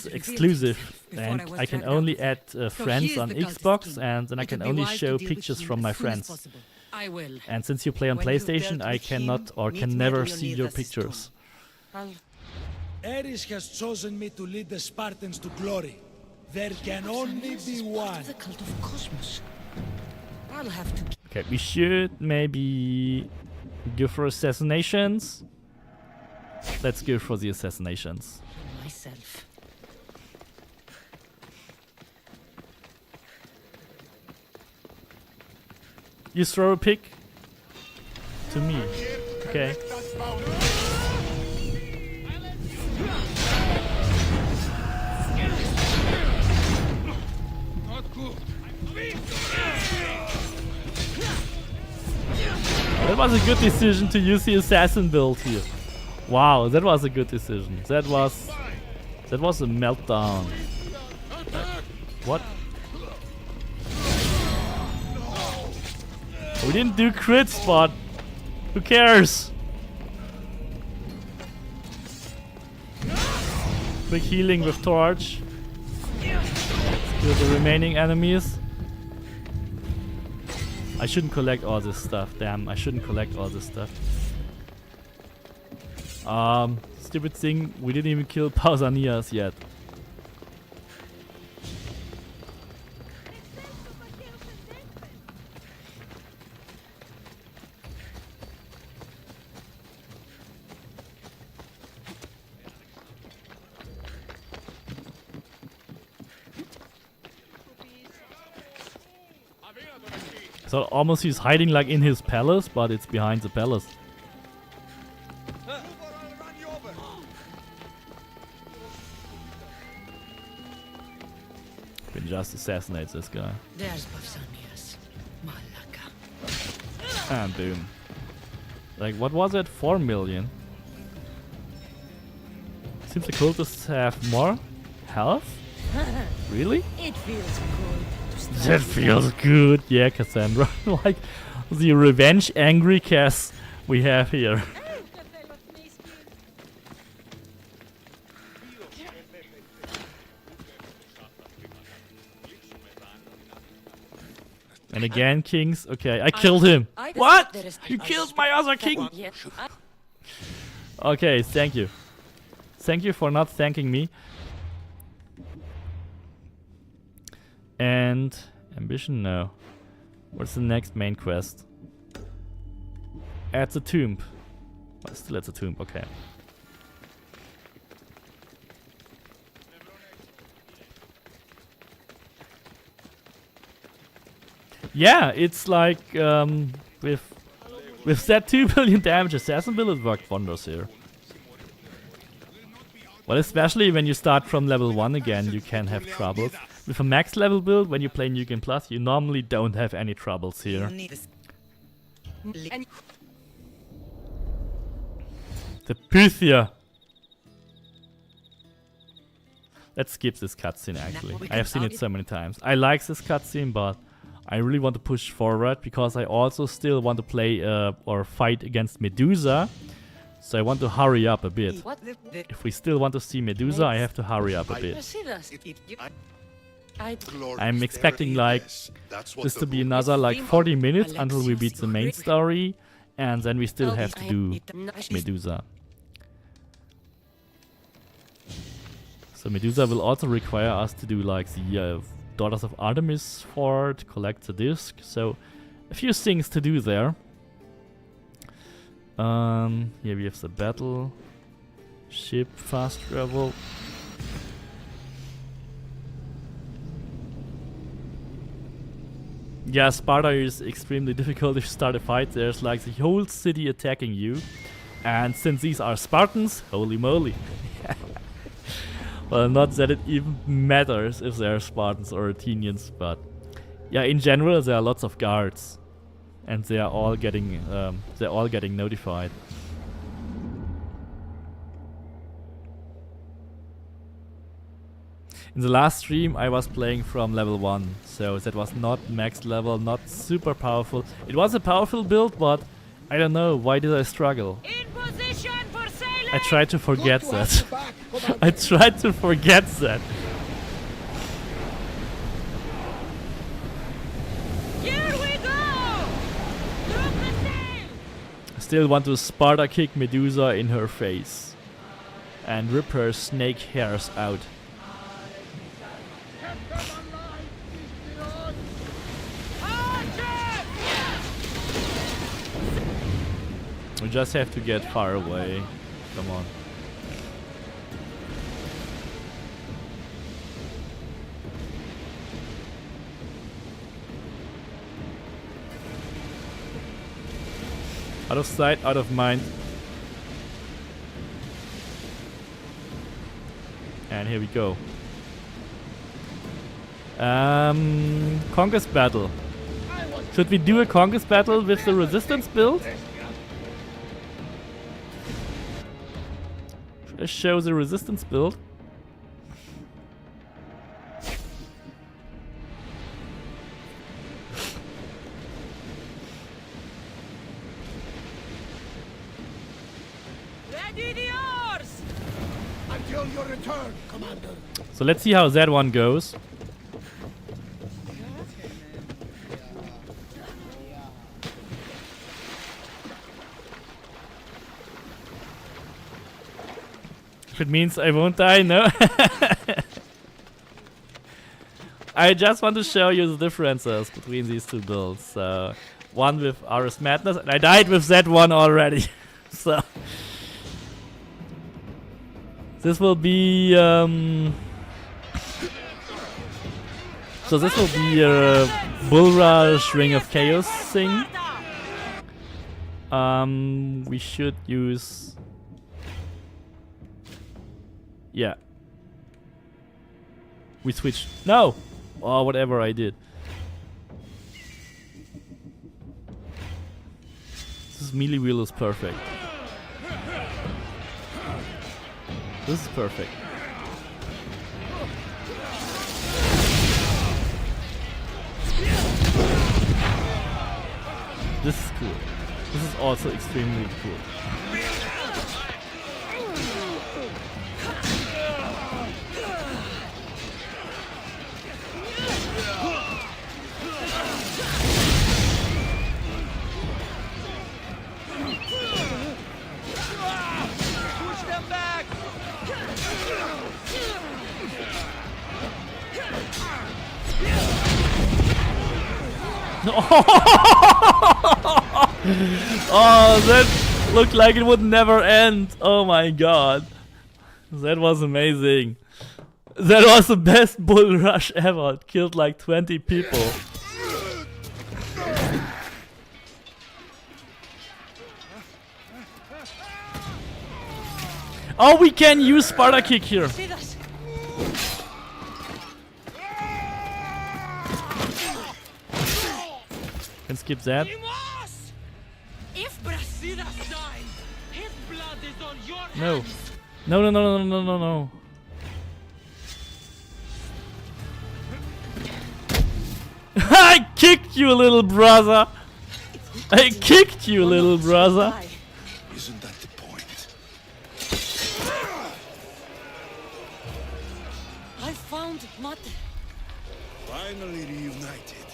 exclusive, and I can only add friends on Xbox, and then I can only show pictures from my friends. And since you play on PlayStation, I cannot or can never see your pictures. Ares has chosen me to lead the Spartans to glory. There can only be one. The cult of Cosmos. I'll have to. Okay, we should maybe go for assassinations. Let's go for the assassinations. Myself. You throw a pick to me. Okay. That was a good decision to use the assassin build here. Wow, that was a good decision. That was a meltdown. What? We didn't do crits, but who cares? Quick healing with torch. Let's kill the remaining enemies. I shouldn't collect all this stuff. Damn, I shouldn't collect all this stuff. Stupid thing, we didn't even kill Pausanias yet. thought almost he's hiding like in his palace, but it's behind the palace. Can just assassinate this guy. There's Pausanias. Malaka. And boom. Like, what was it? 4 million. Seems the cultists have more health? Really? It feels good to strike. That feels good. Yeah, Cassandra. Like the revenge angry Cass we have here. And again, kings. Okay, I killed him. What? You killed my other king. Okay, thank you. Thank you for not thanking me. And ambition, no. What's the next main quest? At the tomb. Oh, still at the tomb, okay. Yeah, it's like with that 2 billion damage assassin build, it worked wonders here. Well, especially when you start from level 1 again, you can have troubles. With a max level build, when you play New Game Plus, you normally don't have any troubles here. The Pythia. Let's skip this cutscene actually. I have seen it so many times. I like this cutscene, but I really want to push forward because I also still want to play or fight against Medusa. So I want to hurry up a bit. If we still want to see Medusa, I have to hurry up a bit. I'm expecting like this to be another like 40 minutes until we beat the main story, and then we still have to do Medusa. So Medusa will also require us to do like the Daughters of Artemis fort, collect the disc, so a few things to do there. Here we have the battle, ship, fast travel. Yeah, Sparta is extremely difficult if you start a fight. There's like the whole city attacking you, and since these are Spartans, holy moly. Well, not that it even matters if they're Spartans or Athenians, but yeah, in general there are lots of guards, and they are all getting notified. In the last stream I was playing from level 1, so that was not max level, not super powerful. It was a powerful build, but I don't know, why did I struggle? I tried to forget that. I tried to forget that. Here we go! I still want to Sparta kick Medusa in her face and rip her snake hairs out. We just have to get far away. Come on. Out of sight, out of mind. And here we go. Conquest battle. Should we do a conquest battle with the resistance build? Should I show the resistance build? Radiators! Until your return, Commander. So let's see how that one goes. If it means I won't die, no. I just want to show you the differences between these two builds. One with Ares Madness, and I died with that one already. So this will be So this will be a Bull Rush Ring of Chaos thing. We should use... Yeah. We switched. No! Oh, whatever I did. This melee wheel is perfect. This is perfect. This is cool. This is also extremely cool. Push them back! Oh, that looked like it would never end. Oh my god. That was amazing. That was the best bull rush ever. It killed like 20 people. Oh, we can use Sparta Kick here. Can skip that. If Brasidas dies, his blood is on your No. hands. No, no, no, no, no, no, no. I kicked you, little brother. I kicked you, little brother. Isn't that the point? I found Mate. Finally reunited,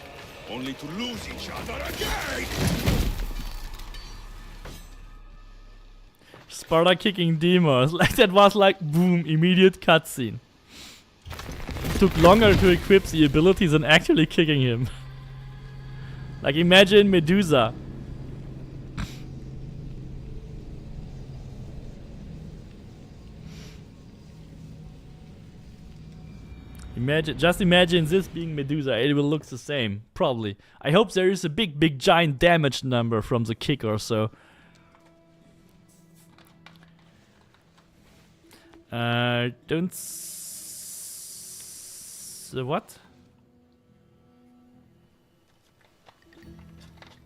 only to lose each other again! Sparta kicking demons. Like that was like boom, immediate cutscene. Took longer to equip the abilities than actually kicking him. Like imagine Medusa. Just imagine this being Medusa. It will look the same, probably. I hope there is a big giant damage number from the kick or so. Don't what?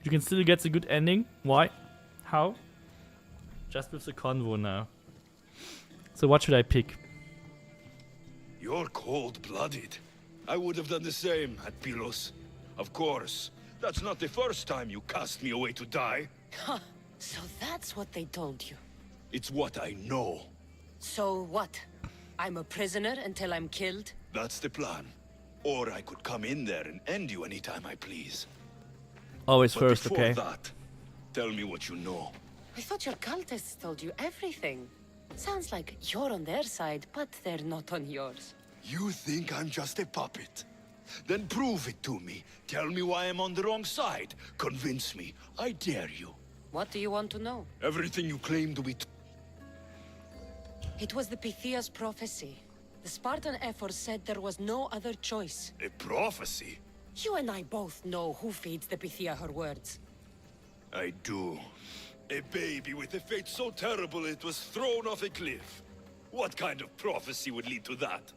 You can still get the good ending. Why? How? Just with the convo now. So what should I pick? You're cold-blooded. I would have done the same at Pylos. Of course. That's not the first time you cast me away to die. Huh. So that's what they told you. It's what I know. So what? I'm a prisoner until I'm killed? That's the plan. Or I could come in there and end you anytime I please. Always But first, before okay? that, tell me what you know. I thought your cultists told you everything. Sounds like you're on their side, but they're not on yours. You think I'm just a puppet? Then prove it to me. Tell me why I'm on the wrong side. Convince me. I dare you. What do you want to know? Everything you claim to be It was the Pythia's prophecy. The Spartan effort said there was no other choice. a prophecy. You and I both know who feeds the Pythia her words. I do. A baby with a fate so terrible it was thrown off a cliff. What kind of prophecy would lead to that?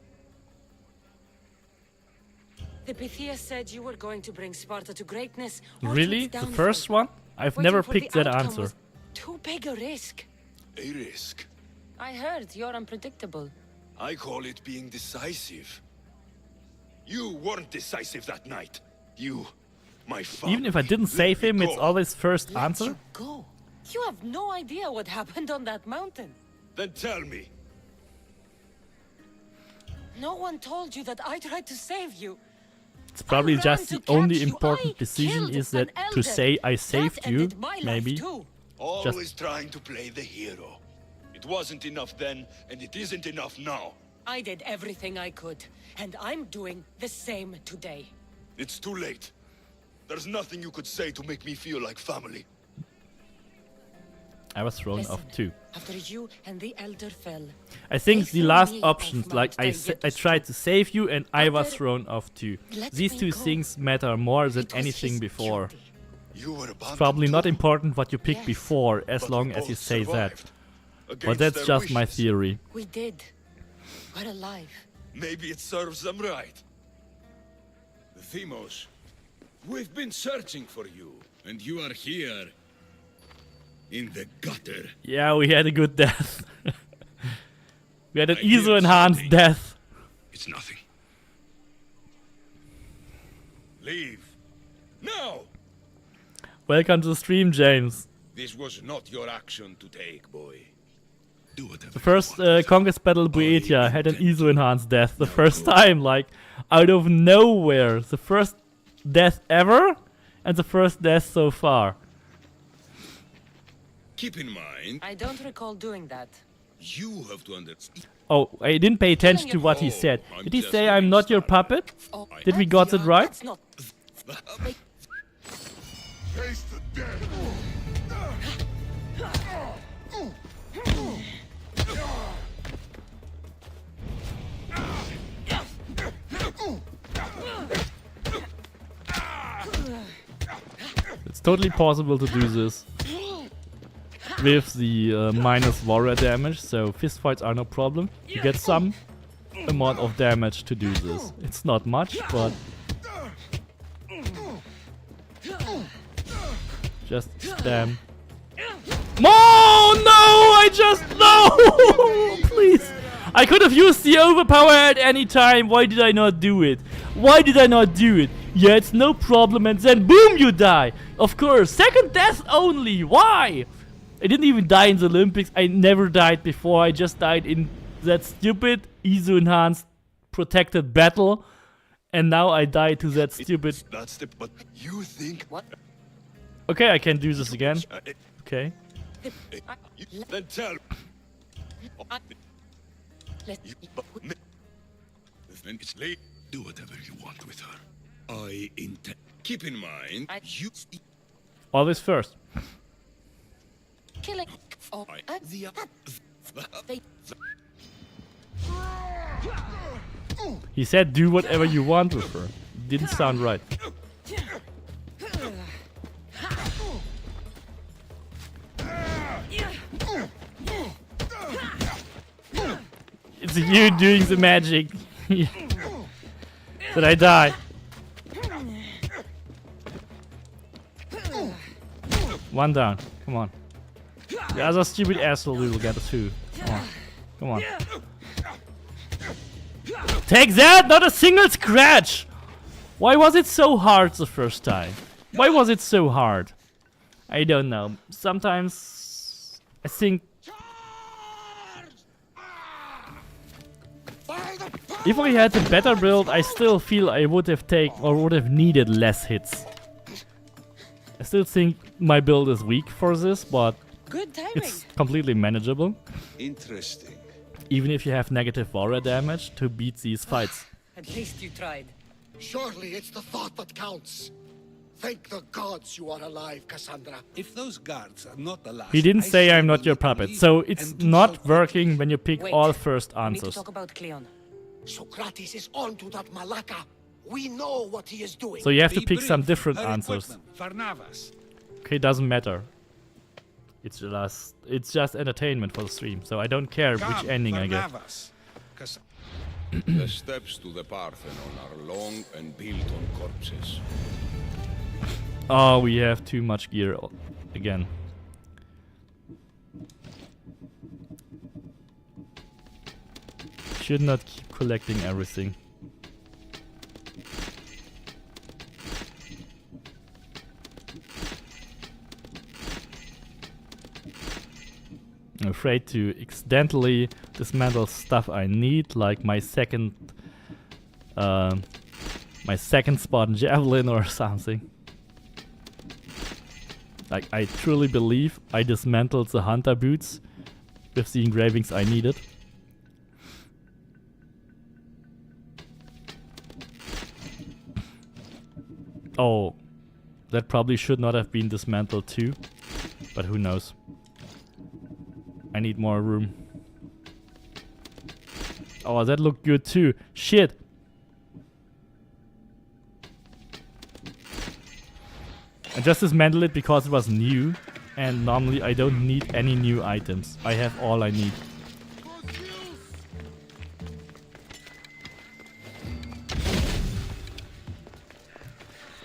The Pythia said you were going to bring Sparta to greatness. Or to Really? its The downfall. first one? I've Waiting never for the picked that outcome answer. was too big a risk. A risk. I heard you're unpredictable. I call it being decisive. You weren't decisive that night. You, my father. Even if I didn't save him, it's always first answer? Go. You have no idea what happened on that mountain. Then tell me. No one told you that I tried to save you. It's probably ran just to the only catch you. important I decision killed is that an to elder. say I That saved you, ended my life maybe. too. Always trying to play the hero. It wasn't enough then, and it isn't enough now. I did everything I could, and I'm doing the same today. It's too late. There's nothing you could say to make me feel like family. I was thrown off too. After you and the elder fell, I think they the threw last me options, off like Mount I tried to save you and I was After- thrown off too. Let These me two go. things matter more than It was anything his before. duty. You were It's abandoned probably not too, important what you pick Yes. before, as but long we as you both say that. survived. But Against that's their just my wishes. theory. We did. We're alive. Maybe it serves them right. Themos, we've been searching for you, and you are here. In the gutter. Yeah, we had a good death. We had an I hear ISO enhanced something. death. It's nothing. Leave. No! Welcome to the stream, James. This was not your action to take, boy. Do whatever. The first Conquest Battle Boeotia had an ISO enhanced death the first time, like out of nowhere. The first death ever and the first death so far. Keep in mind, I don't recall doing that. you have to understand. Oh, I didn't pay attention to what he said. Did he say I'm not your puppet? Did we got it right? That's not. Face the dead. It's totally possible to do this with the minus warrior damage, so fistfights are no problem. You get some amount of damage to do this. It's not much, but just spam. Oh no! I just no! Please! I could have used the overpower at any time. Why did I not do it? Why did I not do it? Yeah, it's no problem, and then boom, you die. Of course, second death only. Why? I didn't even die in the Olympics. I never died before. I just died in that stupid ISO enhanced protected battle, and now I died to that stupid. That's the. But you think what? Okay, I can do this again. Okay. Then tell. Then it's late. Do whatever you want with her. I intend. Keep in mind, you. Always first. Killing. He said do whatever you want with her. Didn't sound right. It's you doing the magic. Did I die? One down. Come on. The other stupid asshole will get us too. Come on. Come on. Take that! Not a single scratch! Why was it so hard the first time? Why was it so hard? I don't know. Sometimes I think if I had a better build, I still feel I would have taken or would have needed less hits. I still think my build is weak for this, but Good timing. it's completely manageable. Interesting. Even if you have negative warrior damage to beat these fights. At least you tried. Surely it's the thought that counts. Thank the gods you are alive, Cassandra. If those guards are not the last, He didn't I say say I'm not we your need to puppet, leave so it's and do not so working when you pick Wait. all first We need to answers. talk about Cleon. Socrates is on to that Malaka. We know what he is doing. So you have to Be pick some brief. different Her answers. equipment, Varnavas. Okay, doesn't matter. It's just entertainment for the stream, so I don't care which Come, ending I get. Varnavas. Cass- The steps to the Parthenon are long and built on corpses. Oh, we have too much gear again. Should not keep collecting everything. I'm afraid to accidentally dismantle stuff I need, like my second spot javelin or something. Like, I truly believe I dismantled the hunter boots with the engravings I needed. Oh, that probably should not have been dismantled too, but who knows. I need more room. Oh, that looked good too. Shit. I just dismantled it because it was new. And normally I don't need any new items. I have all I need.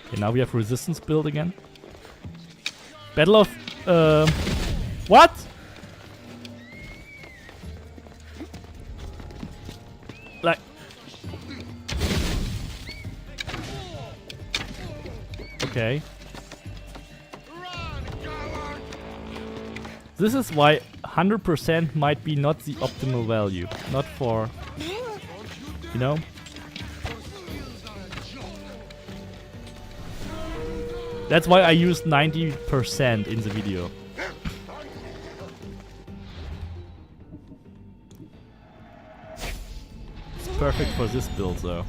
Okay, now we have resistance build again. Battle of... what? Like... Okay. This is why 100% might be not the optimal value. Not for... You know? That's why I used 90% in the video. It's perfect for this build though.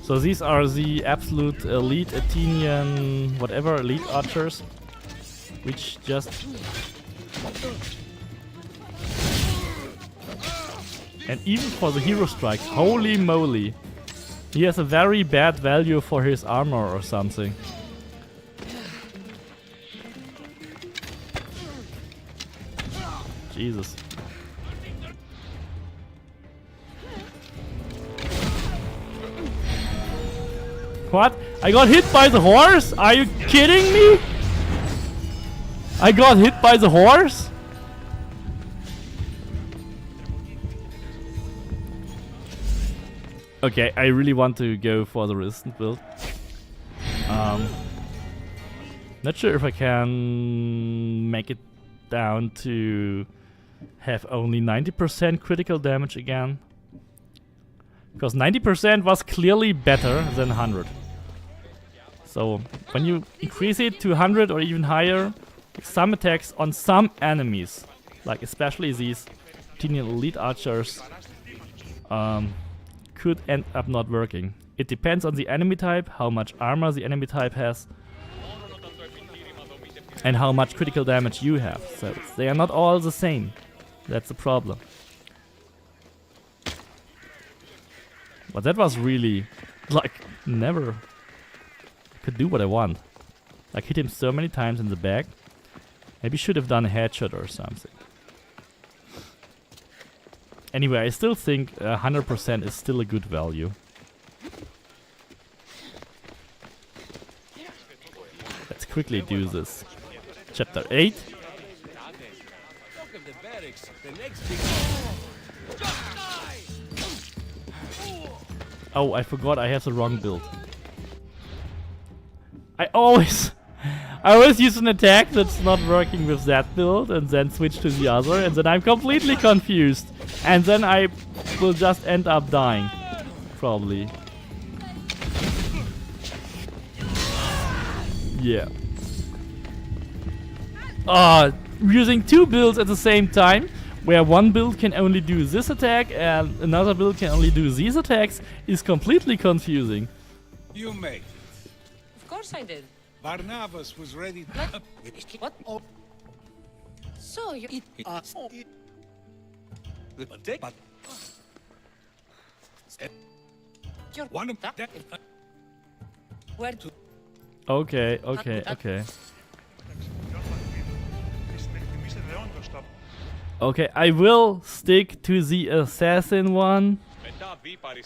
So these are the absolute elite Athenian, whatever, elite archers, which just... And even for the hero strike, holy moly, he has a very bad value for his armor or something. Jesus. What? I got hit by the horse? Are you kidding me? I got hit by the horse? Okay, I really want to go for the resistant build. Not sure if I can make it down to have only 90% critical damage again. Because 90% was clearly better than 100. So when you increase it to 100 or even higher, some attacks on some enemies, like especially these Athenian elite archers, could end up not working. It depends on the enemy type, how much armor the enemy type has, and how much critical damage you have. So they are not all the same. That's the problem. But that was really, like, never. I could do what I want. Like, hit him so many times in the back. Maybe should have done a headshot or something. Anyway, I still think 100% is still a good value. Let's quickly do this. Chapter 8. Oh, I forgot I have the wrong build. I always use an attack that's not working with that build and then switch to the other, and then I'm completely confused. And then I will just end up dying. Probably. Yeah. Using two builds at the same time, where one build can only do this attack and another build can only do these attacks, is completely confusing. You made it. Of course I did. Barnabas was ready to... What? Oh. So you eat... One of that... Where to? Okay, okay, okay. Okay, I will stick to the assassin one,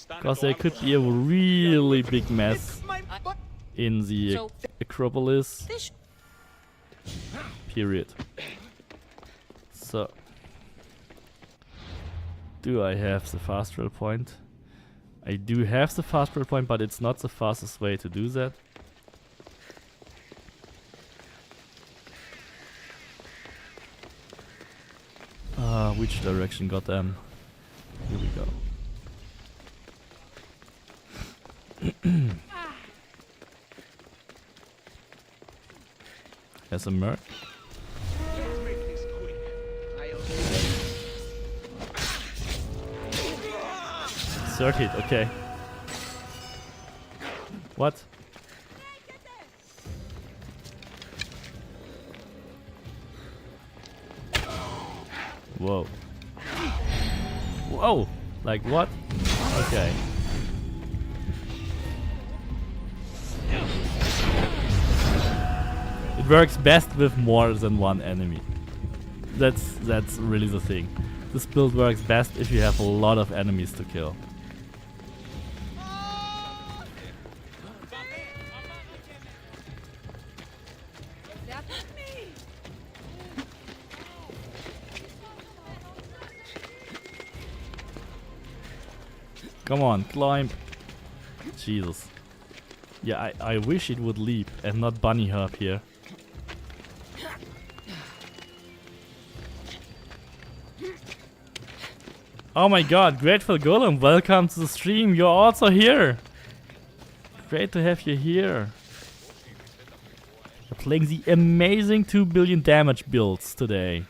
because there could be a really big mess in the Acropolis. Period. So, do I have the fast travel point? I do have the fast travel point, but it's not the fastest way to do that. Which direction got them? Here we go. There's a merc. third hit, okay. What? Whoa. Whoa! Like what? Okay. It works best with more than one enemy. That's really the thing. This build works best if you have a lot of enemies to kill. Come on, climb. Jesus. Yeah, I wish it would leap and not bunny hop here. Oh my god, Grateful Golem, welcome to the stream. You're also here. Great to have you here. We're playing the amazing 2 billion damage builds today.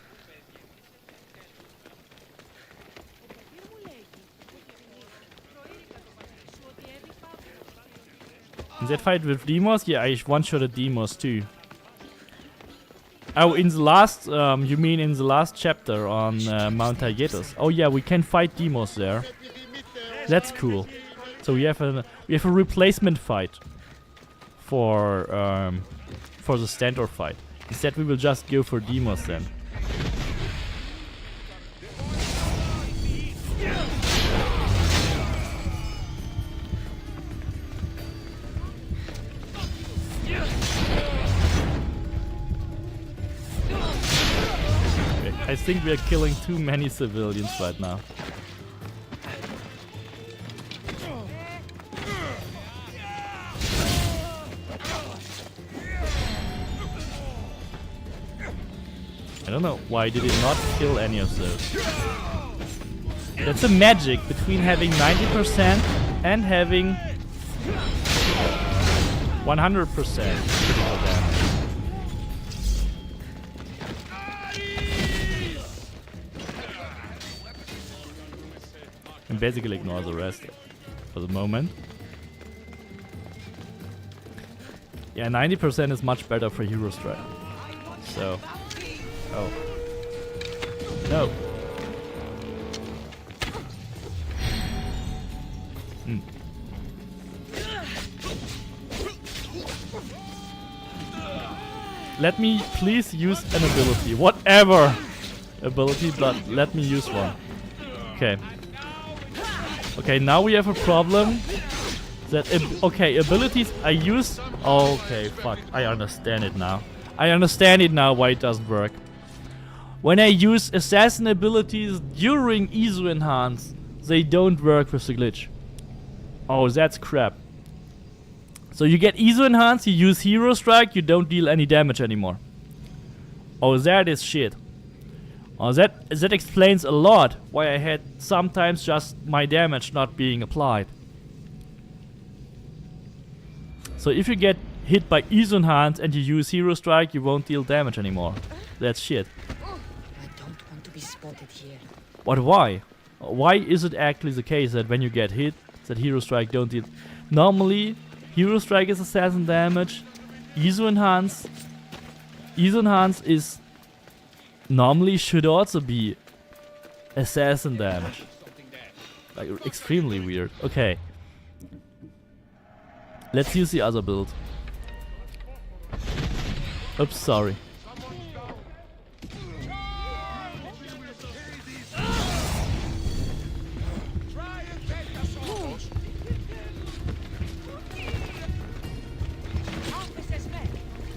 In that fight with Demos? Yeah, I one-shotted Demos too. Oh, in the last, you mean in the last chapter on Mount Radiators? Oh yeah, we can fight Demos there. That's cool. So we have a replacement fight for the standard fight. Instead, we will just go for Demos then. I think we are killing too many civilians right now. I don't know, why did it not kill any of those? That's a magic between having 90% and having 100% critical damage. And basically ignore the rest for the moment. Yeah, 90% is much better for Hero Strike. So, oh no. Let me please use an ability, whatever ability, but let me use one. Okay. Okay, now we have a problem that okay, abilities I use. Okay, fuck, I understand it now. I understand it now why it doesn't work. When I use assassin abilities during ISO enhance, they don't work with the glitch. Oh, that's crap. So you get ISO enhance, you use Hero Strike, you don't deal any damage anymore. Oh, that is shit. Oh, that explains a lot why I had sometimes just my damage not being applied. So if you get hit by ISO enhance and you use Hero Strike, you won't deal damage anymore. That's shit. I don't want to be spotted here. But why? Why is it actually the case that when you get hit, that Hero Strike don't deal? Normally, Hero Strike is assassin damage. ISO enhance is normally should also be assassin damage. Like extremely weird. Okay. Let's use the other build. Oops, sorry.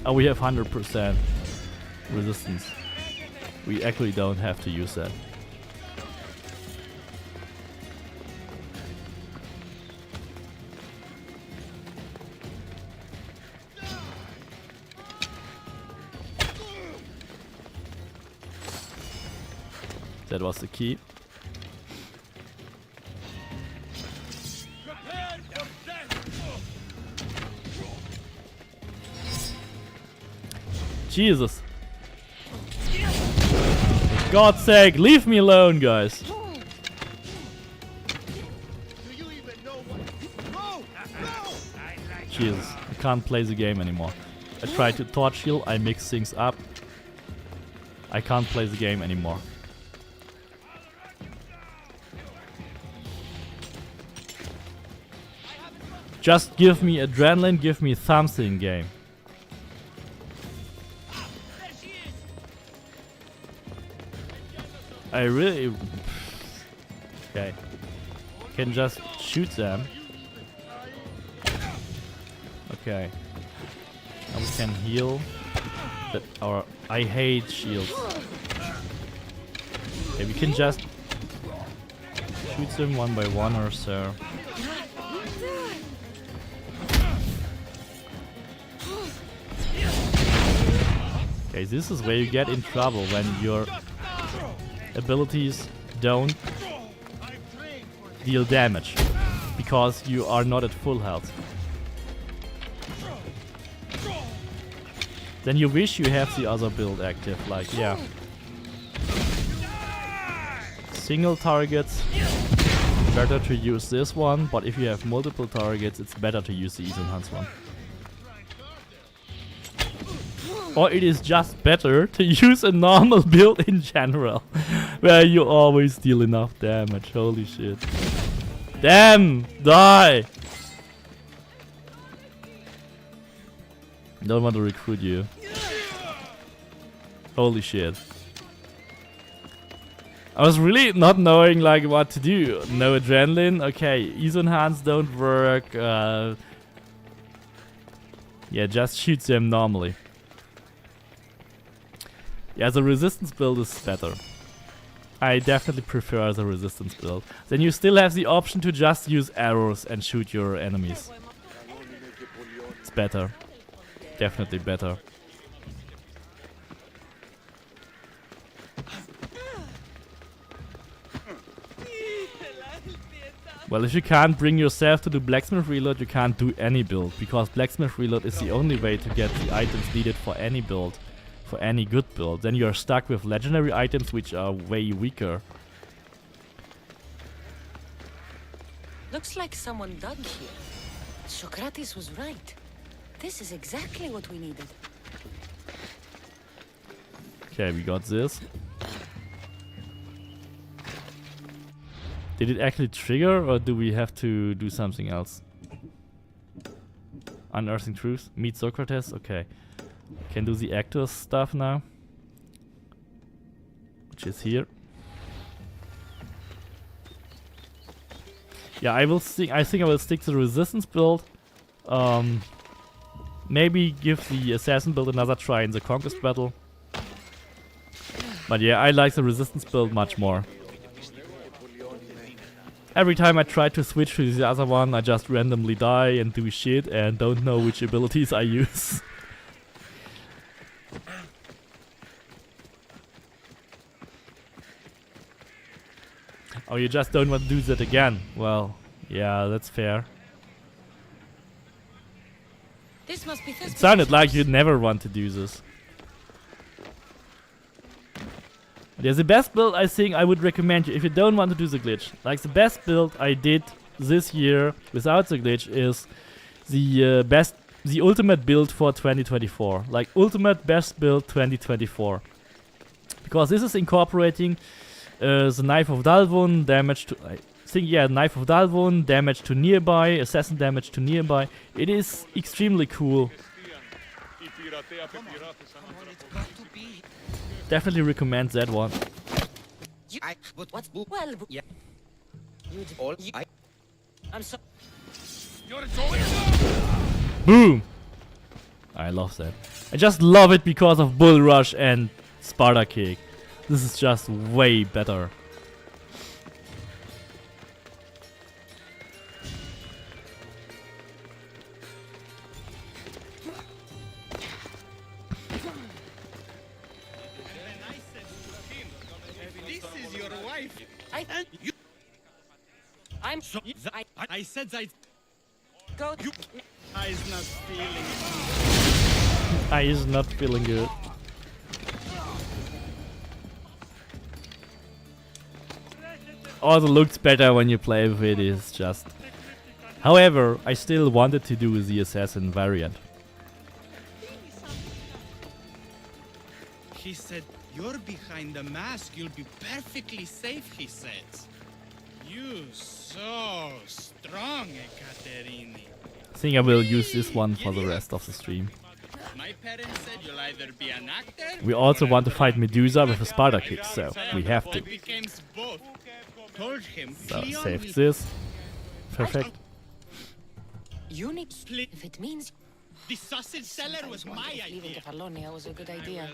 Oh, we have 100% resistance. We actually don't have to use that. That was the key. Jesus. For God's sake, leave me alone, guys. Do you Jesus, I can't play the game anymore. I tried to torch heal, I mix things up. I can't play the game anymore. Just give me adrenaline, give me something, game. I really... Okay. Can just shoot them. Okay. Now we can heal. But I hate shields. Okay, we can just shoot them one by one or so. Okay, this is where you get in trouble when your abilities don't deal damage because you are not at full health. Then you wish you have the other build active, like, yeah. Single targets, better to use this one, but if you have multiple targets, it's better to use the Ease-Enhanced one. Or it is just better to use a normal build in general, where you always deal enough damage. Holy shit. Damn! Die! Don't want to recruit you. Holy shit. I was really not knowing like what to do. No adrenaline. Okay, Ease-Enhanced don't work. Yeah, just shoot them normally. Yeah, the resistance build is better. I definitely prefer the resistance build. Then you still have the option to just use arrows and shoot your enemies. It's better. Definitely better. Well, if you can't bring yourself to do Blacksmith Reload, you can't do any build, because Blacksmith Reload is the only way to get the items needed for any build. For any good build. Then you're stuck with legendary items which are way weaker. Looks like someone dug here. Socrates was right. This is exactly what we needed. Okay, we got this. Did it actually trigger, or do we have to do something else? Unearthing truth. Meet Socrates. Okay. Can do the actors stuff now, which is here. Yeah, I think I will stick to the resistance build. Maybe give the assassin build another try in the conquest battle. But yeah, I like the resistance build much more. Every time I try to switch to the other one, I just randomly die and do shit and don't know which abilities I use. Oh, you just don't want to do that again. Well, yeah, that's fair. This must be it sounded like you never want to do this. But yeah, the best build I think I would recommend you if you don't want to do the glitch. Like the best build I did this year without the glitch is the ultimate build for 2024. Like ultimate best build 2024. Because this is incorporating the Knife of Dalvun, damage to... I think, yeah, Knife of Dalvun, damage to nearby, assassin damage to nearby. It is extremely cool. Definitely recommend that one. Boom! I love that. I just love it because of Bull Rush and Sparta Kick. This is just way better. This is your wife. I'm so I said that. Go. I is not feeling it. I is not feeling good. Also looks better when you play with it. It's just However, I still wanted to do the assassin variant. He said, "You're behind the mask. You'll be perfectly safe," he said. You so strong, Ekaterini. I think I will use this one for the rest of the stream. My parents said you'll either be an actor. We also want to fight Medusa with a Sparta kick, so we have to. So save this. Perfect. You need split if it means the sausage seller was my idea. Leaving Catalonia was a good idea.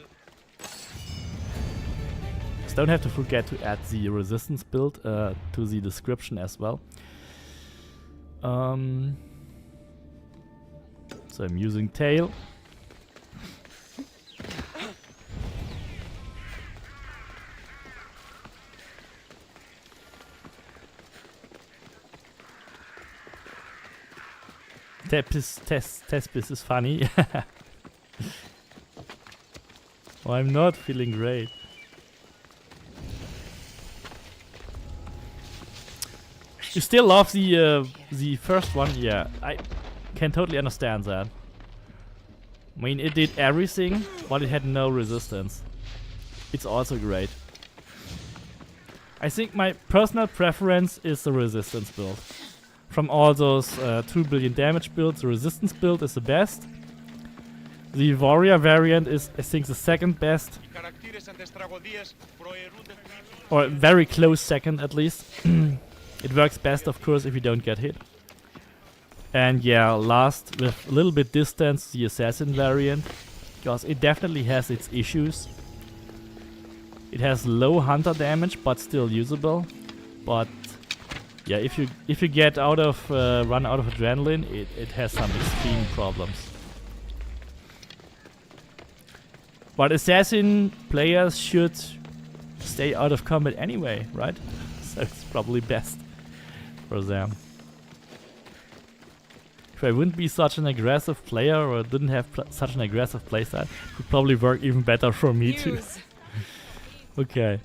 Just don't have to forget to add the resistance build to the description as well. So I'm using tail. Tespis is funny. Oh, I'm not feeling great. You still love the first one? Yeah, I can totally understand that. I mean, it did everything, but it had no resistance. It's also great. I think my personal preference is the resistance build. From all those 2 billion damage builds, the resistance build is the best. The warrior variant is, I think, the second best. Or very close second, at least. It works best, of course, if you don't get hit. And yeah, last, with a little bit distance, the assassin variant. Because it definitely has its issues. It has low hunter damage, but still usable. But yeah, if you get out of run out of adrenaline, it has some extreme problems. But assassin players should stay out of combat anyway, right? So it's probably best for them. If I wouldn't be such an aggressive player or didn't have such an aggressive playstyle, it would probably work even better for me too. Okay.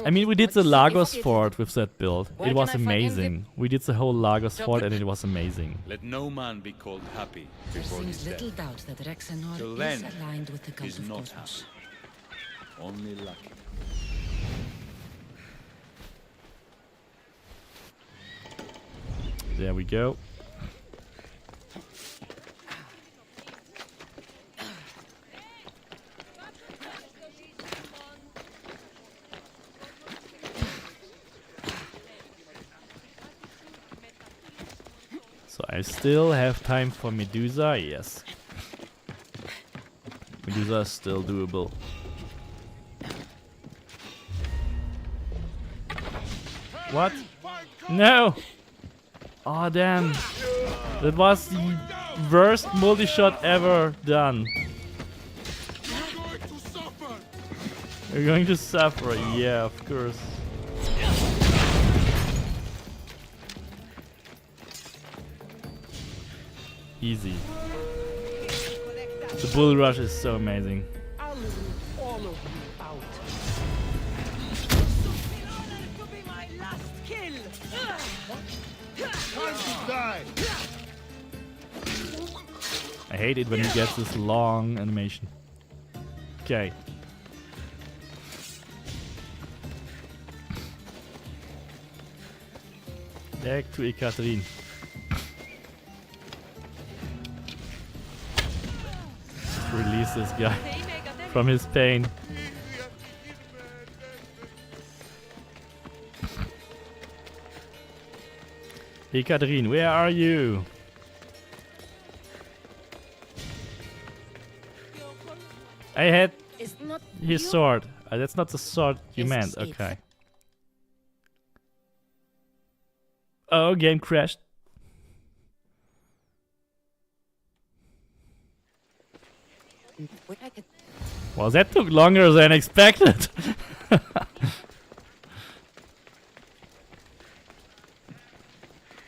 I mean, we did the Lagos fort with that build. It was amazing. We did the whole Lagos fort and it was amazing. Let no man be called happy There before seems his little death. doubt that Rexenor Till is then, aligned with the cult he's of not Cosmos. happy. Only lucky. There we go. So I still have time for Medusa, yes. Medusa is still doable. What? No! Oh damn. That was the worst multi-shot ever done. You're going to suffer, yeah, of course. Easy. The bull rush is so amazing. I'll leave all of you out. To be my last kill. Time to die. I hate it when you get this long animation. Okay. Back to Ekaterin. Release this guy from his pain. Ekaterin, where are you? I had his sword. That's not the sword you meant. Okay. Oh, game crashed. Well, that took longer than expected.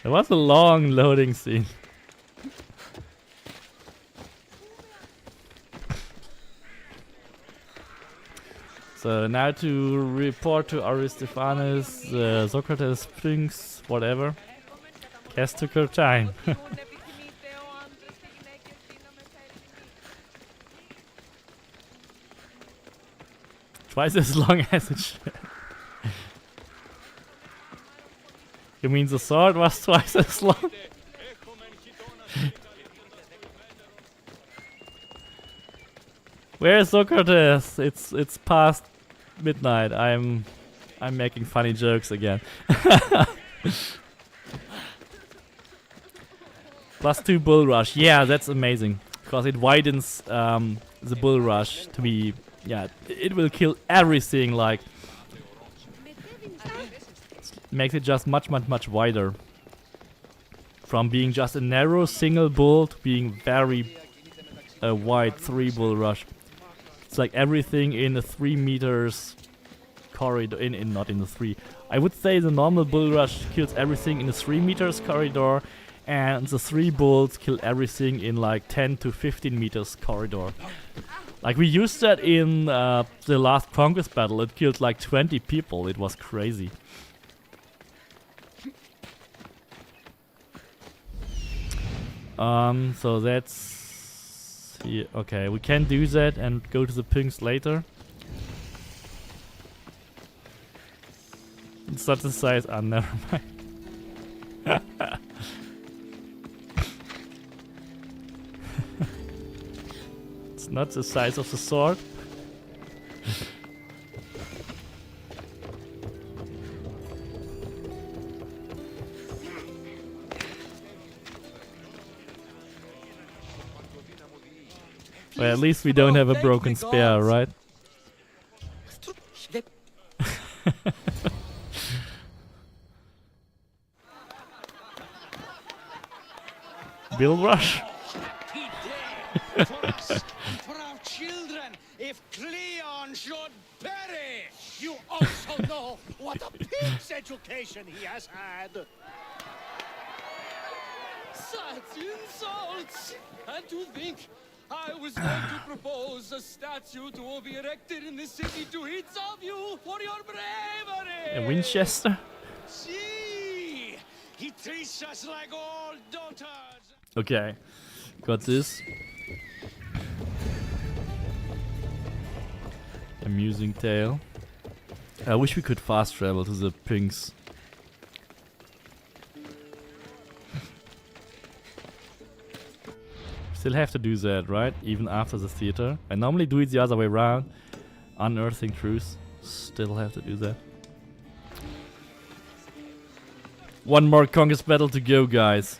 It was a long loading scene. So now to report to Aristophanes, Socrates, Sphinx, whatever. Has took her time. Twice as long as it should. You mean the sword was twice as long? Where is Socrates? It's past midnight. I'm making funny jokes again. +2 bull rush. Yeah, that's amazing. Because it widens the bull rush to be... Yeah, it will kill everything, like... Makes it just much wider. From being just a narrow single bull to being very wide 3 bull rush. It's like everything in a 3 meters corridor, not in the 3. I would say the normal bull rush kills everything in a 3 meters corridor, and the 3 bulls kill everything in like 10 to 15 meters corridor. Like we used that in the last conquest battle, it killed like 20 people, it was crazy. So that's... Yeah, okay, we can do that and go to the pinks later. It's not the size... Ah, never mind. It's not the size of the sword. Well, at least we don't have a broken spear, right? Bill rush. For our children, if Lian should perish, you also know what a pig's education he has had. Such insults! And to think I was going to propose a statue to be erected in the city to each of you for your bravery! A Winchester? See, he treats us like old daughters. Okay, got this. Amusing tale. I wish we could fast travel to the pinks. Still have to do that, right? Even after the theater. I normally do it the other way around. Unearthing truth. Still have to do that. One more conquest battle to go, guys.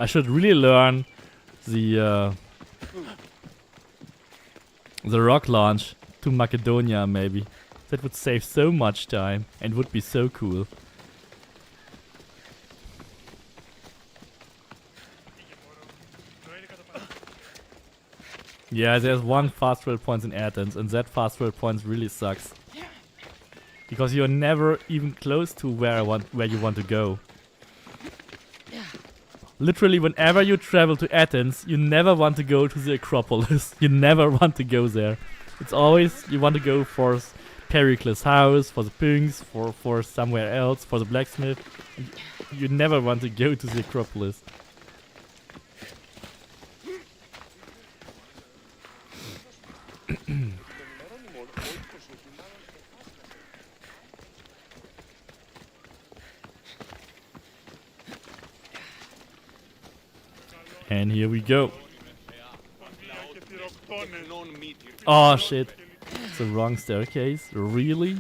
I should really learn the rock launch to Macedonia, maybe. That would save so much time and would be so cool. Yeah, there's one fast travel point in Athens, and that fast travel point really sucks. Because you're never even close to where you want to go. Literally, whenever you travel to Athens, you never want to go to the Acropolis. You never want to go there. It's always you want to go for Pericles' house, for the pinks, for somewhere else, for the blacksmith. You never want to go to the Acropolis. And here we go. Oh shit. It's the wrong staircase. Really?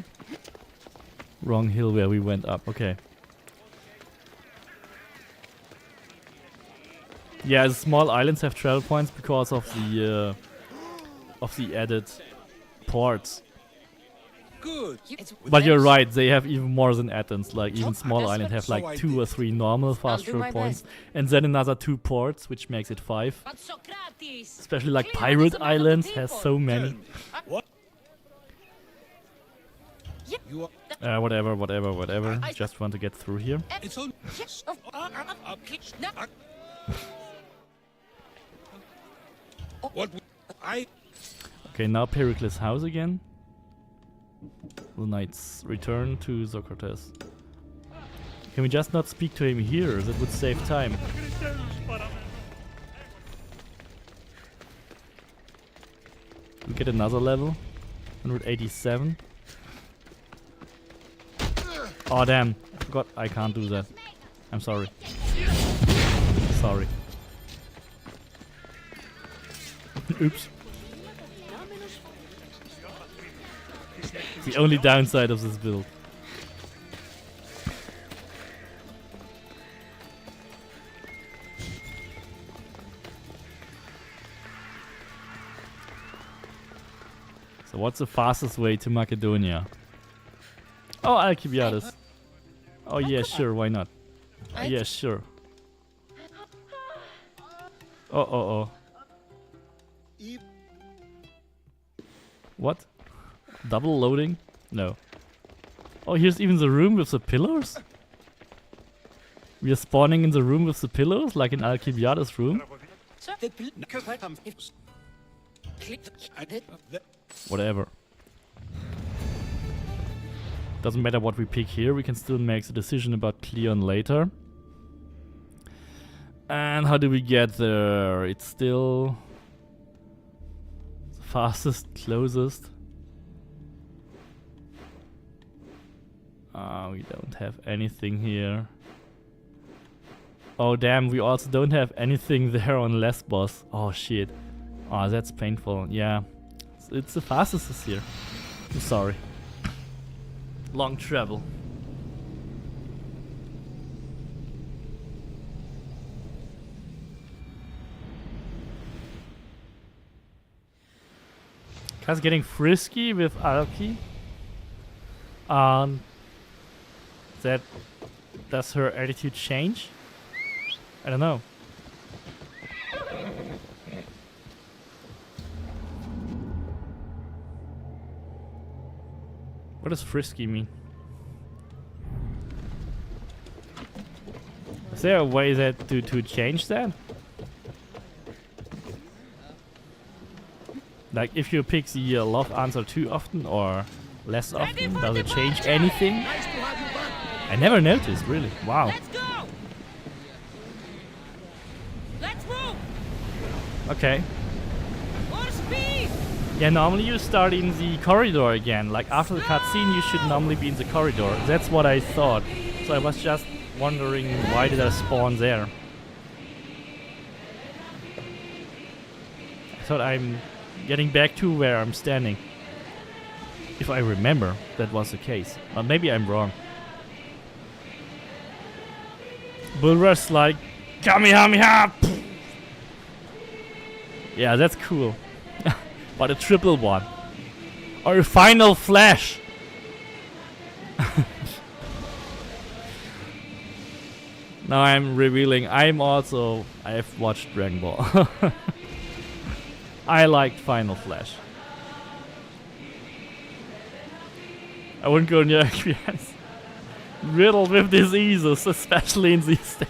Wrong hill where we went up. Okay. Yeah, the small islands have travel points because of the added ports. Good. But you're right, they have even more than Athens. Like even small islands have like 2 or 3 normal fast travel points, and then another 2 ports, which makes it 5. Especially like Pirate Islands has so many. Whatever. Just want to get through here. What I Okay, now Pericles' house again. The knights return to Socrates. Can we just not speak to him here? That would save time. We get another level. 187. Oh damn, I forgot I can't do that. I'm sorry. Sorry. Oops. The only downside of this build. So what's the fastest way to Macedonia? Oh, Alcibiades. Oh yeah, sure, why not? Yeah, sure. Oh. What? Double loading? No. Oh, here's even the room with the pillars? We are spawning in the room with the pillars, like in Alcibiades' room? Whatever. Doesn't matter what we pick here, we can still make the decision about Cleon later. And how do we get there? It's still the fastest, closest. We don't have anything here. Oh damn, we also don't have anything there on Lesbos. Oh shit. Oh, that's painful. Yeah. It's the fastest is here. I'm sorry. Long travel. Kaz getting frisky with Alki. That does her attitude change? I don't know. What does frisky mean? Is there a way that to change that? Like if you pick the love answer too often or less often, does it change anything? I never noticed, really. Wow. Let's go. Let's move. Okay. More speed. Yeah, normally you start in the corridor again. Like after the cutscene, you should normally be in the corridor. That's what I thought. So I was just wondering why did I spawn there. I thought I'm getting back to where I'm standing. If I remember, that was the case. But maybe I'm wrong. Bull rush like Kamehameha! Yeah, that's cool. But a triple one. Or a final flash! Now I'm revealing I have watched Dragon Ball. I liked Final Flash. I wouldn't go near FPS. Riddled with diseases, especially in these days.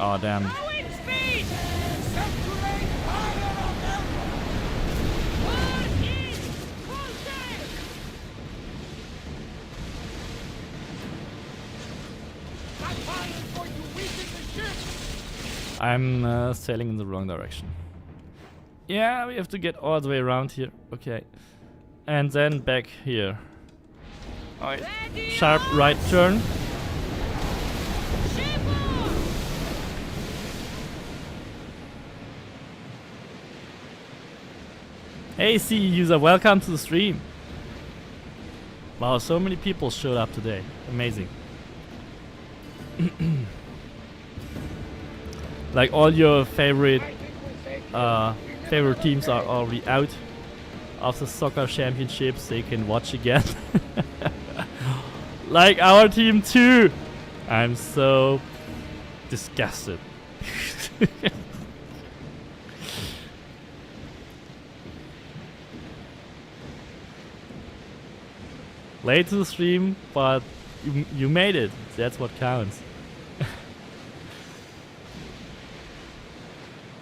Oh damn. I'm sailing in the wrong direction. Yeah, we have to get all the way around here. Okay. And then back here. Alright. Sharp right turn. Hey CE user, welcome to the stream. Wow, so many people showed up today. Amazing. Like all your favorite teams are already out of the soccer championships. They can watch again. Like our team too. I'm so disgusted. Late to the stream, but you made it. That's what counts.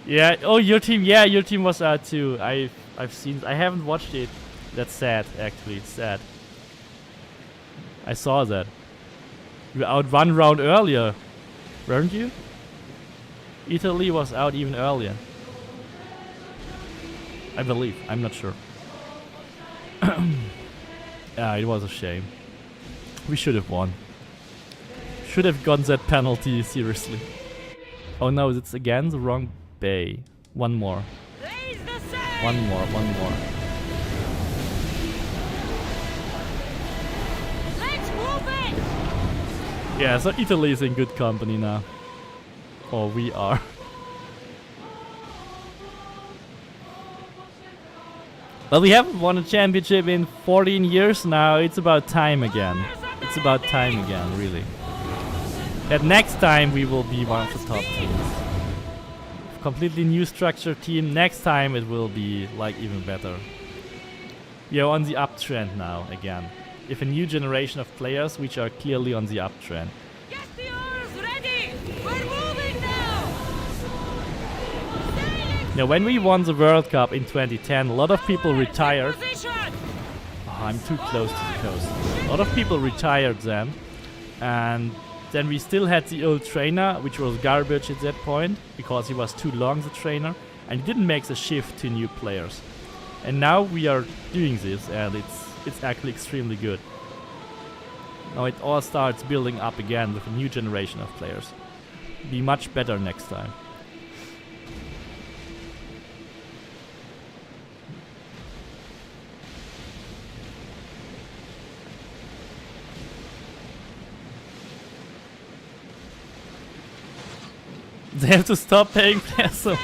Yeah. Oh, your team. Yeah, your team was out too. I've seen. I haven't watched it. That's sad. Actually, it's sad. I saw that. You were out 1 round earlier, weren't you? Italy was out even earlier. I believe. I'm not sure. Yeah, it was a shame. We should have won. Should have gotten that penalty, seriously. Oh no, it's again the wrong bay. One more. One more. Let's move it! Yeah, so Italy is in good company now. Or we are. Well, we haven't won a championship in 14 years now. It's about time again. It's about time again, really. That next time we will be one of the top teams. Completely new structure team. Next time it will be like even better. We are on the uptrend now again. With a new generation of players which are clearly on the uptrend. Get the oars ready! We're moving now! Now, when we won the World Cup in 2010, a lot of people retired. Oh, I'm too close to the coast. A lot of people retired then. And then we still had the old trainer, which was garbage at that point, because he was too long, the trainer, and he didn't make the shift to new players. And now we are doing this, and it's actually extremely good. Now it all starts building up again with a new generation of players. Be much better next time. They have to stop paying players so much?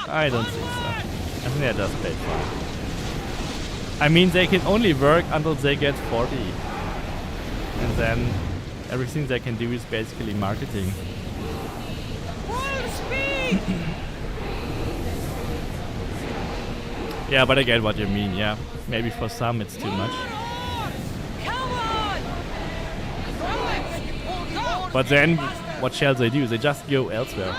I don't think so. I think they're just paid fine. I mean, they can only work until they get 40. And then everything they can do is basically marketing. Yeah, but I get what you mean, yeah. Maybe for some it's too much. But then, what shall they do? They just go elsewhere.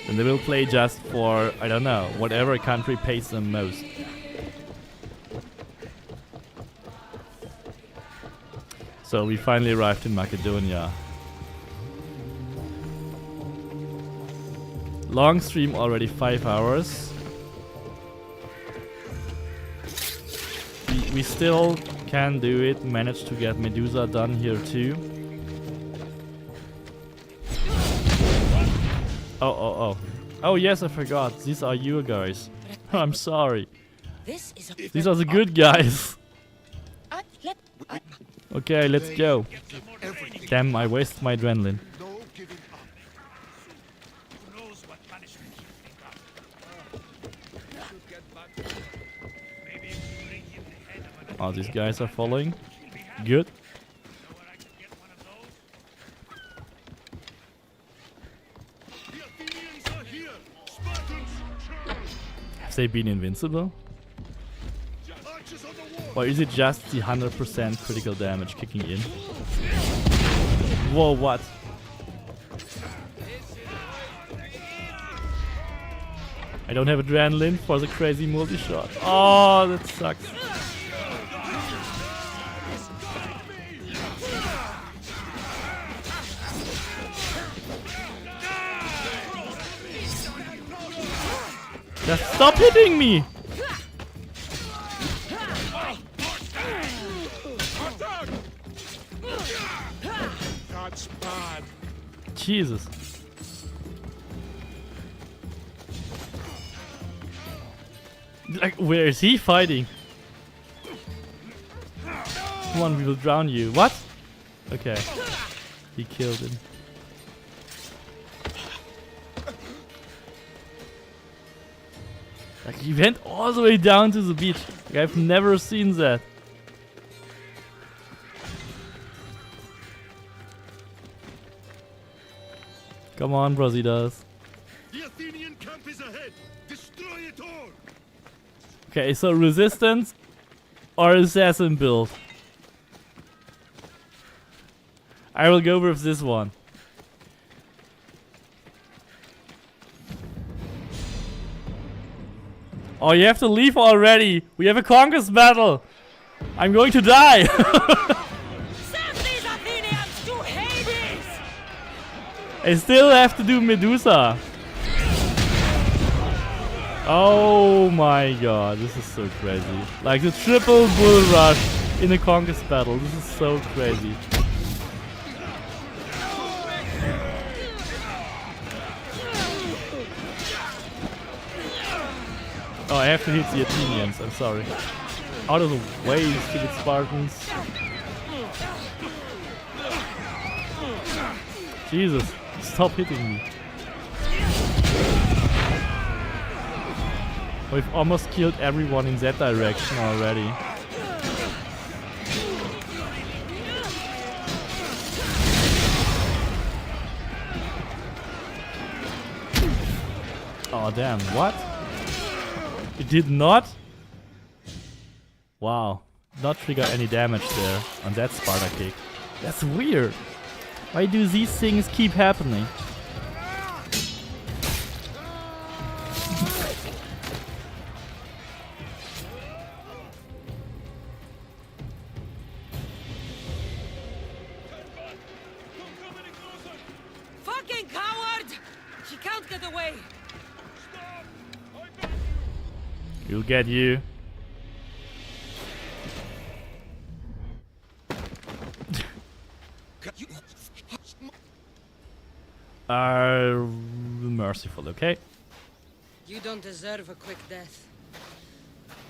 And they will play just for, I don't know, whatever country pays them most. So we finally arrived in Macedonia. Long stream already, 5 hours. We still can do it, managed to get Medusa done here too. Oh yes, I forgot. These are you guys. I'm sorry. These are the good guys. Okay, let's go. Damn, I wasted my adrenaline. Oh, these guys are following. Good. Have they been invincible? Or is it just the 100% critical damage kicking in? Whoa, what? I don't have adrenaline for the crazy multi-shot. Oh, that sucks. Just stop hitting me! That's bad. Jesus. Like, where is he fighting? Come on, we will drown you. What? Okay. He killed him. Like, he went all the way down to the beach. Like, I've never seen that. Come on, Brasidas. The Athenian camp is ahead. Destroy it all. Okay, so resistance or assassin build? I will go with this one. Oh, you have to leave already. We have a conquest battle. I'm going to die. Send these Athenians to Hades! I still have to do Medusa. Oh my god, this is so crazy. Like the triple bull rush in a conquest battle. This is so crazy. Oh, I have to hit the Athenians, I'm sorry. Out of the way, you stupid Spartans. Jesus, stop hitting me. We've almost killed everyone in that direction already. Oh damn, what? It did not? Wow, not trigger any damage there on that Sparta kick. That's weird. Why do these things keep happening? Fucking coward! She can't get away! We'll get you. Merciful, okay? You don't deserve a quick death.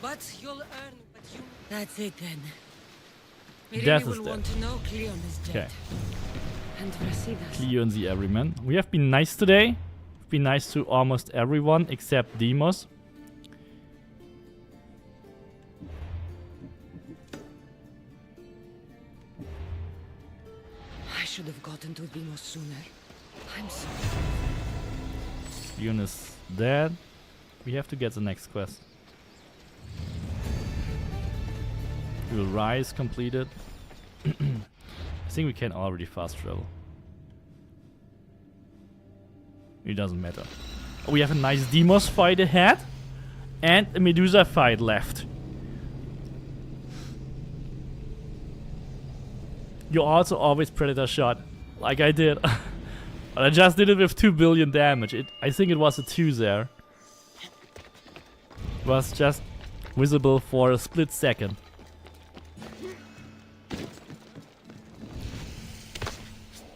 But you'll earn what you... That's it then. We Death really is will dead. want to know Cleon is dead. Okay. And Brasidas. Cleon the Everyman. We have been nice today. We've been nice to almost everyone except Demos. I should have gotten to Demos sooner. I'm sorry. Cleon is dead. We have to get the next quest. We will rise completed. I think we can already fast travel. It doesn't matter. We have a nice Demos fight ahead and a Medusa fight left. You also always Predator shot, like I did. But I just did it with 2 billion damage. I think it was a 2 there. It was just visible for a split second.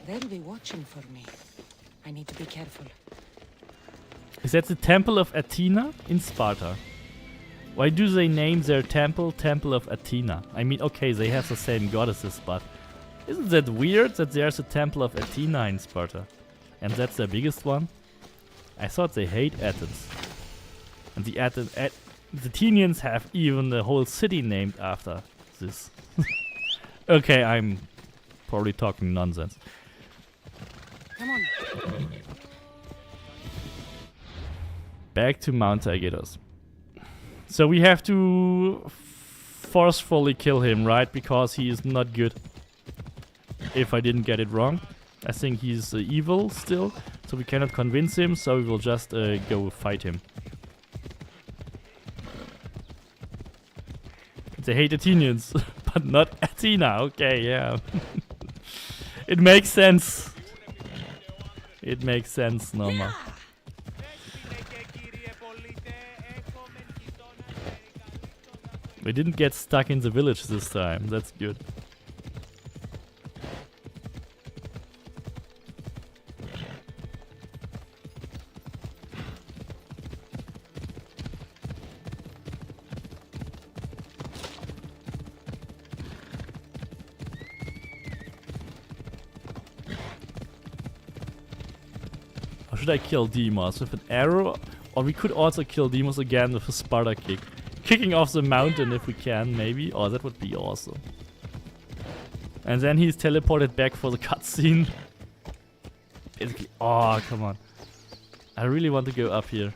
They'll be watching for me. I need to be careful. Is that the Temple of Athena in Sparta? Why do they name their temple Temple of Athena? I mean, okay, they have the same goddesses, but isn't that weird that there's a Temple of Athena in Sparta? And that's their biggest one? I thought they hate Athens. And the Athenians have even the whole city named after this. Okay, I'm probably talking nonsense. Come on. Back to Mount Aegidos. So we have to forcefully kill him, right? Because he is not good. If I didn't get it wrong. I think he's evil still. So we cannot convince him. So we will just go fight him. They hate Athenians. But not Athena. Okay, yeah. It makes sense. It makes sense, Norma. We didn't get stuck in the village this time. That's good. Or should I kill Demos with an arrow? Or we could also kill Demos again with a Sparta kick. Kicking off the mountain if we can, maybe. Oh, that would be awesome. And then he's teleported back for the cutscene. Basically, oh, come on. I really want to go up here.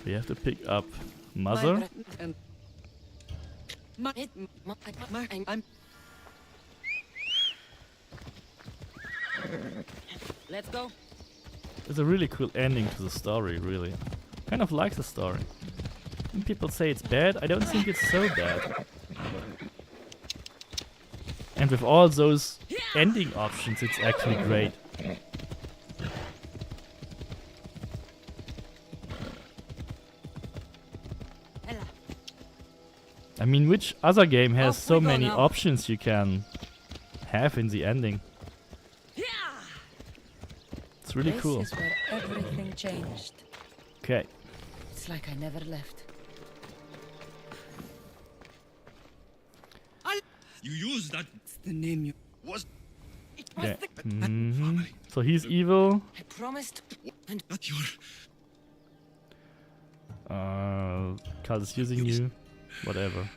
We have to pick up Mother. Let's go. It's a really cool ending to the story, really. Kind of like the story. When people say it's bad, I don't think it's so bad. And with all those ending options, it's actually great. I mean, which other game has so many options you can have in the ending? It's really cool. This is where everything changed. Okay. It's like I never left. You use that. It's the name you was. Okay. So he's evil. I promised. And not your. Cult is using you. Whatever.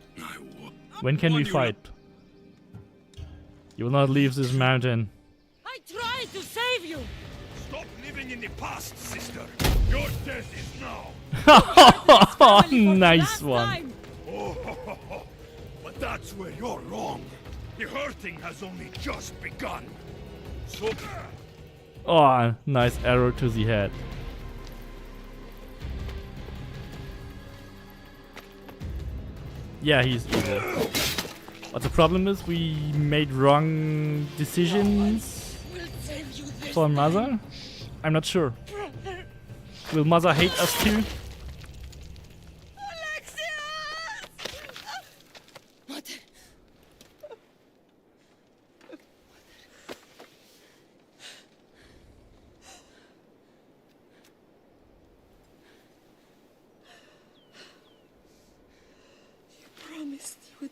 When can we fight? You will not leave this mountain. I tried to save you. Stop living in the past, sister. Your death is now. Nice one. Oh, but that's where you're wrong. The hurting has only just begun. So. Oh, nice arrow to the head. Yeah, he's evil. But the problem is we made wrong decisions for Mother. I'm not sure. Will Mother hate us too?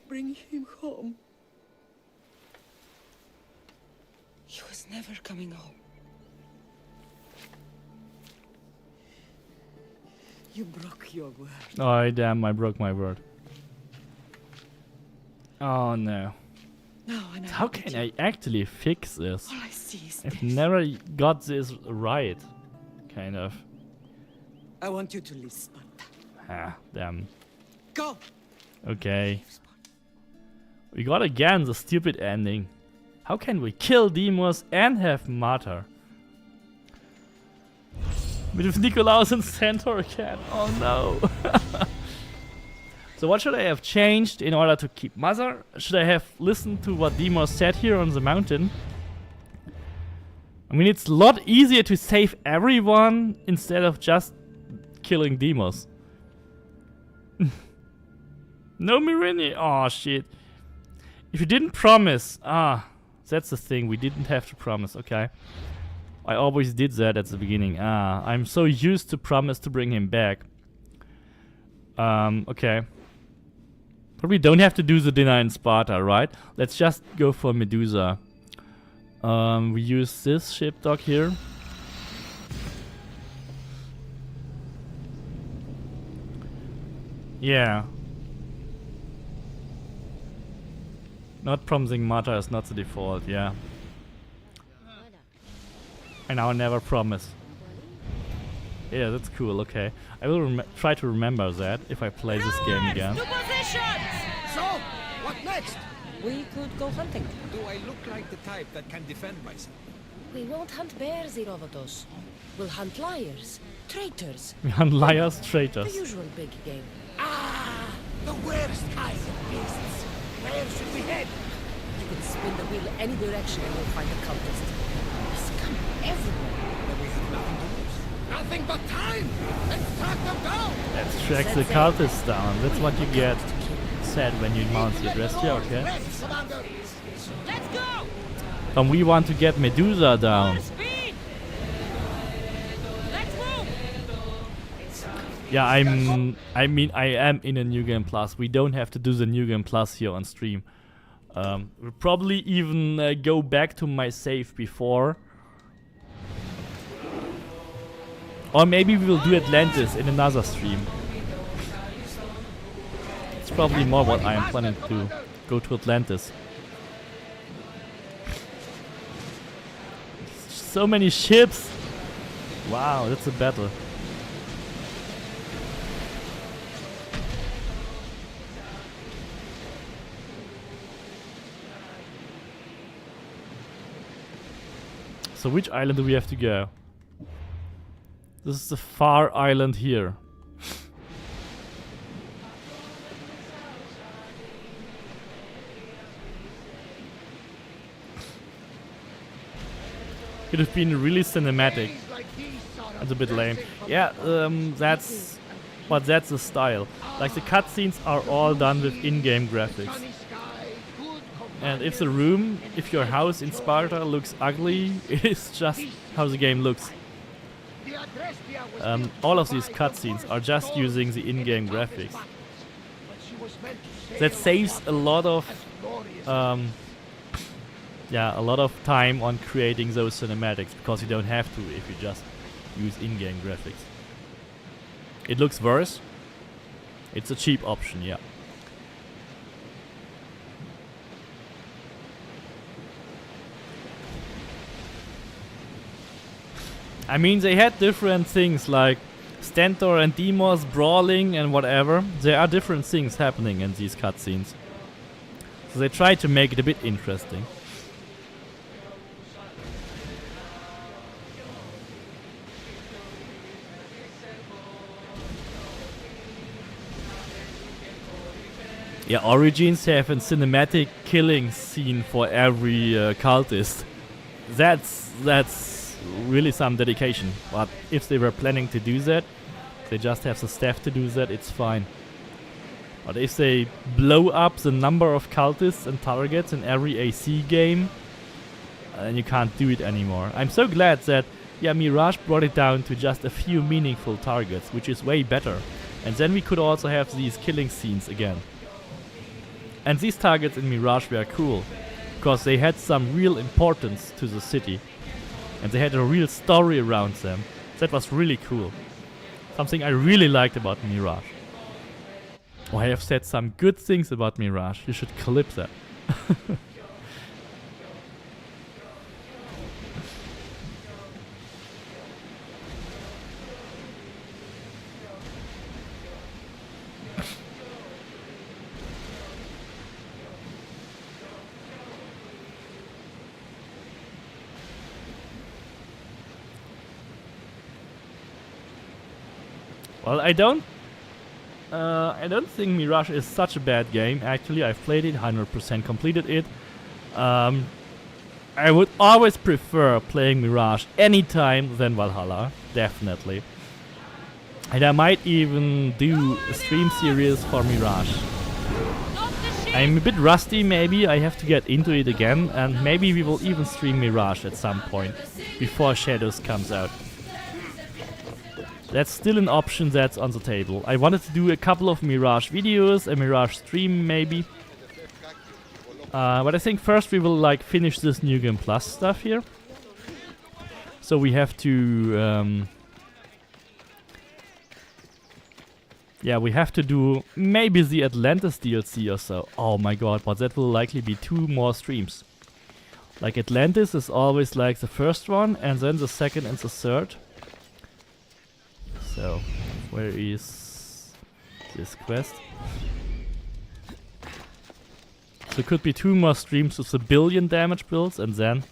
Bring him home. He was never coming home. You broke your word. Oh damn, I broke my word. Oh no. No, and how can I actually fix this? All I see is I've never got this right. Kind of. I want you to leave Sparta. Ah, damn. Go! Okay. We got again the stupid ending. How can we kill Demos and have Martyr? With Nikolaus and Centaur again. Oh no. So what should I have changed in order to keep Mother? Should I have listened to what Demos said here on the mountain? I mean, it's a lot easier to save everyone instead of just killing Demos. No Mirini. Oh shit. If you didn't promise, that's the thing, we didn't have to promise, okay. I always did that at the beginning. I'm so used to promise to bring him back. Okay. Probably don't have to do the dinner in Sparta, right? Let's just go for Medusa. We use this ship dock here. Yeah. Not promising Martyr is not the default, yeah. I now never promise. Yeah, that's cool, okay. I will try to remember that if I play this game again. So, what next? We could go hunting. Do I look like the type that can defend myself? We won't hunt bears, Irovatos. We'll hunt liars, traitors. We hunt liars, The traitors. usual big game. Ah, the worst kind of beasts. Where should we head? You can spin the wheel any direction and we'll find the cultist. He's come everywhere. Then we have nothing to lose. Nothing but time! Let's track them down! Let's track the cultists down. That's what you get said when you mount your dress. Yeah, okay. Let's go! We want to get Medusa down. Yeah, I mean, I am in a New Game Plus. We don't have to do the New Game Plus here on stream. We'll probably even go back to my save before. Or maybe we will do Atlantis in another stream. probably more what I am planning to go to Atlantis. So many ships! Wow, that's a battle. So which island do we have to go? This is the far island here. Could have been really cinematic. That's a bit lame. Yeah, that's the style. Like the cutscenes are all done with in-game graphics. And if your house in Sparta looks ugly, it is just how the game looks. All of these cutscenes are just using the in-game graphics. That saves a lot of time on creating those cinematics, because you don't have to if you just use in-game graphics. It looks worse. It's a cheap option, yeah. I mean, they had different things like Stentor and Demos brawling and whatever. There are different things happening in these cutscenes. So they tried to make it a bit interesting. Yeah, Origins have a cinematic killing scene for every cultist. That's really some dedication. But if they were planning to do that, they just have the staff to do that, it's fine. But if they blow up the number of cultists and targets in every AC game, then you can't do it anymore. I'm so glad that, yeah, Mirage brought it down to just a few meaningful targets, which is way better. And then we could also have these killing scenes again. And these targets in Mirage were cool, because they had some real importance to the city. And they had a real story around them. That was really cool. Something I really liked about Mirage. Oh, I have said some good things about Mirage. You should clip that. Well, I don't think Mirage is such a bad game. Actually, I've played it, 100% completed it. I would always prefer playing Mirage anytime than Valhalla, definitely. And I might even do a stream series for Mirage. I'm a bit rusty, maybe. I have to get into it again, and maybe we will even stream Mirage at some point before Shadows comes out. That's still an option that's on the table. I wanted to do a couple of Mirage videos, a Mirage stream maybe. But I think first we will like finish this New Game Plus stuff here. So we have to... yeah, we have to do maybe the Atlantis DLC or so. Oh my god, but that will likely be 2 more streams. Like Atlantis is always like the first one, and then the second and the third. So, where is this quest? So it could be 2 more streams with 1 billion damage builds, and then...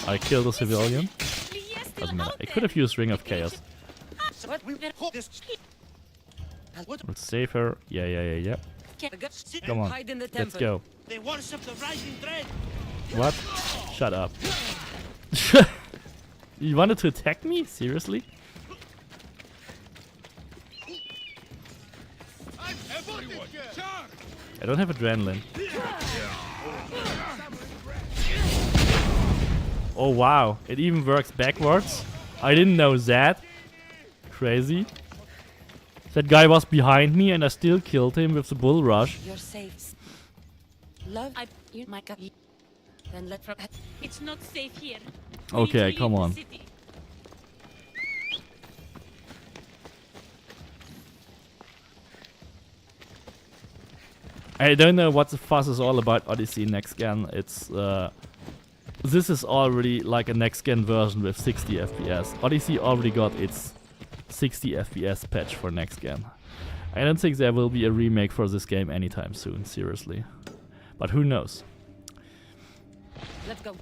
I killed a civilian. Doesn't matter. I could have used Ring of Chaos. Let's save her. Yeah. Come on, let's go. What? Shut up. You wanted to attack me? Seriously? I don't have adrenaline. Oh wow, it even works backwards. I didn't know that. Crazy. That guy was behind me and I still killed him with the bull rush. You're safe. Love, you might go. Then let from. It's not safe here. Okay, come on. I don't know what the fuss is all about Odyssey next gen. It's this is already like a next gen version with 60 FPS. Odyssey already got its 60 FPS patch for next gen. I don't think there will be a remake for this game anytime soon, seriously. But who knows? Let's go.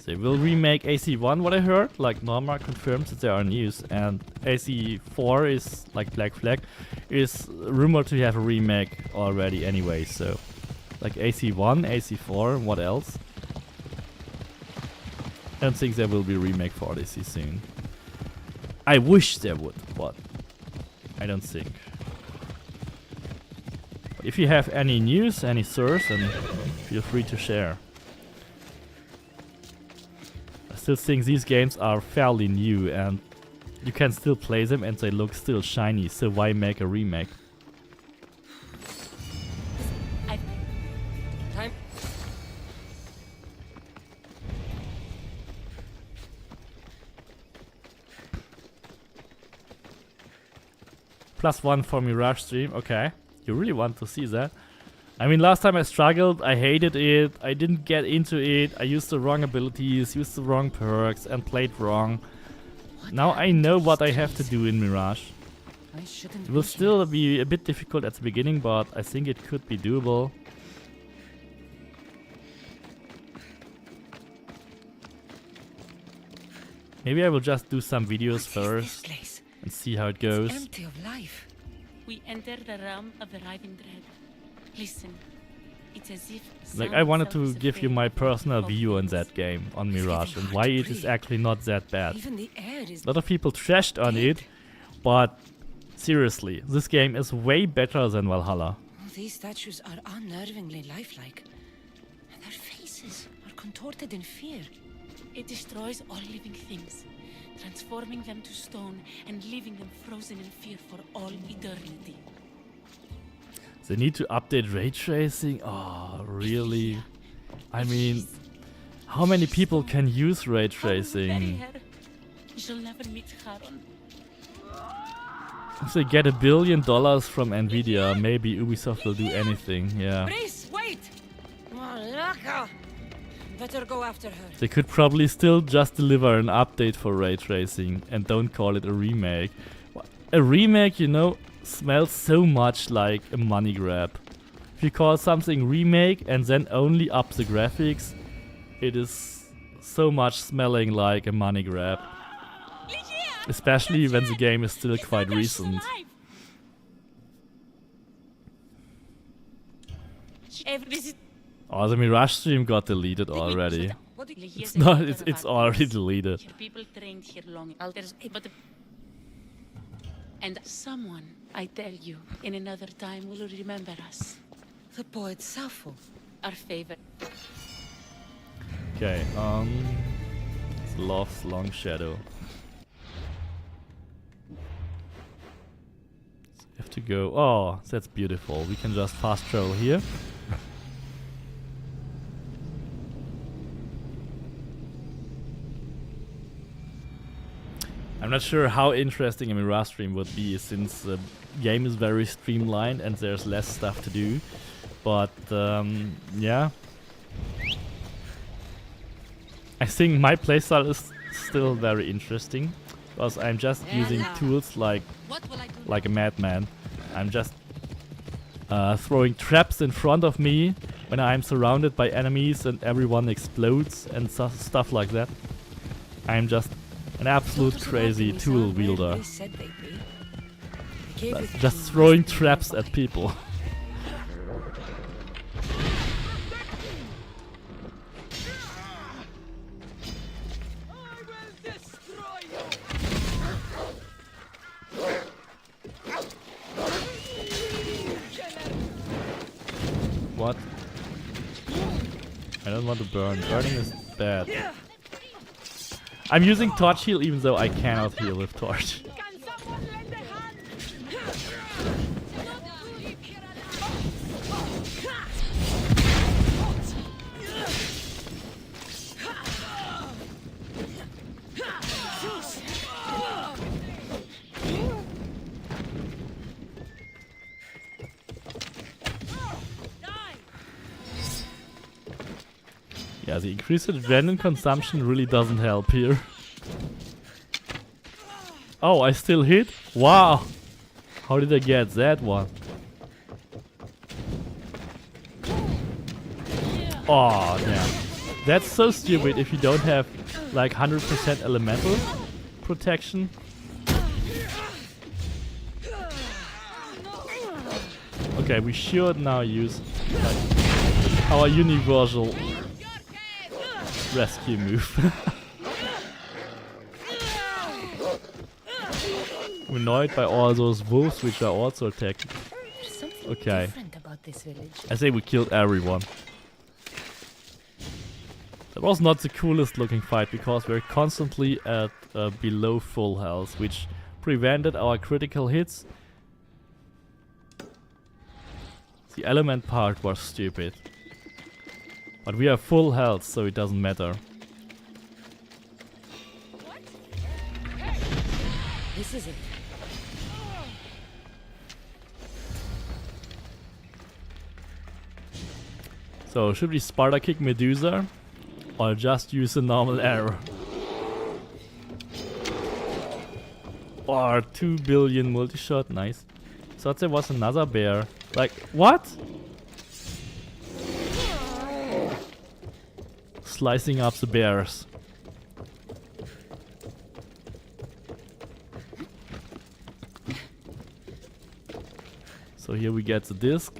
They will remake AC1, what I heard. Like Norma confirms that there are news, and AC4 is like Black Flag is rumored to have a remake already anyway. So like AC1, AC4, what else? I don't think there will be a remake for Odyssey soon. I wish there would, but I don't think. But if you have any news, any source, then feel free to share. I still think these games are fairly new and you can still play them and they look still shiny, so why make a remake? Time. +1 for Mirage stream, okay. You really want to see that? I mean, last time I struggled, I hated it, I didn't get into it, I used the wrong abilities, used the wrong perks and played wrong. Now I know what I have to do in Mirage. It will still be a bit difficult at the beginning, but I think it could be doable. Maybe I will just do some videos first and see how it goes. It's empty of life. We enter the realm of arriving dread. Listen, it's as if Like, I wanted to give you my personal view on that game, on Mirage, and why it is actually not that bad. A lot of people trashed on it, but seriously, this game is way better than Valhalla. These statues are unnervingly lifelike. And their faces are contorted in fear. it destroys all living things, transforming them to stone and leaving them frozen in fear for all eternity. They need to update ray tracing? Oh, really? I mean, how many people can use ray tracing? You shall never meet Charon. If they get $1 billion from nVidia, maybe Ubisoft will do anything, yeah. Brice, wait! Malaka! Better go after her. They could probably still just deliver an update for ray tracing and don't call it a remake. A remake, you know, smells so much like a money grab. If you call something remake and then only up the graphics, it is so much smelling like a money grab. Especially when the game is still quite recent. Oh, the Mirage stream got deleted already. It's not, it's already deleted. People trained here long. And someone, I tell you, in another time will remember us. The poet Sappho. Our favorite. Okay, it's Love's Long Shadow. So we have to go. Oh, that's beautiful. We can just fast travel here. I'm not sure how interesting a Mirage stream would be since the game is very streamlined and there's less stuff to do. But yeah. I think my playstyle is still very interesting because I'm just using tools like a madman. I'm just throwing traps in front of me when I'm surrounded by enemies and everyone explodes and stuff like that. I'm just an absolute crazy tool wielder. Like just throwing traps at people. What? I don't want to burn. Burning is bad. I'm using torch heal even though I cannot heal with torch. Yeah, the increased adrenaline consumption really doesn't help here. Oh, I still hit? Wow! How did I get that one? Oh, damn. That's so stupid if you don't have like 100% elemental protection. Okay, we should now use like, our universal rescue move. I'm annoyed by all those wolves which are also attacking. Okay. I say we killed everyone. That was not the coolest looking fight because we're constantly at below full health, which prevented our critical hits. The element part was stupid. But we have full health, so it doesn't matter. This is it. So, should we Sparta kick Medusa? Or just use a normal arrow? Or 2 billion multi-shot, nice. Thought there was another bear. Like, what? Slicing up the bears. So here we get the disc.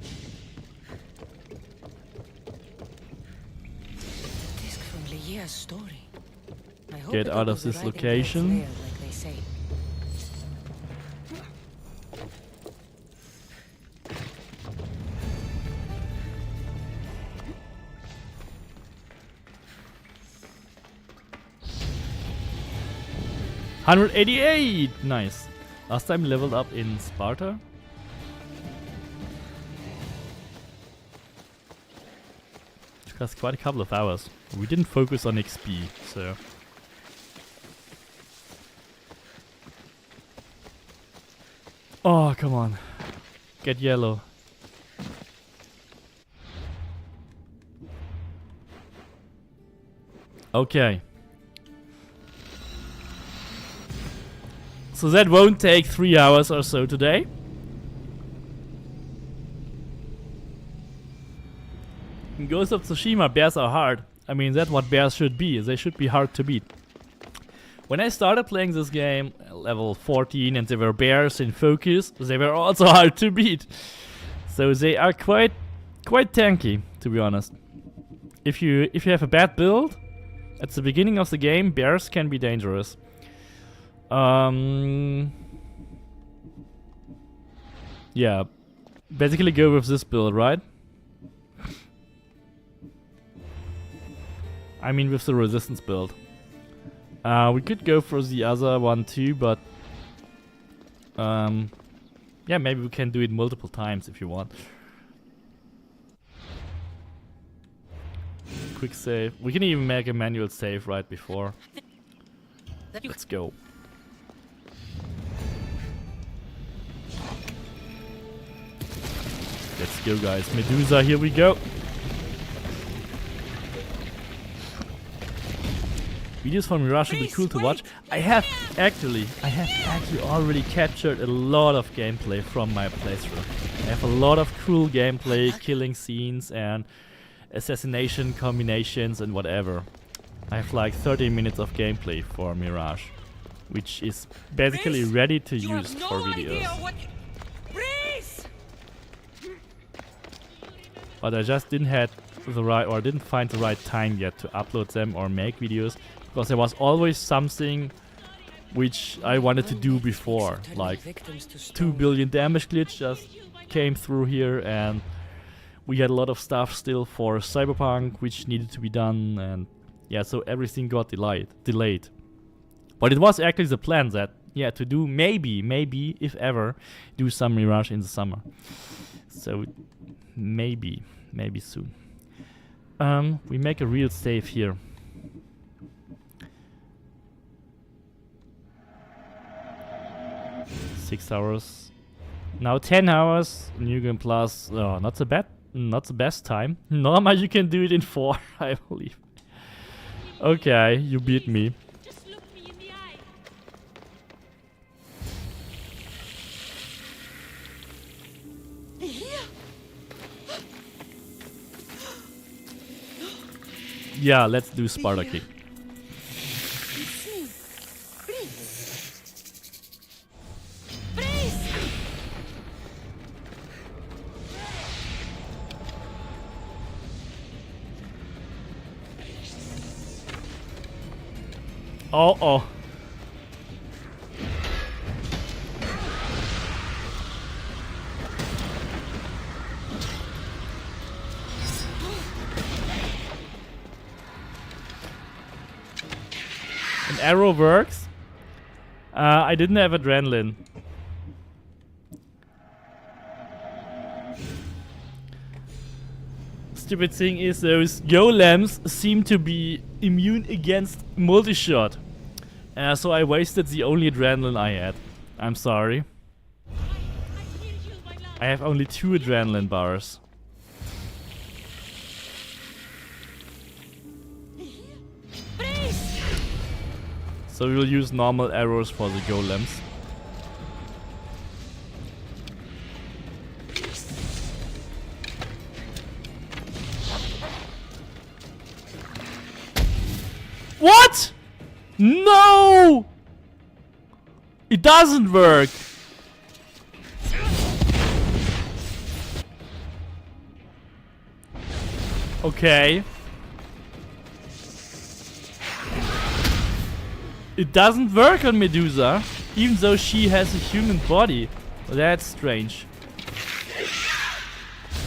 Disc from Lian's story. I hope Get it out of was this riding location. like they say. $188! Nice. Last time leveled up in Sparta. Took us quite a couple of hours. We didn't focus on XP, so... Oh, come on. Get yellow. Okay. So that won't take 3 hours or so today. In Ghost of Tsushima, bears are hard. I mean, that's what bears should be. They should be hard to beat. When I started playing this game, level 14, and there were bears in focus, they were also hard to beat. So they are quite tanky, to be honest. If you have a bad build, at the beginning of the game, bears can be dangerous. Yeah, basically go with this build, right? I mean with the resistance build. We could go for the other one too, but yeah, maybe we can do it multiple times if you want. Quick save. We can even make a manual save right before. Let's go. Let's go, guys. Medusa, here we go. Videos from Mirage will be cool to watch. I have actually already captured a lot of gameplay from my playthrough. I have a lot of cool gameplay, killing scenes and assassination combinations and whatever. I have like 30 minutes of gameplay for Mirage, which is basically ready to use for videos. But I just didn't have the right, or didn't find the right time yet to upload them or make videos, because there was always something which I wanted to do before, like 2 billion damage glitch just came through here, and we had a lot of stuff still for Cyberpunk which needed to be done, and yeah, so everything got delayed. But it was actually the plan that, yeah, to do maybe, if ever, do some Mirage in the summer. So maybe soon. We make a real save here. 6 hours. Now 10 hours. New Game Plus. Oh, not the best time. Normal, you can do it in 4, I believe. Okay, you beat me. Just look me in the eye. Yeah, let's do Sparta Kick. It's me. Freeze! Oh. An arrow works. I didn't have adrenaline. Stupid thing is those golems seem to be immune against multi-shot. So I wasted the only adrenaline I had. I'm sorry. I have only 2 adrenaline bars. So we'll use normal arrows for the golems. What? No! It doesn't work. Okay. It doesn't work on Medusa, even though she has a human body. That's strange.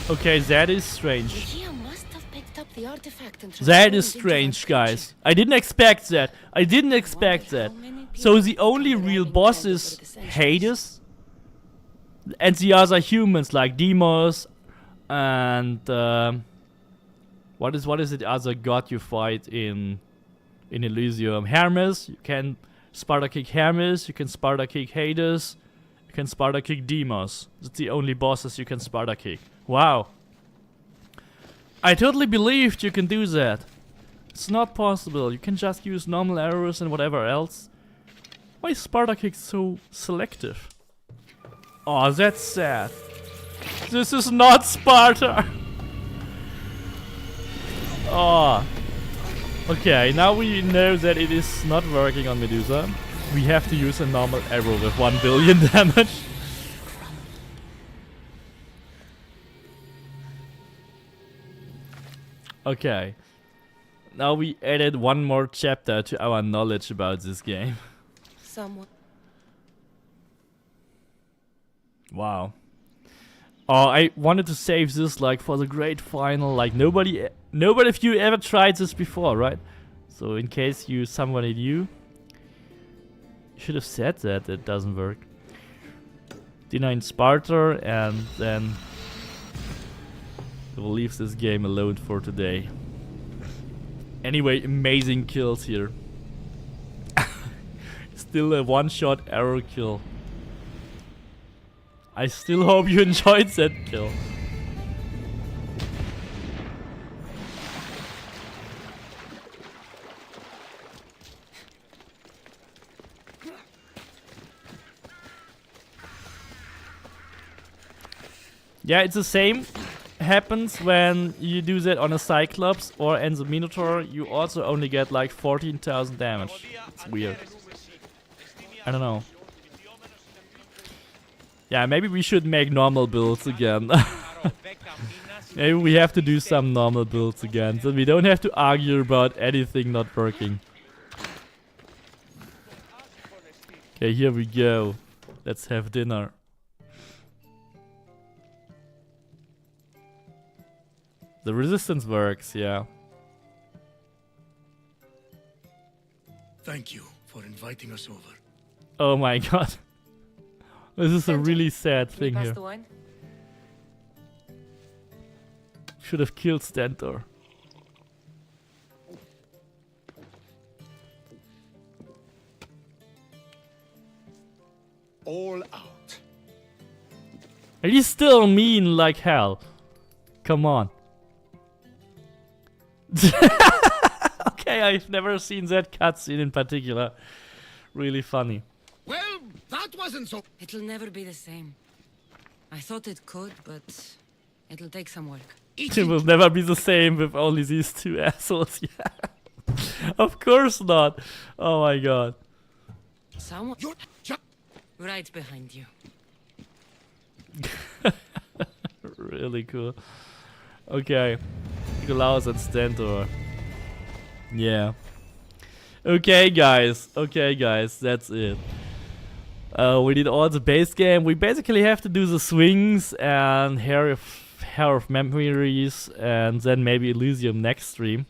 Okay, that is strange. Must have picked up the artifact and That is transformed into strange, guys. I didn't expect that. I didn't expect that. So the only real boss is Hades, and the other humans like Deimos and what is the other god you fight in Elysium? Hermes. You can Sparta kick Hermes. You can Sparta kick Hades. You can Sparta kick Deimos. That's the only bosses you can Sparta kick. Wow. I totally believed you can do that. It's not possible. You can just use normal arrows and whatever else. Why is Sparta kick so selective? Oh, that's sad. This is not Sparta. Oh. Okay, now we know that it is not working on Medusa. We have to use a normal arrow with 1 billion damage. Okay. Now we added one more chapter to our knowledge about this game. Someone. Wow. Oh, I wanted to save this like for the great final. Like nobody of you ever tried this before, right? So in case somebody new, you should have said that it doesn't work. Dinner in Sparta, and then we'll leave this game alone for today. Anyway, amazing kills here. Still a one-shot arrow kill. I still hope you enjoyed that kill. Yeah, it's the same. Happens when you do that on a Cyclops or on the Minotaur. You also only get like 14,000 damage. It's weird. I don't know. Yeah, maybe we should make normal builds again. Maybe we have to do some normal builds again, so we don't have to argue about anything not working. Okay, here we go. Let's have dinner. The resistance works, yeah. Thank you for inviting us over. Oh my god. This is a really sad thing here. Should have killed Stentor. All out. And he's still mean like hell. Come on. Okay, I've never seen that cutscene in particular. Really funny. Well, that wasn't so. It'll never be the same. I thought it could, but it'll take some work. It will never be the same with only these two assholes. Yeah. Of course not. Oh my god. Someone. Right behind you. Really cool. Okay. Nikolaus and Stentor. Yeah. Okay, guys. Okay, guys. That's it. We did all the base game. We basically have to do the swings and Hair of Memories and then maybe Elysium next stream.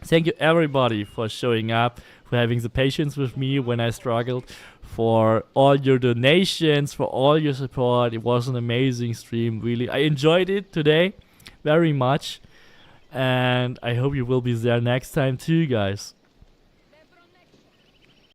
Thank you everybody for showing up, for having the patience with me when I struggled, for all your donations, for all your support. It was an amazing stream, really. I enjoyed it today very much, and I hope you will be there next time too, guys.